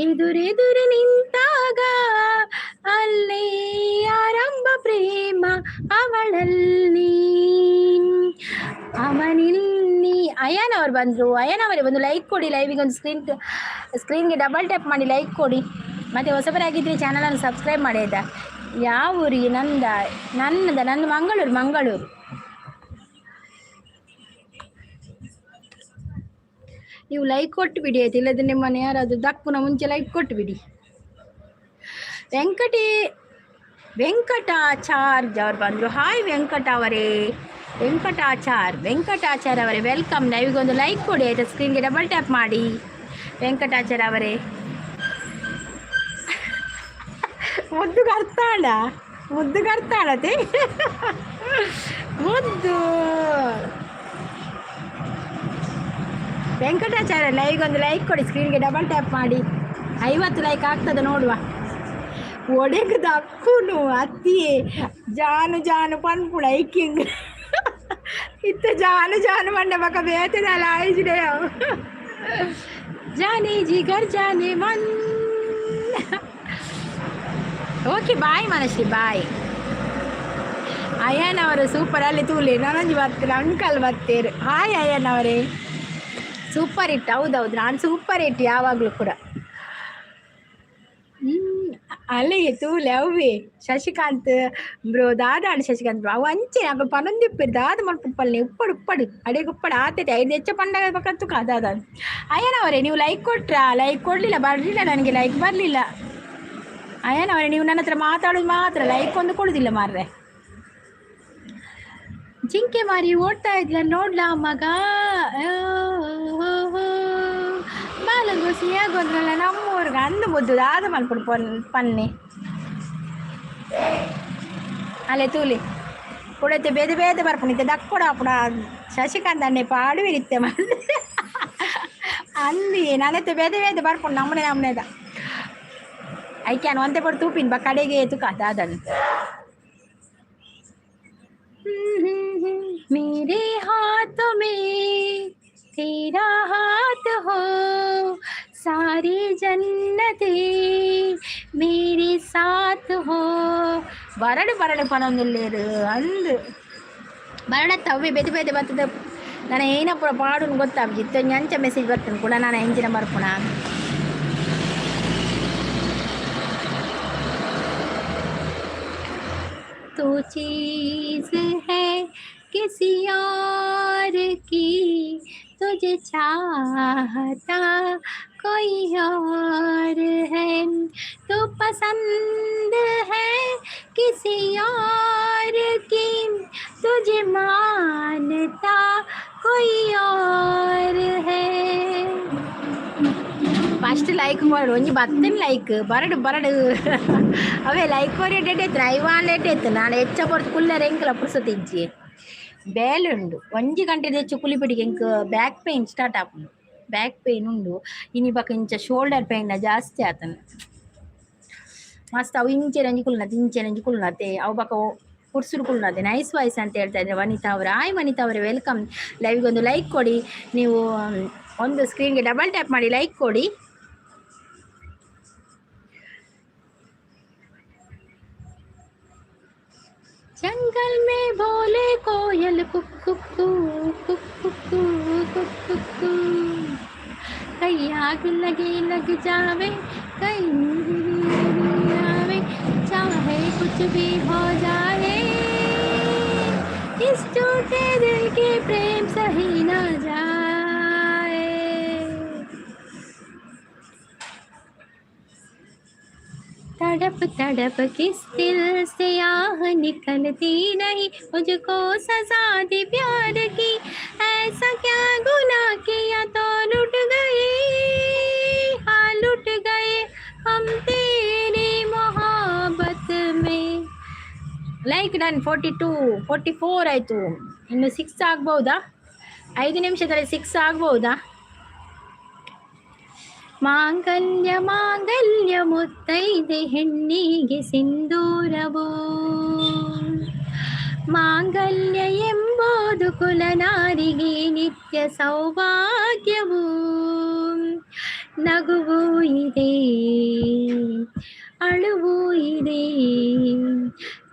ಎದುರೆದುರು ನಿಂತಾಗ ಅಲ್ಲೇ ಆರಂಭ ಪ್ರೇಮ ಅವಳಲ್ಲಿ ಅವನಿಲ್ಲಿ. ಅಯ್ಯನ ಅವ್ರು ಬಂದರು. ಅಯ್ಯನ ಅವರೇ ಒಂದು ಲೈಕ್ ಕೊಡಿ. ಲೈವಿಗೆ ಒಂದು ಸ್ಕ್ರೀನ್ಗೆ ಡಬಲ್ ಟ್ಯಾಪ್ ಮಾಡಿ ಲೈಕ್ ಕೊಡಿ. ಮತ್ತು ಹೊಸಬರಾಗಿದ್ದರೆ ಚಾನಲನ್ನು ಸಬ್ಸ್ಕ್ರೈಬ್ ಮಾಡಿ ಆಯಿತಾ. ಯಾವ ಊರಿಗೆ? ನಂದು ಮಂಗಳೂರು. ನೀವು ಲೈಕ್ ಕೊಟ್ಟು ಬಿಡಿ ಆಯ್ತು, ಇಲ್ಲದ್ರೆ ನಿಮ್ಮನ್ನು ಯಾರಾದರೂ ದಕ್ಕುನ ಮುಂಚೆ ಲೈಕ್ ಕೊಟ್ಟು ಬಿಡಿ. ವೆಂಕಟಾಚಾರ್ಜ್ ಅವ್ರು ಬಂದರು. ಹಾಯ್ ವೆಂಕಟಾಚಾರ್ ಅವರೇ ವೆಲ್ಕಮ್. ಲೈವಿಗೊಂದು ಲೈಕ್ ಕೊಡಿ ಆಯಿತಾ, ಸ್ಕ್ರೀನ್ಗೆ ಡಬಲ್ ಟ್ಯಾಪ್ ಮಾಡಿ. ವೆಂಕಟಾಚಾರ್ ಅವರೇ ಮುದ್ದು ಕರ್ತಾಳತೆ ಮುದ್ದು. ವೆಂಕಟಾಚಾರ್ಯ ಲೈವ್ಗೊಂದು ಲೈಕ್ ಕೊಡಿ, ಸ್ಕ್ರೀನ್ಗೆ ಡಬಲ್ ಟ್ಯಾಪ್ ಮಾಡಿ. 50 ಲೈಕ್ ಆಗ್ತದೆ ನೋಡುವ. ಒಡೆಗದ ಅಕ್ಕುನು ಅತ್ತಿಯೇ ಜಾನು ಪನ್ಪುಳ ಐಕಿಂಗ್ ಇತ್ತ ಜಾನು ಮಂಡ ಬಕ ಬೇತದಲ್ಲ ಆಯ್ಜಿಡೆ ಜಾನೆ ಜಿಗರ್ ಜಾನೆ ಮನ್. Okay bye Manashree bye. ಅಯ್ಯನವರು ಸೂಪರ್ ಅಲ್ಲಿ ತೂಲಿ ನನಂಜಿ ಬರ್ತೀರ ಅಂಕಲ್ ಬರ್ತೀರು. ಹಾಯ್ ಅಯ್ಯನವರೇ ಸೂಪರ್ ಹಿಟ್. ಹೌದೌದು, ನಾನು ಸೂಪರ್ ಹಿಟ್ ಯಾವಾಗಲೂ ಕೂಡ. ಅಲ್ಲಿಗೆ ತೂಲೆ ಅವೇ ಶಶಿಕಾಂತ್ ಬ್ರೋ ದಾದಾಂಡ್ ಶಶಿಕಾಂತ್ ಬ್ರೋ ಅವು ಅಂಚೆ ಅక్కడ ಪನೊಂದಿಪ್ಪಿರು ದಾದ ಮಲ್ಪಲ್ಲಿ ಉಪ್ಪಡು ಅಡಿಗೆ ಉಪ್ಪಡು ಆತೈತೆ 5 ಹೆಚ್ಚು ಪಂಡಗ ಬೇಕಂತು ದಾದ. ಅಯ್ಯನವರೇ ನೀವು ಲೈಕ್ ಕೊಟ್ರಾ? ಲೈಕ್ ಕೊಡಲಿಲ್ಲ, ಬರಲಿಲ್ಲ, ನನಗೆ ಲೈಕ್ ಬರಲಿಲ್ಲ. ಅಯ್ಯನವರೇ ನೀವು ನನ್ನ ಹತ್ರ ಮಾತಾಡೋದು ಮಾತ್ರ, ಲೈಕ್ ಒಂದು ಕೊಡೋದಿಲ್ಲ ಮಾರ್ರೆ. ಜಿಂಕೆ ಮಾರಿ ಓಡ್ತಾ ಇದ್ಲ ನೋಡ್ಲಾ ಮಗ, ಬಾಲಗೋಸಿ ಆಗೋದ್ರಲ್ಲ ನಮ್ಮೂರ್ಗ ಅಂದು ಮುದ್ದು ದಾದ ಮಲ್ಪಡು ಪನ್ನೆ ಅಲ್ಲೇ ತೂಲಿ ಕೊಡತ್ತೆ ಬೇದೆ ಬರ್ಪುಣಿತ್ತೆ ದಕ್ಕೊಡ ಅಪ್ಪಡ ಶಶಿಕಾಂತ್ ಅನ್ನೆ ಪಾಡುವಿರಿತ್ತೆ ಅಂದಿ ನನ್ನತ್ತೆ ಬೇದೆ ಬರ್ಪುಂಡು ನಮ್ಮನೆದ ಐಕ್ಯಾನ್ ಒಂತೆ ಕೊಡು ತೂಪಿನ ಬಾ ಕಡೆಗೆ ತುಕ ದಾದನ್. मेरे हाथों में तेरा हाथ हो, सारी जन्नते मेरे साथ हो. ಬರಡು ಪನೊಂದಿಲ್ಲೇರು ಅಂದು ಬರಡತ್ತವೆ ಬೇದೆ ಬರ್ತದೆ. ನಾನು ಏನಪ್ಪುರ ಪಾಡು ಗೊತ್ತಾಗಿತ್ತು ಅಂಚ ಮೆಸೇಜ್ ಬರ್ತೇನೆ ಕೂಡ ನಾನು ಎಂಜಿನ ಬರ್ಪುಣ. तो चीज़ है किसी और की, तुझे चाहता कोई और है. तो पसंद है किसी और की, तुझे मानता कोई और है. ಫಸ್ಟ್ ಲೈಕ್ ಮಾಡು ಒಂಜಿ ಬತ್ತನ ಲೈಕ್ ಬರಡು ಬರಡು ಅವೇ ಲೈಕ್ ಕೋರಿ ಎಡ್ಡೆತ್ತು ಐವಾನ್ ಎಡ್ಡೆತ್ತು ನಾನು ಹೆಚ್ಚ ಕೊಡ್ತು ಕುಲ್ಲರ ಎಂಕಲ ಪುರ್ಸತಿಜ್ಜಿ ಬೇಲುಂಡು ಒಂಜಿ ಗಂಟೆ ಹೆಚ್ಚು ಕುಲಿಪಿಡಿಗೆ ಎಂಕ್ ಬ್ಯಾಕ್ ಪೇಯ್ನ್ ಸ್ಟಾರ್ಟ್ ಆಪುಂಡು ಬ್ಯಾಕ್ ಪೇಯ್ನ್ ಉಂಡು ಇನಿ ಬಕ್ಕ ಇಂಚ ಶೋಲ್ಡರ್ ಪೇಯ್ನ್ ಜಾಸ್ತಿ ಆತನ ಮಸ್ತ್ ಅವು ಇಂಚೆ ನಂಜಿ ಕುಲ್ನತೆ ಅವು ಬಕ್ಕ ಪುರ್ಸುರು ಕುಲ್ನತೆ ನೈಸ್ ವಾಯ್ಸ್ ಅಂತ ಹೇಳ್ತಾ ಇದ್ದಾರೆ ವನಿತಾ ಅವರು. ಆಯ್ ವನಿತಾ ಅವರೇ ವೆಲ್ಕಮ್. ಲೈವ್ಗೆ ಒಂದು ಲೈಕ್ ಕೊಡಿ, ನೀವು ಒಂದು ಸ್ಕ್ರೀನ್ಗೆ ಡಬಲ್ ಟ್ಯಾಪ್ ಮಾಡಿ ಲೈಕ್ ಕೊಡಿ. जंगल में बोले कोयल कुक्कू कुक्कू कुक्कू कहीं आग लगे लग जावे कहीं आवे चाहे कुछ भी हो जाए इस टूटे दिल के प्रेम सही ना जाए. तड़प तड़प किस दिल से आह निकलती नहीं मुझको सजा दी प्यार की ऐसा क्या गुनाह किया तो लुट गए हाँ लुट गए हम तेरी मोहब्बत में. ಲೈಕ್ ಡನ್ 44 ಆಯಿತು. ಇನ್ನು 6 ಆಗ್ಬೋದಾ? 5 ನಿಮಿಷದಲ್ಲಿ 6 ಆಗ್ಬೋದಾ? ಮಾಂಗಲ್ಯ ಮಾಂಗಲ್ಯ ಮುತ್ತೈದೆ ಹೆಣ್ಣಿಗೆ ಸಿಂಧೂರವು ಮಾಂಗಲ್ಯ ಎಂಬುದು ಕುಲನಾರಿಗೆ ನಿತ್ಯ ಸೌಭಾಗ್ಯವು ನಗುವು ಇದೆ ಅಳುವು ಇದೆ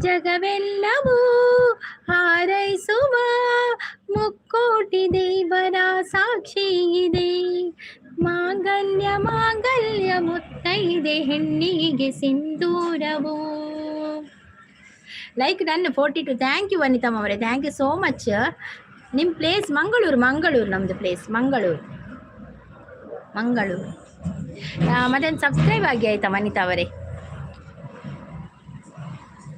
ಜಗವೆಲ್ಲವೂ ಹಾರೈಸುವ ಮುಕ್ಕೋಟಿ ದೇವರ ಸಾಕ್ಷಿ ಇದೆ ಮಾಂಗಲ್ಯ ಮಾಂಗಲ್ಯ ಮುತ್ತೈದೆ ಹೆಣ್ಣಿಗೆ ಸಿಂಧೂರವು. Like done 42. Thank you Vanithamma ಅವರೇ, ಥ್ಯಾಂಕ್ ಯು ಸೋ ಮಚ್. ನಿಮ್ಮ ಪ್ಲೇಸ್ ಮಂಗಳೂರು ನಮ್ಮದು ಪ್ಲೇಸ್ ಮಂಗಳೂರು. ಮತ್ತೆ ಸಬ್ಸ್ಕ್ರೈಬ್ ಆಗಿ ಆಯ್ತಾ ವನಿತಾ ಅವರೇ?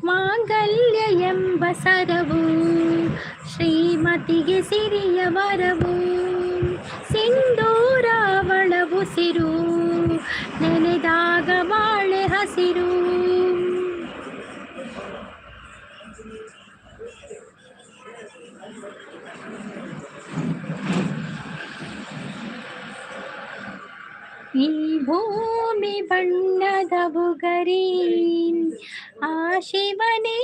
ಮಾಂಗಲ್ಯ ಎಂಬ ಸರವು ಶ್ರೀಮತಿಗೆ ಸಿರಿಯ ವರವು ಸಿಂಧೂರ ಒಳವು ಸಿರು ನೆನೆದಾಗ ಬಾಳೆ ಹಸಿರು. ಈ ಭೂಮಿ ಬಣ್ಣದ ಬುಗರಿ ಆ ಶಿವನೇ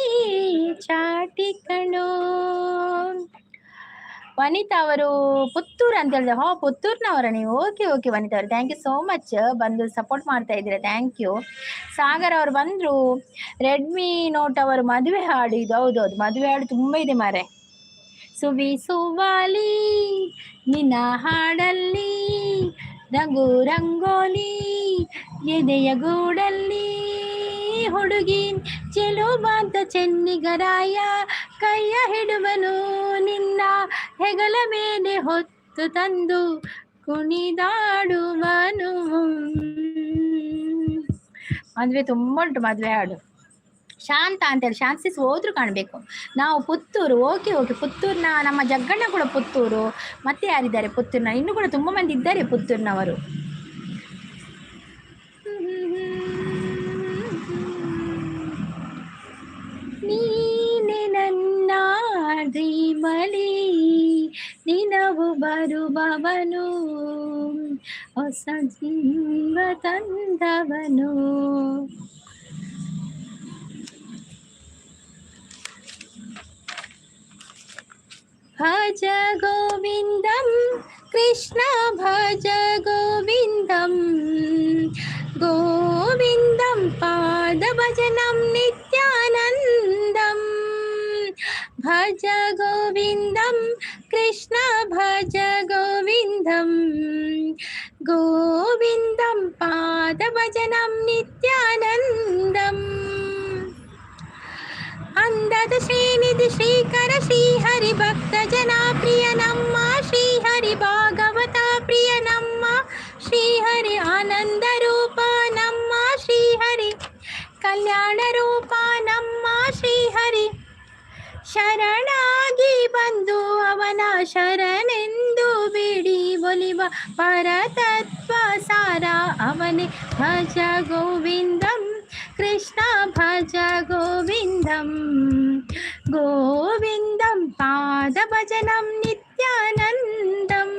ಚಾಟಿ ಕಣೋ. ವನಿತಾ ಅವರು ಪುತ್ತೂರು ಅಂತ ಹೇಳಿದೆ. ಪುತ್ತೂರ್ನವರ ನೀವು? ಓಕೆ ವನಿತಾ ಅವರು, ಥ್ಯಾಂಕ್ ಯು ಸೋ ಮಚ್ ಬಂದು ಸಪೋರ್ಟ್ ಮಾಡ್ತಾ ಇದ್ದೀರಾ, ಥ್ಯಾಂಕ್ ಯು. ಸಾಗರ್ ಅವರು ಬಂದರು. ರೆಡ್ಮಿ ನೋಟ್ ಅವರು ಮದುವೆ ಹಾಡು ಇದು. ಹೌದೌದು, ಮದುವೆ ಹಾಡು ತುಂಬ ಇದೆ ಮಾರೆ. ಸುವಿ ಸುವಾಲಿ ನಿನ್ನ ಹಾಡಲ್ಲಿ ರಂಗು ರಂಗೋಲಿ ಎದೆಯ ಗೂಡಲ್ಲಿ ಹುಡುಗಿ ಚೆಲುಬಾಂತ ಚೆನ್ನಿಗರಾಯ ಕೈಯ ಹಿಡುವನು ನಿನ್ನ ಹೆಗಲ ಮೇಲೆ ಹೊತ್ತು ತಂದು ಕುಣಿದಾಡುವನು. ಮದುವೆ ತುಂಬ ಉಂಟು ಮದುವೆ ಹಾಡು. ಶಾಂತ ಅಂತೇಳಿ ಶಾಂತಿಸ್ ಹೋದ್ರು ಕಾಣಬೇಕು. ನಾವು ಪುತ್ತೂರು. ಓಕೆ ಪುತ್ತೂರಿನ ನಮ್ಮ ಜಗ್ಗಣ್ಣ ಕೂಡ ಪುತ್ತೂರು. ಮತ್ತೆ ಯಾರಿದ್ದಾರೆ ಪುತ್ತೂರಿನ? ಇನ್ನೂ ಕೂಡ ತುಂಬ ಮಂದಿ ಇದ್ದಾರೆ ಪುತ್ತೂರಿನವರು. ನೀನೆ ನನ್ನ ಡ್ರೀಮಲಿ ದಿನವು ಬರುವವನು ಹೊಸ ಜೀವ ತಂದವನು. ಭಜ ಗೋವಿಂದಂ ಕೃಷ್ಣ ಭಜ ಗೋವಿಂದಂ ಗೋವಿಂದಂ ಪಾದ ಭಜನಂ ನಿತ್ಯಾನಂದಂ. ಭಜ ಗೋವಿಂದಂ ಕೃಷ್ಣ ಭಜ ಗೋವಿಂದಂ ಗೋವಿಂದಂ ಪಾದ ಭಜನಂ ನಿತ್ಯಾನಂದಂ. ಅಂದದ ಶ್ರೀನಿಧಿ ಶ್ರೀಕರ ಶ್ರೀಹರಿ ಭಕ್ತ ಜನಪ್ರಿಯ ನಮ್ಮ ಶ್ರೀಹರಿ ಭಾಗವತ ಪ್ರಿಯ ನಮ್ಮ ಶ್ರೀಹರಿ ಆನಂದ ರೂಪ ನಮ್ಮ ಶ್ರೀಹರಿ ಕಲ್ಯಾಣ ರೂಪ ನಮ್ಮ ಶ್ರೀಹರಿ ಶರಣಾಗಿ ಬಂದು ಅವನ ಶರಣೆಂದು ಬಿಡಿ ಒಲಿವ ಪರತತ್ವ ಸಾರ ಅವನೇ ಭಜ ಗೋವಿಂದಂ ಕೃಷ್ಣ ಭಜ ಗೋವಿಂದಂ ಗೋವಿಂದಂ ಪಾದ ಭಜನಂ ನಿತ್ಯಾನಂದಂ.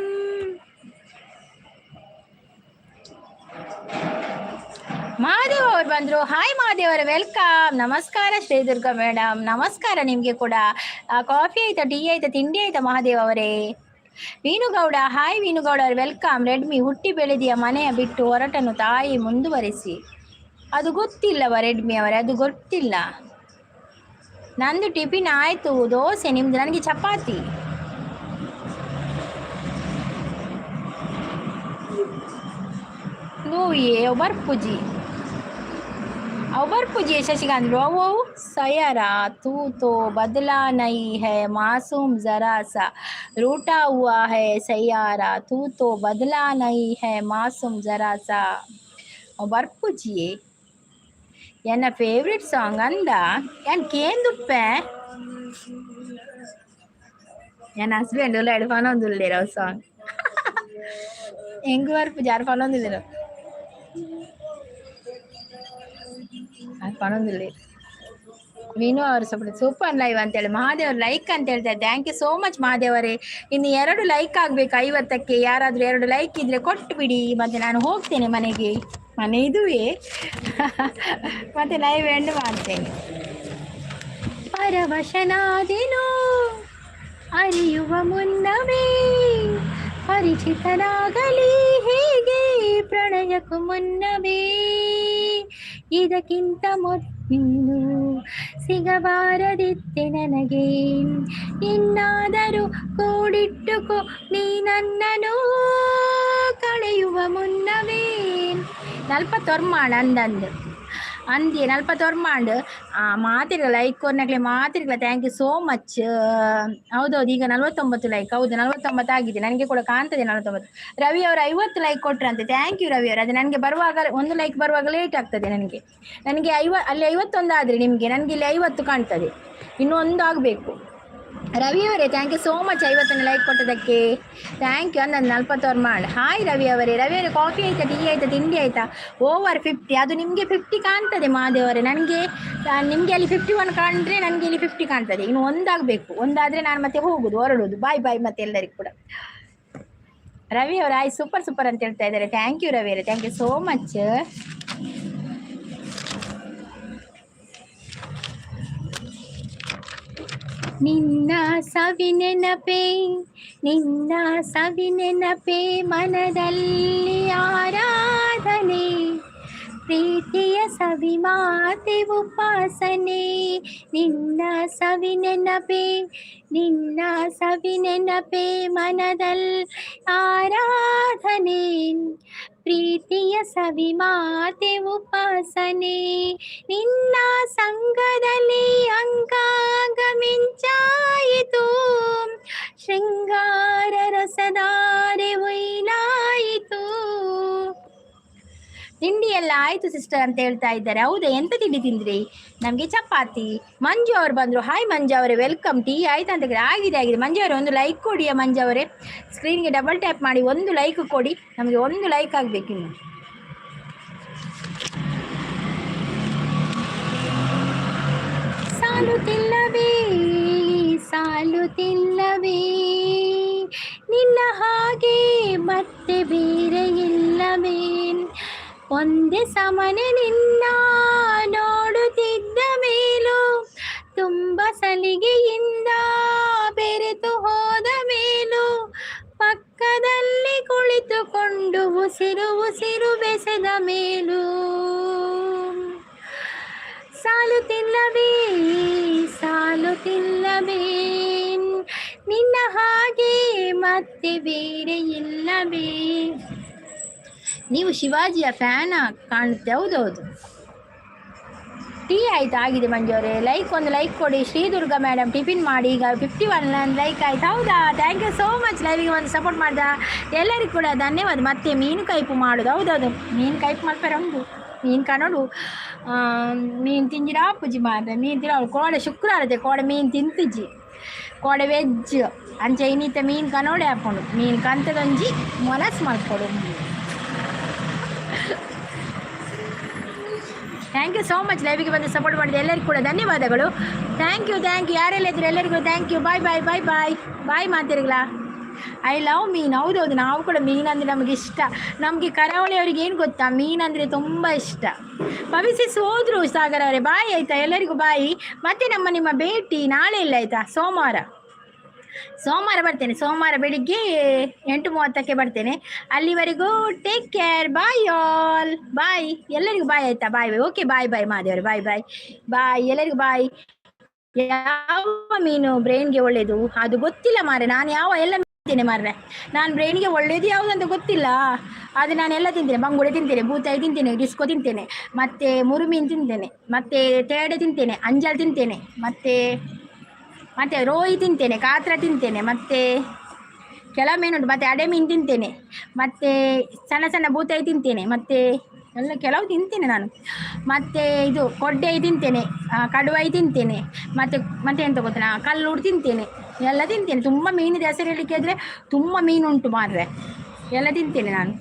ಮಹಾದೇವ್ ಅವ್ರು ಬಂದರು. ಹಾಯ್ ಮಹಾದೇವ್ ಅವರ ವೆಲ್ಕಮ್. ನಮಸ್ಕಾರ ಶ್ರೀ ದುರ್ಗಾ ಮೇಡಮ್, ನಮಸ್ಕಾರ ನಿಮಗೆ ಕೂಡ. ಕಾಫಿ ಆಯ್ತಾ, ಟೀ ಆಯ್ತಾ, ತಿಂಡಿ ಆಯ್ತಾ ಮಹಾದೇವ್ ಅವರೇ? ವೀನುಗೌಡ, ಹಾಯ್ ವೀನುಗೌಡ ಅವ್ರು ವೆಲ್ಕಮ್. ರೆಡ್ಮಿ, ಹುಟ್ಟಿ ಬೆಳೆದಿಯ ಮನೆಯ ಬಿಟ್ಟು ಹೊರಟನು ತಾಯಿ ಮುಂದುವರಿಸಿ. ಅದು ಗೊತ್ತಿಲ್ಲವ ರೆಡ್ಮಿ ಅವರೇ, ಅದು ಗೊತ್ತಿಲ್ಲ. ನಂದು ಟಿಫಿನ್ ಆಯಿತು, ದೋಸೆ. ನಿಮ್ದು? ನನಗೆ ಚಪಾತಿ. ये ओबर पुजी शशिकांत रो सयारा तू तो बदला नहीं है मासूम जरा सा रूठा हुआ है सयारा तू तो बदला नहीं है मासूम जरा सा. ओबर पुजी एन फेवरेट सॉन्ग अंद एन केंदुप्पे एन हस्बेंड फनोंदुल्लेरो सॉन्ग ಹೆಂಗ್ ವರ್ಪು ಜಾರು ಫಲೊಂದಿದ್ರು ಅದು ಫಲೊಂದಿಲ್ಲ. ಮೀನು ಅವರು ಸ್ವಲ್ಪ ಸೂಪರ್ ಲೈವ್ ಅಂತೇಳಿ ಮಹಾದೇವ್ರ ಲೈಕ್ ಅಂತ ಹೇಳ್ತಾರೆ. ಥ್ಯಾಂಕ್ ಯು ಸೋ ಮಚ್ ಮಹಾದೇವರೇ. ಇನ್ನು 2 ಲೈಕ್ ಆಗಬೇಕು 50ಕ್ಕೆ. ಯಾರಾದರೂ 2 ಲೈಕ್ ಇದ್ರೆ ಕೊಟ್ಟು ಬಿಡಿ, ಮತ್ತೆ ನಾನು ಹೋಗ್ತೇನೆ ಮನೆಗೆ. ಮನೆ ಇದುವೇ ಮತ್ತೆ ಲೈವ್ ಎಂಡ್ ಮಾಡ್ತೇನೆ. ಪರವಶನಾದೆನೋ ಅರಿಯುವ ಮುನ್ನವೇ ಪರಿಚಿತನಾಗಲಿ ಹೇಗೆ ಪ್ರಣಯಕ್ಕೂ ಮುನ್ನವೇ ಇದಕ್ಕಿಂತ ಮೊದಲು ಸಿಗಬಾರದಿತ್ತೆ ನನಗೆ ಇನ್ನಾದರೂ ಕೂಡಿಟ್ಟುಕೋ ನೀ ನನ್ನನ್ನು ಕಳೆಯುವ ಮುನ್ನವೇ. 40 ಅಂದಂದು ಅಂದಿ 40 ಮಾತಿರ್ಗ ಲೈಕ್ ಕೊರ್ನಕ್ಲೆ ಮಾತಿರ್ಗಲ. Thank you so much. ಹೌದೌದು, ಈಗ 49 ಲೈಕ್. ಹೌದು 49 ಆಗಿದೆ, ನನಗೆ ಕೂಡ ಕಾಣ್ತದೆ 49. ರವಿ ಅವರು 50 ಲೈಕ್ ಕೊಟ್ರಂತೆ. ಥ್ಯಾಂಕ್ ಯು ರವಿ ಅವರು. ಅದು ನನಗೆ ಬರುವಾಗ 1 ಲೈಕ್ ಬರುವಾಗ ಲೇಟ್ ಆಗ್ತದೆ. ನನಗೆ ಅಲ್ಲಿ 51 ಆದರೆ ನಿಮಗೆ, ನನಗೆ ಇಲ್ಲಿ 50 ಕಾಣ್ತದೆ. ಇನ್ನೂ 1 ಆಗಬೇಕು. ರವಿ ಅವರೇ ಥ್ಯಾಂಕ್ ಯು ಸೋ ಮಚ್ 50ನೇ ಲೈಕ್ ಕೊಟ್ಟದಕ್ಕೆ. Thank you. ಅಂದಂದು 40 ಹಾಯ್ ರವಿ ಅವರೇ. ರವಿ ಅವರೇ ಕಾಫಿ ಆಯಿತಾ, ಟೀ ಆಯಿತಾ, ತಿಂಡಿ ಆಯಿತಾ? ಓವರ್ 50. ಅದು ನಿಮಗೆ 50 ಕಾಣ್ತದೆ ಮಹಾದೇವರೇ. ನಿಮಗೆ ಅಲ್ಲಿ 51 ಕಾಣ್ರೆ ನನಗೆ ಇಲ್ಲಿ 50 ಕಾಣ್ತದೆ. ಇನ್ನು 1 ಆಗಬೇಕು. 1 ಆದರೆ ನಾನು ಮತ್ತೆ ಹೊರಡೋದು. ಬಾಯ್ ಬಾಯ್ ಮತ್ತೆ ಎಲ್ಲರಿಗೂ ಕೂಡ. ರವಿ ಅವರು ಆಯ್ ಸೂಪರ್ ಅಂತ ಹೇಳ್ತಾ ಇದ್ದಾರೆ. ಥ್ಯಾಂಕ್ ಯು ರವಿ ಅವರೇ, ಥ್ಯಾಂಕ್ ಯು ಸೋ ಮಚ್. ನಿನ್ನ ಸವಿನೆನಪೆ ಮನದಲ್ಲಿ ಆರಾಧನೆ ಪ್ರೀತಿಯ ಸವಿ ಮಾತೆ ಉಪಾಸನೆ. ನಿನ್ನ ಸವಿನೆನಪೆ ಮನದಲ್ಲಿ ಆರಾಧನೆ ಪ್ರೀತಿಯ ಸವಿ ಮಾತೆ ಉಪಾಸನೆ. ನಿನ್ನ ಸಂಗದಲ್ಲಿ ಅಂಗಾಂಗ ಮಿಂಚಾಯಿತು ಶೃಂಗಾರ ರಸದಾರೆ ಒಯ್ಲಾಯಿತು. ತಿಂಡಿ ಎಲ್ಲ ಆಯಿತು ಸಿಸ್ಟರ್ ಅಂತ ಹೇಳ್ತಾ ಇದ್ದಾರೆ. ಹೌದಾ, ಎಂತ ತಿಂಡಿ ತಿಂದ್ರಿ? ನಮಗೆ ಚಪಾತಿ. ಮಂಜು ಅವರು ಬಂದರು. ಹಾಯ್ ಮಂಜು ಅವರೇ ವೆಲ್ಕಮ್. ಟೀ ಆಯ್ತು ಅಂತ ಆಗಿದೆ. ಮಂಜು ಅವರೇ 1 ಲೈಕ್ ಕೊಡಿಯಾ ಮಂಜು ಅವರೇ? ಸ್ಕ್ರೀನ್ಗೆ ಡಬಲ್ ಟ್ಯಾಪ್ ಮಾಡಿ 1 ಲೈಕ್ ಕೊಡಿ. ನಮಗೆ 1 ಲೈಕ್ ಆಗಬೇಕಿನ್ನು. ಸಾಲುತ್ತಿಲ್ಲವೇ ನಿನ್ನ ಹಾಗೆ ಮತ್ತೆ ಬೇರೆ ಇಲ್ಲವೇ ಒಂದೇ ಸಮನೆ ನಿನ್ನ ನೋಡುತ್ತಿದ್ದ ಮೇಲೂ ತುಂಬ ಸಲಿಗೆಯಿಂದ ಬೆರೆತು ಹೋದ ಮೇಲೂ ಪಕ್ಕದಲ್ಲಿ ಕುಳಿತುಕೊಂಡು ಉಸಿರು ಬೆಸೆದ ಮೇಲೂ ಸಾಲುತ್ತಿಲ್ಲವೇ ನಿನ್ನ ಹಾಗೆ ಮತ್ತೆ ಬೇರೆ ಇಲ್ಲವೇ. ನೀವು ಶಿವಾಜಿಯ ಫ್ಯಾನ ಕಾಣುತ್ತೆ. ಹೌದೌದು. ಟೀ ಆಯ್ತು ಆಗಿದೆ ಮಂಜು ಅವರೇ. ಒಂದು ಲೈಕ್ ಕೊಡಿ. ಶ್ರೀ ದುರ್ಗಾ ಮೇಡಮ್ ಟಿಫಿನ್ ಮಾಡಿ ಈಗ 51 ಲೈಕ್ ಆಯ್ತು. ಹೌದಾ, ಥ್ಯಾಂಕ್ ಯು ಸೋ ಮಚ್. ಲೈವಿಗೆ ಒಂದು ಸಪೋರ್ಟ್ ಮಾಡಿದ ಎಲ್ಲರಿಗೂ ಕೂಡ ಧನ್ಯವಾದ. ಮತ್ತೆ ಮೀನು ಕೈಪು ಮಾಡೋದು. ಹೌದೌದು, ಮೀನು ಕೈಪು ಮಾಡ್ತಾರೆ. ಒಂದು ಮೀನು ಕಾಣೋಡು ಮೀನು ತಿಂಜಿರ ಪೂಜಿ ಮಾಡ್ರೆ ಮೀನು ತಿನ್ನೋ ಕೋಡೆ ಶುಕ್ರವಾರದೆ ಕೋಡೆ ಮೀನು ತಿಂತಿಜ್ಜಿ ಕೋಡೆ ವೆಜ್ ಅಂಚೆ ಇನ್ನಿತ ಮೀನು ಕನೋಡೆ ಹಾಕೊಂಡು ಮೀನು ಕಂತದೊಂಜಿ ಮೊಲಸ್ ಮಾಡ್ಕೊಡು. ಥ್ಯಾಂಕ್ ಯು ಸೋ ಮಚ್ ಲೈವಿಗೆ ಬಂದು ಸಪೋರ್ಟ್ ಮಾಡಿದೆ ಎಲ್ಲರಿಗೂ ಕೂಡ ಧನ್ಯವಾದಗಳು. ಥ್ಯಾಂಕ್ ಯು ಯಾರೆಲ್ಲ ಇದ್ರು ಎಲ್ಲರಿಗೂ thank you. Bye bye bye bye bye ಮಾತಿರಲ್ಲ. ಐ ಲವ್ ಮೀನು. ಹೌದೌದು, ನಾವು ಕೂಡ ಮೀನಂದರೆ ನಮಗೆ ಇಷ್ಟ. ನಮಗೆ ಕರಾವಳಿಯವರಿಗೆ ಏನು ಗೊತ್ತಾ, ಮೀನಂದರೆ ತುಂಬ ಇಷ್ಟ. ಭವಿಷ್ಯ ಹೋದ್ರು ಸಾಗರ್ ಅವರೇ, ಬಾಯ್ ಆಯಿತಾ, ಎಲ್ಲರಿಗೂ ಬಾಯಿ. ಮತ್ತೆ ನಿಮ್ಮ ಭೇಟಿ ನಾಳೆ ಇಲ್ಲ ಆಯಿತಾ, ಸೋಮವಾರ ಬರ್ತೇನೆ. ಸೋಮವಾರ ಬೆಳಿಗ್ಗೆ 8:30ಕ್ಕೆ ಬರ್ತೇನೆ. ಅಲ್ಲಿವರೆಗೂ take care. Bye all. Bye ಎಲ್ಲರಿಗೂ ಬಾಯ್ ಆಯಿತಾ. ಬಾಯ್ ಬಾಯ್. ಓಕೆ ಬಾಯ್ ಬಾಯ್ ಮಾದೇವ್ರೆ. ಬಾಯ್ ಬಾಯ್ ಬಾಯ್ ಎಲ್ಲರಿಗೂ ಬಾಯ್. ಯಾವ ಮೀನು ಬ್ರೈನ್ಗೆ ಒಳ್ಳೇದು ಅದು ಗೊತ್ತಿಲ್ಲ ಮಾರೆ. ನಾನು ಎಲ್ಲ ತಿಂತೇನೆ ಮಾರ್ರೆ. ನಾನು ಬ್ರೈನ್ಗೆ ಒಳ್ಳೇದು ಯಾವುದಂತ ಗೊತ್ತಿಲ್ಲ. ಅದು ನಾನು ಎಲ್ಲ ತಿಂತೇನೆ. ಬಂಗುಡೆ ತಿಂತೇನೆ, ಬೂತಾಯಿ ತಿಂತೇನೆ, ಡಿಸ್ಕೋ ತಿಂತೇನೆ, ಮತ್ತು ಮುರುಮೀನು ತಿಂತೇನೆ, ಮತ್ತು ತೇಡೆ ತಿಂತೇನೆ, ಅಂಜಲ್ ತಿಂತೇನೆ, ಮತ್ತು ರೋಯಿ ತಿಂತೇನೆ, ಕಾತ್ರ ತಿಂತೇನೆ, ಮತ್ತು ಕೆಲವು ಮೀನುಂಟು, ಮತ್ತು ಅಡೆ ಮೀನು ತಿಂತೇನೆ, ಮತ್ತು ಸಣ್ಣ ಬೂತಾಯಿ ತಿಂತೇನೆ, ಮತ್ತು ಎಲ್ಲ ಕೆಲವು ತಿಂತೇನೆ ನಾನು. ಮತ್ತು ಇದು ಕೊಡ್ಡೆಯಿ ತಿಂತೇನೆ, ಕಡುವಾಯಿ ತಿಂತೇನೆ, ಮತ್ತು ಎಂತ ಗೊತ್ತಾ, ಕಲ್ಲೂರು ತಿಂತೇನೆ, ಎಲ್ಲ ತಿಂತೇನೆ. ತುಂಬ ಮೀನಿದ ಹೆಸರು ಹೇಳಲಿಕ್ಕೆ ಆದರೆ ತುಂಬ ಮೀನುಂಟು ಮಾರ್ರೆ. ಎಲ್ಲ ತಿಂತೇನೆ ನಾನು.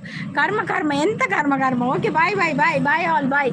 ಕರ್ಮ ಎಂತ ಕರ್ಮ. ಓಕೆ ಬಾಯ್ ಬಾಯ್ ಬಾಯ್ ಬಾಯ್ ಆಲ್ ಬಾಯ್.